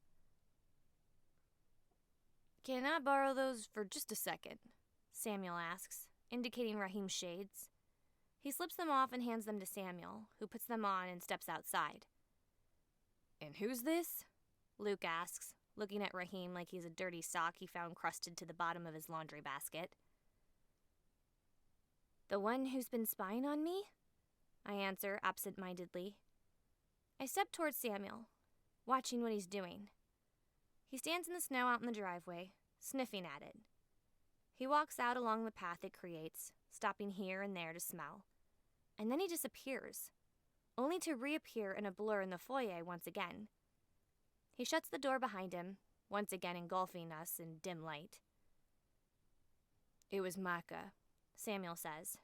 Can I borrow those for just a second? Samuel asks, indicating Raheem's shades. He slips them off and hands them to Samuel, who puts them on and steps outside.
And who's this?
Luke asks, looking at Raheem like he's a dirty sock he found crusted to the bottom of his laundry basket. The one who's been spying on me? I answer absent-mindedly. I step towards Samuel, watching what he's doing. He stands in the snow out in the driveway, sniffing at it. He walks out along the path it creates, stopping here and there to smell. And then he disappears, only to reappear in a blur in the foyer once again. He shuts the door behind him, once again engulfing us in dim light.
It was Micah, Samuel says.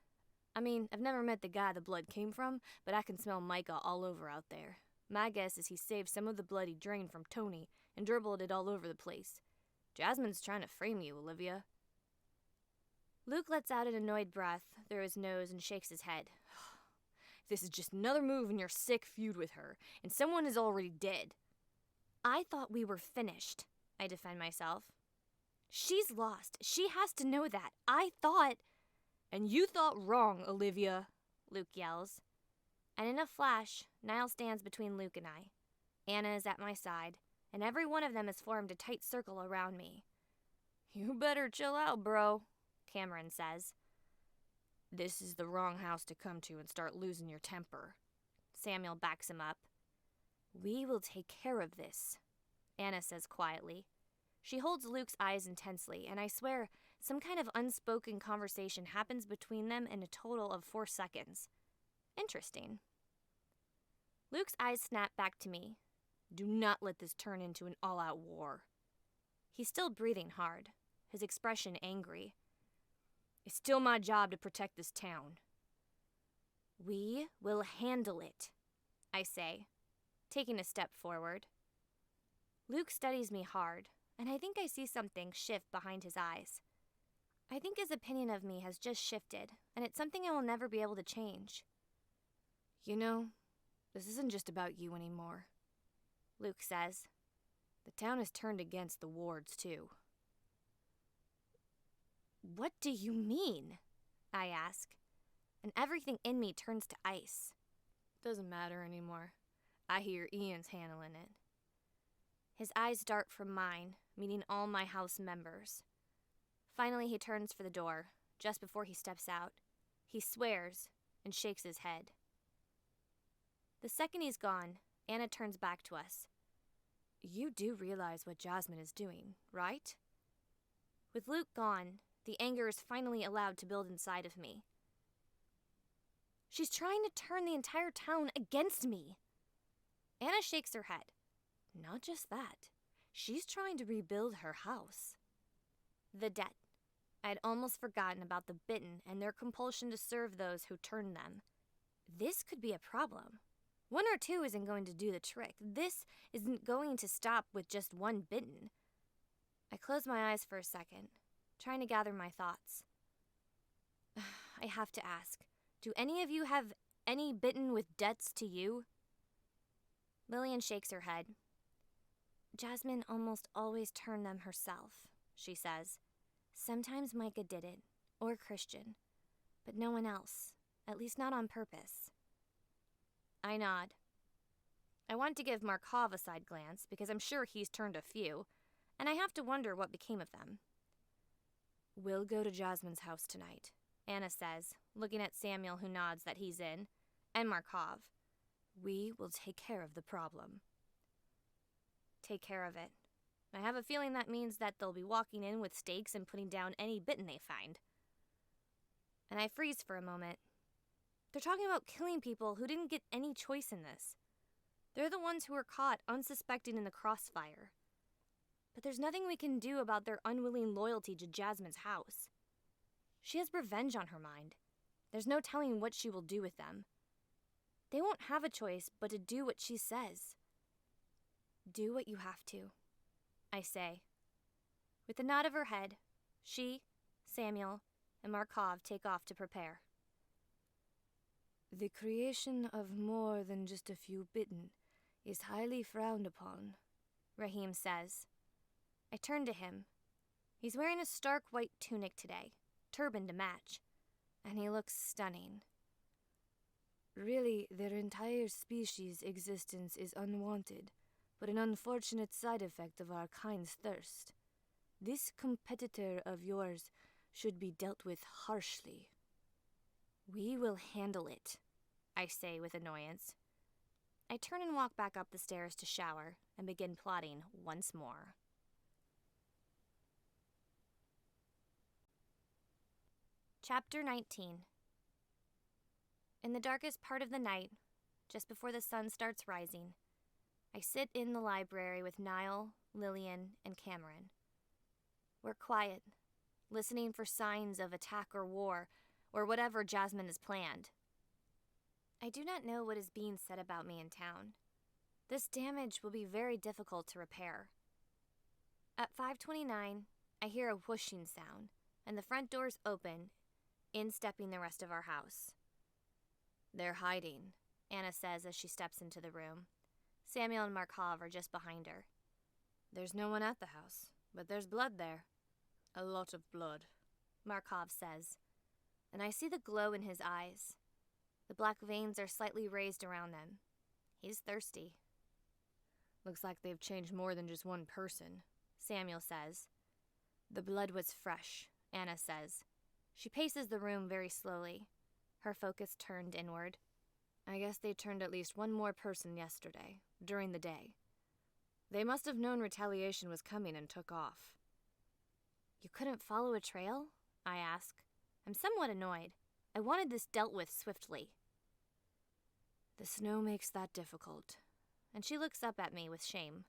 I mean, I've never met the guy the blood came from, but I can smell Micah all over out there. My guess is he saved some of the blood he drained from Tony and dribbled it all over the place. Jasmine's trying to frame you, Alivia.
Luke lets out an annoyed breath through his nose and shakes his head.
This is just another move in your sick feud with her, and someone is already dead.
I thought we were finished, I defend myself. She's lost. She has to know that. I thought...
And you thought wrong, Alivia,
Luke yells. And in a flash, Niall stands between Luke and I. Anna is at my side, and every one of them has formed a tight circle around me.
You better chill out, bro, Cameron says. This is the wrong house to come to and start losing your temper.
Samuel backs him up. We will take care of this, Anna says quietly. She holds Luke's eyes intensely, and I swear some kind of unspoken conversation happens between them in a total of 4 seconds. Interesting. Luke's eyes snap back to me.
Do not let this turn into an all-out war.
He's still breathing hard, his expression angry.
It's still my job to protect this town.
We will handle it, I say, taking a step forward. Luke studies me hard, and I think I see something shift behind his eyes. I think his opinion of me has just shifted, and it's something I will never be able to change.
You know, this isn't just about you anymore,
Luke says.
The town has turned against the wards, too.
What do you mean? I ask, and everything in me turns to ice.
Doesn't matter anymore. I hear Ian's handling it.
His eyes dart from mine, meeting all my house members. Finally, he turns for the door, just before he steps out. He swears and shakes his head. The second he's gone, Anna turns back to us.
You do realize what Jasmine is doing, right?
With Luke gone, the anger is finally allowed to build inside of me. She's trying to turn the entire town against me. Anna shakes her head. Not just that. She's trying to rebuild her house. The debt. I'd almost forgotten about the bitten and their compulsion to serve those who turned them. This could be a problem. 1 or 2 isn't going to do the trick. This isn't going to stop with just one bitten. I close my eyes for a second, trying to gather my thoughts. I have to ask, do any of you have any bitten with debts to you? Lillian shakes her head. Jasmine almost always turned them herself, she says. Sometimes Micah did it, or Christian, but no one else, at least not on purpose. I nod. I want to give Markov a side glance because I'm sure he's turned a few, and I have to wonder what became of them. We'll go to Jasmine's house tonight, Anna says, looking at Samuel, who nods that he's in, and Markov. We will take care of the problem. Take care of it. I have a feeling that means that they'll be walking in with stakes and putting down any bitten they find. And I freeze for a moment. They're talking about killing people who didn't get any choice in this. They're the ones who were caught unsuspecting in the crossfire. But there's nothing we can do about their unwilling loyalty to Jasmine's house. She has revenge on her mind. There's no telling what she will do with them. They won't have a choice but to do what she says. Do what you have to, I say. With a nod of her head, she, Samuel, and Markov take off to prepare.
The creation of more than just a few bitten is highly frowned upon,
Rahim says. I turn to him. He's wearing a stark white tunic today, turban to match, and he looks stunning.
Really, their entire species' existence is unwanted, but an unfortunate side effect of our kind's thirst. This competitor of yours should be dealt with harshly.
We will handle it, I say with annoyance. I turn and walk back up the stairs to shower and begin plotting once more. Chapter 19. In the darkest part of the night, just before the sun starts rising, I sit in the library with Niall, Lillian, and Cameron. We're quiet, listening for signs of attack or war, or whatever Jasmine has planned. I do not know what is being said about me in town. This damage will be very difficult to repair. At 5:29, I hear a whooshing sound, and the front doors open, in stepping the rest of our house. They're hiding, Anna says as she steps into the room. Samuel and Markov are just behind her. There's no one at the house, but there's blood there. A lot of blood, Markov says, and I see the glow in his eyes. The black veins are slightly raised around them. He's thirsty. Looks like they've changed more than just one person, Samuel says. The blood was fresh, Anna says. She paces the room very slowly, her focus turned inward. I guess they turned at least one more person yesterday, during the day. They must have known retaliation was coming and took off. You couldn't follow a trail? I ask. I'm somewhat annoyed. I wanted this dealt with swiftly. The snow makes that difficult, and she looks up at me with shame.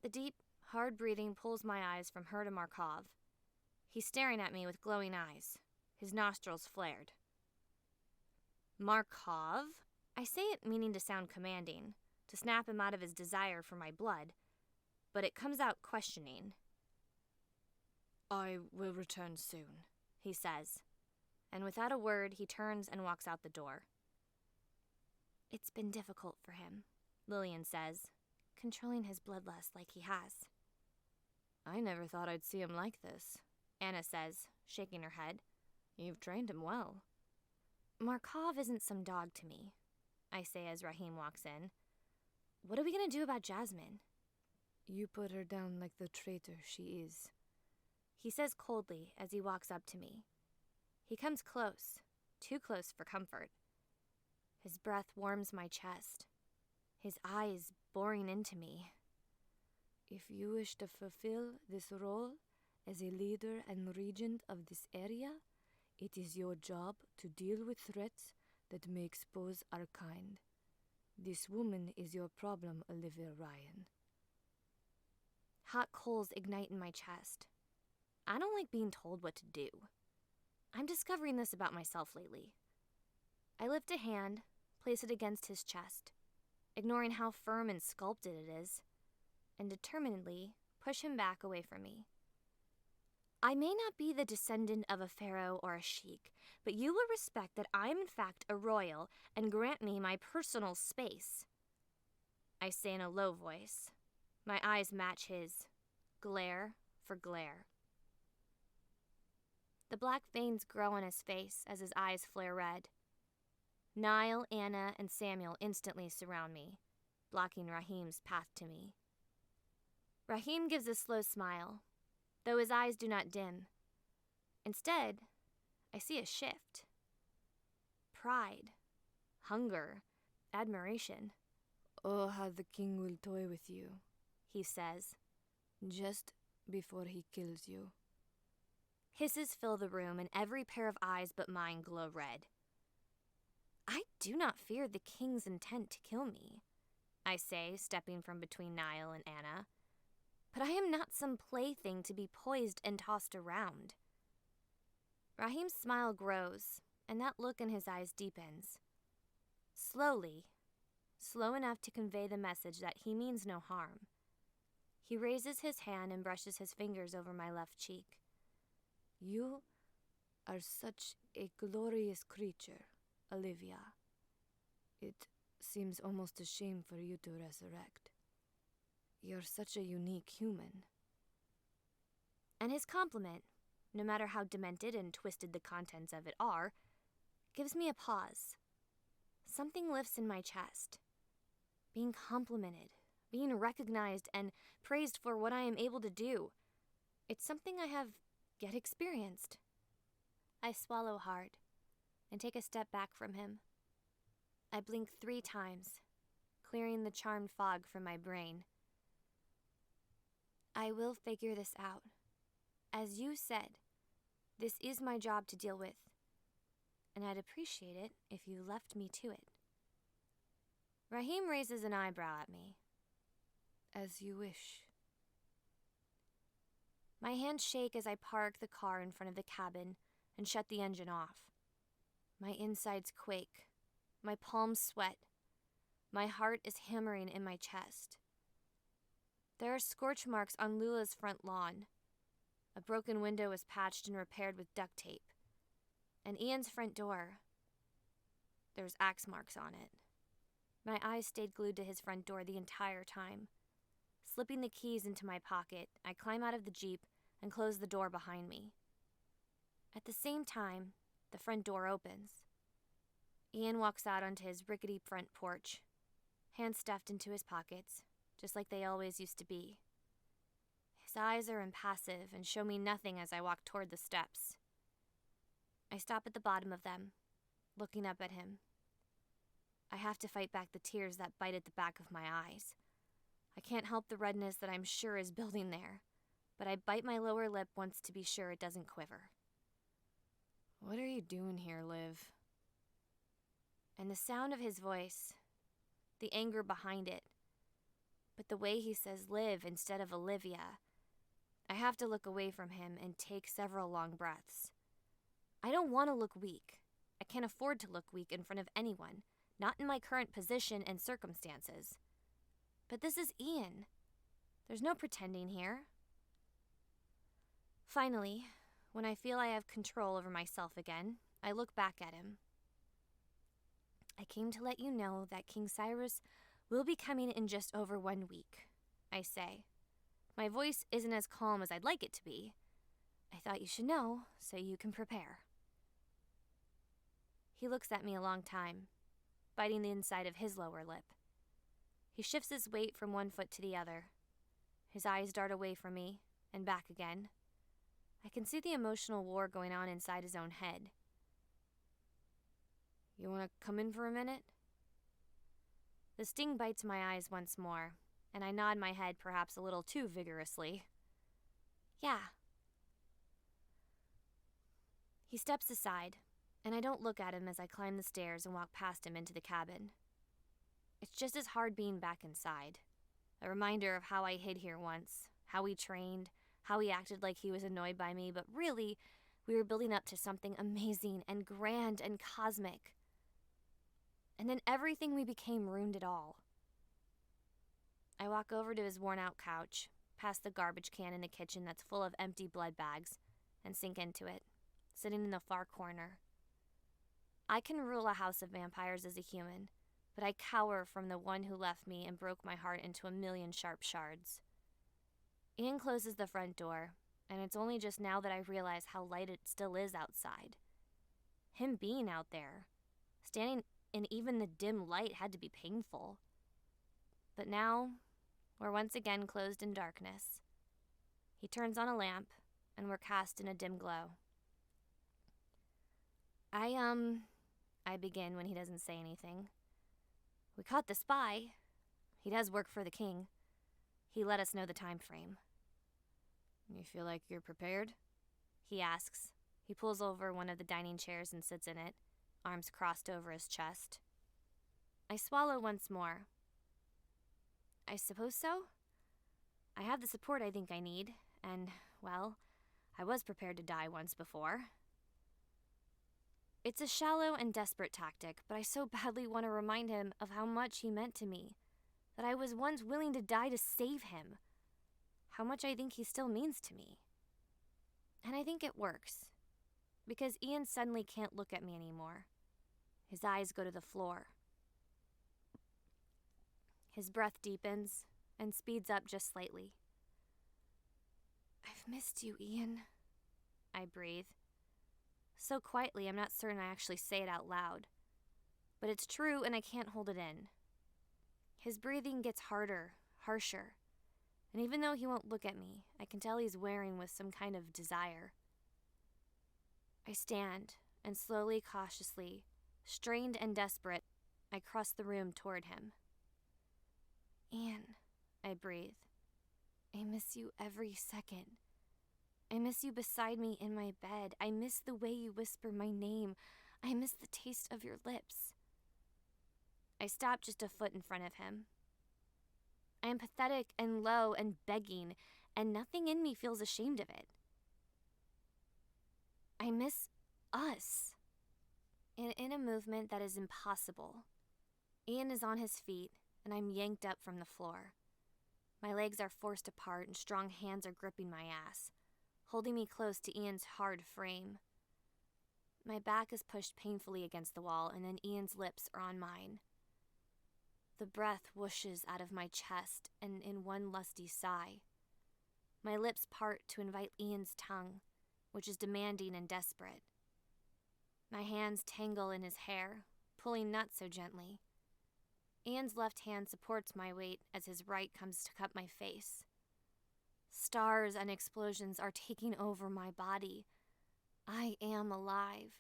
The deep, hard breathing pulls my eyes from her to Markov. He's staring at me with glowing eyes, his nostrils flared. Markov? I say it meaning to sound commanding, to snap him out of his desire for my blood, but it comes out questioning. I will return soon, he says, and without a word he turns and walks out the door. It's been difficult for him, Lillian says, controlling his bloodlust like he has. I never thought I'd see him like this, Anna says, shaking her head. You've trained him well. Markov isn't some dog to me, I say as Rahim walks in. What are we going to do about Jasmine?
You put her down like the traitor she is,
he says coldly as he walks up to me. He comes close, too close for comfort. His breath warms my chest, his eyes boring into me.
If you wish to fulfill this role, As a leader and regent of this area, it is your job to deal with threats that may expose our kind. This woman is your problem, Alivia Ryan.
Hot coals ignite in my chest. I don't like being told what to do. I'm discovering this about myself lately. I lift a hand, place it against his chest, ignoring how firm and sculpted it is, and determinedly push him back away from me. I may not be the descendant of a pharaoh or a sheik, but you will respect that I am in fact a royal and grant me my personal space. I say in a low voice. My eyes match his, glare for glare. The black veins grow on his face as his eyes flare red. Niall, Anna, and Samuel instantly surround me, blocking Raheem's path to me. Raheem gives a slow smile, though his eyes do not dim. Instead, I see a shift. Pride, hunger, admiration.
Oh, how the king will toy with you,
he says,
just before he kills you.
Hisses fill the room, and every pair of eyes but mine glow red. I do not fear the king's intent to kill me, I say, stepping from between Niall and Anna. But I am not some plaything to be poised and tossed around. Raheem's smile grows, and that look in his eyes deepens. Slowly, slow enough to convey the message that he means no harm. He raises his hand and brushes his fingers over my left cheek.
You are such a glorious creature, Alivia. It seems almost a shame for you to resurrect. You're such a unique human.
And his compliment, no matter how demented and twisted the contents of it are, gives me a pause. Something lifts in my chest. Being complimented, being recognized and praised for what I am able to do. It's something I have yet experienced. I swallow hard and take a step back from him. I blink 3 times, clearing the charmed fog from my brain. I will figure this out. As you said, this is my job to deal with, and I'd appreciate it if you left me to it. Raheem raises an eyebrow at me.
As you wish.
My hands shake as I park the car in front of the cabin and shut the engine off. My insides quake. My palms sweat. My heart is hammering in my chest. There are scorch marks on Lula's front lawn. A broken window is patched and repaired with duct tape. And Ian's front door, there's axe marks on it. My eyes stayed glued to his front door the entire time. Slipping the keys into my pocket, I climb out of the Jeep and close the door behind me. At the same time, the front door opens. Ian walks out onto his rickety front porch, hands stuffed into his pockets, just like they always used to be. His eyes are impassive and show me nothing as I walk toward the steps. I stop at the bottom of them, looking up at him. I have to fight back the tears that bite at the back of my eyes. I can't help the redness that I'm sure is building there, but I bite my lower lip once to be sure it doesn't quiver.
What are you doing here, Liv?
And the sound of his voice, the anger behind it, but the way he says Liv instead of Alivia, I have to look away from him and take several long breaths. I don't want to look weak. I can't afford to look weak in front of anyone, not in my current position and circumstances. But this is Ian. There's no pretending here. Finally, when I feel I have control over myself again, I look back at him. I came to let you know that King Cyrus will be coming in just over 1 week, I say. My voice isn't as calm as I'd like it to be. I thought you should know, so you can prepare. He looks at me a long time, biting the inside of his lower lip. He shifts his weight from one foot to the other. His eyes dart away from me, and back again. I can see the emotional war going on inside his own head.
You want to come in for a minute?
The sting bites my eyes once more, and I nod my head perhaps a little too vigorously. Yeah, He steps aside, and I don't look at him as I climb the stairs and walk past him into the cabin. It's just as hard being back inside. A reminder of how I hid here once, how we trained, how he acted like he was annoyed by me, but really, we were building up to something amazing and grand and cosmic. And then everything we became ruined it all. I walk over to his worn-out couch, past the garbage can in the kitchen that's full of empty blood bags, and sink into it, sitting in the far corner. I can rule a house of vampires as a human, but I cower from the one who left me and broke my heart into a million sharp shards. Ian closes the front door, and it's only just now that I realize how light it still is outside. Him being out there, standing in even the dim light, had to be painful. But now, we're once again closed in darkness. He turns on a lamp, and we're cast in a dim glow. I begin when he doesn't say anything. We caught the spy. He does work for the king. He let us know the time frame. You feel like you're prepared? He asks. He pulls over one of the dining chairs and sits in it, arms crossed over his chest. I swallow once more. I suppose so. I have the support I think I need, and, well, I was prepared to die once before. It's a shallow and desperate tactic, but I so badly want to remind him of how much he meant to me, that I was once willing to die to save him, how much I think he still means to me. And I think it works, because Ian suddenly can't look at me anymore. His eyes go to the floor. His breath deepens and speeds up just slightly. I've missed you, Ian, I breathe. So quietly, I'm not certain I actually say it out loud. But it's true, and I can't hold it in. His breathing gets harder, harsher, and even though he won't look at me, I can tell he's wearing with some kind of desire. I stand, and slowly, cautiously, strained and desperate, I cross the room toward him. Ian, I breathe. I miss you every second. I miss you beside me in my bed. I miss the way you whisper my name. I miss the taste of your lips. I stop just a foot in front of him. I am pathetic and low and begging, and nothing in me feels ashamed of it. I miss us. And in a movement that is impossible, Ian is on his feet, and I'm yanked up from the floor. My legs are forced apart, and strong hands are gripping my ass, holding me close to Ian's hard frame. My back is pushed painfully against the wall, and then Ian's lips are on mine. The breath whooshes out of my chest, and in one lusty sigh, my lips part to invite Ian's tongue, which is demanding and desperate. My hands tangle in his hair, pulling not so gently. Ian's left hand supports my weight as his right comes to cup my face. Stars and explosions are taking over my body. I am alive.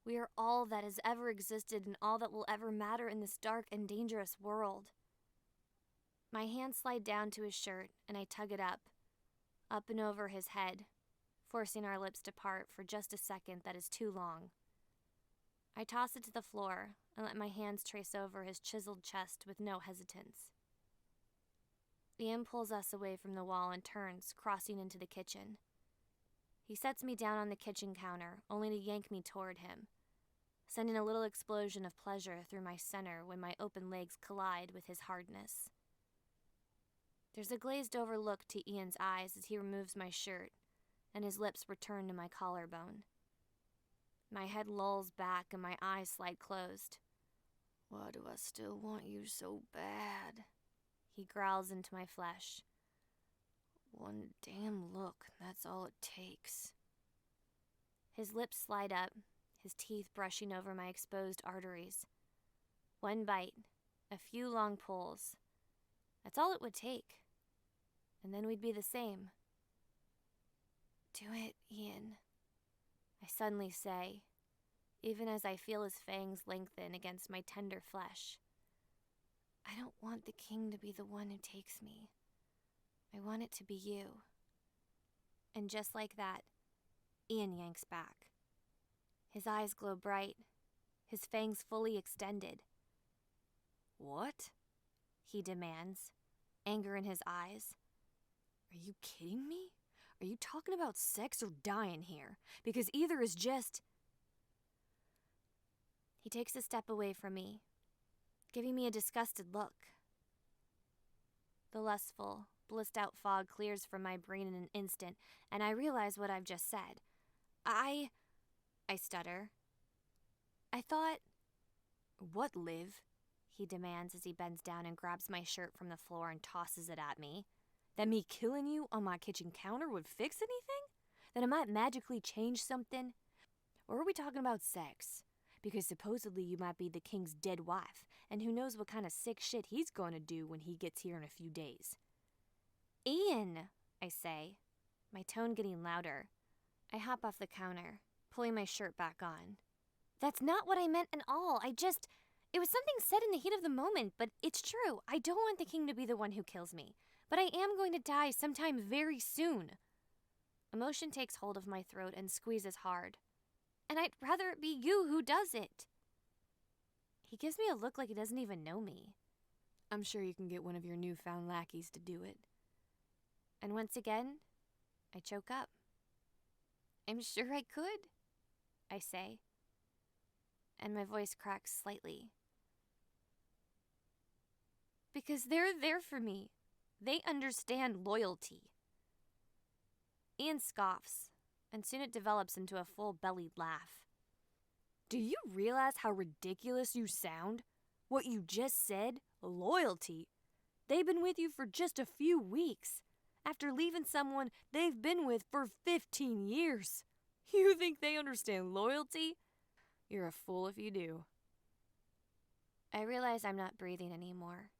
We are all that has ever existed and all that will ever matter in this dark and dangerous world. My hands slide down to his shirt and I tug it up and over his head, forcing our lips to part for just a second that is too long. I toss it to the floor and let my hands trace over his chiseled chest with no hesitance. Ian pulls us away from the wall and turns, crossing into the kitchen. He sets me down on the kitchen counter, only to yank me toward him, sending a little explosion of pleasure through my center when my open legs collide with his hardness. There's a glazed-over look to Ian's eyes as he removes my shirt, and his lips return to my collarbone. My head lolls back and my eyes slide closed. Why do I still want you so bad? He growls into my flesh. One damn look, that's all it takes. His lips slide up, his teeth brushing over my exposed arteries. One bite, a few long pulls. That's all it would take. And then we'd be the same. Do it, Ian, I suddenly say, even as I feel his fangs lengthen against my tender flesh. I don't want the king to be the one who takes me. I want it to be you. And just like that, Ian yanks back. His eyes glow bright, his fangs fully extended.
What?
He demands, anger in his eyes.
Are you kidding me? Are you talking about sex or dying here? Because either is just...
He takes a step away from me, giving me a disgusted look. The lustful, blissed-out fog clears from my brain in an instant, and I realize what I've just said. I stutter. I thought...
What, Liv?
He demands as he bends down and grabs my shirt from the floor and tosses it at me.
That me killing you on my kitchen counter would fix anything? That I might magically change something? Or are we talking about sex? Because supposedly you might be the king's dead wife, and who knows what kind of sick shit he's going to do when he gets here in a few days.
Ian, I say, my tone getting louder. I hop off the counter, pulling my shirt back on. That's not what I meant at all. It was something said in the heat of the moment, but it's true. I don't want the king to be the one who kills me, but I am going to die sometime very soon. Emotion takes hold of my throat and squeezes hard. And I'd rather it be you who does it. He gives me a look like he doesn't even know me.
I'm sure you can get one of your newfound lackeys to do it.
And once again, I choke up. I'm sure I could, I say. And my voice cracks slightly. Because they're there for me. They understand loyalty. Ian scoffs, and soon it develops into a full-bellied laugh.
Do you realize how ridiculous you sound? What you just said? Loyalty. They've been with you for just a few weeks, after leaving someone they've been with for 15 years. You think they understand loyalty? You're a fool if you do.
I realize I'm not breathing anymore.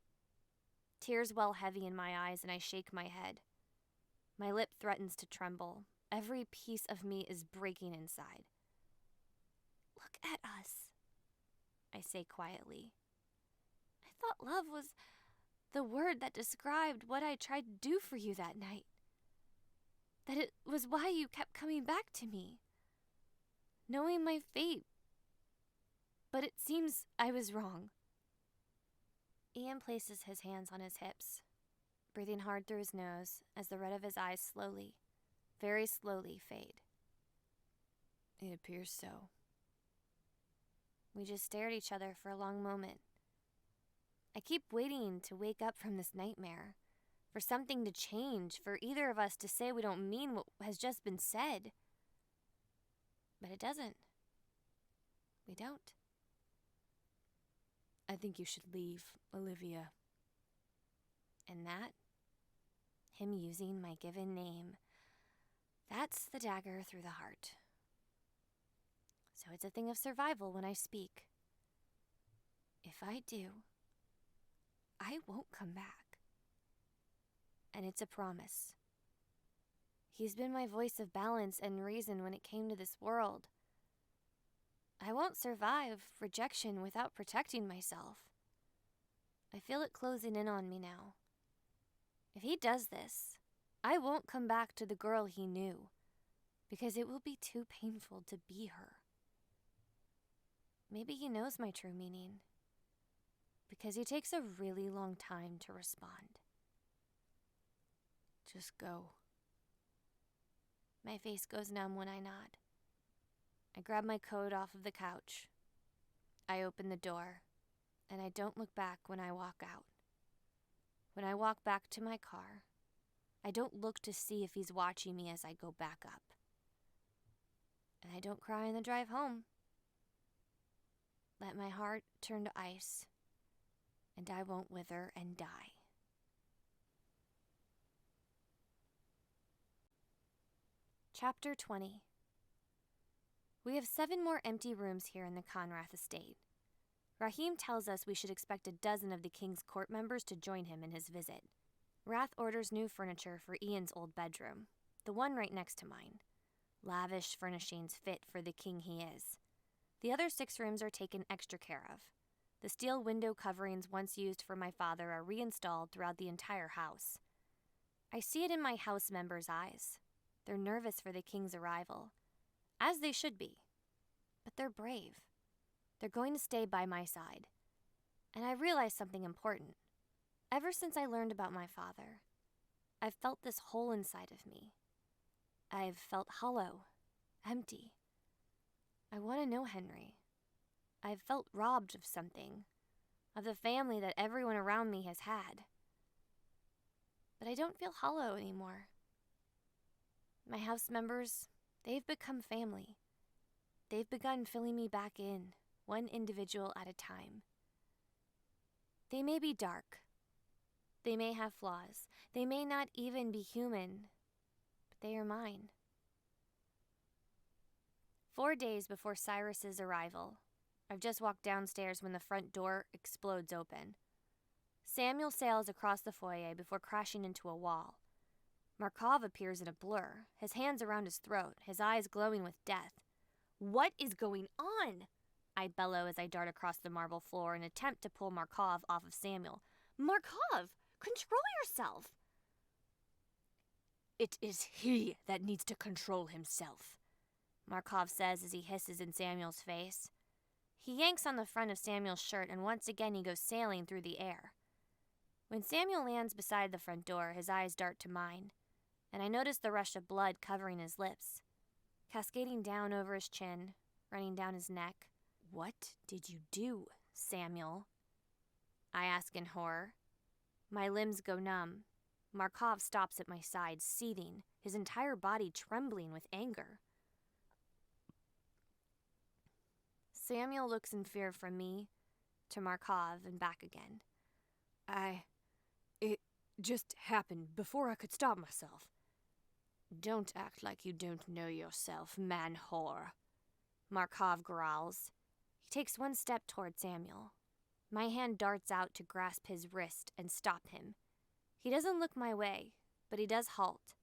Tears well heavy in my eyes and I shake my head. My lip threatens to tremble. Every piece of me is breaking inside. Look at us, I say quietly. I thought love was the word that described what I tried to do for you that night. That it was why you kept coming back to me, knowing my fate. But it seems I was wrong. Ian places his hands on his hips, breathing hard through his nose as the red of his eyes slowly, very slowly fade.
It appears so.
We just stare at each other for a long moment. I keep waiting to wake up from this nightmare, for something to change, for either of us to say we don't mean what has just been said. But it doesn't. We don't.
I think you should leave, Alivia.
And that, him using my given name, that's the dagger through the heart. So it's a thing of survival when I speak. If I do, I won't come back. And it's a promise. He's been my voice of balance and reason when it came to this world. I won't survive rejection without protecting myself. I feel it closing in on me now. If he does this, I won't come back to the girl he knew, because it will be too painful to be her. Maybe he knows my true meaning, because he takes a really long time to respond.
Just go.
My face goes numb when I nod. I grab my coat off of the couch. I open the door, and I don't look back when I walk out. When I walk back to my car, I don't look to see if he's watching me as I go back up. And I don't cry on the drive home. Let my heart turn to ice, and I won't wither and die. Chapter 20. We have 7 more empty rooms here in the Conrath estate. Rahim tells us we should expect a dozen of the king's court members to join him in his visit. Rath orders new furniture for Ian's old bedroom, the one right next to mine. Lavish furnishings fit for the king he is. The other 6 rooms are taken extra care of. The steel window coverings once used for my father are reinstalled throughout the entire house. I see it in my house members' eyes. They're nervous for the king's arrival, as they should be. But they're brave. They're going to stay by my side. And I realized something important. Ever since I learned about my father, I've felt this hole inside of me. I've felt hollow, empty. I want to know Henry. I've felt robbed of something, of the family that everyone around me has had. But I don't feel hollow anymore. My house members, they've become family. They've begun filling me back in, one individual at a time. They may be dark. They may have flaws. They may not even be human, but they are mine. 4 days before Cyrus's arrival, I've just walked downstairs when the front door explodes open. Samuel sails across the foyer before crashing into a wall. Markov appears in a blur, his hands around his throat, his eyes glowing with death. What is going on? I bellow as I dart across the marble floor in an attempt to pull Markov off of Samuel. Markov, control yourself!
It is he that needs to control himself,
Markov says as he hisses in Samuel's face. He yanks on the front of Samuel's shirt and once again he goes sailing through the air. When Samuel lands beside the front door, his eyes dart to mine, and I notice the rush of blood covering his lips, cascading down over his chin, running down his neck. What did you do, Samuel? I ask in horror. My limbs go numb. Markov stops at my side, seething, his entire body trembling with anger. Samuel looks in fear from me to Markov and back again.
It just happened before I could stop myself.
Don't act like you don't know yourself, man-whore, Markov growls. He takes one step toward Samuel. My hand darts out to grasp his wrist and stop him. He doesn't look my way, but he does halt.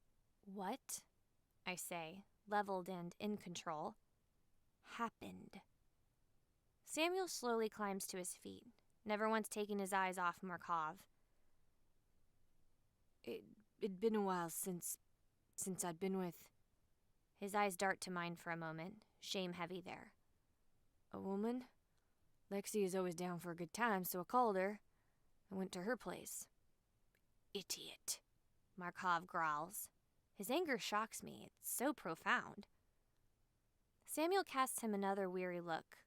What, I say, leveled and in control, happened? Samuel slowly climbs to his feet, never once taking his eyes off Markov.
It'd been a while since I'd been with...
His eyes dart to mine for a moment, shame heavy there.
A woman? Lexi is always down for a good time, so I called her. I went to her place.
Idiot, Markov growls. His anger shocks me. It's so profound. Samuel casts him another weary look.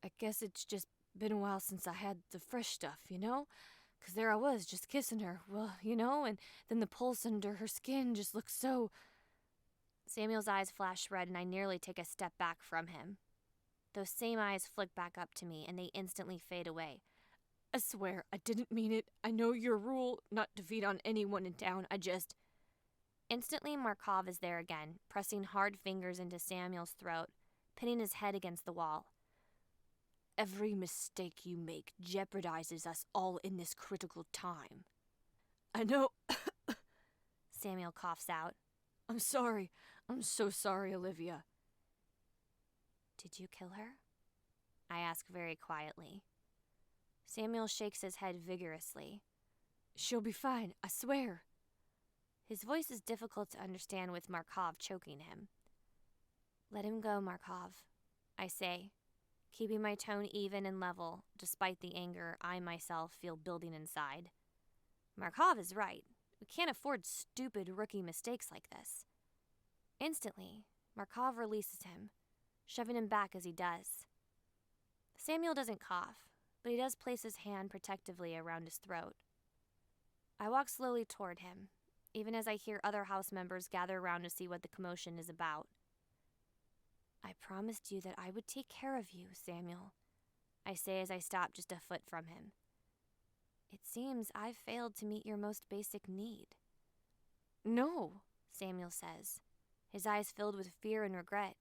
I guess it's just been a while since I had the fresh stuff, you know? 'Cause there I was, just kissing her. Well, you know, and then the pulse under her skin just looked so...
Samuel's eyes flash red and I nearly take a step back from him. Those same eyes flick back up to me and they instantly fade away.
I swear, I didn't mean it. I know your rule, not to feed on anyone in town. I just...
Instantly, Markov is there again, pressing hard fingers into Samuel's throat, pinning his head against the wall.
Every mistake you make jeopardizes us all in this critical time. I know...
Samuel coughs out.
I'm sorry. I'm so sorry, Alivia.
Did you kill her? I ask very quietly. Samuel shakes his head vigorously.
She'll be fine, I swear.
His voice is difficult to understand with Markov choking him. Let him go, Markov, I say, keeping my tone even and level, despite the anger I myself feel building inside. Markov is right. We can't afford stupid rookie mistakes like this. Instantly, Markov releases him, shoving him back as he does. Samuel doesn't cough, but he does place his hand protectively around his throat. I walk slowly toward him, even as I hear other house members gather around to see what the commotion is about. I promised you that I would take care of you, Samuel, I say as I stop just a foot from him. It seems I've failed to meet your most basic need.
No,
Samuel says, his eyes filled with fear and regret.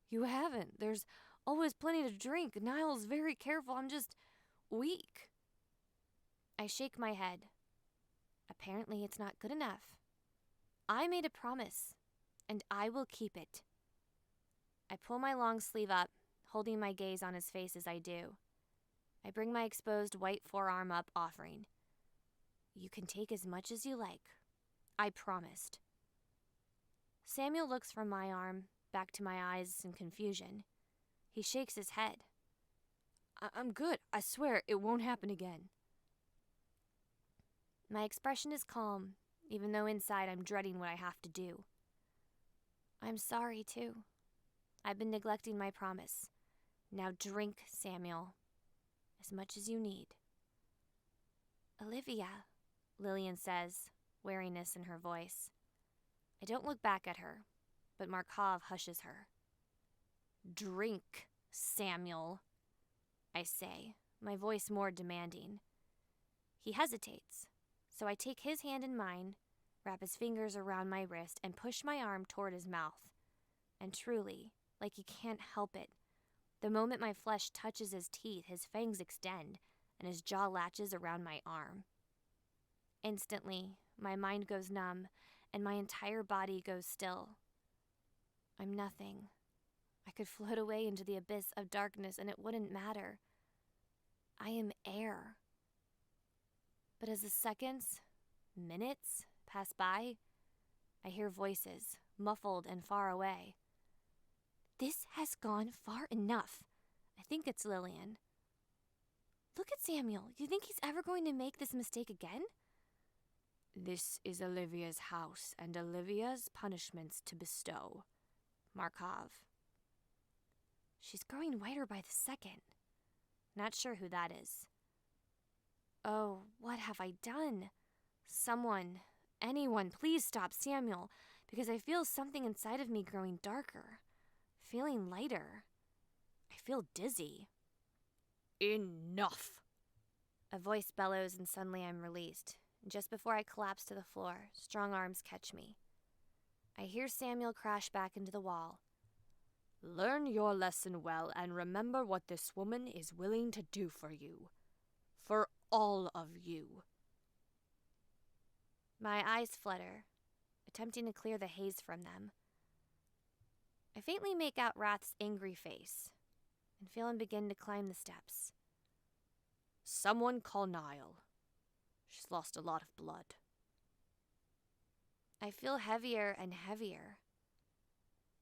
You haven't. There's always plenty to drink. Niall's very careful. I'm just weak.
I shake my head. Apparently it's not good enough. I made a promise, and I will keep it. I pull my long sleeve up, holding my gaze on his face as I do. I bring my exposed white forearm up, offering. You can take as much as you like. I promised. Samuel looks from my arm back to my eyes in confusion. He shakes his head.
I'm good. I swear it won't happen again.
My expression is calm, even though inside I'm dreading what I have to do. I'm sorry, too. I've been neglecting my promise. Now drink, Samuel. As much as you need. Alivia, Lillian says, wariness in her voice. I don't look back at her, but Markov hushes her. Drink, Samuel, I say, my voice more demanding. He hesitates, so I take his hand in mine, wrap his fingers around my wrist, and push my arm toward his mouth. And truly, like he can't help it, the moment my flesh touches his teeth, his fangs extend, and his jaw latches around my arm. Instantly, my mind goes numb, and my entire body goes still. I'm nothing. I could float away into the abyss of darkness, and it wouldn't matter. I am air. But as the seconds, minutes, pass by, I hear voices, muffled and far away. This has gone far enough. I think it's Lillian. Look at Samuel. You think he's ever going to make this mistake again?
This is Olivia's house, and Olivia's punishments to bestow. Markov.
She's growing whiter by the second. Not sure who that is. Oh, what have I done? Someone, anyone, please stop Samuel, because I feel something inside of me growing darker, feeling lighter. I feel dizzy.
Enough!
A voice bellows and suddenly I'm released. Just before I collapse to the floor, strong arms catch me. I hear Samuel crash back into the wall.
Learn your lesson well and remember what this woman is willing to do for you. For all of you.
My eyes flutter, attempting to clear the haze from them. I faintly make out Wrath's angry face and feel him begin to climb the steps.
Someone call Niall. She's lost a lot of blood.
I feel heavier and heavier.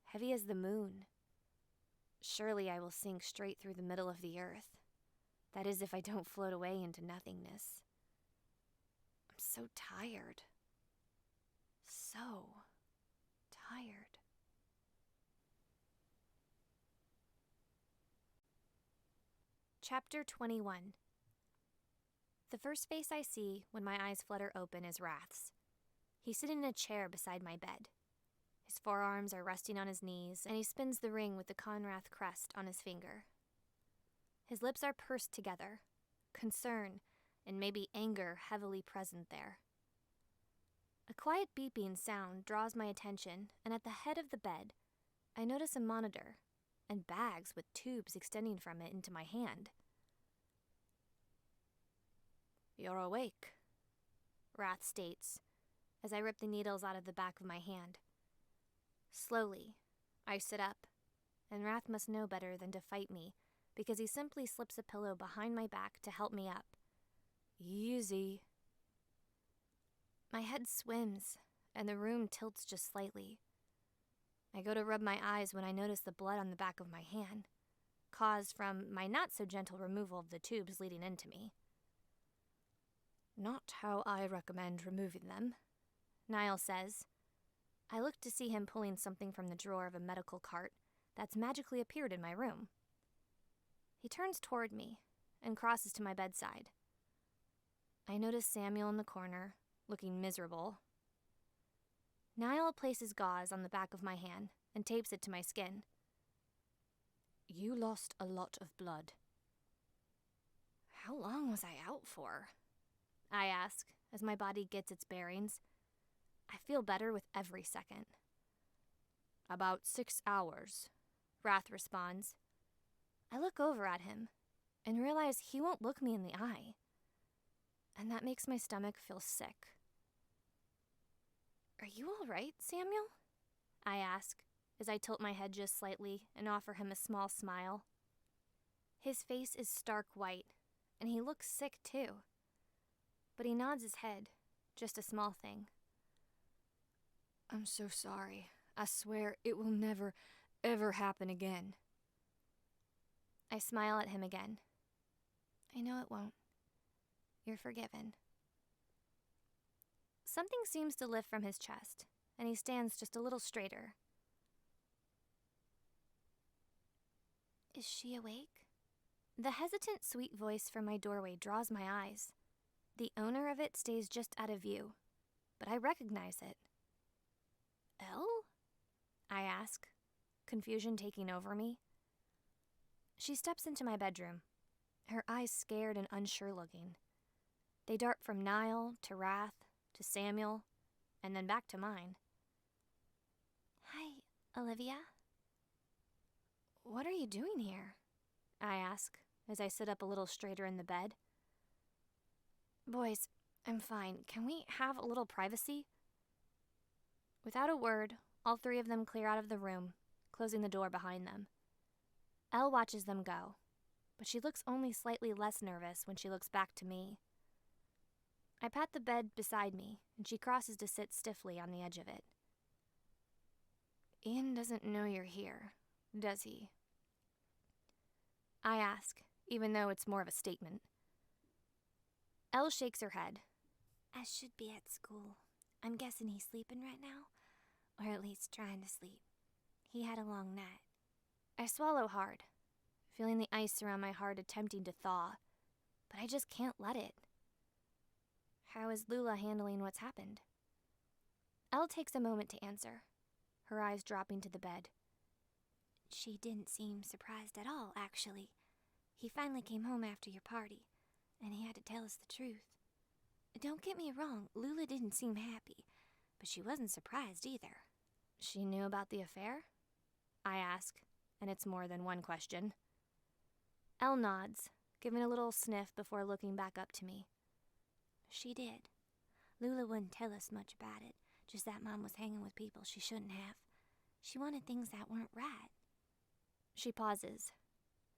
Heavy as the moon. Surely I will sink straight through the middle of the earth. That is, if I don't float away into nothingness. I'm so tired. So tired. Chapter 21. The first face I see when my eyes flutter open is Wrath's. He's sitting in a chair beside my bed. His forearms are resting on his knees, and he spins the ring with the Conrath crest on his finger. His lips are pursed together, concern and maybe anger heavily present there. A quiet beeping sound draws my attention, and at the head of the bed, I notice a monitor and bags with tubes extending from it into my hand. You're awake, Wrath states, as I rip the needles out of the back of my hand. Slowly, I sit up, and Wrath must know better than to fight me, because he simply slips a pillow behind my back to help me up. Easy. My head swims, and the room tilts just slightly. I go to rub my eyes when I notice the blood on the back of my hand, caused from my not-so-gentle removal of the tubes leading into me. Not how I recommend removing them, Niall says. I look to see him pulling something from the drawer of a medical cart that's magically appeared in my room. He turns toward me and crosses to my bedside. I notice Samuel in the corner, looking miserable. Niall places gauze on the back of my hand and tapes it to my skin. You lost a lot of blood. How long was I out for? I ask, as my body gets its bearings. I feel better with every second.
About 6 hours,
Wrath responds. I look over at him and realize he won't look me in the eye. And that makes my stomach feel sick. Are you all right, Samuel? I ask, as I tilt my head just slightly and offer him a small smile. His face is stark white, and he looks sick too. But he nods his head, just a small thing.
I'm so sorry. I swear it will never, ever happen again.
I smile at him again. I know it won't. You're forgiven. Something seems to lift from his chest, and he stands just a little straighter. Is she awake? The hesitant, sweet voice from my doorway draws my eyes. The owner of it stays just out of view, but I recognize it. Elle? I ask, confusion taking over me. She steps into my bedroom, her eyes scared and unsure looking. They dart from Niall to Wrath to Samuel, and then back to mine. Hi, Alivia. What are you doing here? I ask, as I sit up a little straighter in the bed. Boys, I'm fine. Can we have a little privacy? Without a word, all three of them clear out of the room, closing the door behind them. Elle watches them go, but she looks only slightly less nervous when she looks back to me. I pat the bed beside me, and she crosses to sit stiffly on the edge of it. Ian doesn't know you're here, does he? I ask, even though it's more of a statement. Elle shakes her head. I should be at school. I'm guessing he's sleeping right now, or at least trying to sleep. He had a long night. I swallow hard, feeling the ice around my heart attempting to thaw, but I just can't let it. How is Lula handling what's happened? Elle takes a moment to answer, her eyes dropping to the bed. She didn't seem surprised at all, actually. He finally came home after your party, and he had to tell us the truth. Don't get me wrong, Lula didn't seem happy, but she wasn't surprised either. She knew about the affair? I ask, and it's more than one question. Elle nods, giving a little sniff before looking back up to me. She did. Lula wouldn't tell us much about it, just that Mom was hanging with people she shouldn't have. She wanted things that weren't right. She pauses,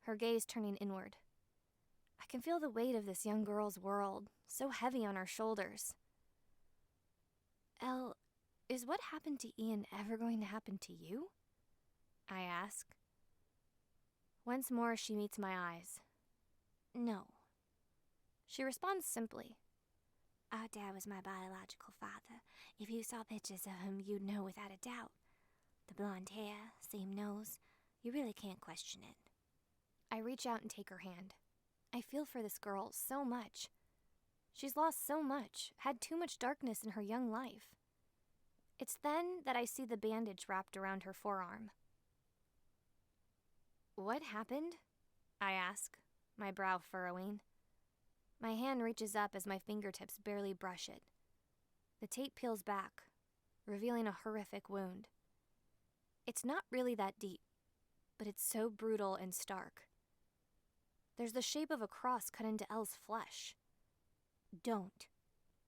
her gaze turning inward. I can feel the weight of this young girl's world, so heavy on our shoulders. Elle, is what happened to Ian ever going to happen to you? I ask. Once more she meets my eyes. No. She responds simply. Our dad was my biological father. If you saw pictures of him, you'd know without a doubt. The blonde hair, same nose, you really can't question it. I reach out and take her hand. I feel for this girl so much. She's lost so much, had too much darkness in her young life. It's then that I see the bandage wrapped around her forearm. What happened? I ask, my brow furrowing. My hand reaches up as my fingertips barely brush it. The tape peels back, revealing a horrific wound. It's not really that deep, but it's so brutal and stark. There's the shape of a cross cut into Elle's flesh. Don't,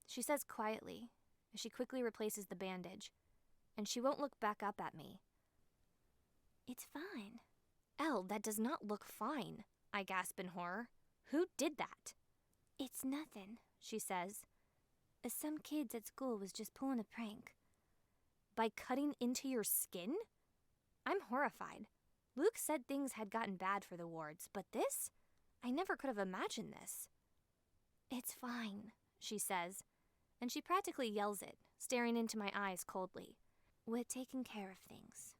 she says quietly, as she quickly replaces the bandage, and she won't look back up at me. It's fine. Elle, that does not look fine, I gasp in horror. Who did that? It's nothing, she says. Some kids at school was just pulling a prank. By cutting into your skin? I'm horrified. Luke said things had gotten bad for the wards, but this? I never could have imagined this. It's fine, she says, and she practically yells it, staring into my eyes coldly. We're taking care of things.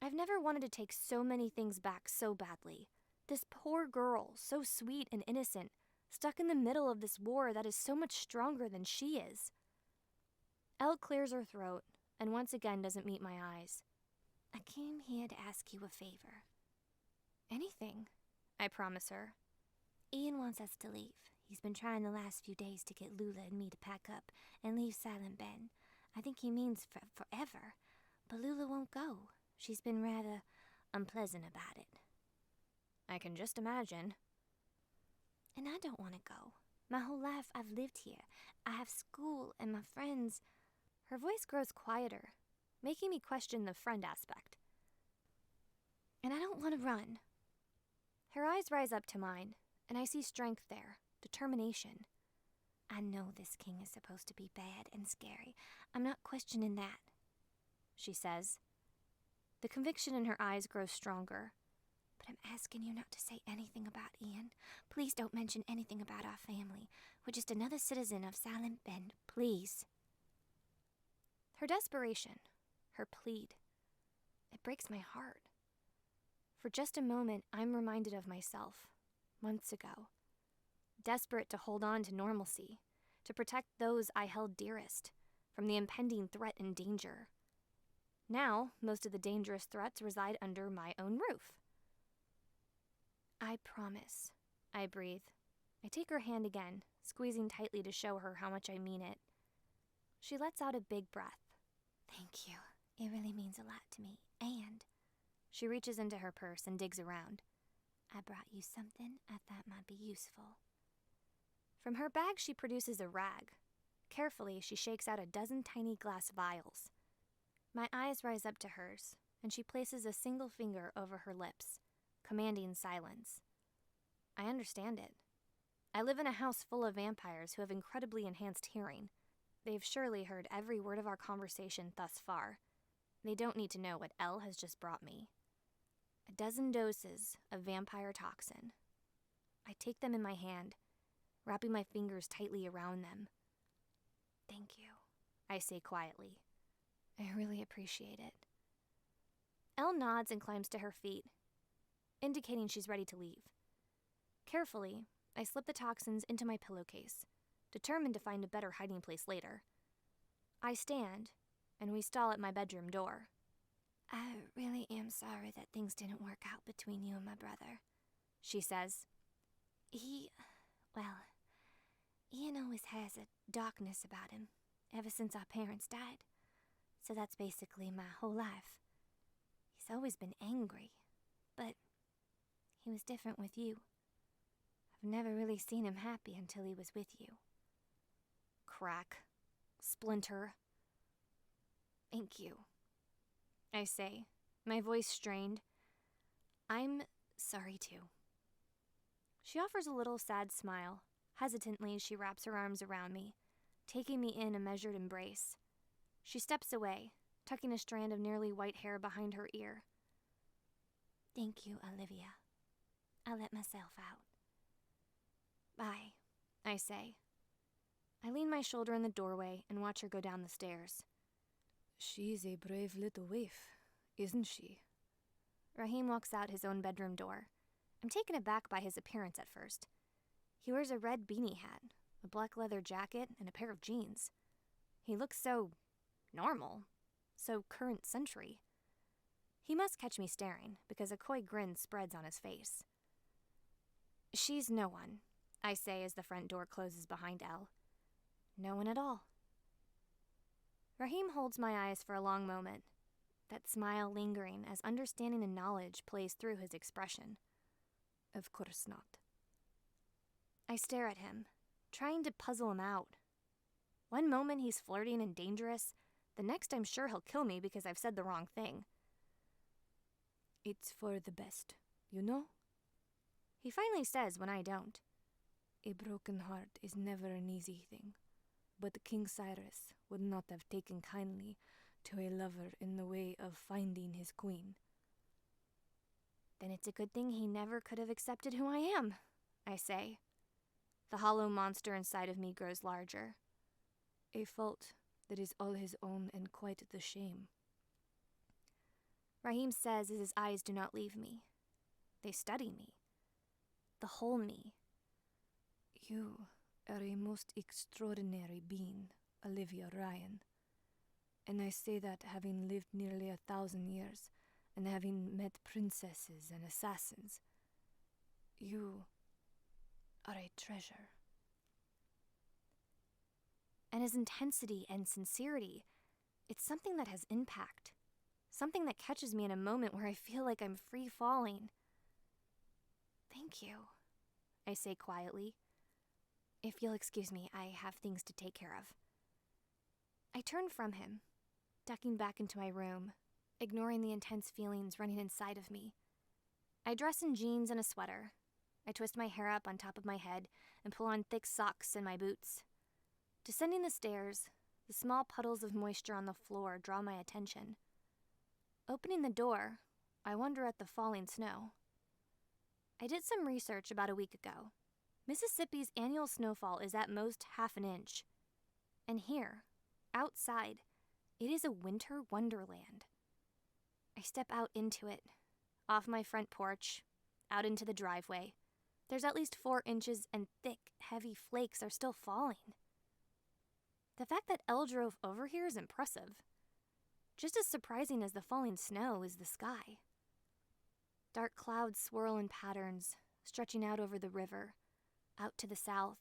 I've never wanted to take so many things back so badly. This poor girl, so sweet and innocent, stuck in the middle of this war that is so much stronger than she is. Elle clears her throat and once again doesn't meet my eyes. I came here to ask you a favor. Anything, I promise her. Ian wants us to leave. He's been trying the last few days to get Lula and me to pack up and leave Silent Bend. I think he means forever, but Lula won't go. She's been rather unpleasant about it. I can just imagine. And I don't want to go. My whole life I've lived here. I have school and my friends. Her voice grows quieter, making me question the friend aspect. And I don't want to run. Her eyes rise up to mine, and I see strength there, determination. I know this king is supposed to be bad and scary. I'm not questioning that, she says. The conviction in her eyes grows stronger,
But I'm asking you not to say anything about Ian. Please don't mention anything about our family. We're just another citizen of Silent Bend, please.
Her desperation, her plead, it breaks my heart. For just a moment, I'm reminded of myself, months ago, desperate to hold on to normalcy, to protect those I held dearest from the impending threat and danger. Now, most of the dangerous threats reside under my own roof. I promise, I breathe. I take her hand again, squeezing tightly to show her how much I mean it. She lets out a big breath.
Thank you. It really means a lot to me. And
she reaches into her purse and digs around.
I brought you something I thought might be useful.
From her bag, she produces a rag. Carefully, she shakes out a dozen tiny glass vials. My eyes rise up to hers, and she places a single finger over her lips, commanding silence. I understand it. I live in a house full of vampires who have incredibly enhanced hearing. They've surely heard every word of our conversation thus far. They don't need to know what Elle has just brought me. A dozen doses of vampire toxin. I take them in my hand, wrapping my fingers tightly around them. Thank you, I say quietly. I really appreciate it. Elle nods and climbs to her feet, indicating she's ready to leave. Carefully, I slip the toxins into my pillowcase, determined to find a better hiding place later. I stand, and we stall at my bedroom door.
I really am sorry that things didn't work out between you and my brother, she says. Ian always has a darkness about him, ever since our parents died. So that's basically my whole life. He's always been angry, but he was different with you. I've never really seen him happy until he was with you.
Crack. Splinter.
Thank you,
I say, my voice strained. I'm sorry too. She offers a little sad smile. Hesitantly, she wraps her arms around me, taking me in a measured embrace. She steps away, tucking a strand of nearly white hair behind her ear.
Thank you, Alivia. I'll let myself out.
Bye, I say. I lean my shoulder in the doorway and watch her go down the stairs.
She's a brave little waif, isn't she?
Rahim walks out his own bedroom door. I'm taken aback by his appearance at first. He wears a red beanie hat, a black leather jacket, and a pair of jeans. He looks so normal, so current century. He must catch me staring, because a coy grin spreads on his face. She's no one, I say as the front door closes behind Elle. No one at all. Rahim holds my eyes for a long moment, that smile lingering as understanding and knowledge plays through his expression.
Of course not.
I stare at him, trying to puzzle him out. One moment he's flirting and dangerous, the next I'm sure he'll kill me because I've said the wrong thing.
It's for the best, you know?
He finally says when I don't.
A broken heart is never an easy thing, but King Cyrus would not have taken kindly to a lover in the way of finding his queen.
Then it's a good thing he never could have accepted who I am, I say. The hollow monster inside of me grows larger.
A fault that is all his own and quite the shame.
Rahim says as his eyes do not leave me. They study me. The whole me.
You are a most extraordinary being, Alivia Ryan. And I say that having lived nearly 1,000 years and having met princesses and assassins. You are a treasure.
And his intensity and sincerity, it's something that has impact. Something that catches me in a moment where I feel like I'm free falling. Thank you, I say quietly. If you'll excuse me, I have things to take care of. I turn from him, ducking back into my room, ignoring the intense feelings running inside of me. I dress in jeans and a sweater. I twist my hair up on top of my head and pull on thick socks and my boots. Descending the stairs, the small puddles of moisture on the floor draw my attention. Opening the door, I wonder at the falling snow. I did some research about a week ago. Mississippi's annual snowfall is at most half an inch. And here, outside, it is a winter wonderland. I step out into it, off my front porch, out into the driveway. There's at least 4 inches, and thick, heavy flakes are still falling. The fact that Elle drove over here is impressive. Just as surprising as the falling snow is the sky. Dark clouds swirl in patterns, stretching out over the river, out to the south.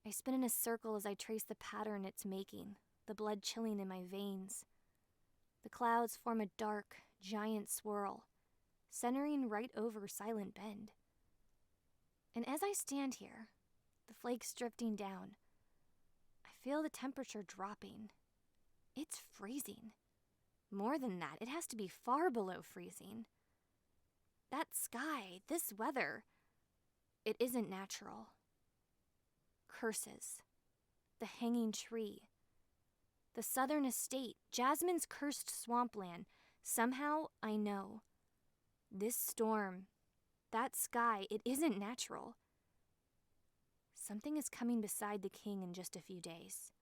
I spin in a circle as I trace the pattern it's making, the blood chilling in my veins. The clouds form a dark, giant swirl, centering right over Silent Bend. And as I stand here, the flakes drifting down, I feel the temperature dropping. It's freezing. More than that, it has to be far below freezing. That sky, this weather, it isn't natural. Curses. The hanging tree. The southern estate, Jasmine's cursed swampland. Somehow, I know. This storm, that sky, it isn't natural. Something is coming beside the king in just a few days.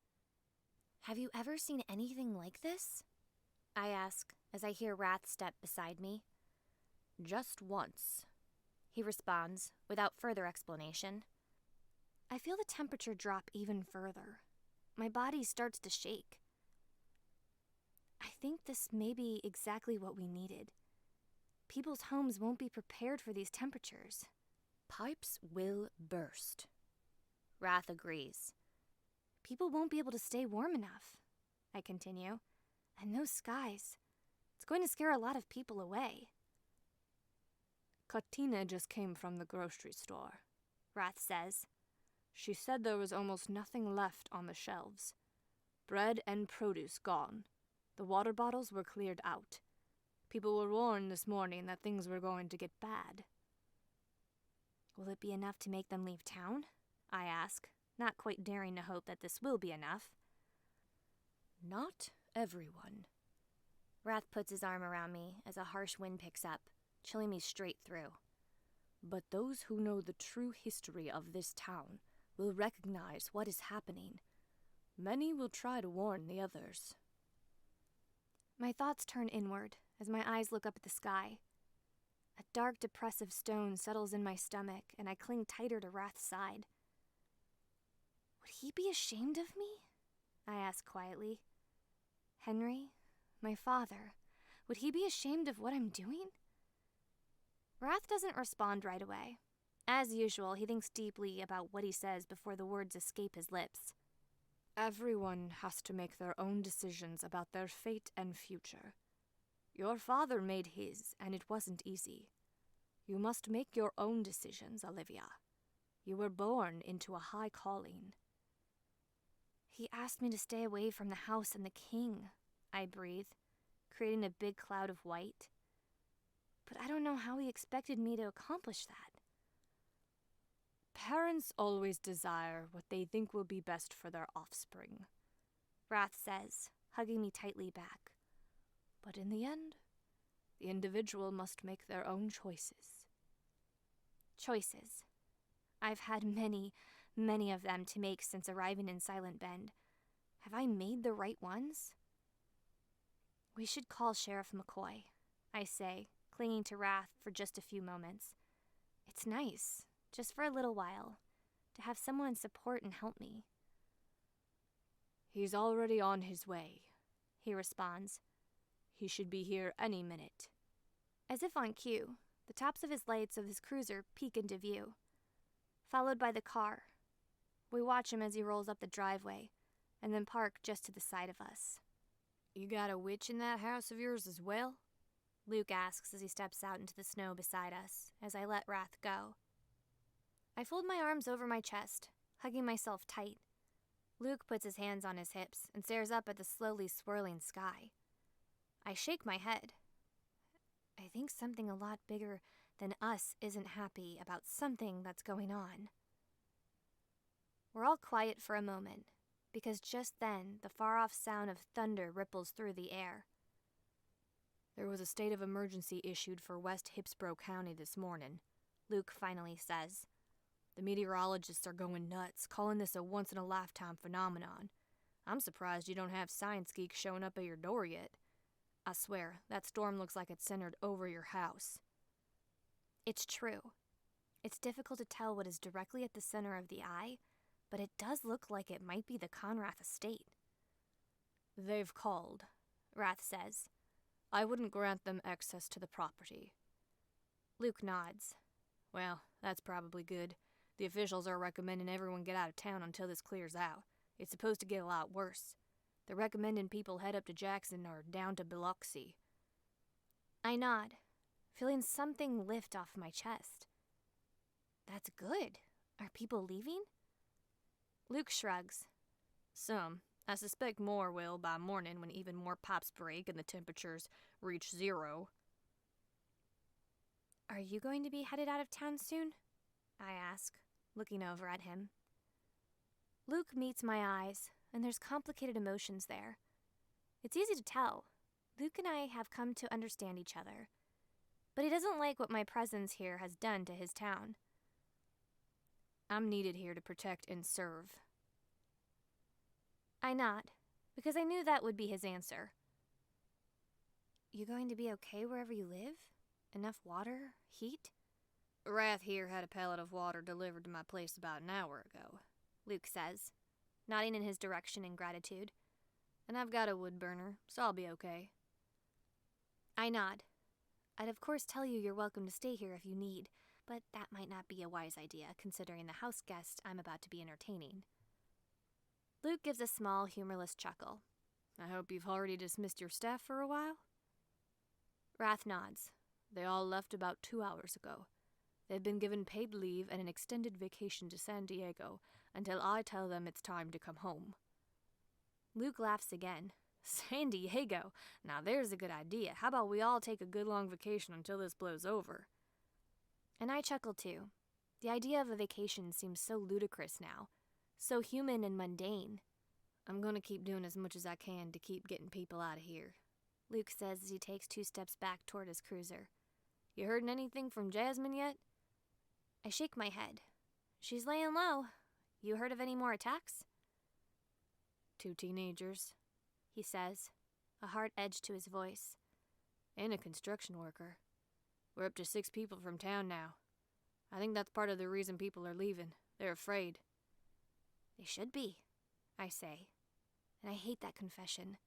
Have you ever seen anything like this? I ask as I hear Wrath step beside me.
Just once, he responds without further explanation.
I feel the temperature drop even further. My body starts to shake. I think this may be exactly what we needed. People's homes won't be prepared for these temperatures.
Pipes will burst. Wrath agrees.
People won't be able to stay warm enough, I continue. And those skies, it's going to scare a lot of people away.
Katina just came from the grocery store,
Wrath says.
She said there was almost nothing left on the shelves. Bread and produce gone. The water bottles were cleared out. People were warned this morning that things were going to get bad.
Will it be enough to make them leave town? I ask, not quite daring to hope that this will be enough.
Not everyone.
Wrath puts his arm around me as a harsh wind picks up, chilling me straight through.
But those who know the true history of this town will recognize what is happening. Many will try to warn the others.
My thoughts turn inward as my eyes look up at the sky. A dark, depressive stone settles in my stomach, and I cling tighter to Wrath's side. Would he be ashamed of me? I ask quietly. Henry, my father, would he be ashamed of what I'm doing? Wrath doesn't respond right away. As usual, he thinks deeply about what he says before the words escape his lips.
Everyone has to make their own decisions about their fate and future. Your father made his, and it wasn't easy. You must make your own decisions, Alivia. You were born into a high calling.
He asked me to stay away from the house and the king, I breathe, creating a big cloud of white. But I don't know how he expected me to accomplish that.
Parents always desire what they think will be best for their offspring,
Wrath says, hugging me tightly back.
But in the end, the individual must make their own choices.
Choices. I've had many, many of them to make since arriving in Silent Bend. Have I made the right ones? We should call Sheriff McCoy, I say, clinging to Wrath for just a few moments. It's nice, just for a little while, to have someone support and help me.
He's already on his way,
he responds.
He should be here any minute.
As if on cue, the tops of his lights of his cruiser peek into view. Followed by the car. We watch him as he rolls up the driveway, and then park just to the side of us.
You got a witch in that house of yours as well? Luke asks as he steps out into the snow beside us, as I let Wrath go.
I fold my arms over my chest, hugging myself tight. Luke puts his hands on his hips and stares up at the slowly swirling sky. I shake my head. I think something a lot bigger than us isn't happy about something that's going on. We're all quiet for a moment, because just then the far-off sound of thunder ripples through the air.
There was a state of emergency issued for West Hipsboro County this morning.
Luke finally says.
The meteorologists are going nuts, calling this a once-in-a-lifetime phenomenon. I'm surprised you don't have science geeks showing up at your door yet. I swear, that storm looks like it's centered over your house.
It's true. It's difficult to tell what is directly at the center of the eye, but it does look like it might be the Conrath estate.
They've called, Rath says. I wouldn't grant them access to the property.
Luke nods.
Well, that's probably good. The officials are recommending everyone get out of town until this clears out. It's supposed to get a lot worse. They're recommending people head up to Jackson or down to Biloxi.
I nod, feeling something lift off my chest. That's good. Are people leaving? Luke shrugs.
Some. I suspect more will by morning when even more pipes break and the temperatures reach 0.
Are you going to be headed out of town soon? I ask, looking over at him. Luke meets my eyes, and there's complicated emotions there. It's easy to tell. Luke and I have come to understand each other, but he doesn't like what my presence here has done to his town.
I'm needed here to protect and serve.
I nod, because I knew that would be his answer. You going to be okay wherever you live? Enough water? Heat?
Rath here had a pallet of water delivered to my place about an hour ago,
Luke says, nodding in his direction in gratitude.
And I've got a wood burner, so I'll be okay.
I nod. I'd of course tell you you're welcome to stay here if you need, but that might not be a wise idea considering the house guest I'm about to be entertaining. Luke gives a small, humorless chuckle.
I hope you've already dismissed your staff for a while?
Rath nods.
They all left about 2 hours ago. They've been given paid leave and an extended vacation to San Diego until I tell them it's time to come home.
Luke laughs again.
San Diego? Now there's a good idea. How about we all take a good long vacation until this blows over?
And I chuckle too. The idea of a vacation seems so ludicrous now. So human and mundane.
I'm gonna keep doing as much as I can to keep getting people out of here,
Luke says as he takes 2 steps back toward his cruiser.
You heard anything from Jasmine yet?
I shake my head. She's laying low. You heard of any more attacks?
2 teenagers,
he says, a hard edge to his voice.
And a construction worker. We're up to 6 people from town now. I think that's part of the reason people are leaving. They're afraid.
They should be, I say, and I hate that confession.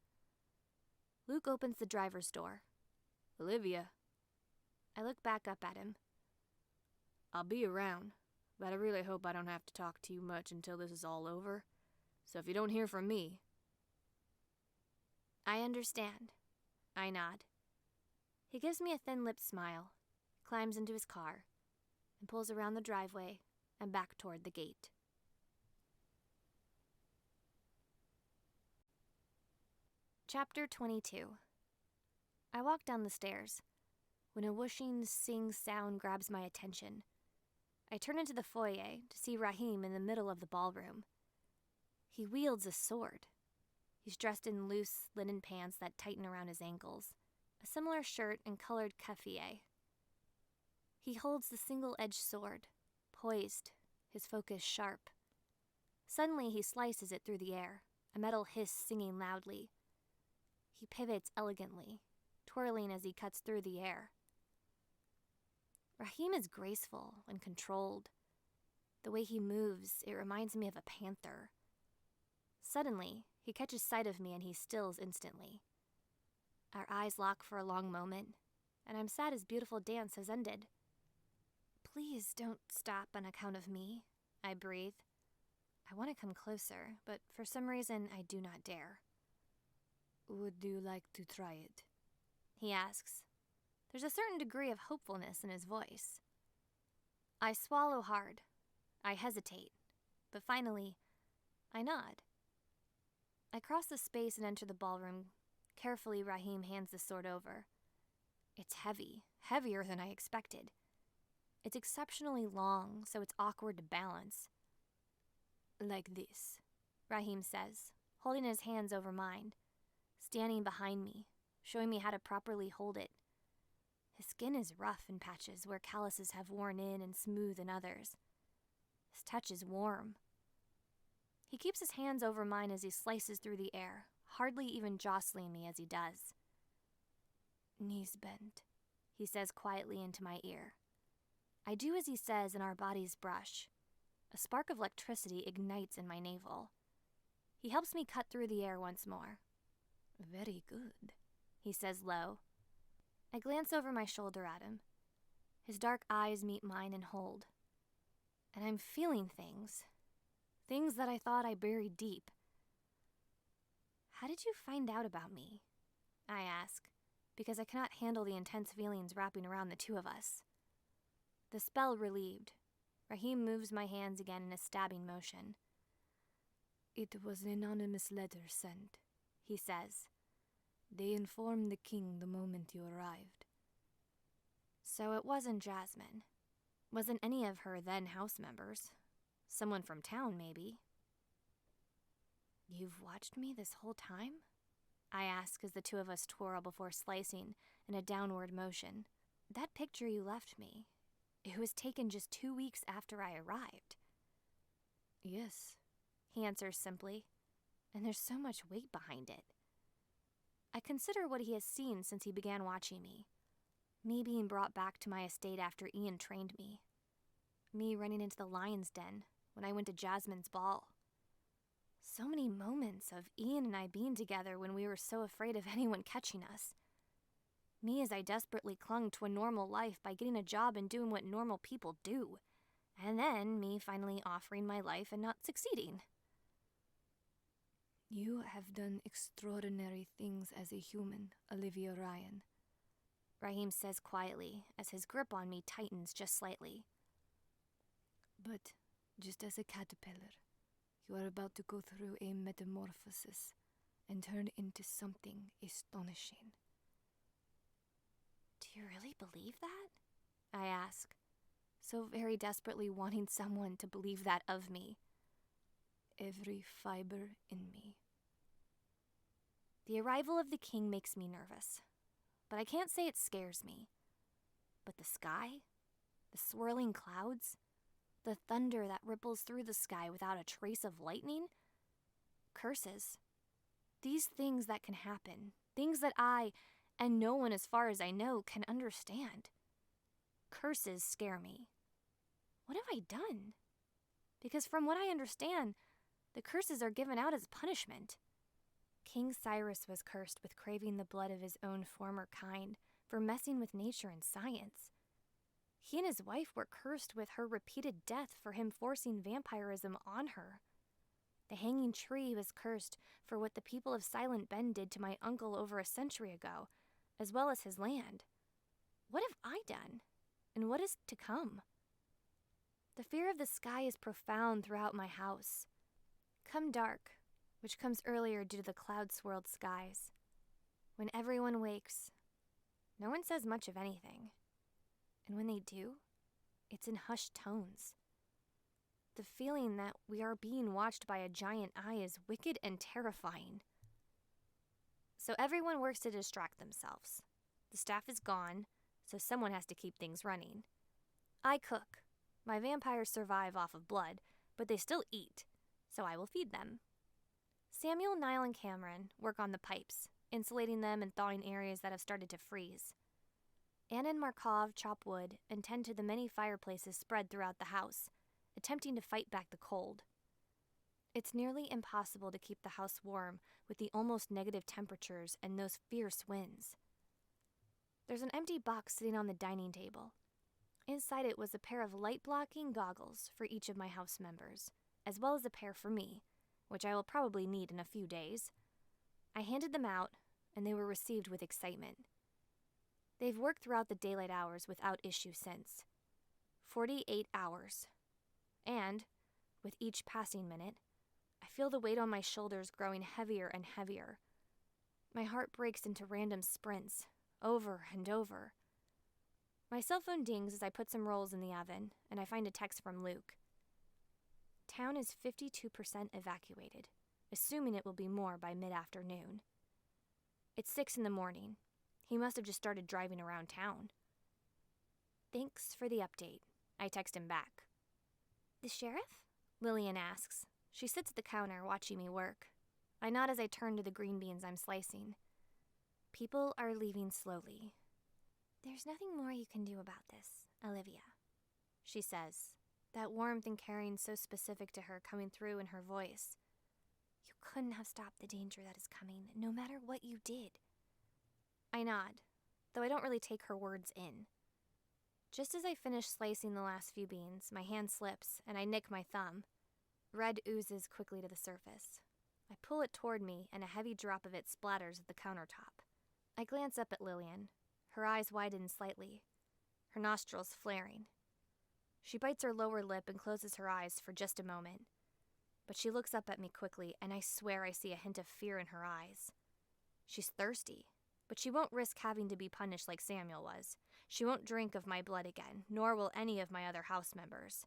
Luke opens the driver's door.
Alivia.
I look back up at him.
I'll be around, but I really hope I don't have to talk to you much until this is all over. So if you don't hear from me...
I understand. I nod. He gives me a thin-lipped smile, climbs into his car, and pulls around the driveway and back toward the gate. Chapter 22. I walk down the stairs, when a whooshing sing sound grabs my attention. I turn into the foyer to see Rahim in the middle of the ballroom. He wields a sword. He's dressed in loose linen pants that tighten around his ankles, a similar shirt and colored keffiyeh. He holds the single-edged sword, poised, his focus sharp. Suddenly he slices it through the air, a metal hiss singing loudly. He pivots elegantly, twirling as he cuts through the air. Rahim is graceful and controlled. The way he moves, it reminds me of a panther. Suddenly, he catches sight of me and he stills instantly. Our eyes lock for a long moment, and I'm sad his beautiful dance has ended. Please don't stop on account of me, I breathe. I want to come closer, but for some reason I do not dare.
Would you like to try it?
He asks. There's a certain degree of hopefulness in his voice. I swallow hard. I hesitate. But finally, I nod. I cross the space and enter the ballroom. Carefully, Rahim hands the sword over. It's heavy, heavier than I expected. It's exceptionally long, so it's awkward to balance.
Like this,
Rahim says, holding his hands over mine, standing behind me, showing me how to properly hold it. His
skin is rough in patches where calluses have worn in and smooth in others. His touch is warm. He keeps his hands over mine as he slices through the air, hardly even jostling me as he does.
Knees bent,
he says quietly into my ear. I do as he says and our bodies brush. A spark of electricity ignites in my navel. He helps me cut through the air once more.
Very good,
he says low. I glance over my shoulder at him. His dark eyes meet mine and hold. And I'm feeling things. Things that I thought I buried deep. How did you find out about me? I ask, because I cannot handle the intense feelings wrapping around the two of us. The spell relieved, Rahim moves my hands again in a stabbing motion.
It was an anonymous letter sent,
he says.
They informed the king the moment you arrived.
So it wasn't Jasmine. Wasn't any of her then house members. Someone from town, maybe. You've watched me this whole time? I ask as the two of us twirl before slicing in a downward motion. That picture you left me, it was taken just 2 weeks after I arrived.
Yes,
he answers simply, and there's so much weight behind it. I consider what he has seen since he began watching me. Me being brought back to my estate after Ian trained me. Me running into the lion's den when I went to Jasmine's ball. So many moments of Ian and I being together when we were so afraid of anyone catching us. Me as I desperately clung to a normal life by getting a job and doing what normal people do. And then me finally offering my life and not succeeding.
You have done extraordinary things as a human, Alivia Ryan,
Rahim says quietly as his grip on me tightens just slightly.
But just as a caterpillar, you are about to go through a metamorphosis and turn into something astonishing.
Do you really believe that? I ask, so very desperately wanting someone to believe that of me.
Every fiber in me.
The arrival of the king makes me nervous, but I can't say it scares me. But the sky, the swirling clouds, the thunder that ripples through the sky without a trace of lightning, curses, these things that can happen, things that I, and no one as far as I know, can understand. Curses scare me. What have I done? Because from what I understand, the curses are given out as punishment. King Cyrus was cursed with craving the blood of his own former kind for messing with nature and science. He and his wife were cursed with her repeated death for him forcing vampirism on her. The hanging tree was cursed for what the people of Silent Bend did to my uncle over a century ago, as well as his land. What have I done? And what is to come? The fear of the sky is profound throughout my house. Come dark, which comes earlier due to the cloud-swirled skies. When everyone wakes, no one says much of anything. And when they do, it's in hushed tones. The feeling that we are being watched by a giant eye is wicked and terrifying. So everyone works to distract themselves. The staff is gone, so someone has to keep things running. I cook. My vampires survive off of blood, but they still eat, so I will feed them. Samuel, Niall, and Cameron work on the pipes, insulating them and thawing areas that have started to freeze. Anna and Markov chop wood and tend to the many fireplaces spread throughout the house, attempting to fight back the cold. It's nearly impossible to keep the house warm with the almost negative temperatures and those fierce winds. There's an empty box sitting on the dining table. Inside it was a pair of light-blocking goggles for each of my house members, as well as a pair for me, which I will probably need in a few days. I handed them out, and they were received with excitement. They've worked throughout the daylight hours without issue since. 48 hours. And, with each passing minute, I feel the weight on my shoulders growing heavier and heavier. My heart breaks into random sprints, over and over. My cell phone dings as I put some rolls in the oven, and I find a text from Luke. Town is 52% evacuated, assuming it will be more by mid-afternoon. It's 6 in the morning. He must have just started driving around town.
Thanks for the update, I text him back.
The sheriff?
Lillian asks. She sits at the counter watching me work. I nod as I turn to the green beans I'm slicing. People are leaving slowly.
There's nothing more you can do about this, Alivia,
she says, that warmth and caring so specific to her coming through in her voice.
You couldn't have stopped the danger that is coming, no matter what you did.
I nod, though I don't really take her words in. Just as I finish slicing the last few beans, my hand slips and I nick my thumb. Red oozes quickly to the surface. I pull it toward me and a heavy drop of it splatters at the countertop. I glance up at Lillian. Her eyes widen slightly, her nostrils flaring. She bites her lower lip and closes her eyes for just a moment. But she looks up at me quickly, and I swear I see a hint of fear in her eyes. She's thirsty, but she won't risk having to be punished like Samuel was. She won't drink of my blood again, nor will any of my other house members.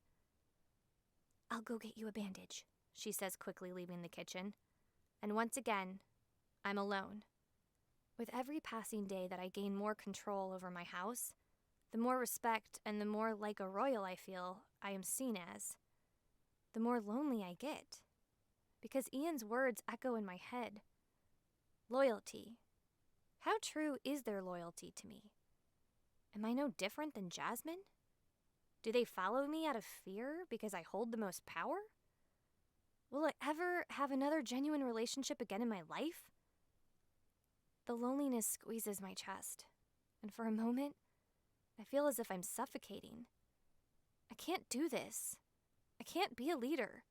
I'll go get you a bandage,
she says quickly, leaving the kitchen. And once again, I'm alone. With every passing day that I gain more control over my house, the more respect and the more like a royal I feel I am seen as, the more lonely I get. Because Ian's words echo in my head. Loyalty. How true is their loyalty to me? Am I no different than Jasmine? Do they follow me out of fear because I hold the most power? Will I ever have another genuine relationship again in my life? The loneliness squeezes my chest, and for a moment, I feel as if I'm suffocating. I can't do this. I can't be a leader.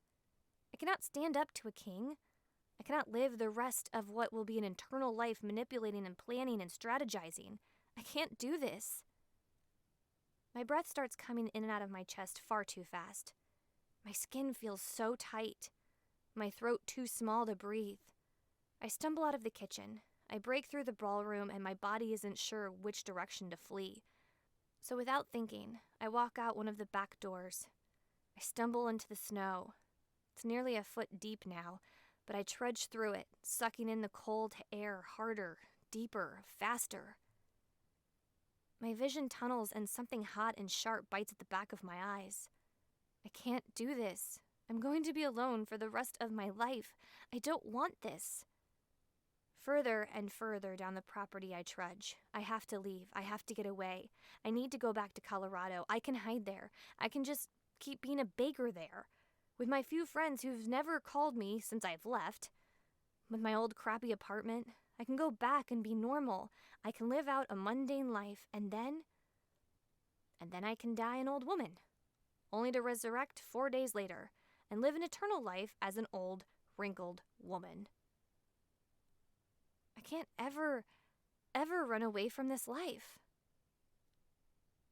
I cannot stand up to a king. I cannot live the rest of what will be an eternal life manipulating and planning and strategizing. I can't do this. My breath starts coming in and out of my chest far too fast. My skin feels so tight. My throat too small to breathe. I stumble out of the kitchen. I break through the ballroom and my body isn't sure which direction to flee. So without thinking, I walk out one of the back doors. I stumble into the snow. It's nearly a foot deep now, but I trudge through it, sucking in the cold air harder, deeper, faster. My vision tunnels and something hot and sharp bites at the back of my eyes. I can't do this. I'm going to be alone for the rest of my life. I don't want this. Further and further down the property I trudge. I have to leave. I have to get away. I need to go back to Colorado. I can hide there. I can just keep being a baker there. With my few friends who've never called me since I've left. With my old crappy apartment, I can go back and be normal. I can live out a mundane life, and then I can die an old woman, only to resurrect 4 days later and live an eternal life as an old, wrinkled woman. I can't ever run away from this life.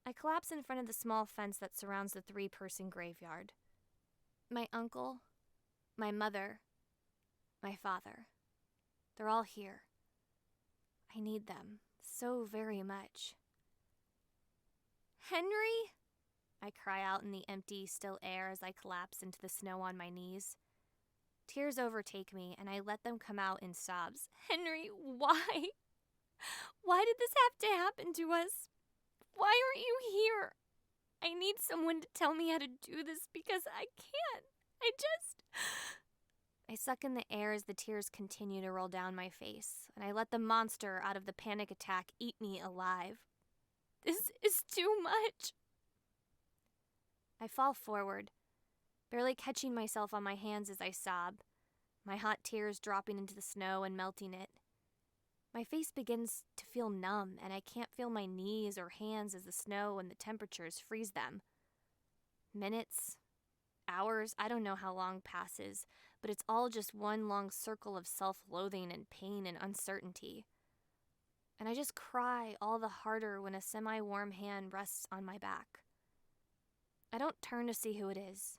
I collapse in front of the small fence that surrounds the 3-person graveyard. My uncle, my mother, my father, they're all here. I need them so very much. Henry? I cry out in the empty, still air as I collapse into the snow on my knees. Tears overtake me, and I let them come out in sobs. Henry, why? Why did this have to happen to us? Why aren't you here? I need someone to tell me how to do this because I can't. I suck in the air as the tears continue to roll down my face, and I let the monster out of the panic attack eat me alive. This is too much. I fall forward, barely catching myself on my hands as I sob, my hot tears dropping into the snow and melting it. My face begins to feel numb, and I can't feel my knees or hands as the snow and the temperatures freeze them. Minutes, hours, I don't know how long passes, but it's all just one long circle of self-loathing and pain and uncertainty. And I just cry all the harder when a semi-warm hand rests on my back. I don't turn to see who it is.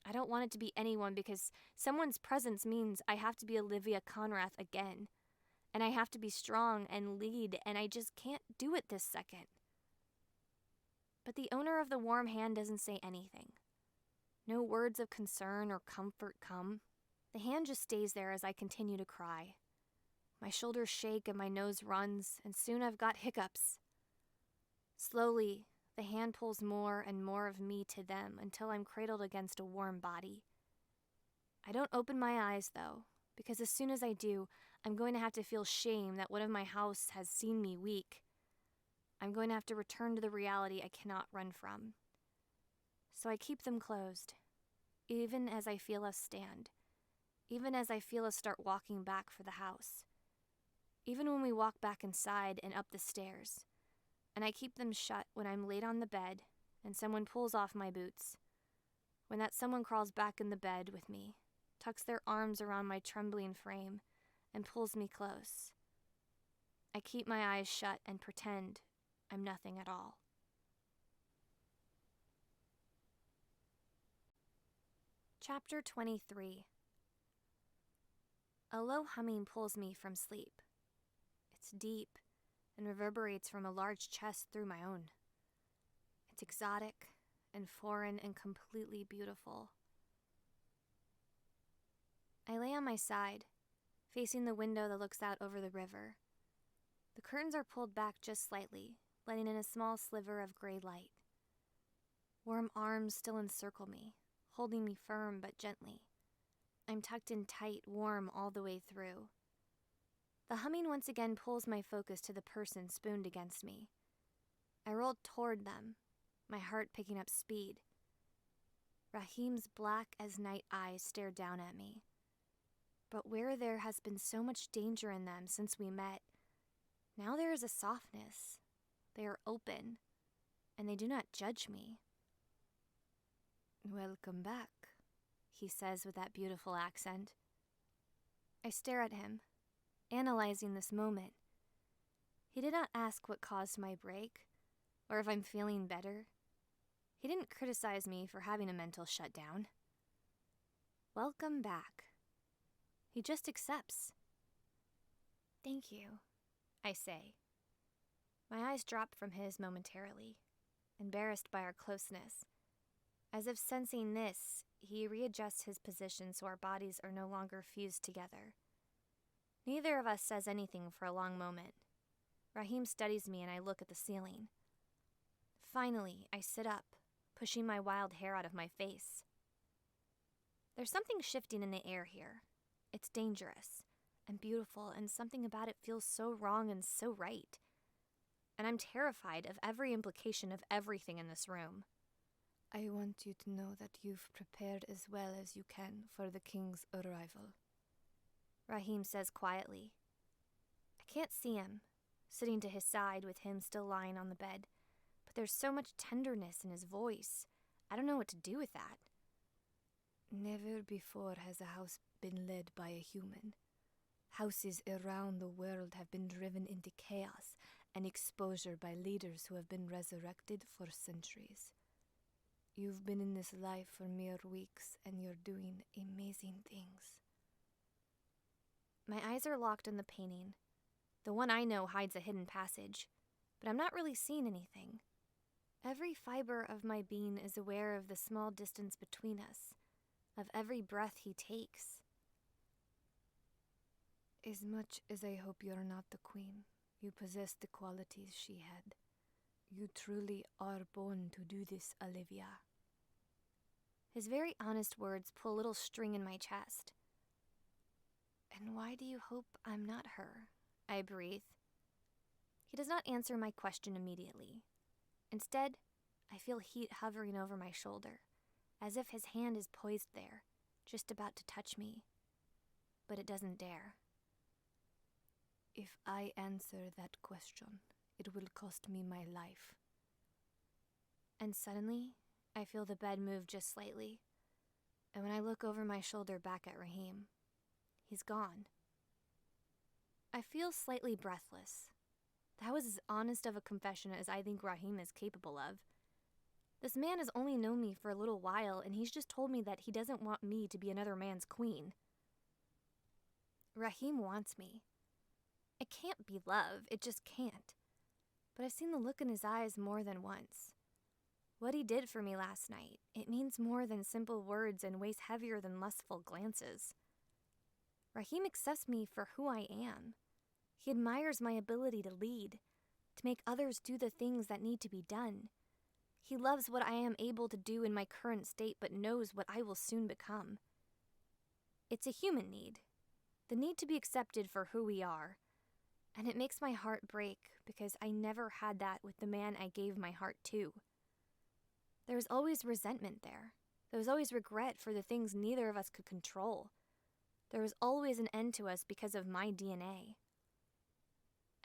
I don't want it to be anyone because someone's presence means I have to be Alivia Conrath again. And I have to be strong and lead, and I just can't do it this second. But the owner of the warm hand doesn't say anything. No words of concern or comfort come. The hand just stays there as I continue to cry. My shoulders shake and my nose runs, and soon I've got hiccups. Slowly, The hand pulls more and more of me to them until I'm cradled against a warm body. I don't open my eyes, though, because as soon as I do, I'm going to have to feel shame that one of my house has seen me weak. I'm going to have to return to the reality I cannot run from. So I keep them closed, even as I feel us stand, even as I feel us start walking back for the house, even when we walk back inside and up the stairs, and I keep them shut when I'm laid on the bed and someone pulls off my boots, when that someone crawls back in the bed with me, tucks their arms around my trembling frame, and pulls me close. I keep my eyes shut and pretend I'm nothing at all. Chapter 23. A low humming pulls me from sleep. It's deep and reverberates from a large chest through my own. It's exotic and foreign and completely beautiful. I lay on my side, facing the window that looks out over the river. The curtains are pulled back just slightly, letting in a small sliver of gray light. Warm arms still encircle me, holding me firm but gently. I'm tucked in tight, warm all the way through. The humming once again pulls my focus to the person spooned against me. I rolled toward them, my heart picking up speed. Rahim's black as night eyes stare down at me. But where there has been so much danger in them since we met, now there is a softness. They are open, and they do not judge me. "Welcome back," he says with that beautiful accent. I stare at him, analyzing this moment. He did not ask what caused my break, or if I'm feeling better. He didn't criticize me for having a mental shutdown. Welcome back. He just accepts. "Thank you," I say. My eyes drop from his momentarily, embarrassed by our closeness. As if sensing this, he readjusts his position so our bodies are no longer fused together. Neither of us says anything for a long moment. Rahim studies me and I look at the ceiling. Finally, I sit up, pushing my wild hair out of my face. There's something shifting in the air here. It's dangerous and beautiful, and something about it feels so wrong and so right. And I'm terrified of every implication of everything in this room.
"I want you to know that you've prepared as well as you can for the king's arrival,"
Rahim says quietly. I can't see him, sitting to his side with him still lying on the bed, but there's so much tenderness in his voice. I don't know what to do with that.
"Never before has a house been led by a human. Houses around the world have been driven into chaos and exposure by leaders who have been resurrected for centuries. You've been in this life for mere weeks, and you're doing amazing things."
My eyes are locked on the painting. The one I know hides a hidden passage, but I'm not really seeing anything. Every fiber of my being is aware of the small distance between us, of every breath he takes.
"As much as I hope you're not the queen, you possess the qualities she had. You truly are born to do this, Alivia."
His very honest words pull a little string in my chest. "And why do you hope I'm not her?" I breathe. He does not answer my question immediately. Instead, I feel heat hovering over my shoulder, as if his hand is poised there, just about to touch me. But it doesn't dare.
"If I answer that question, it will cost me my life."
And suddenly, I feel the bed move just slightly. And when I look over my shoulder back at Rahim, he's gone. I feel slightly breathless. That was as honest of a confession as I think Rahim is capable of. This man has only known me for a little while, and he's just told me that he doesn't want me to be another man's queen. Rahim wants me. It can't be love, it just can't. But I've seen the look in his eyes more than once. What he did for me last night, it means more than simple words and weighs heavier than lustful glances. Rahim accepts me for who I am. He admires my ability to lead, to make others do the things that need to be done, He loves what I am able to do in my current state, but knows what I will soon become. It's a human need, the need to be accepted for who we are. And it makes my heart break because I never had that with the man I gave my heart to. There was always resentment there. There was always regret for the things neither of us could control. There was always an end to us because of my DNA.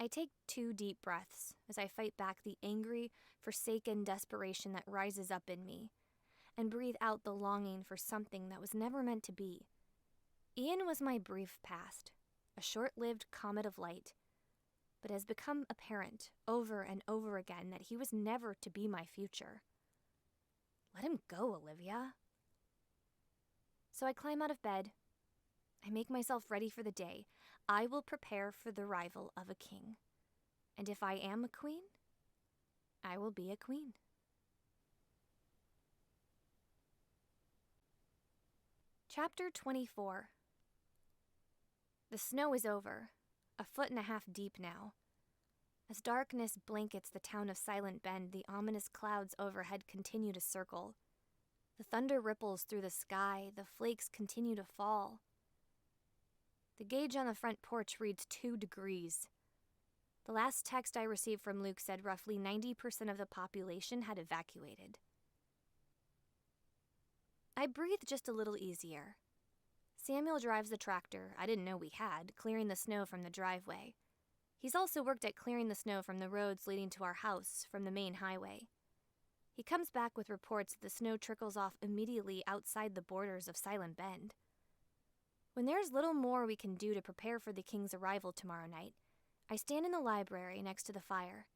I take 2 deep breaths as I fight back the angry, forsaken desperation that rises up in me, and breathe out the longing for something that was never meant to be. Ian was my brief past, a short-lived comet of light, but has become apparent over and over again that he was never to be my future. Let him go, Alivia. So I climb out of bed. I make myself ready for the day. I will prepare for the arrival of a king. And if I am a queen, I will be a queen. Chapter 24. The snow is over, 1.5 feet deep now. As darkness blankets the town of Silent Bend, the ominous clouds overhead continue to circle. The thunder ripples through the sky, the flakes continue to fall. The gauge on the front porch reads 2 degrees. The last text I received from Luke said roughly 90% of the population had evacuated. I breathe just a little easier. Samuel drives the tractor I didn't know we had, clearing the snow from the driveway. He's also worked at clearing the snow from the roads leading to our house from the main highway. He comes back with reports that the snow trickles off immediately outside the borders of Silent Bend. When there's little more we can do to prepare for the king's arrival tomorrow night, I stand in the library next to the fire.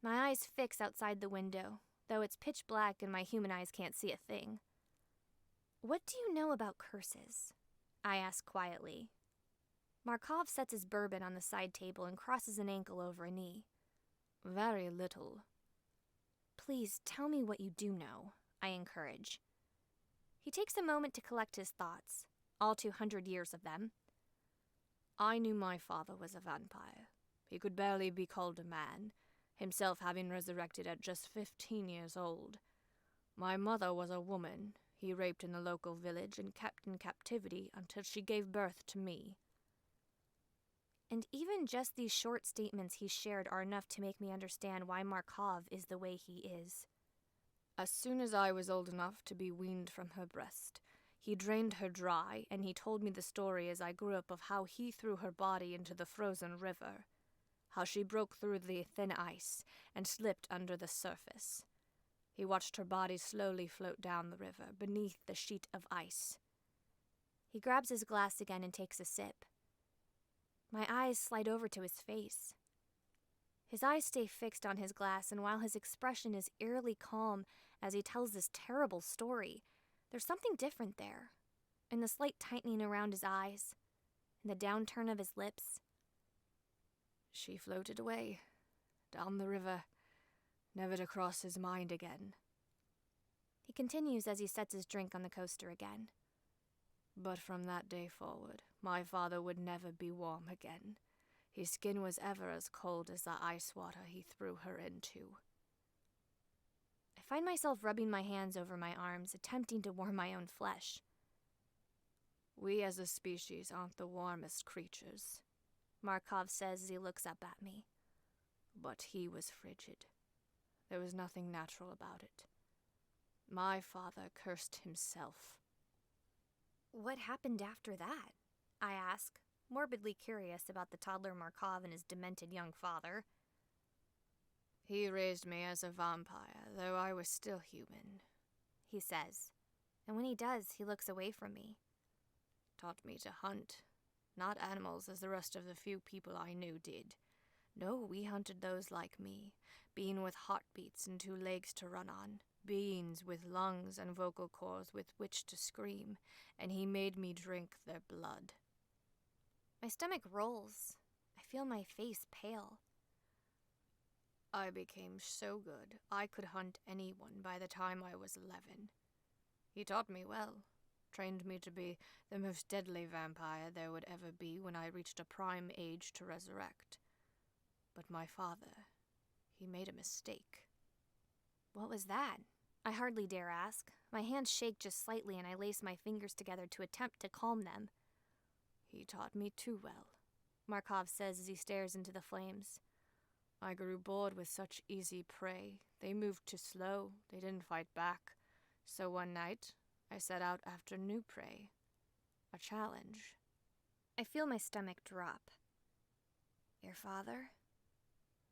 My eyes fix outside the window, though it's pitch black and my human eyes can't see a thing. What do you know about curses? I ask quietly. Markov sets his bourbon on the side table and crosses an ankle over a knee. Very little. Please tell me what you do know, I encourage. He takes a moment to collect his thoughts, all 200 years of them. I knew my father was a vampire. He could barely be called a man, himself having resurrected at just 15 years old. My mother was a woman he raped in the local village and kept in captivity until she gave birth to me. And even just these short statements he shared are enough to make me understand why Markov is the way he is. As soon as I was old enough to be weaned from her breast, he drained her dry, and he told me the story as I grew up of how he threw her body into the frozen river, how she broke through the thin ice and slipped under the surface. He watched her body slowly float down the river, beneath the sheet of ice. He grabs his glass again and takes a sip. My eyes slide over to his face. His eyes stay fixed on his glass, and while his expression is eerily calm as he tells this terrible story, there's something different there, in the slight tightening around his eyes, in the downturn of his lips. She floated away, down the river, never to cross his mind again. He continues as he sets his drink on the coaster again. But from that day forward, my father would never be warm again. His skin was ever as cold as the ice water he threw her into. I find myself rubbing my hands over my arms, attempting to warm my own flesh. We as a species aren't the warmest creatures, Markov says as he looks up at me. But he was frigid. There was nothing natural about it. My father cursed himself. What happened after that? I ask, morbidly curious about the toddler Markov and his demented young father. He raised me as a vampire, though I was still human, he says, and when he does, he looks away from me. Taught me to hunt, not animals as the rest of the few people I knew did. No, we hunted those like me, being with heartbeats and 2 legs to run on, beings with lungs and vocal cords with which to scream, and he made me drink their blood. My stomach rolls. I feel my face pale. I became so good I could hunt anyone by the time I was 11. He taught me well, trained me to be the most deadly vampire there would ever be when I reached a prime age to resurrect. But my father, he made a mistake. What was that? I hardly dare ask. My hands shake just slightly and I lace my fingers together to attempt to calm them.
He taught me too well, Markov says as he stares into the flames. I grew bored with such easy prey. They moved too slow, they didn't fight back. So one night, I set out after new prey. A challenge.
I feel my stomach drop. Your father?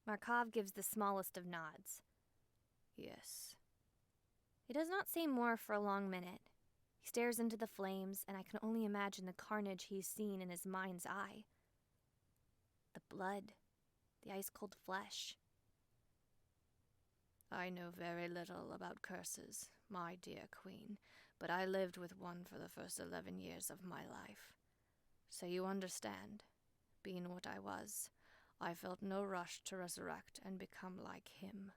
Markov gives the smallest of nods.
Yes.
He does not say more for a long minute. He stares into the flames, and I can only imagine the carnage he's seen in his mind's eye. The blood, the ice-cold flesh.
I know very little about curses, my dear queen, but I lived with one for the first 11 years of my life. So you understand, being what I was, I felt no rush to resurrect and become like him.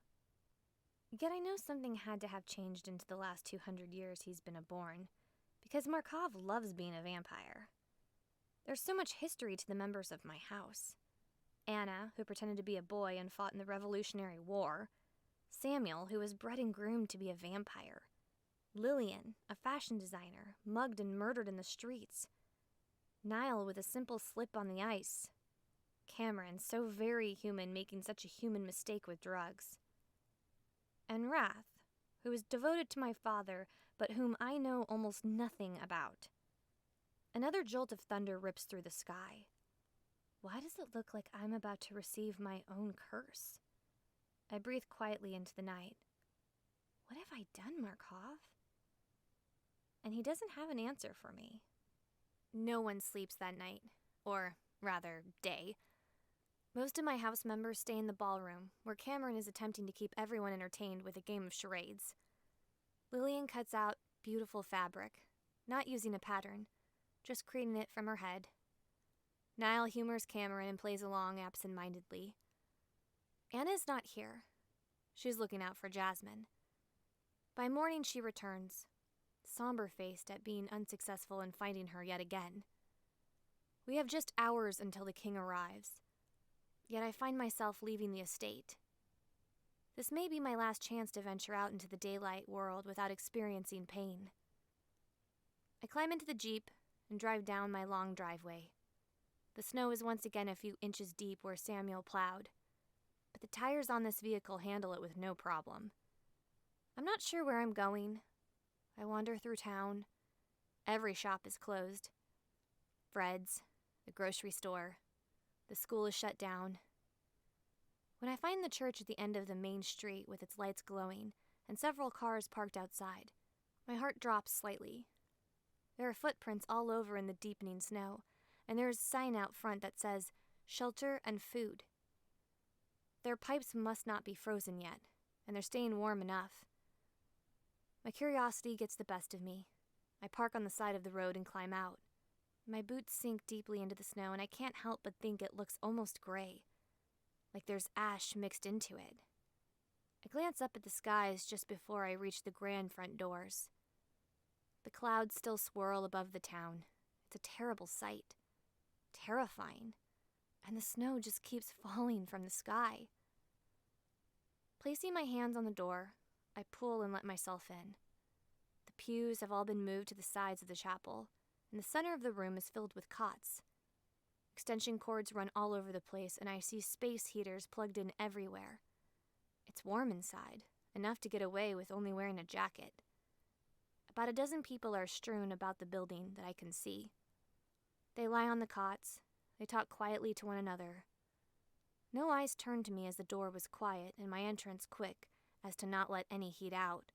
Yet I know something had to have changed into the last 200 years he's been born, because Markov loves being a vampire. There's so much history to the members of my house. Anna, who pretended to be a boy and fought in the Revolutionary War. Samuel, who was bred and groomed to be a vampire. Lillian, a fashion designer, mugged and murdered in the streets. Niall with a simple slip on the ice. Cameron, so very human, making such a human mistake with drugs. And Wrath, who is devoted to my father, but whom I know almost nothing about. Another jolt of thunder rips through the sky. Why does it look like I'm about to receive my own curse? I breathe quietly into the night. What have I done, Markov? And he doesn't have an answer for me. No one sleeps that night, or rather, day. Most of my house members stay in the ballroom, where Cameron is attempting to keep everyone entertained with a game of charades. Lillian cuts out beautiful fabric, not using a pattern, just creating it from her head. Niall humors Cameron and plays along absent-mindedly. Anna's not here. She's looking out for Jasmine. By morning she returns, somber-faced at being unsuccessful in finding her yet again. We have just hours until the king arrives, yet I find myself leaving the estate. This may be my last chance to venture out into the daylight world without experiencing pain. I climb into the Jeep and drive down my long driveway. The snow is once again a few inches deep where Samuel plowed, but the tires on this vehicle handle it with no problem. I'm not sure where I'm going. I wander through town. Every shop is closed. Fred's, the grocery store, the school is shut down. When I find the church at the end of the main street with its lights glowing and several cars parked outside, my heart drops slightly. There are footprints all over in the deepening snow, and there is a sign out front that says, "Shelter and food." Their pipes must not be frozen yet, and they're staying warm enough. My curiosity gets the best of me. I park on the side of the road and climb out. My boots sink deeply into the snow, and I can't help but think it looks almost gray, like there's ash mixed into it. I glance up at the skies just before I reach the grand front doors. The clouds still swirl above the town. It's a terrible sight. Terrifying. And the snow just keeps falling from the sky. Placing my hands on the door, I pull and let myself in. The pews have all been moved to the sides of the chapel, and the center of the room is filled with cots. Extension cords run all over the place, and I see space heaters plugged in everywhere. It's warm inside, enough to get away with only wearing a jacket. About a dozen people are strewn about the building that I can see. They lie on the cots. They talk quietly to one another. No eyes turned to me as the door was quiet and my entrance quick as to not let any heat out.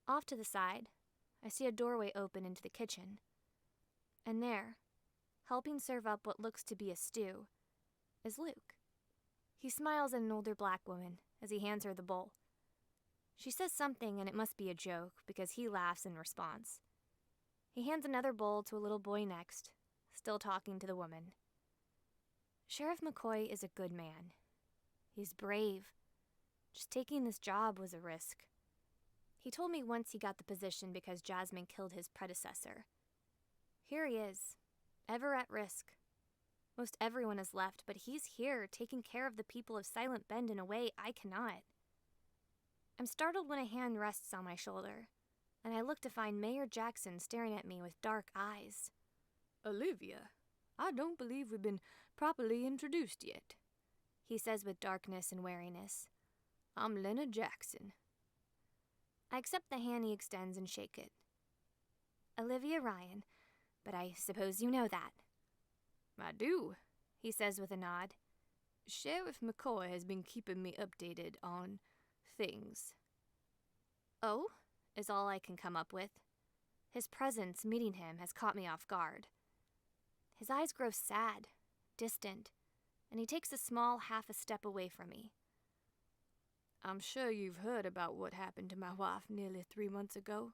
Off to the side, I see a doorway open into the kitchen. And there, helping serve up what looks to be a stew, is Luke. He smiles at an older black woman as he hands her the bowl. She says something and it must be a joke because he laughs in response. He hands another bowl to a little boy next, still talking to the woman. Sheriff McCoy is a good man. He's brave. Just taking this job was a risk. He told me once he got the position because Jasmine killed his predecessor. Here he is, ever at risk. Most everyone has left, but he's here, taking care of the people of Silent Bend in a way I cannot. I'm startled when a hand rests on my shoulder, and I look to find Mayor Jackson staring at me with dark eyes.
Alivia, I don't believe we've been properly introduced yet,
he says with darkness and wariness.
I'm Leonard Jackson.
I accept the hand he extends and shake it. Alivia Ryan, but I suppose you know that.
I do,
he says with a nod.
Sheriff McCoy has been keeping me updated on things.
Oh, is all I can come up with. His presence meeting him has caught me off guard. His eyes grow sad, distant, and he takes a small half a step away from me.
I'm sure you've heard about what happened to my wife nearly 3 months ago.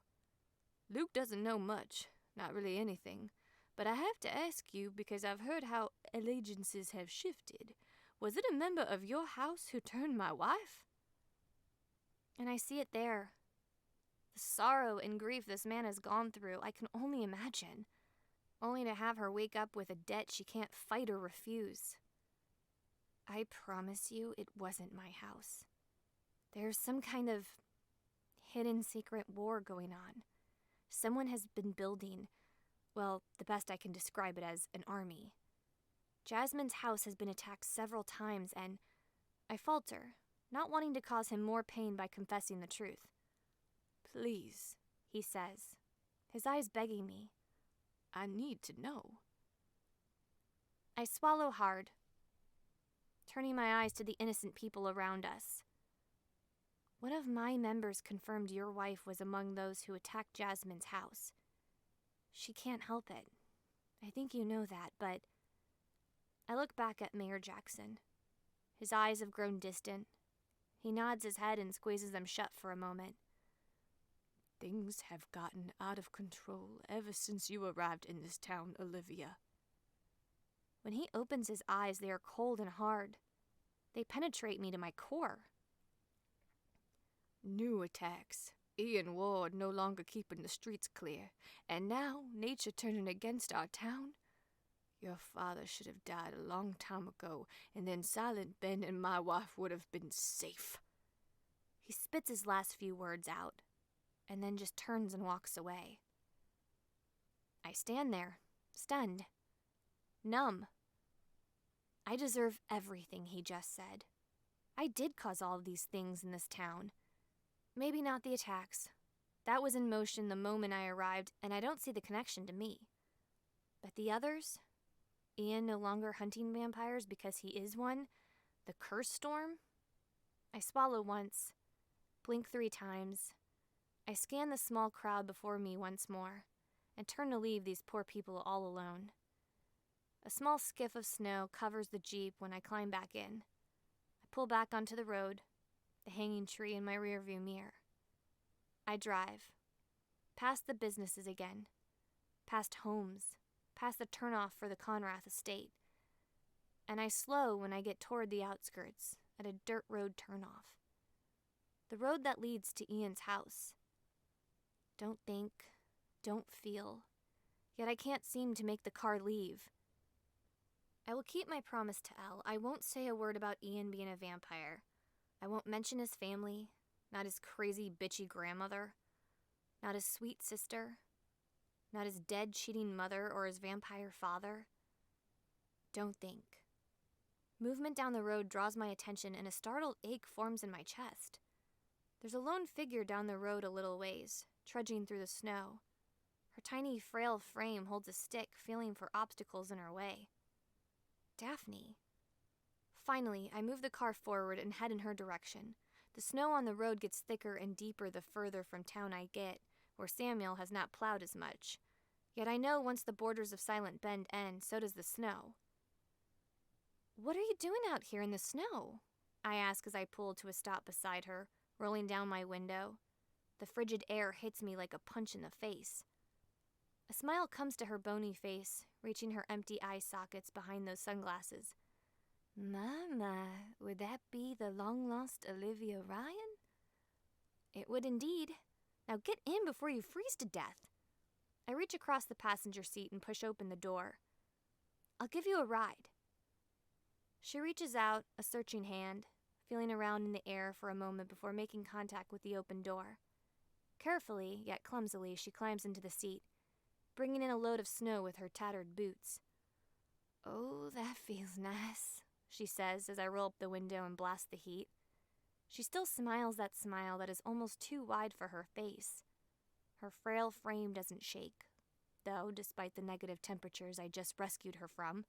Luke doesn't know much, not really anything, but I have to ask you because I've heard how allegiances have shifted. Was it a member of your house who turned my wife?
And I see it there. The sorrow and grief this man has gone through, I can only imagine, only to have her wake up with a debt she can't fight or refuse. I promise you it wasn't my house. There's some kind of hidden secret war going on. Someone has been building, well, the best I can describe it as an army. Jasmine's house has been attacked several times, and I falter, not wanting to cause him more pain by confessing the truth.
Please,
he says, his eyes begging me.
I need to know.
I swallow hard, turning my eyes to the innocent people around us. One of my members confirmed your wife was among those who attacked Jasmine's house. She can't help it. I think you know that, but I look back at Mayor Jackson. His eyes have grown distant. He nods his head and squeezes them shut for a moment.
Things have gotten out of control ever since you arrived in this town, Alivia.
When he opens his eyes, they are cold and hard. They penetrate me to my core.
New attacks. Ian Ward no longer keeping the streets clear. And now, nature turning against our town? Your father should have died a long time ago, and then Silent Ben and my wife would have been safe.
He spits his last few words out, and then just turns and walks away. I stand there, stunned, numb. I deserve everything he just said. I did cause all of these things in this town. Maybe not the attacks. That was in motion the moment I arrived, and I don't see the connection to me. But the others? Ian no longer hunting vampires because he is one? The curse storm? I swallow once, blink 3 times. I scan the small crowd before me once more, and turn to leave these poor people all alone. A small skiff of snow covers the Jeep when I climb back in. I pull back onto the road, the hanging tree in my rearview mirror. I drive, past the businesses again, past homes, past the turnoff for the Conrath estate, and I slow when I get toward the outskirts at a dirt road turnoff. The road that leads to Ian's house. Don't think, don't feel, yet I can't seem to make the car leave. I will keep my promise to Elle. I won't say a word about Ian being a vampire. I won't mention his family, not his crazy, bitchy grandmother, not his sweet sister, not his dead, cheating mother or his vampire father. Don't think. Movement down the road draws my attention and a startled ache forms in my chest. There's a lone figure down the road a little ways, trudging through the snow. Her tiny, frail frame holds a stick, feeling for obstacles in her way. Daphne. Finally, I move the car forward and head in her direction. The snow on the road gets thicker and deeper the further from town I get, where Samuel has not plowed as much. Yet I know once the borders of Silent Bend end, so does the snow. What are you doing out here in the snow? I ask as I pull to a stop beside her, rolling down my window. The frigid air hits me like a punch in the face. A smile comes to her bony face, reaching her empty eye sockets behind those sunglasses. Mama, would that be the long-lost Alivia Ryan? It would indeed. Now get in before you freeze to death. I reach across the passenger seat and push open the door. I'll give you a ride. She reaches out, a searching hand, feeling around in the air for a moment before making contact with the open door. Carefully, yet clumsily, she climbs into the seat, bringing in a load of snow with her tattered boots.
"Oh, that feels nice,"
she says as I roll up the window and blast the heat. She still smiles that smile that is almost too wide for her face. Her frail frame doesn't shake, though, despite the negative temperatures I just rescued her from.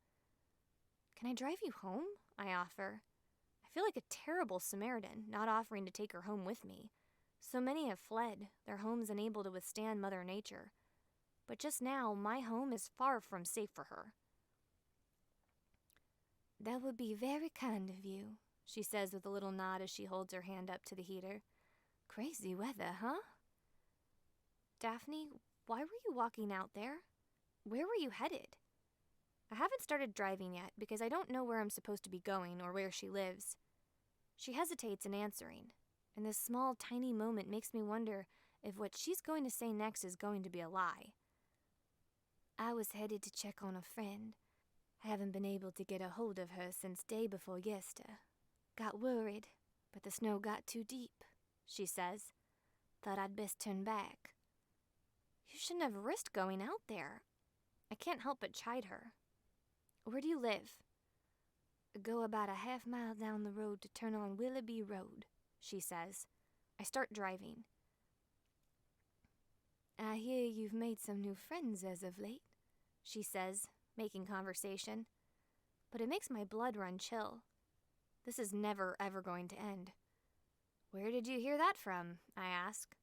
"Can I drive you home?" I offer. I feel like a terrible Samaritan, not offering to take her home with me. So many have fled, their homes unable to withstand Mother Nature. But just now, my home is far from safe for her.
"That would be very kind of you,"
she says with a little nod as she holds her hand up to the heater.
"Crazy weather, huh?"
"Daphne, why were you walking out there? Where were you headed?" I haven't started driving yet because I don't know where I'm supposed to be going or where she lives. She hesitates in answering, and this small, tiny moment makes me wonder if what she's going to say next is going to be a lie.
"I was headed to check on a friend. Haven't been able to get a hold of her since day before yester. Got worried, but the snow got too deep," she says. "Thought I'd best turn back."
You shouldn't have risked going out there. I can't help but chide her. "Where do you live?"
"Go about a half-mile down the road to turn on Willoughby Road," she says.
I start driving.
"I hear you've made some new friends as of late,"
she says, making conversation. But it makes my blood run chill. This is never, ever going to end. "Where did you hear that from?" I ask.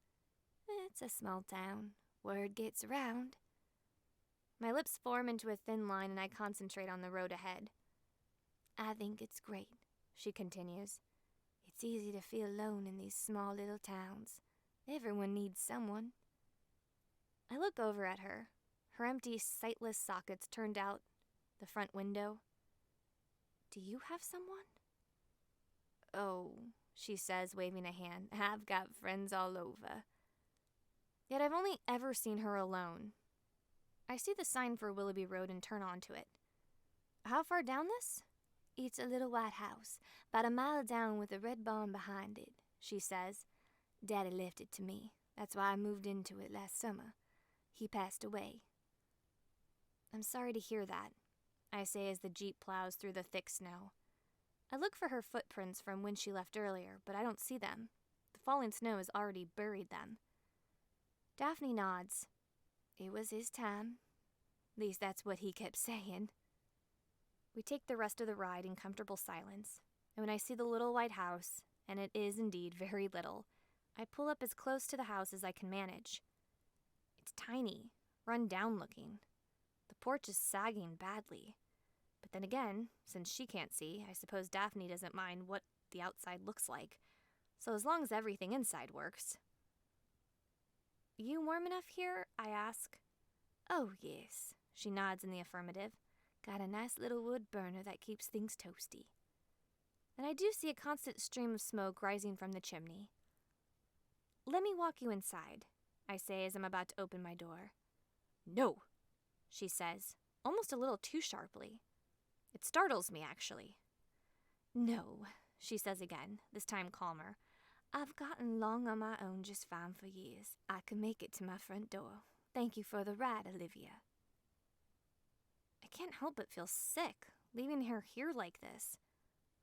"It's a small town. Word gets around."
My lips form into a thin line and I concentrate on the road ahead.
"I think it's great," she continues. "It's easy to feel alone in these small little towns. Everyone needs someone."
I look over at her, her empty, sightless sockets turned out the front window. "Do you have someone?"
"Oh," she says, waving a hand, "I've got friends all over."
Yet I've only ever seen her alone. I see the sign for Willoughby Road and turn onto it. How far down this?
"It's a little white house, about a mile down with a red barn behind it," she says. "Daddy left it to me. That's why I moved into it last summer. He passed away."
"I'm sorry to hear that," I say as the Jeep plows through the thick snow. I look for her footprints from when she left earlier, but I don't see them. The falling snow has already buried them. Daphne nods.
"It was his time. At least that's what he kept saying."
We take the rest of the ride in comfortable silence, and when I see the little white house, and it is indeed very little, I pull up as close to the house as I can manage. It's tiny, run down looking. The porch is sagging badly. But then again, since she can't see, I suppose Daphne doesn't mind what the outside looks like. So as long as everything inside works. "You warm enough here?" I ask.
"Oh, yes," she nods in the affirmative. "Got a nice little wood burner that keeps things toasty."
And I do see a constant stream of smoke rising from the chimney. "Let me walk you inside," I say as I'm about to open my door. "No," she says, almost a little too sharply. It startles me, actually.
"No," she says again, this time calmer. "I've gotten along on my own just fine for years. I can make it to my front door. Thank you for the ride, Alivia."
I can't help but feel sick, leaving her here like this.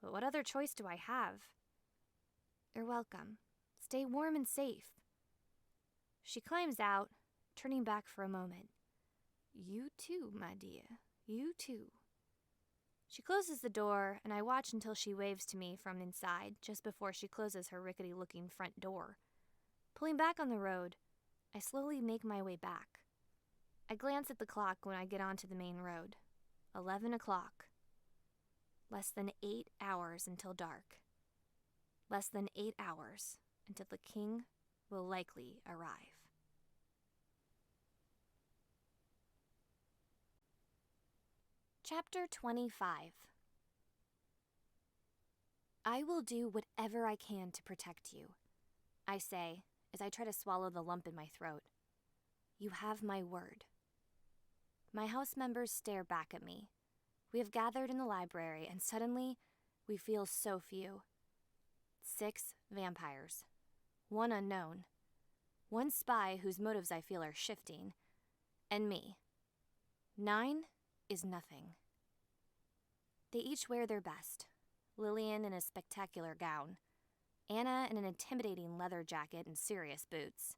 But what other choice do I have? "You're welcome. Stay warm and safe." She climbs out, turning back for a moment.
"You too, my dear. You too."
She closes the door, and I watch until she waves to me from inside, just before she closes her rickety-looking front door. Pulling back on the road, I slowly make my way back. I glance at the clock when I get onto the main road. 11 o'clock. Less than 8 hours until dark. Less than 8 hours until the king will likely arrive. Chapter 25. "I will do whatever I can to protect you," I say as I try to swallow the lump in my throat. "You have my word." My house members stare back at me. We have gathered in the library, and suddenly we feel so few. 6 vampires. 1 unknown. 1 spy whose motives I feel are shifting. And me. 9 is nothing. They each wear their best. Lillian in a spectacular gown. Anna in an intimidating leather jacket and serious boots.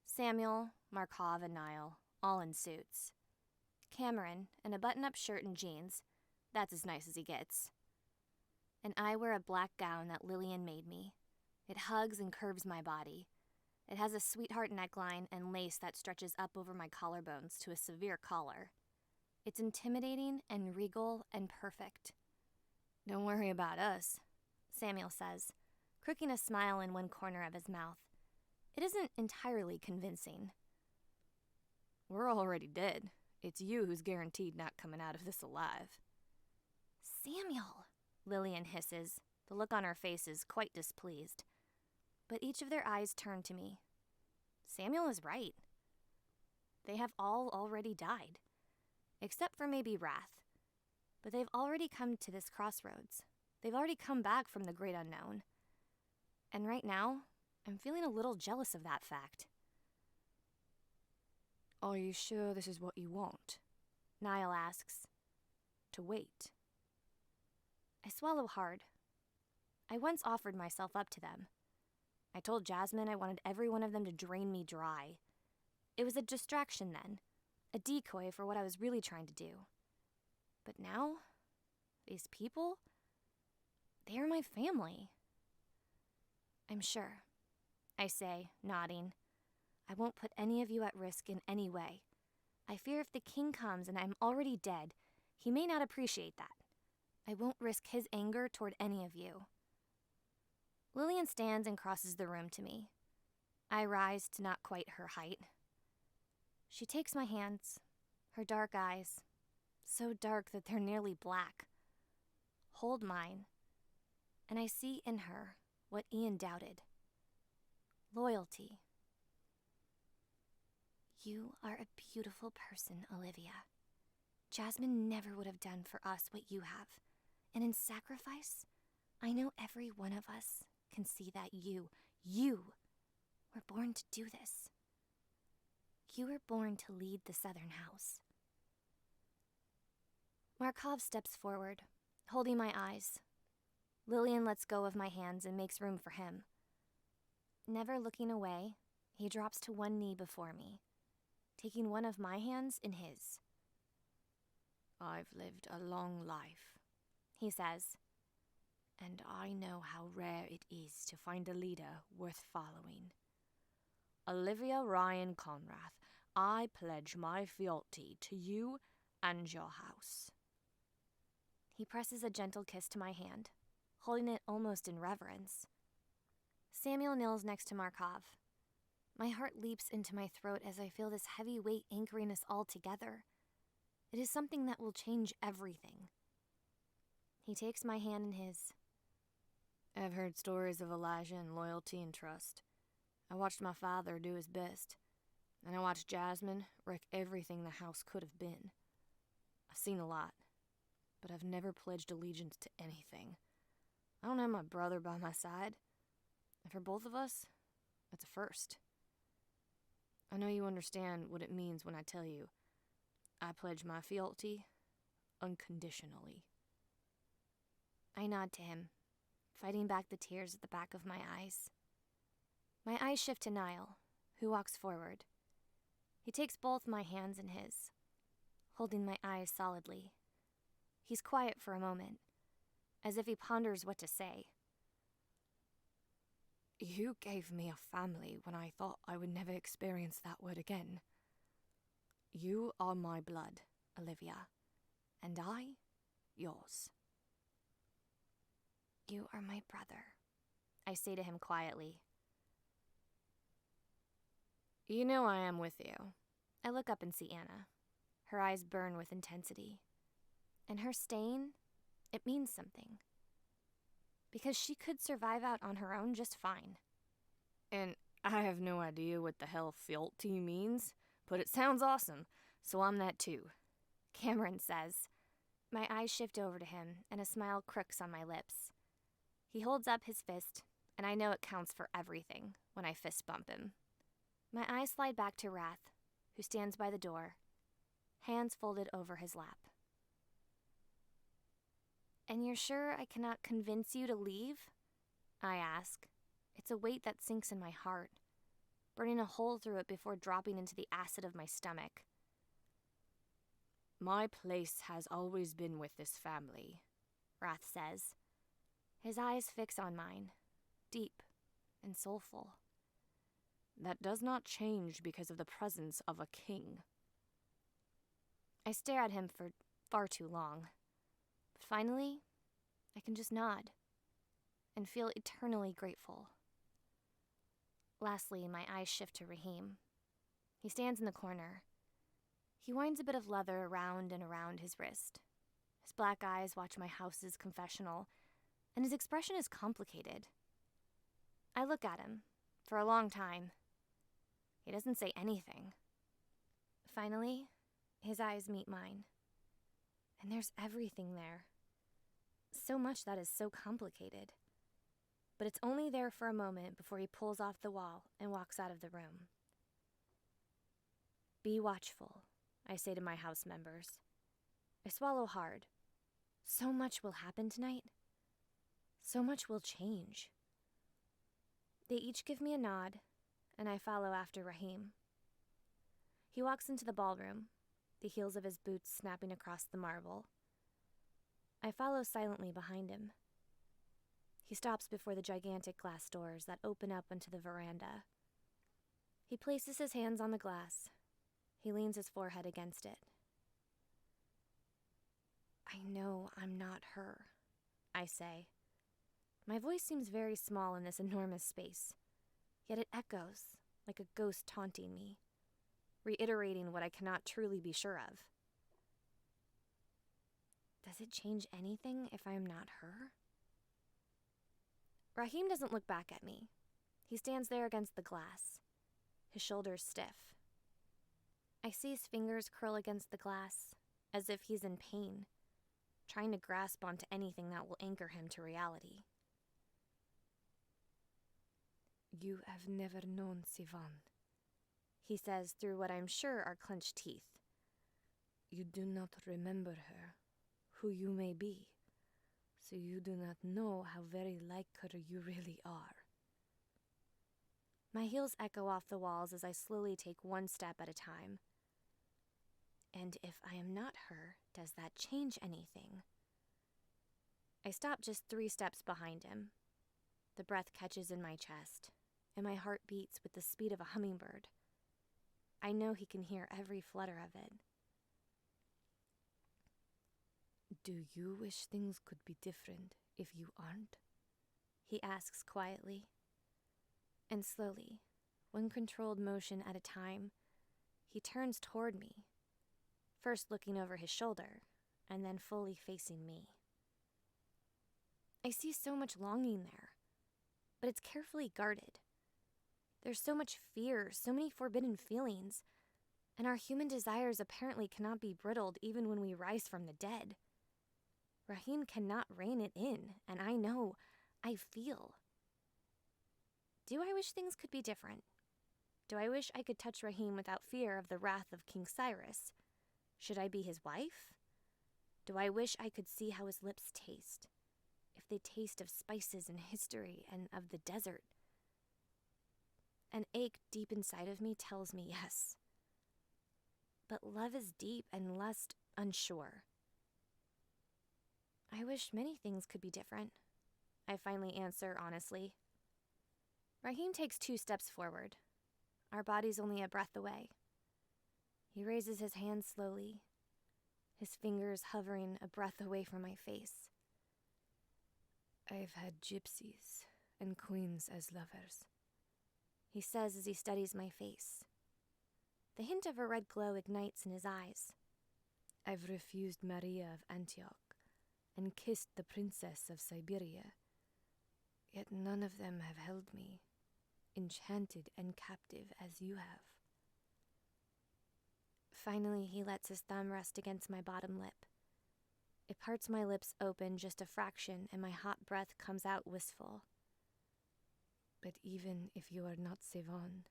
Samuel, Markov, and Niall, all in suits. Cameron in a button-up shirt and jeans. That's as nice as he gets. And I wear a black gown that Lillian made me. It hugs and curves my body. It has a sweetheart neckline and lace that stretches up over my collarbones to a severe collar. It's intimidating and regal and perfect.
"Don't worry about us," Samuel says, crooking a smile in one corner of his mouth. It isn't entirely convincing.
"We're already dead. It's you who's guaranteed not coming out of this alive."
"Samuel," Lillian hisses, the look on her face is quite displeased. But each of their eyes turn to me. Samuel is right. They have all already died. Except for maybe Wrath. But they've already come to this crossroads. They've already come back from the great unknown. And right now, I'm feeling a little jealous of that fact.
"Are you sure this is what you want?"
Niall asks.
"To wait?"
I swallow hard. I once offered myself up to them. I told Jasmine I wanted every one of them to drain me dry. It was a distraction then, a decoy for what I was really trying to do. But now, these people, they are my family. "I'm sure," I say, nodding. "I won't put any of you at risk in any way. I fear if the king comes and I'm already dead, he may not appreciate that. I won't risk his anger toward any of you." Lillian stands and crosses the room to me. I rise to not quite her height. She takes my hands, her dark eyes, so dark that they're nearly black, hold mine, and I see in her what Ian doubted. Loyalty. "You are a beautiful person, Alivia. Jasmine never would have done for us what you have. And in sacrifice, I know every one of us can see that you were born to do this. You were born to lead the Southern House." Markov steps forward, holding my eyes. Lillian lets go of my hands and makes room for him. Never looking away, he drops to one knee before me, taking one of my hands in his.
"I've lived a long life,"
he says.
"and I know how rare it is to find a leader worth following. Alivia Ryan Conrath, I pledge my fealty to you and your house."
He presses a gentle kiss to my hand, holding it almost in reverence. Samuel kneels next to Markov. My heart leaps into my throat as I feel this heavy weight anchoring us all together. It is something that will change everything. He takes my hand in his.
"I've heard stories of Elijah and loyalty and trust. I watched my father do his best, and I watched Jasmine wreck everything the house could have been. I've seen a lot, but I've never pledged allegiance to anything. I don't have my brother by my side, and for both of us, that's a first. I know you understand what it means when I tell you I pledge my fealty unconditionally."
I nod to him, fighting back the tears at the back of my eyes. My eyes shift to Niall, who walks forward. He takes both my hands in his, holding my eyes solidly. He's quiet for a moment, as if he ponders what to say.
"You gave me a family when I thought I would never experience that word again. You are my blood, Alivia, and I, yours."
"You are my brother," I say to him quietly.
"You know I am with you."
I look up and see Anna. Her eyes burn with intensity. And her staying, it means something. Because she could survive out on her own just fine.
"And I have no idea what the hell fealty means, but it sounds awesome, so I'm that too,"
Cameron says. My eyes shift over to him, and a smile crooks on my lips.
He holds up his fist, and I know it counts for everything when I fist bump him. My eyes slide back to Wrath, who stands by the door, hands folded over his lap. "And you're sure I cannot convince you to leave?" I ask. It's a weight that sinks in my heart, burning a hole through it before dropping into the acid of my stomach.
"My place has always been with this family,"
Wrath says. His eyes fix on mine, deep and soulful.
"That does not change because of the presence of a king."
I stare at him for far too long. But finally, I can just nod and feel eternally grateful. Lastly, my eyes shift to Raheem. He stands in the corner. He winds a bit of leather around and around his wrist. His black eyes watch my house's confessional, and his expression is complicated. I look at him for a long time. He doesn't say anything. Finally, his eyes meet mine. And there's everything there. So much that is so complicated. But it's only there for a moment before he pulls off the wall and walks out of the room. "Be watchful," I say to my house members. I swallow hard. So much will happen tonight. So much will change. They each give me a nod, and I follow after Raheem. He walks into the ballroom, the heels of his boots snapping across the marble. I follow silently behind him. He stops before the gigantic glass doors that open up onto the veranda. He places his hands on the glass. He leans his forehead against it. "I know I'm not her," I say. My voice seems very small in this enormous space, yet it echoes like a ghost taunting me, reiterating what I cannot truly be sure of. Does it change anything if I am not her? Raheem doesn't look back at me. He stands there against the glass, his shoulders stiff. I see his fingers curl against the glass, as if he's in pain, trying to grasp onto anything that will anchor him to reality.
"You have never known Sivan,"
he says through what I'm sure are clenched teeth.
"You do not remember her, who you may be, so you do not know how very like her you really are."
My heels echo off the walls as I slowly take one step at a time. And if I am not her, does that change anything? I stop just 3 steps behind him. The breath catches in my chest, and my heart beats with the speed of a hummingbird. I know he can hear every flutter of it.
"Do you wish things could be different if you aren't?"
he asks quietly. And slowly, one controlled motion at a time, he turns toward me, first looking over his shoulder, and then fully facing me. I see so much longing there, but it's carefully guarded. There's so much fear, so many forbidden feelings, and our human desires apparently cannot be brittled even when we rise from the dead. Raheem cannot rein it in, and I know, I feel. Do I wish things could be different? Do I wish I could touch Raheem without fear of the wrath of King Cyrus? Should I be his wife? Do I wish I could see how his lips taste, if they taste of spices and history and of the desert? An ache deep inside of me tells me yes. But love is deep and lust unsure. I wish many things could be different, I finally answer honestly. Raheem takes 2 steps forward. Our bodies only a breath away. He raises his hand slowly, his fingers hovering a breath away from my face.
"I've had gypsies and queens as lovers,"
he says as he studies my face. The hint of a red glow ignites in his eyes.
"I've refused Maria of Antioch and kissed the princess of Siberia, yet none of them have held me, enchanted and captive as you have."
Finally, he lets his thumb rest against my bottom lip. It parts my lips open just a fraction, and my hot breath comes out wistful.
But even if you are not Sivan,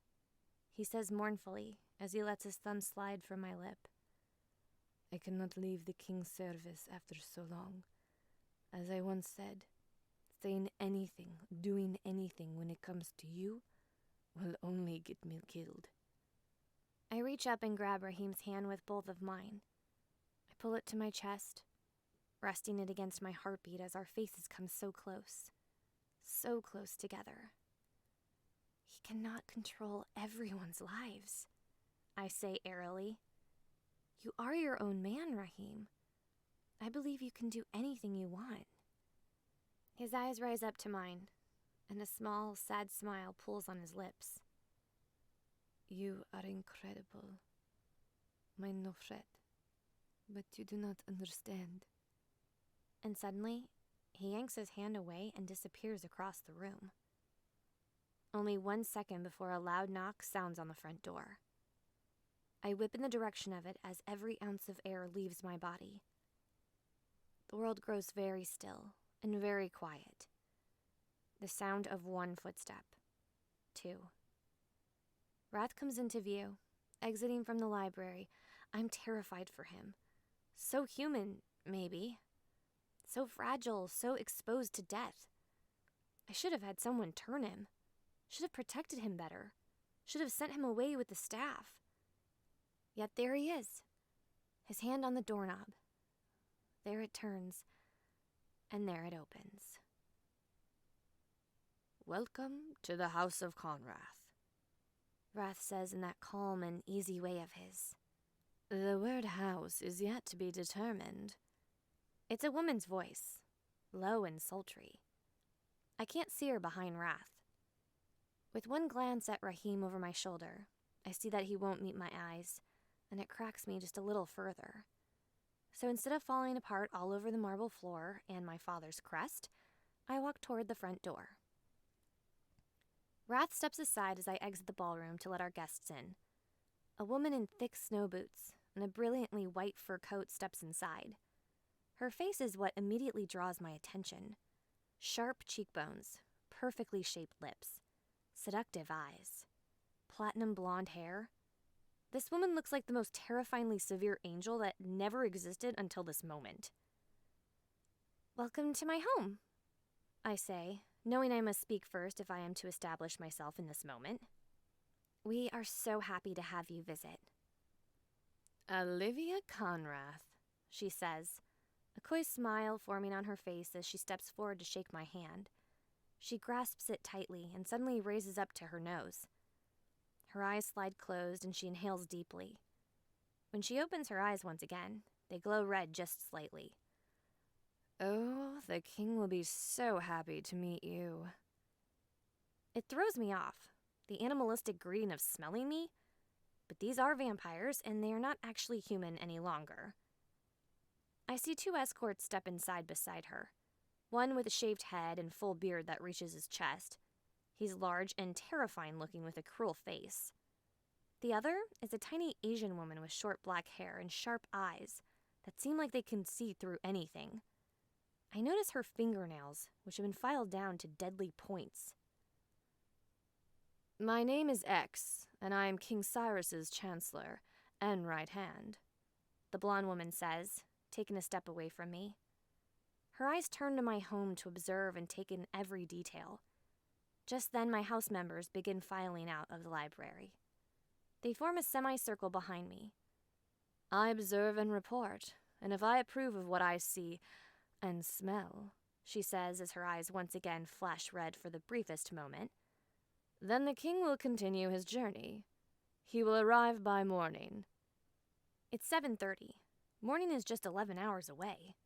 He says mournfully as he lets his thumb slide from my lip.
I cannot leave the king's service after so long. As I once said, saying anything, doing anything when it comes to you will only get me killed.
I reach up and grab Rahim's hand with both of mine. I pull it to my chest, resting it against my heartbeat as our faces come so close together. He cannot control everyone's lives, I say airily. You are your own man, Rahim. I believe you can do anything you want. His eyes rise up to mine, and a small, sad smile pulls on his lips.
You are incredible, my Nofret, but you do not understand.
And suddenly, he yanks his hand away and disappears across the room. Only 1 second before a loud knock sounds on the front door. I whip in the direction of it as every ounce of air leaves my body. The world grows very still and very quiet. The sound of 1 footstep. 2. Wrath comes into view, exiting from the library. I'm terrified for him. So human, maybe. So fragile, so exposed to death. I should have had someone turn him. Should have protected him better. Should have sent him away with the staff. Yet there he is, his hand on the doorknob. There it turns, and there it opens.
Welcome to the House of Conrath,
Wrath says in that calm and easy way of his.
The word house is yet to be determined.
It's a woman's voice, low and sultry. I can't see her behind Wrath. With one glance at Rahim over my shoulder, I see that he won't meet my eyes, and it cracks me just a little further. So instead of falling apart all over the marble floor and my father's crest, I walk toward the front door. Wrath steps aside as I exit the ballroom to let our guests in. A woman in thick snow boots and a brilliantly white fur coat steps inside. Her face is what immediately draws my attention. Sharp cheekbones, perfectly shaped lips, seductive eyes, platinum blonde hair. This woman looks like the most terrifyingly severe angel that never existed until this moment. Welcome to my home, I say, knowing I must speak first if I am to establish myself in this moment. We are so happy to have you visit.
Alivia Conrath,
she says, a coy smile forming on her face as she steps forward to shake my hand. She grasps it tightly and suddenly raises up to her nose. Her eyes slide closed and she inhales deeply. When she opens her eyes once again, they glow red just slightly.
Oh, the king will be so happy to meet you.
It throws me off, the animalistic greeting of smelling me, but these are vampires and they are not actually human any longer. I see 2 escorts step inside beside her, one with a shaved head and full beard that reaches his chest. He's large and terrifying looking with a cruel face. The other is a tiny Asian woman with short black hair and sharp eyes that seem like they can see through anything. I notice her fingernails, which have been filed down to deadly points.
My name is X, and I am King Cyrus's chancellor and right hand,
the blonde woman says, taking a step away from me. Her eyes turn to my home to observe and take in every detail. Just then, my house members begin filing out of the library. They form a semicircle behind me.
I observe and report, and if I approve of what I see and smell,
she says as her eyes once again flash red for the briefest moment,
then the king will continue his journey. He will arrive by morning.
It's 7:30. Morning is just 11 hours away.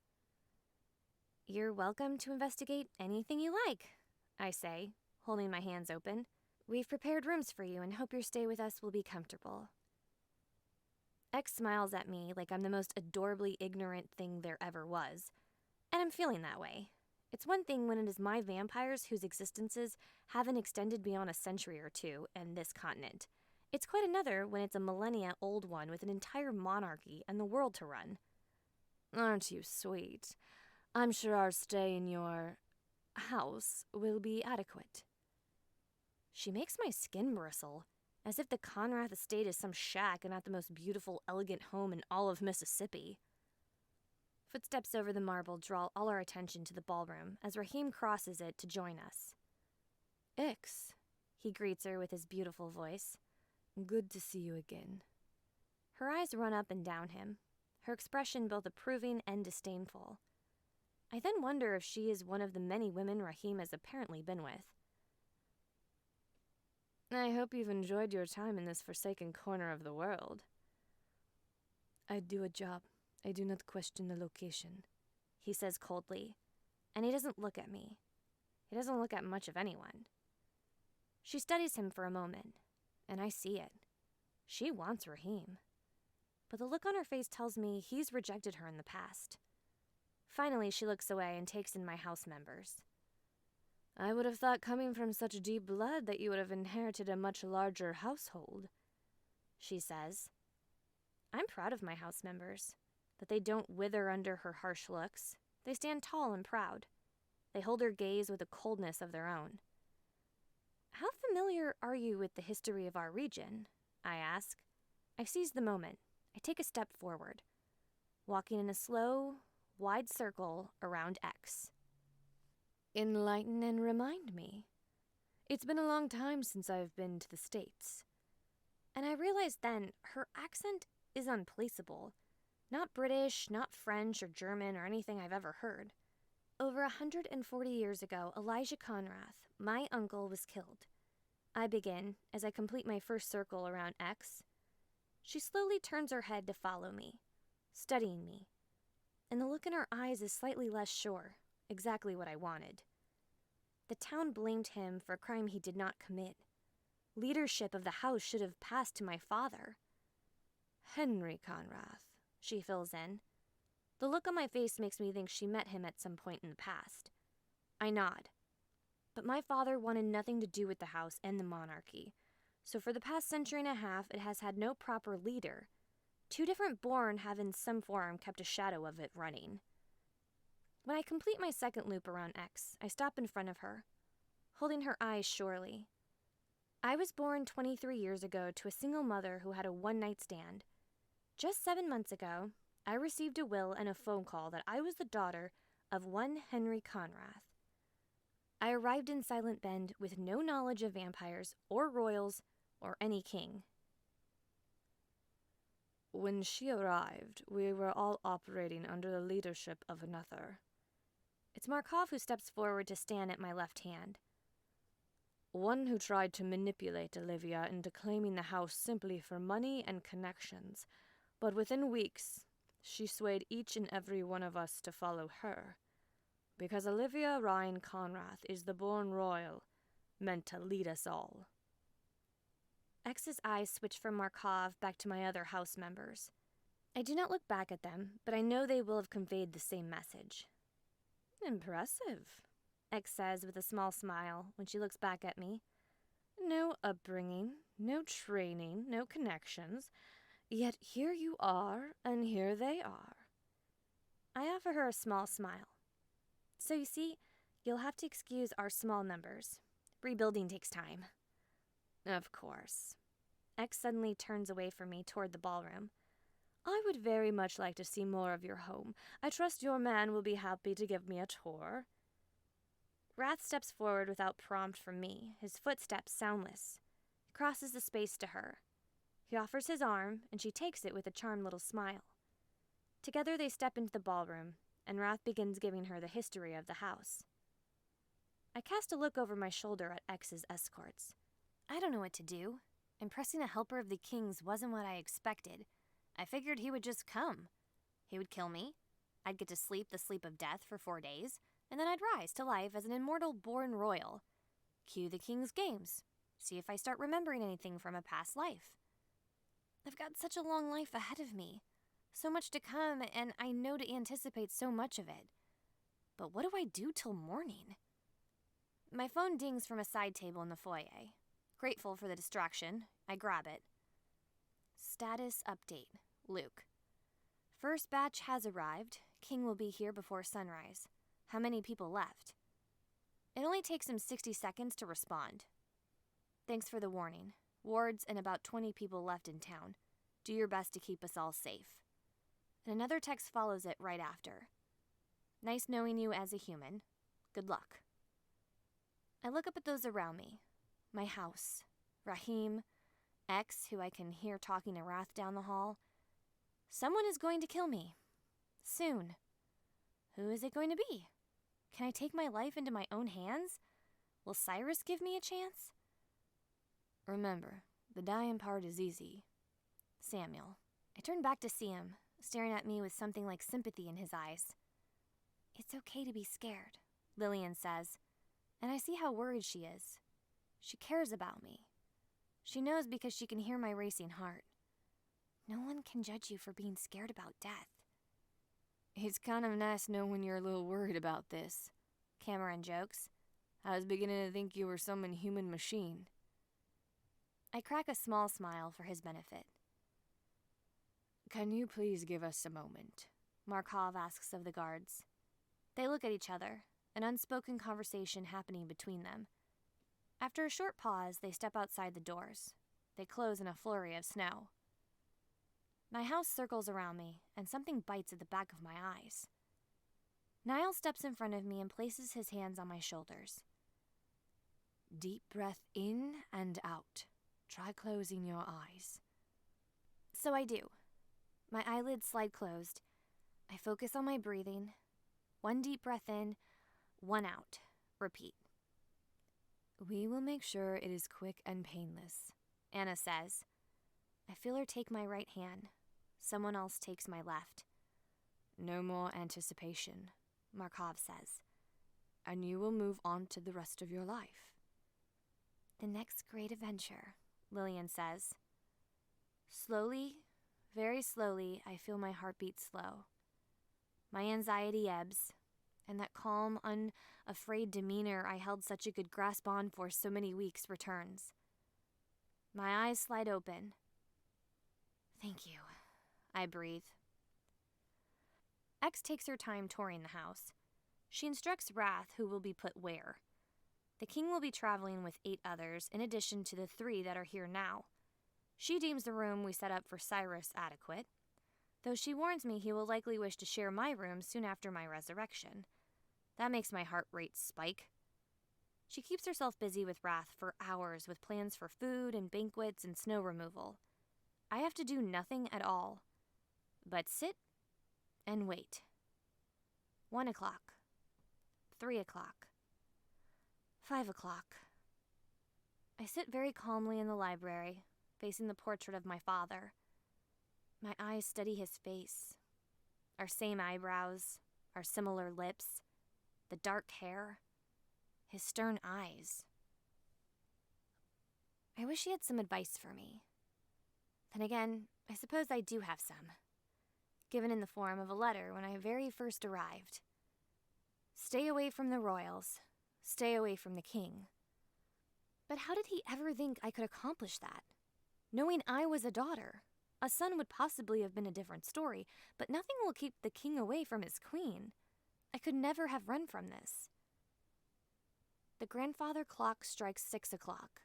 You're welcome to investigate anything you like, I say, holding my hands open. We've prepared rooms for you and hope your stay with us will be comfortable. X smiles at me like I'm the most adorably ignorant thing there ever was, and I'm feeling that way. It's one thing when it is my vampires whose existences haven't extended beyond a century or 2 and this continent. It's quite another when it's a millennia-old one with an entire monarchy and the world to run.
Aren't you sweet? I'm sure our stay in your house will be adequate.
She makes my skin bristle, as if the Conrath estate is some shack and not the most beautiful, elegant home in all of Mississippi. Footsteps over the marble draw all our attention to the ballroom as Raheem crosses it to join us.
X,
he greets her with his beautiful voice.
Good to see you again.
Her eyes run up and down him, her expression both approving and disdainful. I then wonder if she is one of the many women Raheem has apparently been with.
I hope you've enjoyed your time in this forsaken corner of the world. I do a job. I do not question the location,
he says coldly, and he doesn't look at me. He doesn't look at much of anyone. She studies him for a moment, and I see it. She wants Raheem. But the look on her face tells me he's rejected her in the past. Finally, she looks away and takes in my house members.
I would have thought coming from such deep blood that you would have inherited a much larger household,
she says. I'm proud of my house members, that they don't wither under her harsh looks. They stand tall and proud. They hold her gaze with a coldness of their own. How familiar are you with the history of our region? I ask. I seize the moment. I take a step forward, walking in a slow, wide circle around X.
Enlighten and remind me. It's been a long time since I've been to the States.
And I realized then her accent is unplaceable. Not British, not French or German or anything I've ever heard. Over 140 years ago, Elijah Conrath, my uncle, was killed. I begin, as I complete my first circle around X. She slowly turns her head to follow me, studying me. And the look in her eyes is slightly less sure, exactly what I wanted. The town blamed him for a crime he did not commit. Leadership of the house should have passed to my father.
Henry Conrath,
she fills in. The look on my face makes me think she met him at some point in the past. I nod. But my father wanted nothing to do with the house and the monarchy, so for the past century and a half it has had no proper leader. Two different Born have in some form kept a shadow of it running. When I complete my second loop around X, I stop in front of her, holding her eyes surely. I was born 23 years ago to a single mother who had a one-night stand. Just 7 months ago, I received a will and a phone call that I was the daughter of one Henry Conrath. I arrived in Silent Bend with no knowledge of vampires or royals or any king.
When she arrived, we were all operating under the leadership of another.
It's Markov who steps forward to stand at my left hand.
One who tried to manipulate Alivia into claiming the house simply for money and connections, but within weeks, she swayed each and every one of us to follow her, because Alivia Ryan Conrath is the born royal, meant to lead us all.
X's eyes switch from Markov back to my other house members. I do not look back at them, but I know they will have conveyed the same message.
Impressive,
X says with a small smile when she looks back at me.
No upbringing, no training, no connections, yet here you are, and here they are.
I offer her a small smile. So you see, you'll have to excuse our small numbers. Rebuilding takes time.
Of course.
X suddenly turns away from me toward the ballroom.
I would very much like to see more of your home. I trust your man will be happy to give me a tour.
Wrath steps forward without prompt from me, his footsteps soundless. He crosses the space to her. He offers his arm, and she takes it with a charmed little smile. Together they step into the ballroom, and Wrath begins giving her the history of the house. I cast a look over my shoulder at X's escorts. I don't know what to do. Impressing a helper of the king's wasn't what I expected. I figured he would just come. He would kill me. I'd get to sleep the sleep of death for 4 days, and then I'd rise to life as an immortal born royal. Cue the king's games. See if I start remembering anything from a past life. I've got such a long life ahead of me. So much to come, and I know to anticipate so much of it. But what do I do till morning? My phone dings from a side table in the foyer. Grateful for the distraction, I grab it. Status update, Luke.
First batch has arrived. King will be here before sunrise. How many people left? It only takes him 60 seconds to respond. Thanks for the warning. Wards and about 20 people left in town. Do your best to keep us all safe. And another text follows it right after. Nice knowing you as a human. Good luck. I look up at those around me. My house. Rahim. X, who I can hear talking to Wrath down the hall. Someone is going to kill me. Soon. Who is it going to be? Can I take my life into my own hands? Will Cyrus give me a chance? Remember, the dying part is easy. Samuel. I turn back to see him, staring at me with something like sympathy in his eyes. It's okay to be scared, Lillian says, and I see how worried she is. She cares about me. She knows because she can hear my racing heart. No one can judge you for being scared about death. It's kind of nice knowing you're a little worried about this, Cameron jokes. I was beginning to think you were some inhuman machine. I crack a small smile for his benefit. Can you please give us a moment? Markov asks of the guards. They look at each other, an unspoken conversation happening between them. After a short pause, they step outside the doors. They close in a flurry of snow. My house circles around me, and something bites at the back of my eyes. Niall steps in front of me and places his hands on my shoulders. Deep breath in and out. Try closing your eyes. So I do. My eyelids slide closed. I focus on my breathing. 1 deep breath in, 1 out. Repeat. We will make sure it is quick and painless, Anna says. I feel her take my right hand. Someone else takes my left. No more anticipation, Markov says. And you will move on to the rest of your life. The next great adventure, Lillian says. Slowly, very slowly, I feel my heartbeat slow. My anxiety ebbs, and that calm, unafraid demeanor I held such a good grasp on for so many weeks returns. My eyes slide open. Thank you, I breathe. X takes her time touring the house. She instructs Wrath who will be put where. The king will be traveling with 8 others, in addition to the 3 that are here now. She deems the room we set up for Cyrus adequate, though she warns me he will likely wish to share my room soon after my resurrection. That makes my heart rate spike. She keeps herself busy with Wrath for hours with plans for food and banquets and snow removal. I have to do nothing at all, but sit and wait. 1 o'clock, 3 o'clock, 5 o'clock. I sit very calmly in the library, facing the portrait of my father. My eyes study his face. Our same eyebrows, our similar lips, the dark hair, his stern eyes. I wish he had some advice for me. Then again, I suppose I do have some, given in the form of a letter when I very first arrived. Stay away from the royals. Stay away from the king. But how did he ever think I could accomplish that? Knowing I was a daughter. A son would possibly have been a different story, but nothing will keep the king away from his queen. I could never have run from this. The grandfather clock strikes 6 o'clock,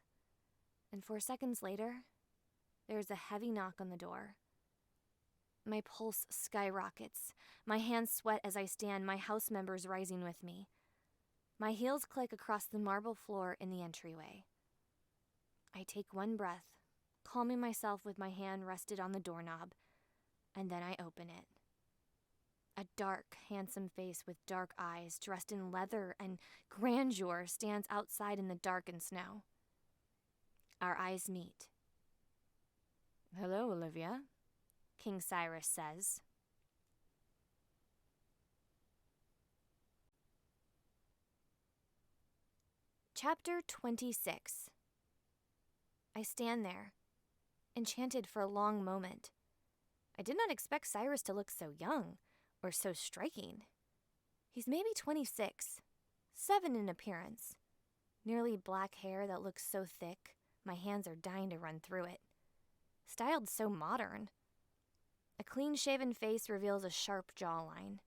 and 4 seconds later, there is a heavy knock on the door. My pulse skyrockets. My hands sweat as I stand, my house members rising with me. My heels click across the marble floor in the entryway. I take 1 breath, calming myself with my hand rested on the doorknob, and then I open it. A dark, handsome face with dark eyes, dressed in leather and grandeur, stands outside in the darkened snow. Our eyes meet. Hello, Olivia, King Cyrus says. Chapter 26. I stand there, enchanted for a long moment. I did not expect Cyrus to look so young, or so striking. He's maybe 26, 7 in appearance. Nearly black hair that looks so thick, my hands are dying to run through it. Styled so modern.
A clean-shaven face reveals a sharp jawline,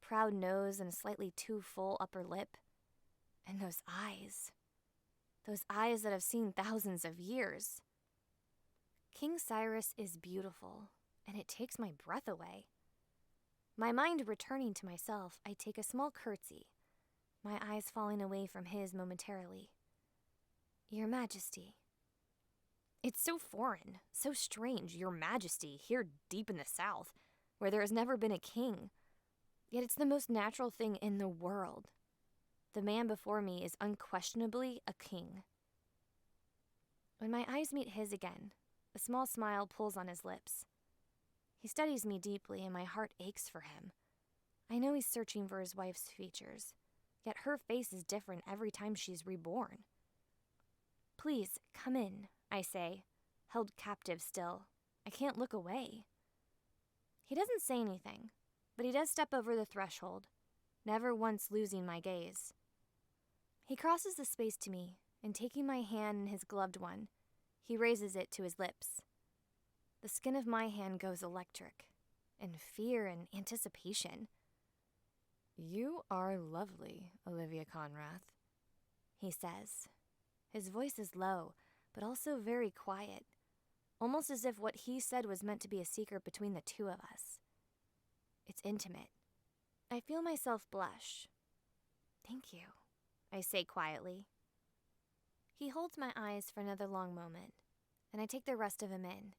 proud nose and a slightly too full upper lip. And those eyes that have seen thousands of years. King Cyrus is beautiful, and it takes my breath away. My mind returning to myself, I take a small curtsy, my eyes falling away from his momentarily. Your Majesty. It's so foreign, so strange, Your Majesty, here deep in the South, where there has never been a king. Yet it's the most natural thing in the world. The man before me is unquestionably a king. When my eyes meet his again, a small smile pulls on his lips. He studies me deeply, and my heart aches for him. I know he's searching for his wife's features, yet her face is different every time she's reborn. Please, come in, I say, held captive still. I can't look away. He doesn't say anything, but he does step over the threshold, never once losing my gaze. He crosses the space to me, and taking my hand in his gloved one, he raises it to his lips. The skin of my hand goes electric, in fear and anticipation.
You are lovely, Alivia Conrath,
he says. His voice is low, but also very quiet, almost as if what he said was meant to be a secret between the two of us. It's intimate. I feel myself blush. Thank you, I say quietly. He holds my eyes for another long moment, and I take the rest of him in.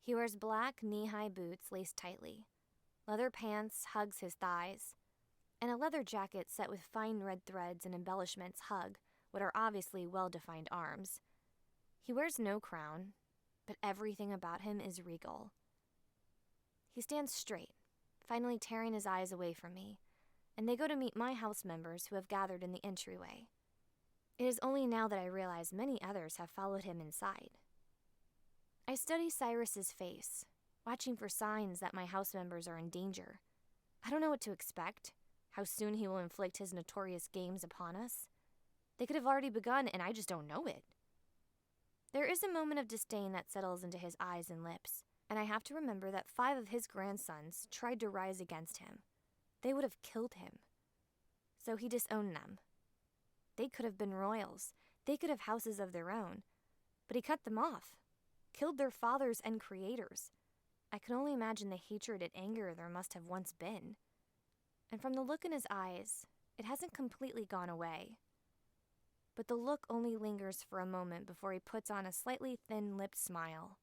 He wears black knee-high boots laced tightly. Leather pants hugs his thighs, and a leather jacket set with fine red threads and embellishments hug what are obviously well-defined arms. He wears no crown, but everything about him is regal. He stands straight, finally tearing his eyes away from me, and they go to meet my house members who have gathered in the entryway. It is only now that I realize many others have followed him inside. I study Cyrus's face, watching for signs that my house members are in danger. I don't know what to expect, how soon he will inflict his notorious games upon us. They could have already begun, and I just don't know it. There is a moment of disdain that settles into his eyes and lips, and I have to remember that 5 of his grandsons tried to rise against him. They would have killed him. So he disowned them. They could have been royals. They could have houses of their own. But he cut them off, killed their fathers and creators. I can only imagine the hatred and anger there must have once been. And from the look in his eyes, it hasn't completely gone away. But the look only lingers for a moment before he puts on a slightly thin-lipped smile.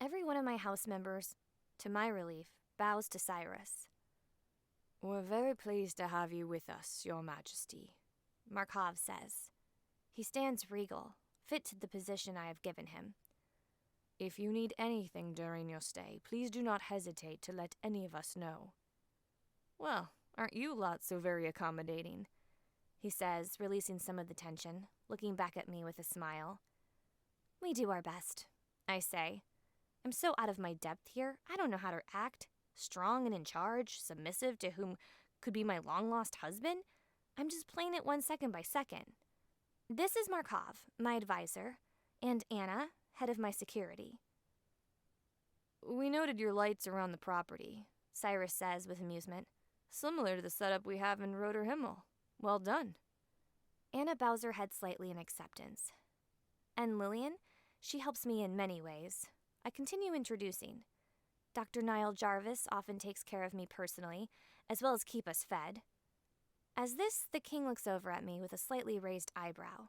Every one of my house members, to my relief, bows to Cyrus.
We're very pleased to have you with us, Your Majesty,
Markov says. He stands regal, fit to the position I have given him.
If you need anything during your stay, please do not hesitate to let any of us know. Well, aren't you lot so very accommodating?
He says, releasing some of the tension, looking back at me with a smile. We do our best, I say. I'm so out of my depth here, I don't know how to act. Strong and in charge, submissive to whom could be my long-lost husband. I'm just playing it 1 second by second. This is Markov, my advisor, and Anna, head of my security.
We noted your lights around the property,
Cyrus says with amusement.
Similar to the setup we have in Roter Himmel. Well done.
Anna bows her head slightly in acceptance. And Lillian, she helps me in many ways. I continue introducing. Dr. Niall Jarvis often takes care of me personally, as well as keep us fed. As this, the king looks over at me with a slightly raised eyebrow.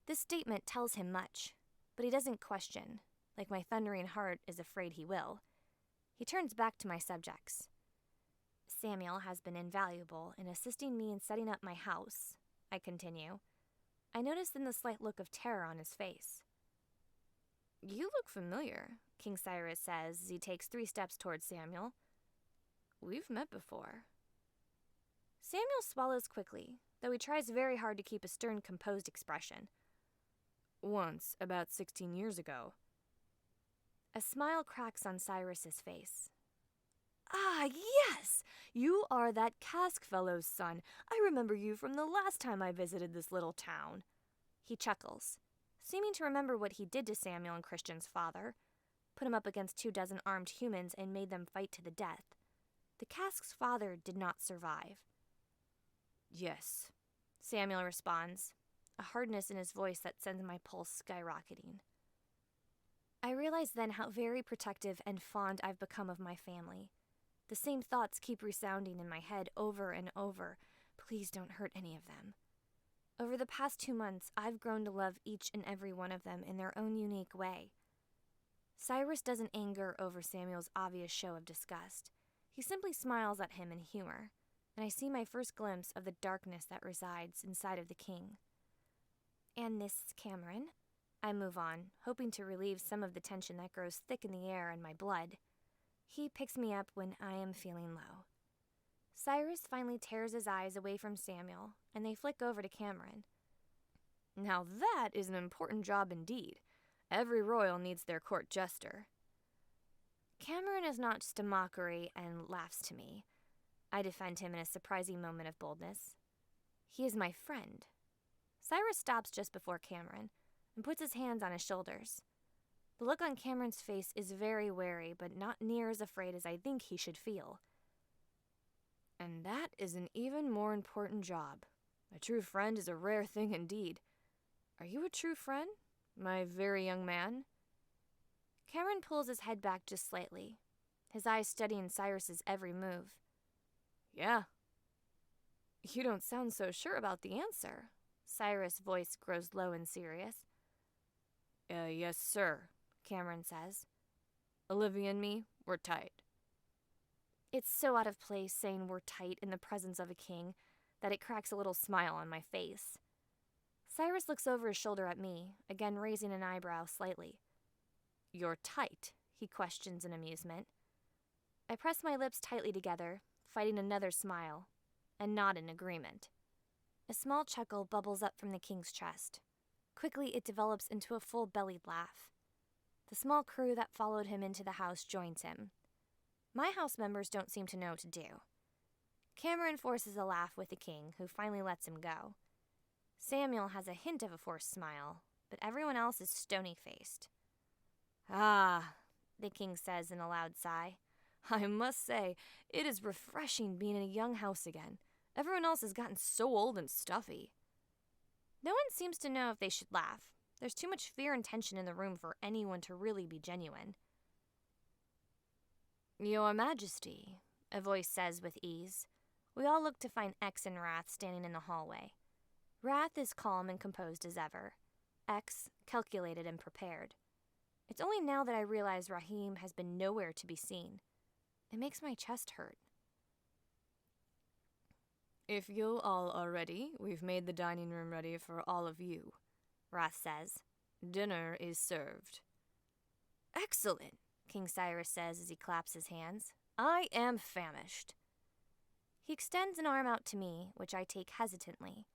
This statement tells him much, but he doesn't question, like my thundering heart is afraid he will. He turns back to my subjects. Samuel has been invaluable in assisting me in setting up my house, I continue. I notice then the slight look of terror on his face. You look familiar, King Cyrus says as he takes 3 steps towards Samuel. We've met before. Samuel swallows quickly, though he tries very hard to keep a stern, composed expression.
Once, about 16 years ago.
A smile cracks on Cyrus's face. Ah, yes! You are that cask fellow's son. I remember you from the last time I visited this little town. He chuckles, seeming to remember what he did to Samuel and Christian's father.
put him up against 24 armed humans, and made them fight to the death. The cask's father did not survive.
Yes,
Samuel responds, a hardness in his voice that sends my pulse skyrocketing. I realize then how very protective and fond I've become of my family. The same thoughts keep resounding in my head over and over. Please don't hurt any of them. Over the past 2 months, I've grown to love each and every one of them in their own unique way. Cyrus doesn't anger over Samuel's obvious show of disgust. He simply smiles at him in humor, and I see my first glimpse of the darkness that resides inside of the king. And this is Cameron. I move on, hoping to relieve some of the tension that grows thick in the air and my blood. He picks me up when I am feeling low. Cyrus finally tears his eyes away from Samuel, and they flick over to Cameron.
Now that is an important job indeed. Every royal needs their court jester.
Cameron is not just a mockery and laughs to me. I defend him in a surprising moment of boldness. He is my friend. Cyrus stops just before Cameron and puts his hands on his shoulders. The look on Cameron's face is very wary, but not near as afraid as I think he should feel.
And that is an even more important job. A true friend is a rare thing indeed. Are you a true friend, my very young man?
Cameron pulls his head back just slightly, his eyes studying Cyrus's every move.
Yeah. You don't sound so sure about the answer.
Cyrus' voice grows low and serious.
Yes, sir, Cameron says. Olivia and me, we're tight.
It's so out of place saying we're tight in the presence of a king that it cracks a little smile on my face. Cyrus looks over his shoulder at me, again raising an eyebrow slightly.
You're tight,
he questions in amusement. I press my lips tightly together, fighting another smile, and nod in agreement. A small chuckle bubbles up from the king's chest. Quickly it develops into a full-bellied laugh. The small crew that followed him into the house joins him. My house members don't seem to know what to do. Cameron forces a laugh with the king, who finally lets him go. Samuel has a hint of a forced smile, but everyone else is stony-faced.
Ah,
the king says in a loud sigh.
I must say, it is refreshing being in a young house again. Everyone else has gotten so old and stuffy.
No one seems to know if they should laugh. There's too much fear and tension in the room for anyone to really be genuine.
Your Majesty,
a voice says with ease. We all look to find X and Wrath standing in the hallway. Wrath is calm and composed as ever. X, calculated and prepared. It's only now that I realize Rahim has been nowhere to be seen. It makes my chest hurt.
If you all are ready, we've made the dining room ready for all of you,
Wrath says.
Dinner is served.
Excellent, King Cyrus says as he claps his hands.
I am famished.
He extends an arm out to me, which I take hesitantly.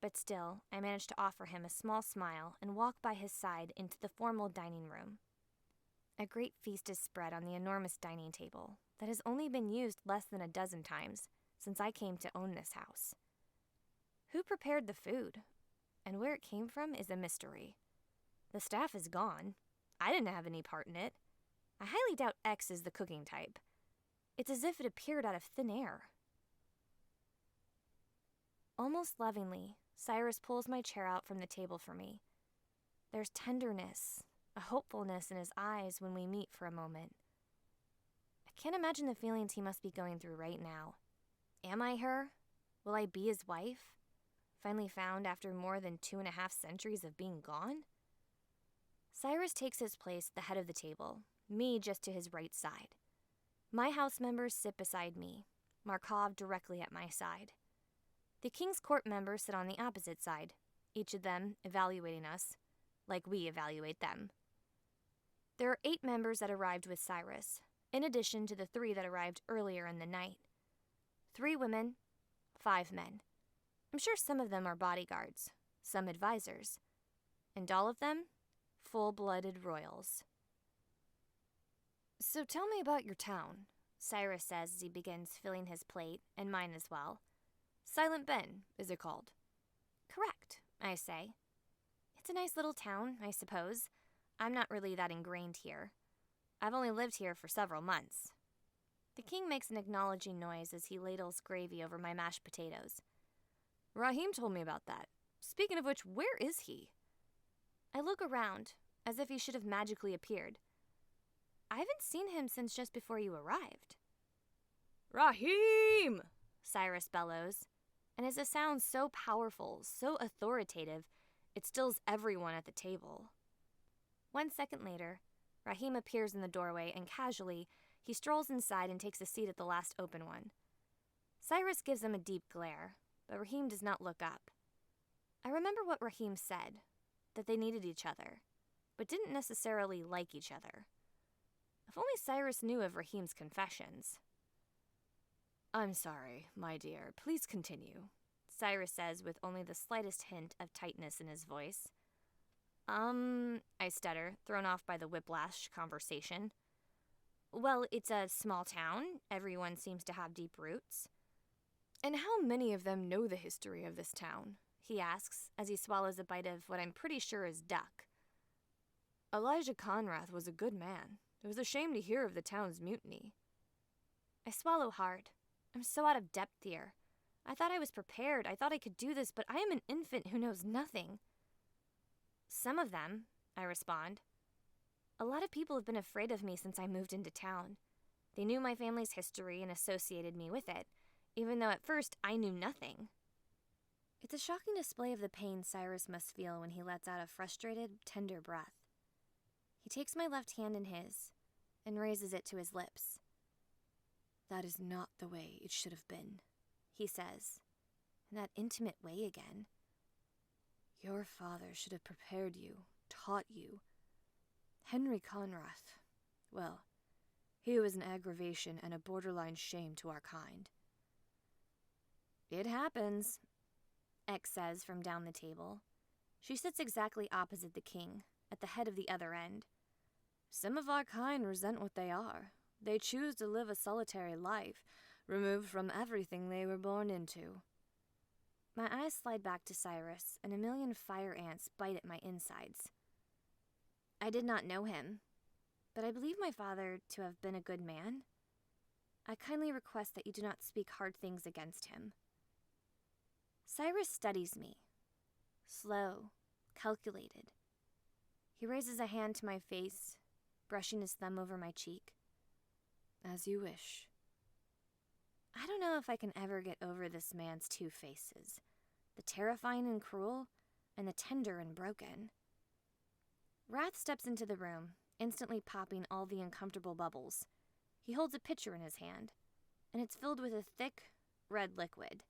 But still, I manage to offer him a small smile and walk by his side into the formal dining room. A great feast is spread on the enormous dining table that has only been used less than a dozen times since I came to own this house. Who prepared the food, and where it came from is a mystery. The staff is gone. I didn't have any part in it. I highly doubt X is the cooking type. It's as if it appeared out of thin air. Almost lovingly, Cyrus pulls my chair out from the table for me. There's tenderness, a hopefulness in his eyes when we meet for a moment. I can't imagine the feelings he must be going through right now. Am I her? Will I be his wife? Finally found after more than 2.5 centuries of being gone? Cyrus takes his place at the head of the table, me just to his right side. My house members sit beside me, Markov directly at my side. The King's Court members sit on the opposite side, each of them evaluating us, like we evaluate them. There are 8 members that arrived with Cyrus, in addition to the 3 that arrived earlier in the night. 3 women, 5 men. I'm sure some of them are bodyguards, some advisors, and all of them full-blooded royals.
So tell me about your town,
Cyrus says as he begins filling his plate, and mine as well.
Silent Ben, is it called?
Correct, I say. It's a nice little town, I suppose. I'm not really that ingrained here.
I've only lived here for several months. The king makes an acknowledging noise as he ladles gravy over my mashed potatoes.
Rahim told me about that. Speaking of which, where is he?
I look around, as if he should have magically appeared. I haven't seen him since just before you arrived.
Rahim!
Cyrus bellows, and it's a sound so powerful, so authoritative, it stills everyone at the table. 1 second later, Rahim appears in the doorway, and casually, he strolls inside and takes a seat at the last open one. Cyrus gives him a deep glare, but Rahim does not look up. I remember what Rahim said, that they needed each other, but didn't necessarily like each other. If only Cyrus knew of Rahim's confessions.
I'm sorry, my dear. Please continue,
Cyrus says with only the slightest hint of tightness in his voice. I stutter, thrown off by the whiplash conversation. Well, it's a small town. Everyone seems to have deep roots.
And how many of them know the history of this town?
He asks as he swallows a bite of what I'm pretty sure is duck.
Elijah Conrath was a good man. It was a shame to hear of the town's mutiny.
I swallow hard. I'm so out of depth here. I thought I was prepared. I thought I could do this, but I am an infant who knows nothing. Some of them, I respond. A lot of people have been afraid of me since I moved into town. They knew my family's history and associated me with it, even though at first I knew nothing. It's a shocking display of the pain Cyrus must feel when he lets out a frustrated, tender breath. He takes my left hand in his and raises it to his lips.
That is not the way it should have been,
he says, in that intimate way again.
Your father should have prepared you, taught you. Henry Conrath, well, he was an aggravation and a borderline shame to our kind.
It happens, X says from down the table. She sits exactly opposite the king, at the head of the other end.
Some of our kind resent what they are. They choose to live a solitary life, removed from everything they were born into.
My eyes slide back to Cyrus, and a million fire ants bite at my insides. I did not know him, but I believe my father to have been a good man. I kindly request that you do not speak hard things against him. Cyrus studies me. Slow, calculated. He raises a hand to my face, brushing his thumb over my cheek.
As you wish.
I don't know if I can ever get over this man's two faces, the terrifying and cruel, and the tender and broken. Wrath steps into the room, instantly popping all the uncomfortable bubbles. He holds a pitcher in his hand, and it's filled with a thick, red liquid.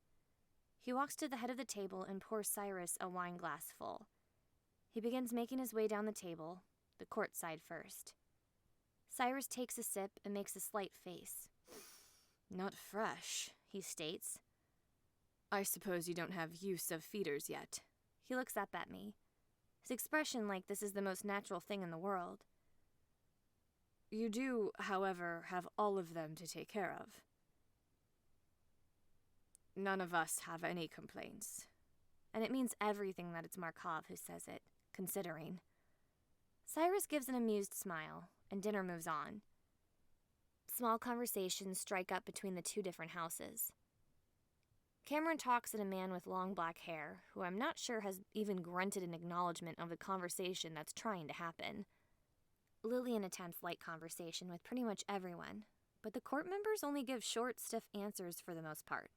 He walks to the head of the table and pours Cyrus a wine glass full. He begins making his way down the table, the court side first. Cyrus takes a sip and makes a slight face.
Not fresh,
he states.
I suppose you don't have use of feeders yet.
He looks up at me, his expression like this is the most natural thing in the world.
You do, however, have all of them to take care of. None of us have any complaints.
And it means everything that it's Markov who says it, considering. Cyrus gives an amused smile, and dinner moves on. Small conversations strike up between the two different houses. Cameron talks at a man with long black hair, who I'm not sure has even grunted an acknowledgement of the conversation that's trying to happen. Lillian attempts light conversation with pretty much everyone, but the court members only give short, stiff answers for the most part.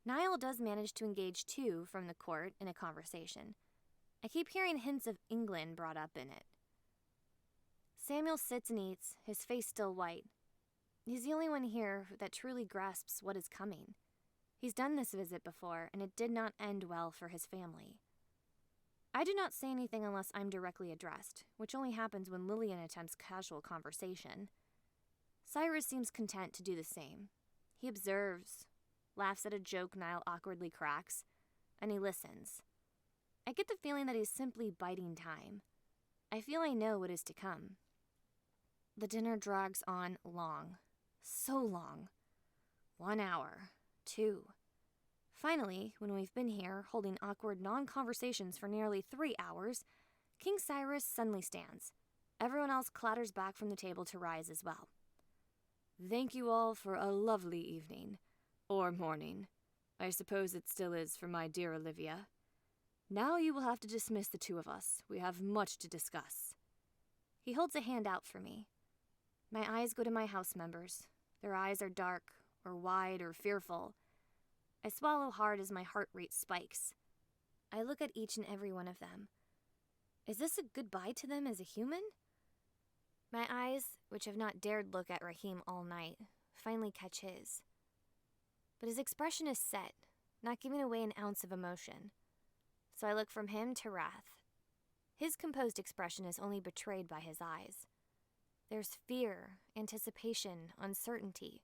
Niall does manage to engage too from the court in a conversation. I keep hearing hints of England brought up in it. Samuel sits and eats, his face still white. He's the only one here that truly grasps what is coming. He's done this visit before, and it did not end well for his family. I do not say anything unless I'm directly addressed, which only happens when Lillian attempts casual conversation. Cyrus seems content to do the same. He observes, laughs at a joke Niall awkwardly cracks, and he listens. I get the feeling that he's simply biding time. I feel I know what is to come. The dinner drags on long. So long. 1 hour. 2. Finally, when we've been here, holding awkward non-conversations for nearly 3 hours, King Cyrus suddenly stands.
Everyone else clatters back from the table to rise as well. Thank you all for a lovely evening. Or morning. I suppose it still is for my dear Alivia. Now you will have to dismiss the two of us. We have much to discuss.
He holds a hand out for me. My eyes go to my house members. Their eyes are dark, or wide, or fearful. I swallow hard as my heart rate spikes. I look at each and every one of them. Is this a goodbye to them as a human? My eyes, which have not dared look at Raheem all night, finally catch his. But his expression is set, not giving away an ounce of emotion. So I look from him to Wrath. His composed expression is only betrayed by his eyes. There's fear, anticipation, uncertainty,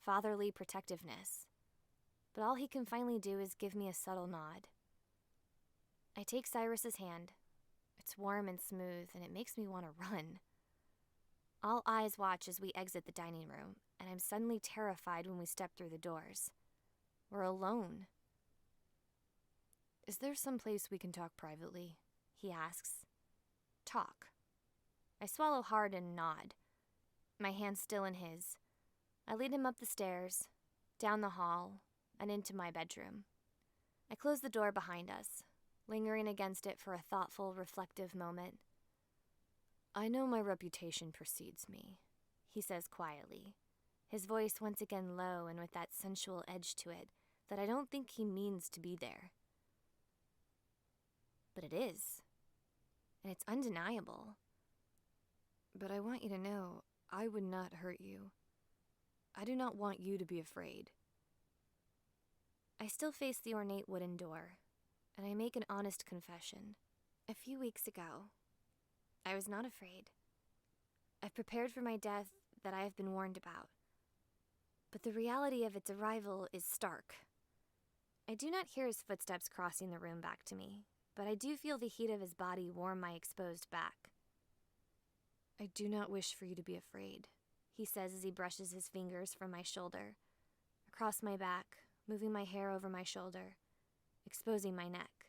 fatherly protectiveness. But all he can finally do is give me a subtle nod. I take Cyrus's hand. It's warm and smooth, and it makes me want to run. All eyes watch as we exit the dining room, and I'm suddenly terrified when we step through the doors. We're alone.
Is there some place we can talk privately?
He asks. Talk. I swallow hard and nod, my hand still in his. I lead him up the stairs, down the hall, and into my bedroom. I close the door behind us, lingering against it for a thoughtful, reflective moment.
I know my reputation precedes me,
he says quietly, his voice once again low and with that sensual edge to it that I don't think he means to be there. But it is, and it's undeniable.
But I want you to know, I would not hurt you. I do not want you to be afraid.
I still face the ornate wooden door, and I make an honest confession. A few weeks ago, I was not afraid. I've prepared for my death that I have been warned about. But the reality of its arrival is stark. I do not hear his footsteps crossing the room back to me, but I do feel the heat of his body warm my exposed back.
I do not wish for you to be afraid,
he says as he brushes his fingers from my shoulder, across my back, moving my hair over my shoulder, exposing my neck.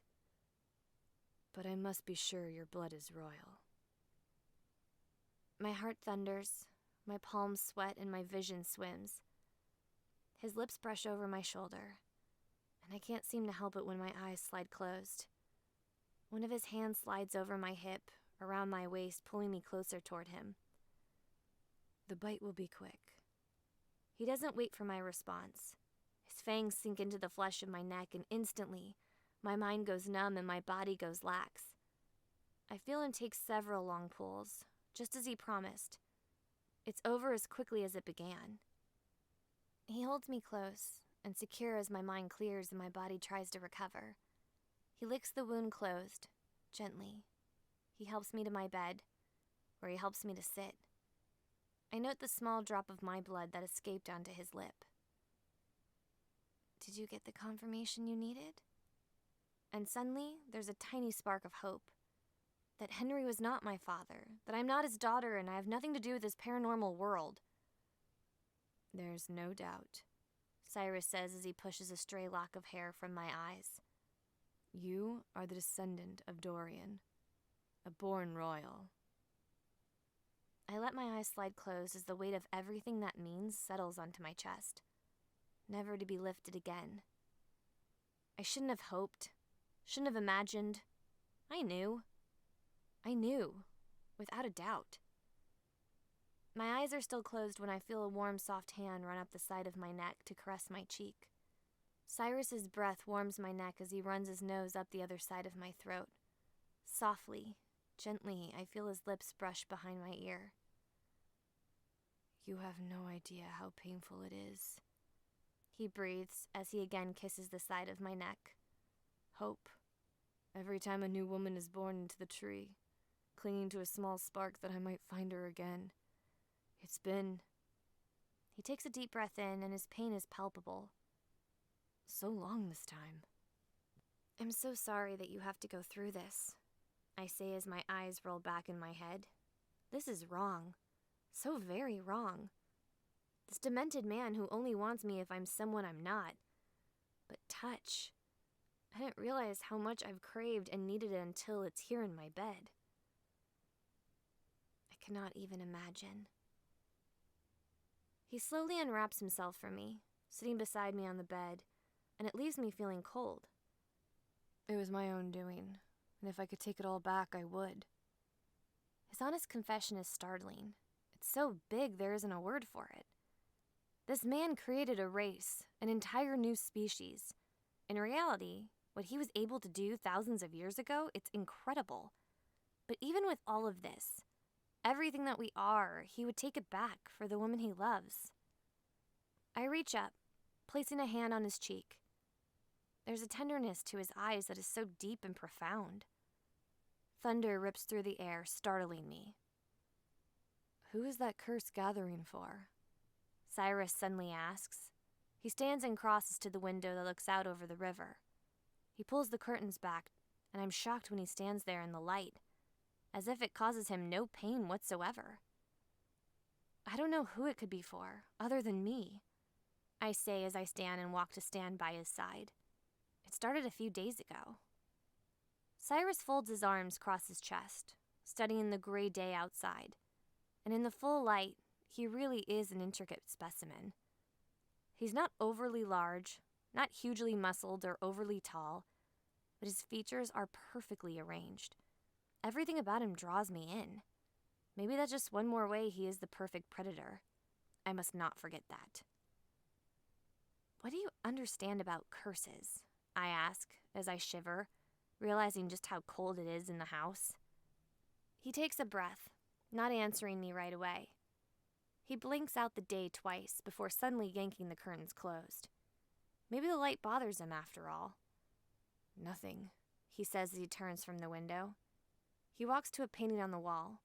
But I must be sure your blood is royal.
My heart thunders, my palms sweat, and my vision swims. His lips brush over my shoulder, and I can't seem to help it when my eyes slide closed. One of his hands slides over my hip, around my waist, pulling me closer toward him.
The bite will be quick.
He doesn't wait for my response. His fangs sink into the flesh of my neck, and instantly, my mind goes numb and my body goes lax. I feel him take several long pulls, just as he promised. It's over as quickly as it began. He holds me close and secure as my mind clears and my body tries to recover. He licks the wound closed, gently. He helps me to my bed, where he helps me to sit. I note the small drop of my blood that escaped onto his lip. Did you get the confirmation you needed? And suddenly, there's a tiny spark of hope. That Henry was not my father, that I'm not his daughter, and I have nothing to do with this paranormal world.
There's no doubt,
Cyrus says as he pushes a stray lock of hair from my eyes.
You are the descendant of Dorian, a born royal.
I let my eyes slide closed as the weight of everything that means settles onto my chest, never to be lifted again. I shouldn't have hoped, shouldn't have imagined. I knew, without a doubt. My eyes are still closed when I feel a warm, soft hand run up the side of my neck to caress my cheek. Cyrus's breath warms my neck as he runs his nose up the other side of my throat. Softly, gently, I feel his lips brush behind my ear.
You have no idea how painful it is,
he breathes as he again kisses the side of my neck.
Hope. Every time a new woman is born into the tree, clinging to a small spark that I might find her again. It's been...
He takes a deep breath in and his pain is palpable.
So long this time.
I'm so sorry that you have to go through this, I say as my eyes roll back in my head. This is wrong. So very wrong. This demented man who only wants me if I'm someone I'm not. But touch. I didn't realize how much I've craved and needed it until it's here in my bed. cannot even imagine. He slowly unwraps himself from me, sitting beside me on the bed, and it leaves me feeling cold.
It was my own doing, and if I could take it all back, I would.
His honest confession is startling. It's so big there isn't a word for it. This man created a race, an entire new species. In reality, what he was able to do thousands of years ago, it's incredible. But even with all of this, everything that we are, he would take it back for the woman he loves. I reach up, placing a hand on his cheek. There's a tenderness to his eyes that is so deep and profound. Thunder rips through the air, startling me.
Who is that curse gathering for?
Cyrus suddenly asks. He stands and crosses to the window that looks out over the river. He pulls the curtains back, and I'm shocked when he stands there in the light, as if it causes him no pain whatsoever. I don't know who it could be for, other than me, I say as I stand and walk to stand by his side. It started a few days ago. Cyrus folds his arms across his chest, studying the gray day outside, and in the full light, he really is an intricate specimen. He's not overly large, not hugely muscled or overly tall, but his features are perfectly arranged. Everything about him draws me in. Maybe that's just one more way he is the perfect predator. I must not forget that. What do you understand about curses? I ask as I shiver, realizing just how cold it is in the house. He takes a breath, not answering me right away. He blinks out the day twice before suddenly yanking the curtains closed. Maybe the light bothers him after all.
Nothing,
he says as he turns from the window. He walks to a painting on the wall.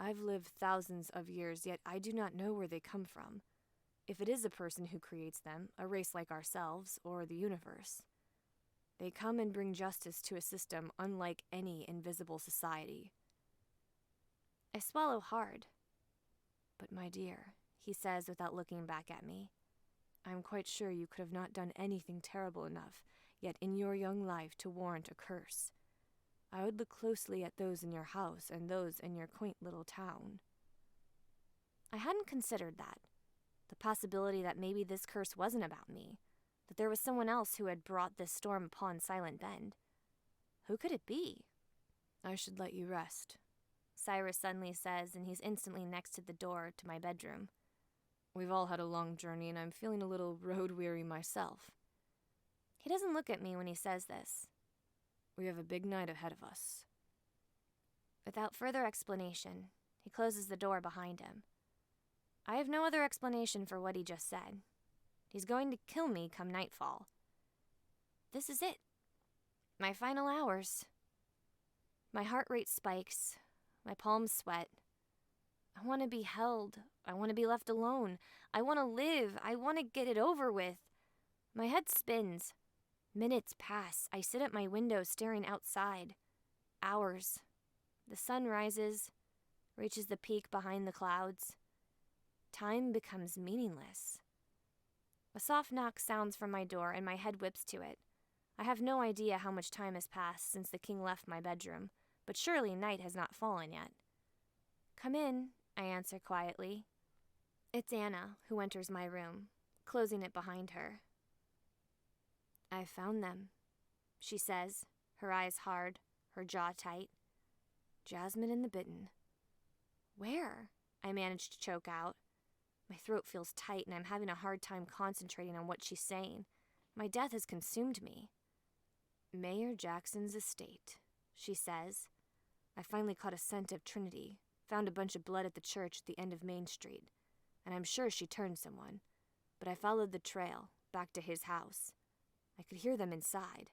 I've lived thousands of years, yet I do not know where they come from. If it is a person who creates them, a race like ourselves, or the universe, they come and bring justice to a system unlike any invisible society.
I swallow hard.
But my dear, he says without looking back at me, I'm quite sure you could have not done anything terrible enough, yet in your young life to warrant a curse. I would look closely at those in your house and those in your quaint little town.
I hadn't considered that. The possibility that maybe this curse wasn't about me, that there was someone else who had brought this storm upon Silent Bend. Who could it be?
I should let you rest,
Cyrus suddenly says, and he's instantly next to the door to my bedroom.
We've all had a long journey, and I'm feeling a little road-weary myself.
He doesn't look at me when he says this.
We have a big night ahead of us.
Without further explanation, he closes the door behind him. I have no other explanation for what he just said. He's going to kill me come nightfall. This is it. My final hours. My heart rate spikes. My palms sweat. I want to be held. I want to be left alone. I want to live. I want to get it over with. My head spins. Minutes pass. I sit at my window staring outside. Hours. The sun rises, reaches the peak behind the clouds. Time becomes meaningless. A soft knock sounds from my door and my head whips to it. I have no idea how much time has passed since the king left my bedroom, but surely night has not fallen yet. Come in, I answer quietly. It's Anna who enters my room, closing it behind her. I found them, she says, her eyes hard, her jaw tight. Jasmine and the bitten. Where? I manage to choke out. My throat feels tight and I'm having a hard time concentrating on what she's saying. My death has consumed me. Mayor Jackson's estate, she says. I finally caught a scent of Trinity, found a bunch of blood at the church at the end of Main Street, and I'm sure she turned someone. But I followed the trail, back to his house. I could hear them inside.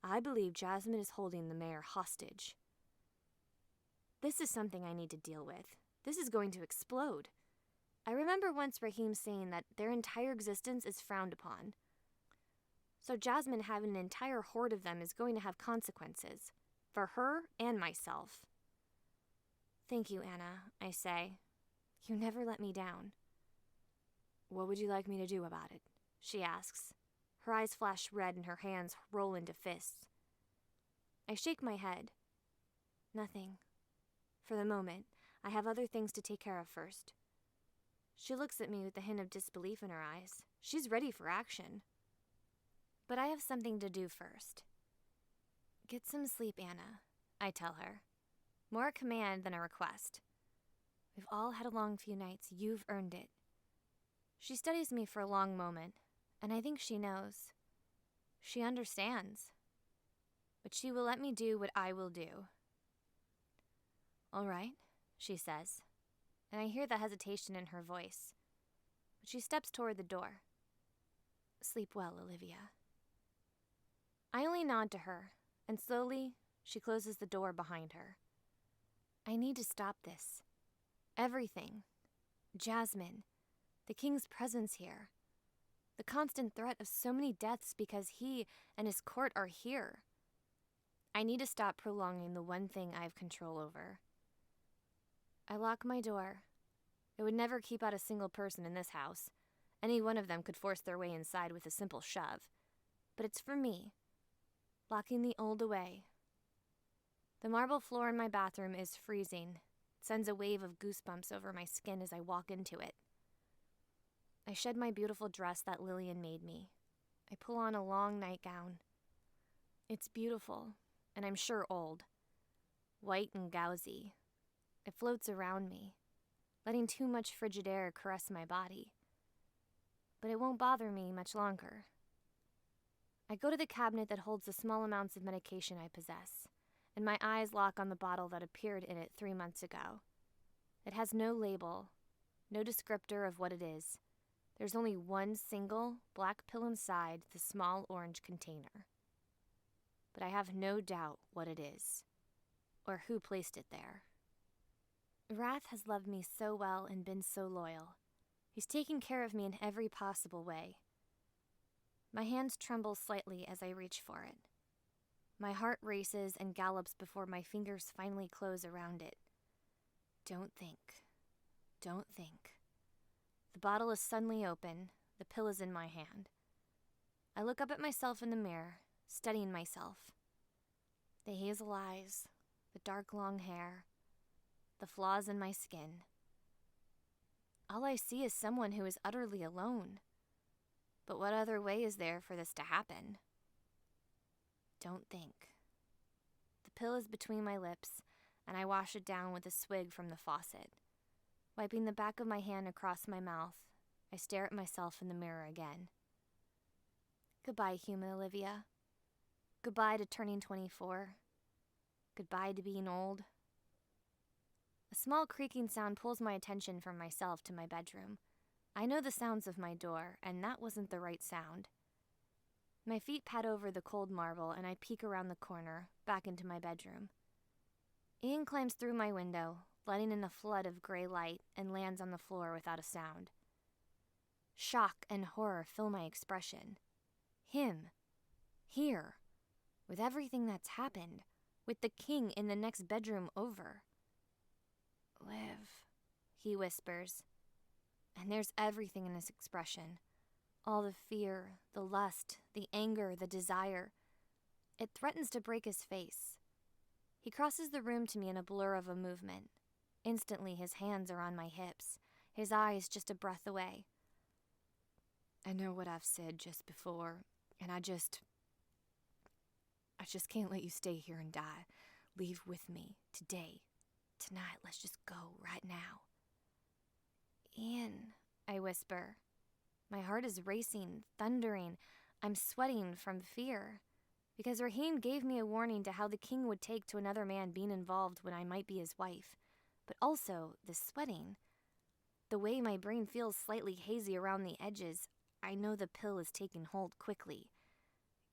I believe Jasmine is holding the mayor hostage. This is something I need to deal with. This is going to explode. I remember once Raheem saying that their entire existence is frowned upon. So Jasmine having an entire horde of them is going to have consequences. For her and myself. Thank you, Anna, I say. You never let me down.
What would you like me to do about it?
She asks. Her eyes flash red and her hands roll into fists. I shake my head. Nothing. For the moment,
I have other things to take care of first. She looks at me with a hint of disbelief in her eyes. She's ready for action. But I have something to do first. Get some sleep, Anna, I tell her. More a command than a request. We've all had a long few nights. You've earned it. She studies me for a long moment, and I think she knows. She understands. But she will let me do what I will do. All right, she says, and I hear the hesitation in her voice. But she steps toward the door. Sleep well, Alivia. I only nod to her, and slowly she closes the door behind her. I need to stop this. Everything. Jasmine. The king's presence here. The constant threat of so many deaths because he and his court are here. I need to stop prolonging the one thing I have control over. I lock my door. It would never keep out a single person in this house. Any one of them could force their way inside with a simple shove. But it's for me. Locking the old away. The marble floor in my bathroom is freezing. It sends a wave of goosebumps over my skin as I walk into it. I shed my beautiful dress that Lillian made me. I pull on a long nightgown. It's beautiful, and I'm sure old. White and gauzy. It floats around me, letting too much frigid air caress my body. But it won't bother me much longer. I go to the cabinet that holds the small amounts of medication I possess, and my eyes lock on the bottle that appeared in it 3 months ago. It has no label, no descriptor of what it is. There's only one single black pill inside the small orange container. But I have no doubt what it is, or who placed it there. Wrath has loved me so well and been so loyal. He's taken care of me in every possible way. My hands tremble slightly as I reach for it. My heart races and gallops before my fingers finally close around it. Don't think. Don't think. The bottle is suddenly open. The pill is in my hand. I look up at myself in the mirror, studying myself. The hazel eyes, the dark long hair, the flaws in my skin. All I see is someone who is utterly alone. But what other way is there for this to happen? Don't think. The pill is between my lips, and I wash it down with a swig from the faucet. Wiping the back of my hand across my mouth, I stare at myself in the mirror again. Goodbye, human Alivia. Goodbye to turning 24. Goodbye to being old. A small creaking sound pulls my attention from myself to my bedroom. I know the sounds of my door, and that wasn't the right sound. My feet pat over the cold marble, and I peek around the corner, back into my bedroom. Ian climbs through my window, letting in a flood of gray light, and lands on the floor without a sound. Shock and horror fill my expression. Him. Here. With everything that's happened. With the king in the next bedroom over. Liv, he whispers. And there's everything in his expression. All the fear, the lust, the anger, the desire. It threatens to break his face. He crosses the room to me in a blur of a movement. Instantly, his hands are on my hips, his eyes just a breath away. I know what I've said just before, and I just can't let you stay here and die. Leave with me, today, tonight, let's just go, right now. Ian, I whisper. My heart is racing, thundering. I'm sweating from fear. Because Raheem gave me a warning to how the king would take to another man being involved when I might be his wife. But also, the sweating. The way my brain feels slightly hazy around the edges, I know the pill is taking hold quickly.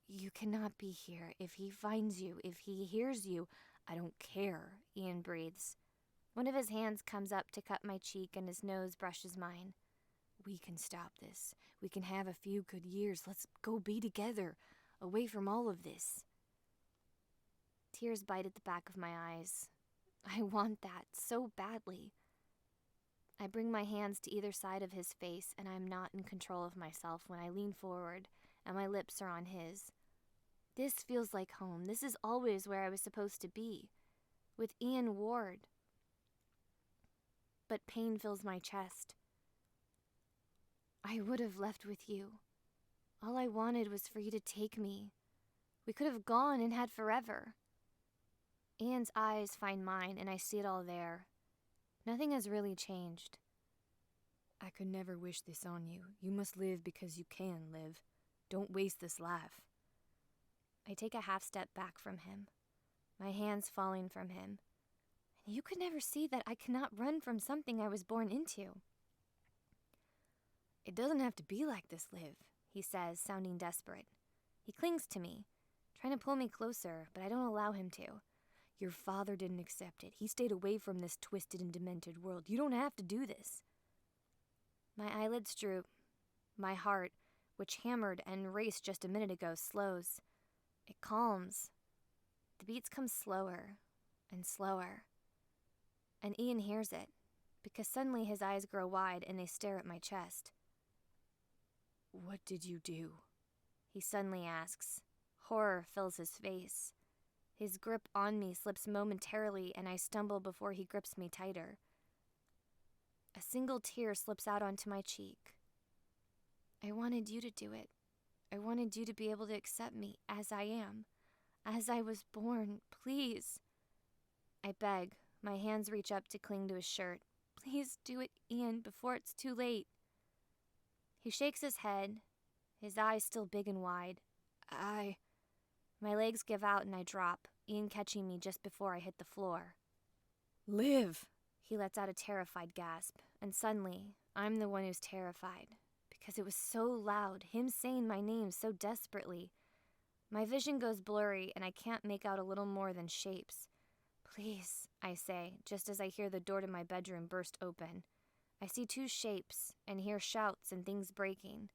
You cannot be here. If he finds you, if he hears you, I don't care, Ian breathes. One of his hands comes up to cut my cheek and his nose brushes mine. We can stop this. We can have a few good years. Let's go be together, away from all of this. Tears bite at the back of my eyes. I want that so badly. I bring my hands to either side of his face, and I'm not in control of myself when I lean forward and my lips are on his. This feels like home. This is always where I was supposed to be. With Ian Ward. but pain fills my chest. I would have left with you. All I wanted was for you to take me. We could have gone and had forever. Anne's eyes find mine, and I see it all there. Nothing has really changed.
I could never wish this on you. You must live because you can live. Don't waste this life.
I take a half step back from him, my hands falling from him. And you could never see that I cannot run from something I was born into.
It doesn't have to be like this, Liv,
he says, sounding desperate. He clings to me, trying to pull me closer, but I don't allow him to.
Your father didn't accept it. He stayed away from this twisted and demented world. You don't have to do this.
My eyelids droop. My heart, which hammered and raced just a minute ago, slows. It calms. The beats come slower and slower. And Ian hears it, because suddenly his eyes grow wide and they stare at my chest.
What did you do?
He suddenly asks. Horror fills his face. His grip on me slips momentarily, and I stumble before he grips me tighter. A single tear slips out onto my cheek. I wanted you to do it. I wanted you to be able to accept me as I am, as I was born. Please. I beg. My hands reach up to cling to his shirt. Please do it, Ian, before it's too late. He shakes his head, his eyes still big and wide. My legs give out and I drop, Ian catching me just before I hit the floor.
Liv!
He lets out a terrified gasp, and suddenly, I'm the one who's terrified, because it was so loud, him saying my name so desperately. My vision goes blurry, and I can't make out a little more than shapes. Please, I say, just as I hear the door to my bedroom burst open. I see two shapes, and hear shouts and things breaking.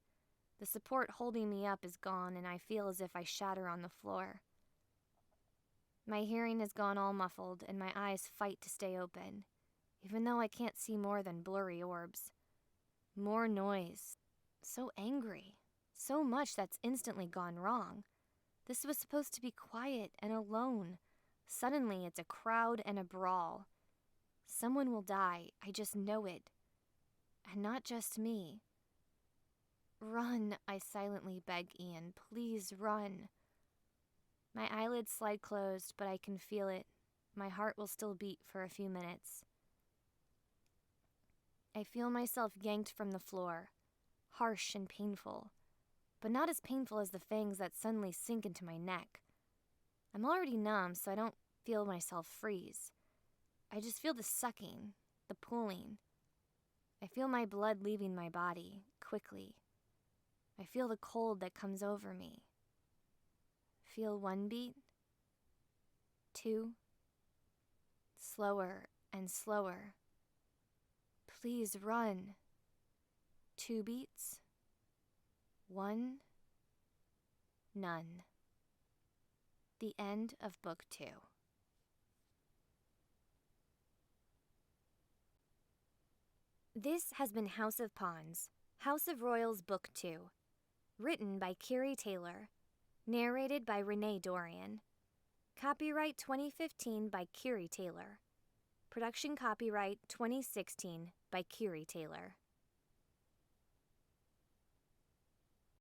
The support holding me up is gone, and I feel as if I shatter on the floor. My hearing has gone all muffled, and my eyes fight to stay open, even though I can't see more than blurry orbs. More noise. So angry. So much that's instantly gone wrong. This was supposed to be quiet and alone. Suddenly, it's a crowd and a brawl. Someone will die, I just know it. And not just me. Run, I silently beg Ian. Please run. My eyelids slide closed, but I can feel it. My heart will still beat for a few minutes. I feel myself yanked from the floor, harsh and painful, but not as painful as the fangs that suddenly sink into my neck. I'm already numb, so I don't feel myself freeze. I just feel the sucking, the pulling. I feel my blood leaving my body, quickly. I feel the cold that comes over me. Feel one beat, two, slower and slower. Please run. 2 beats, 1, none. The end of Book 2. This has been House of Pawns, House of Royals Book 2. Written by Keary Taylor. Narrated by Renee Dorian. Copyright 2015 by Keary Taylor. Production copyright 2016 by Keary Taylor.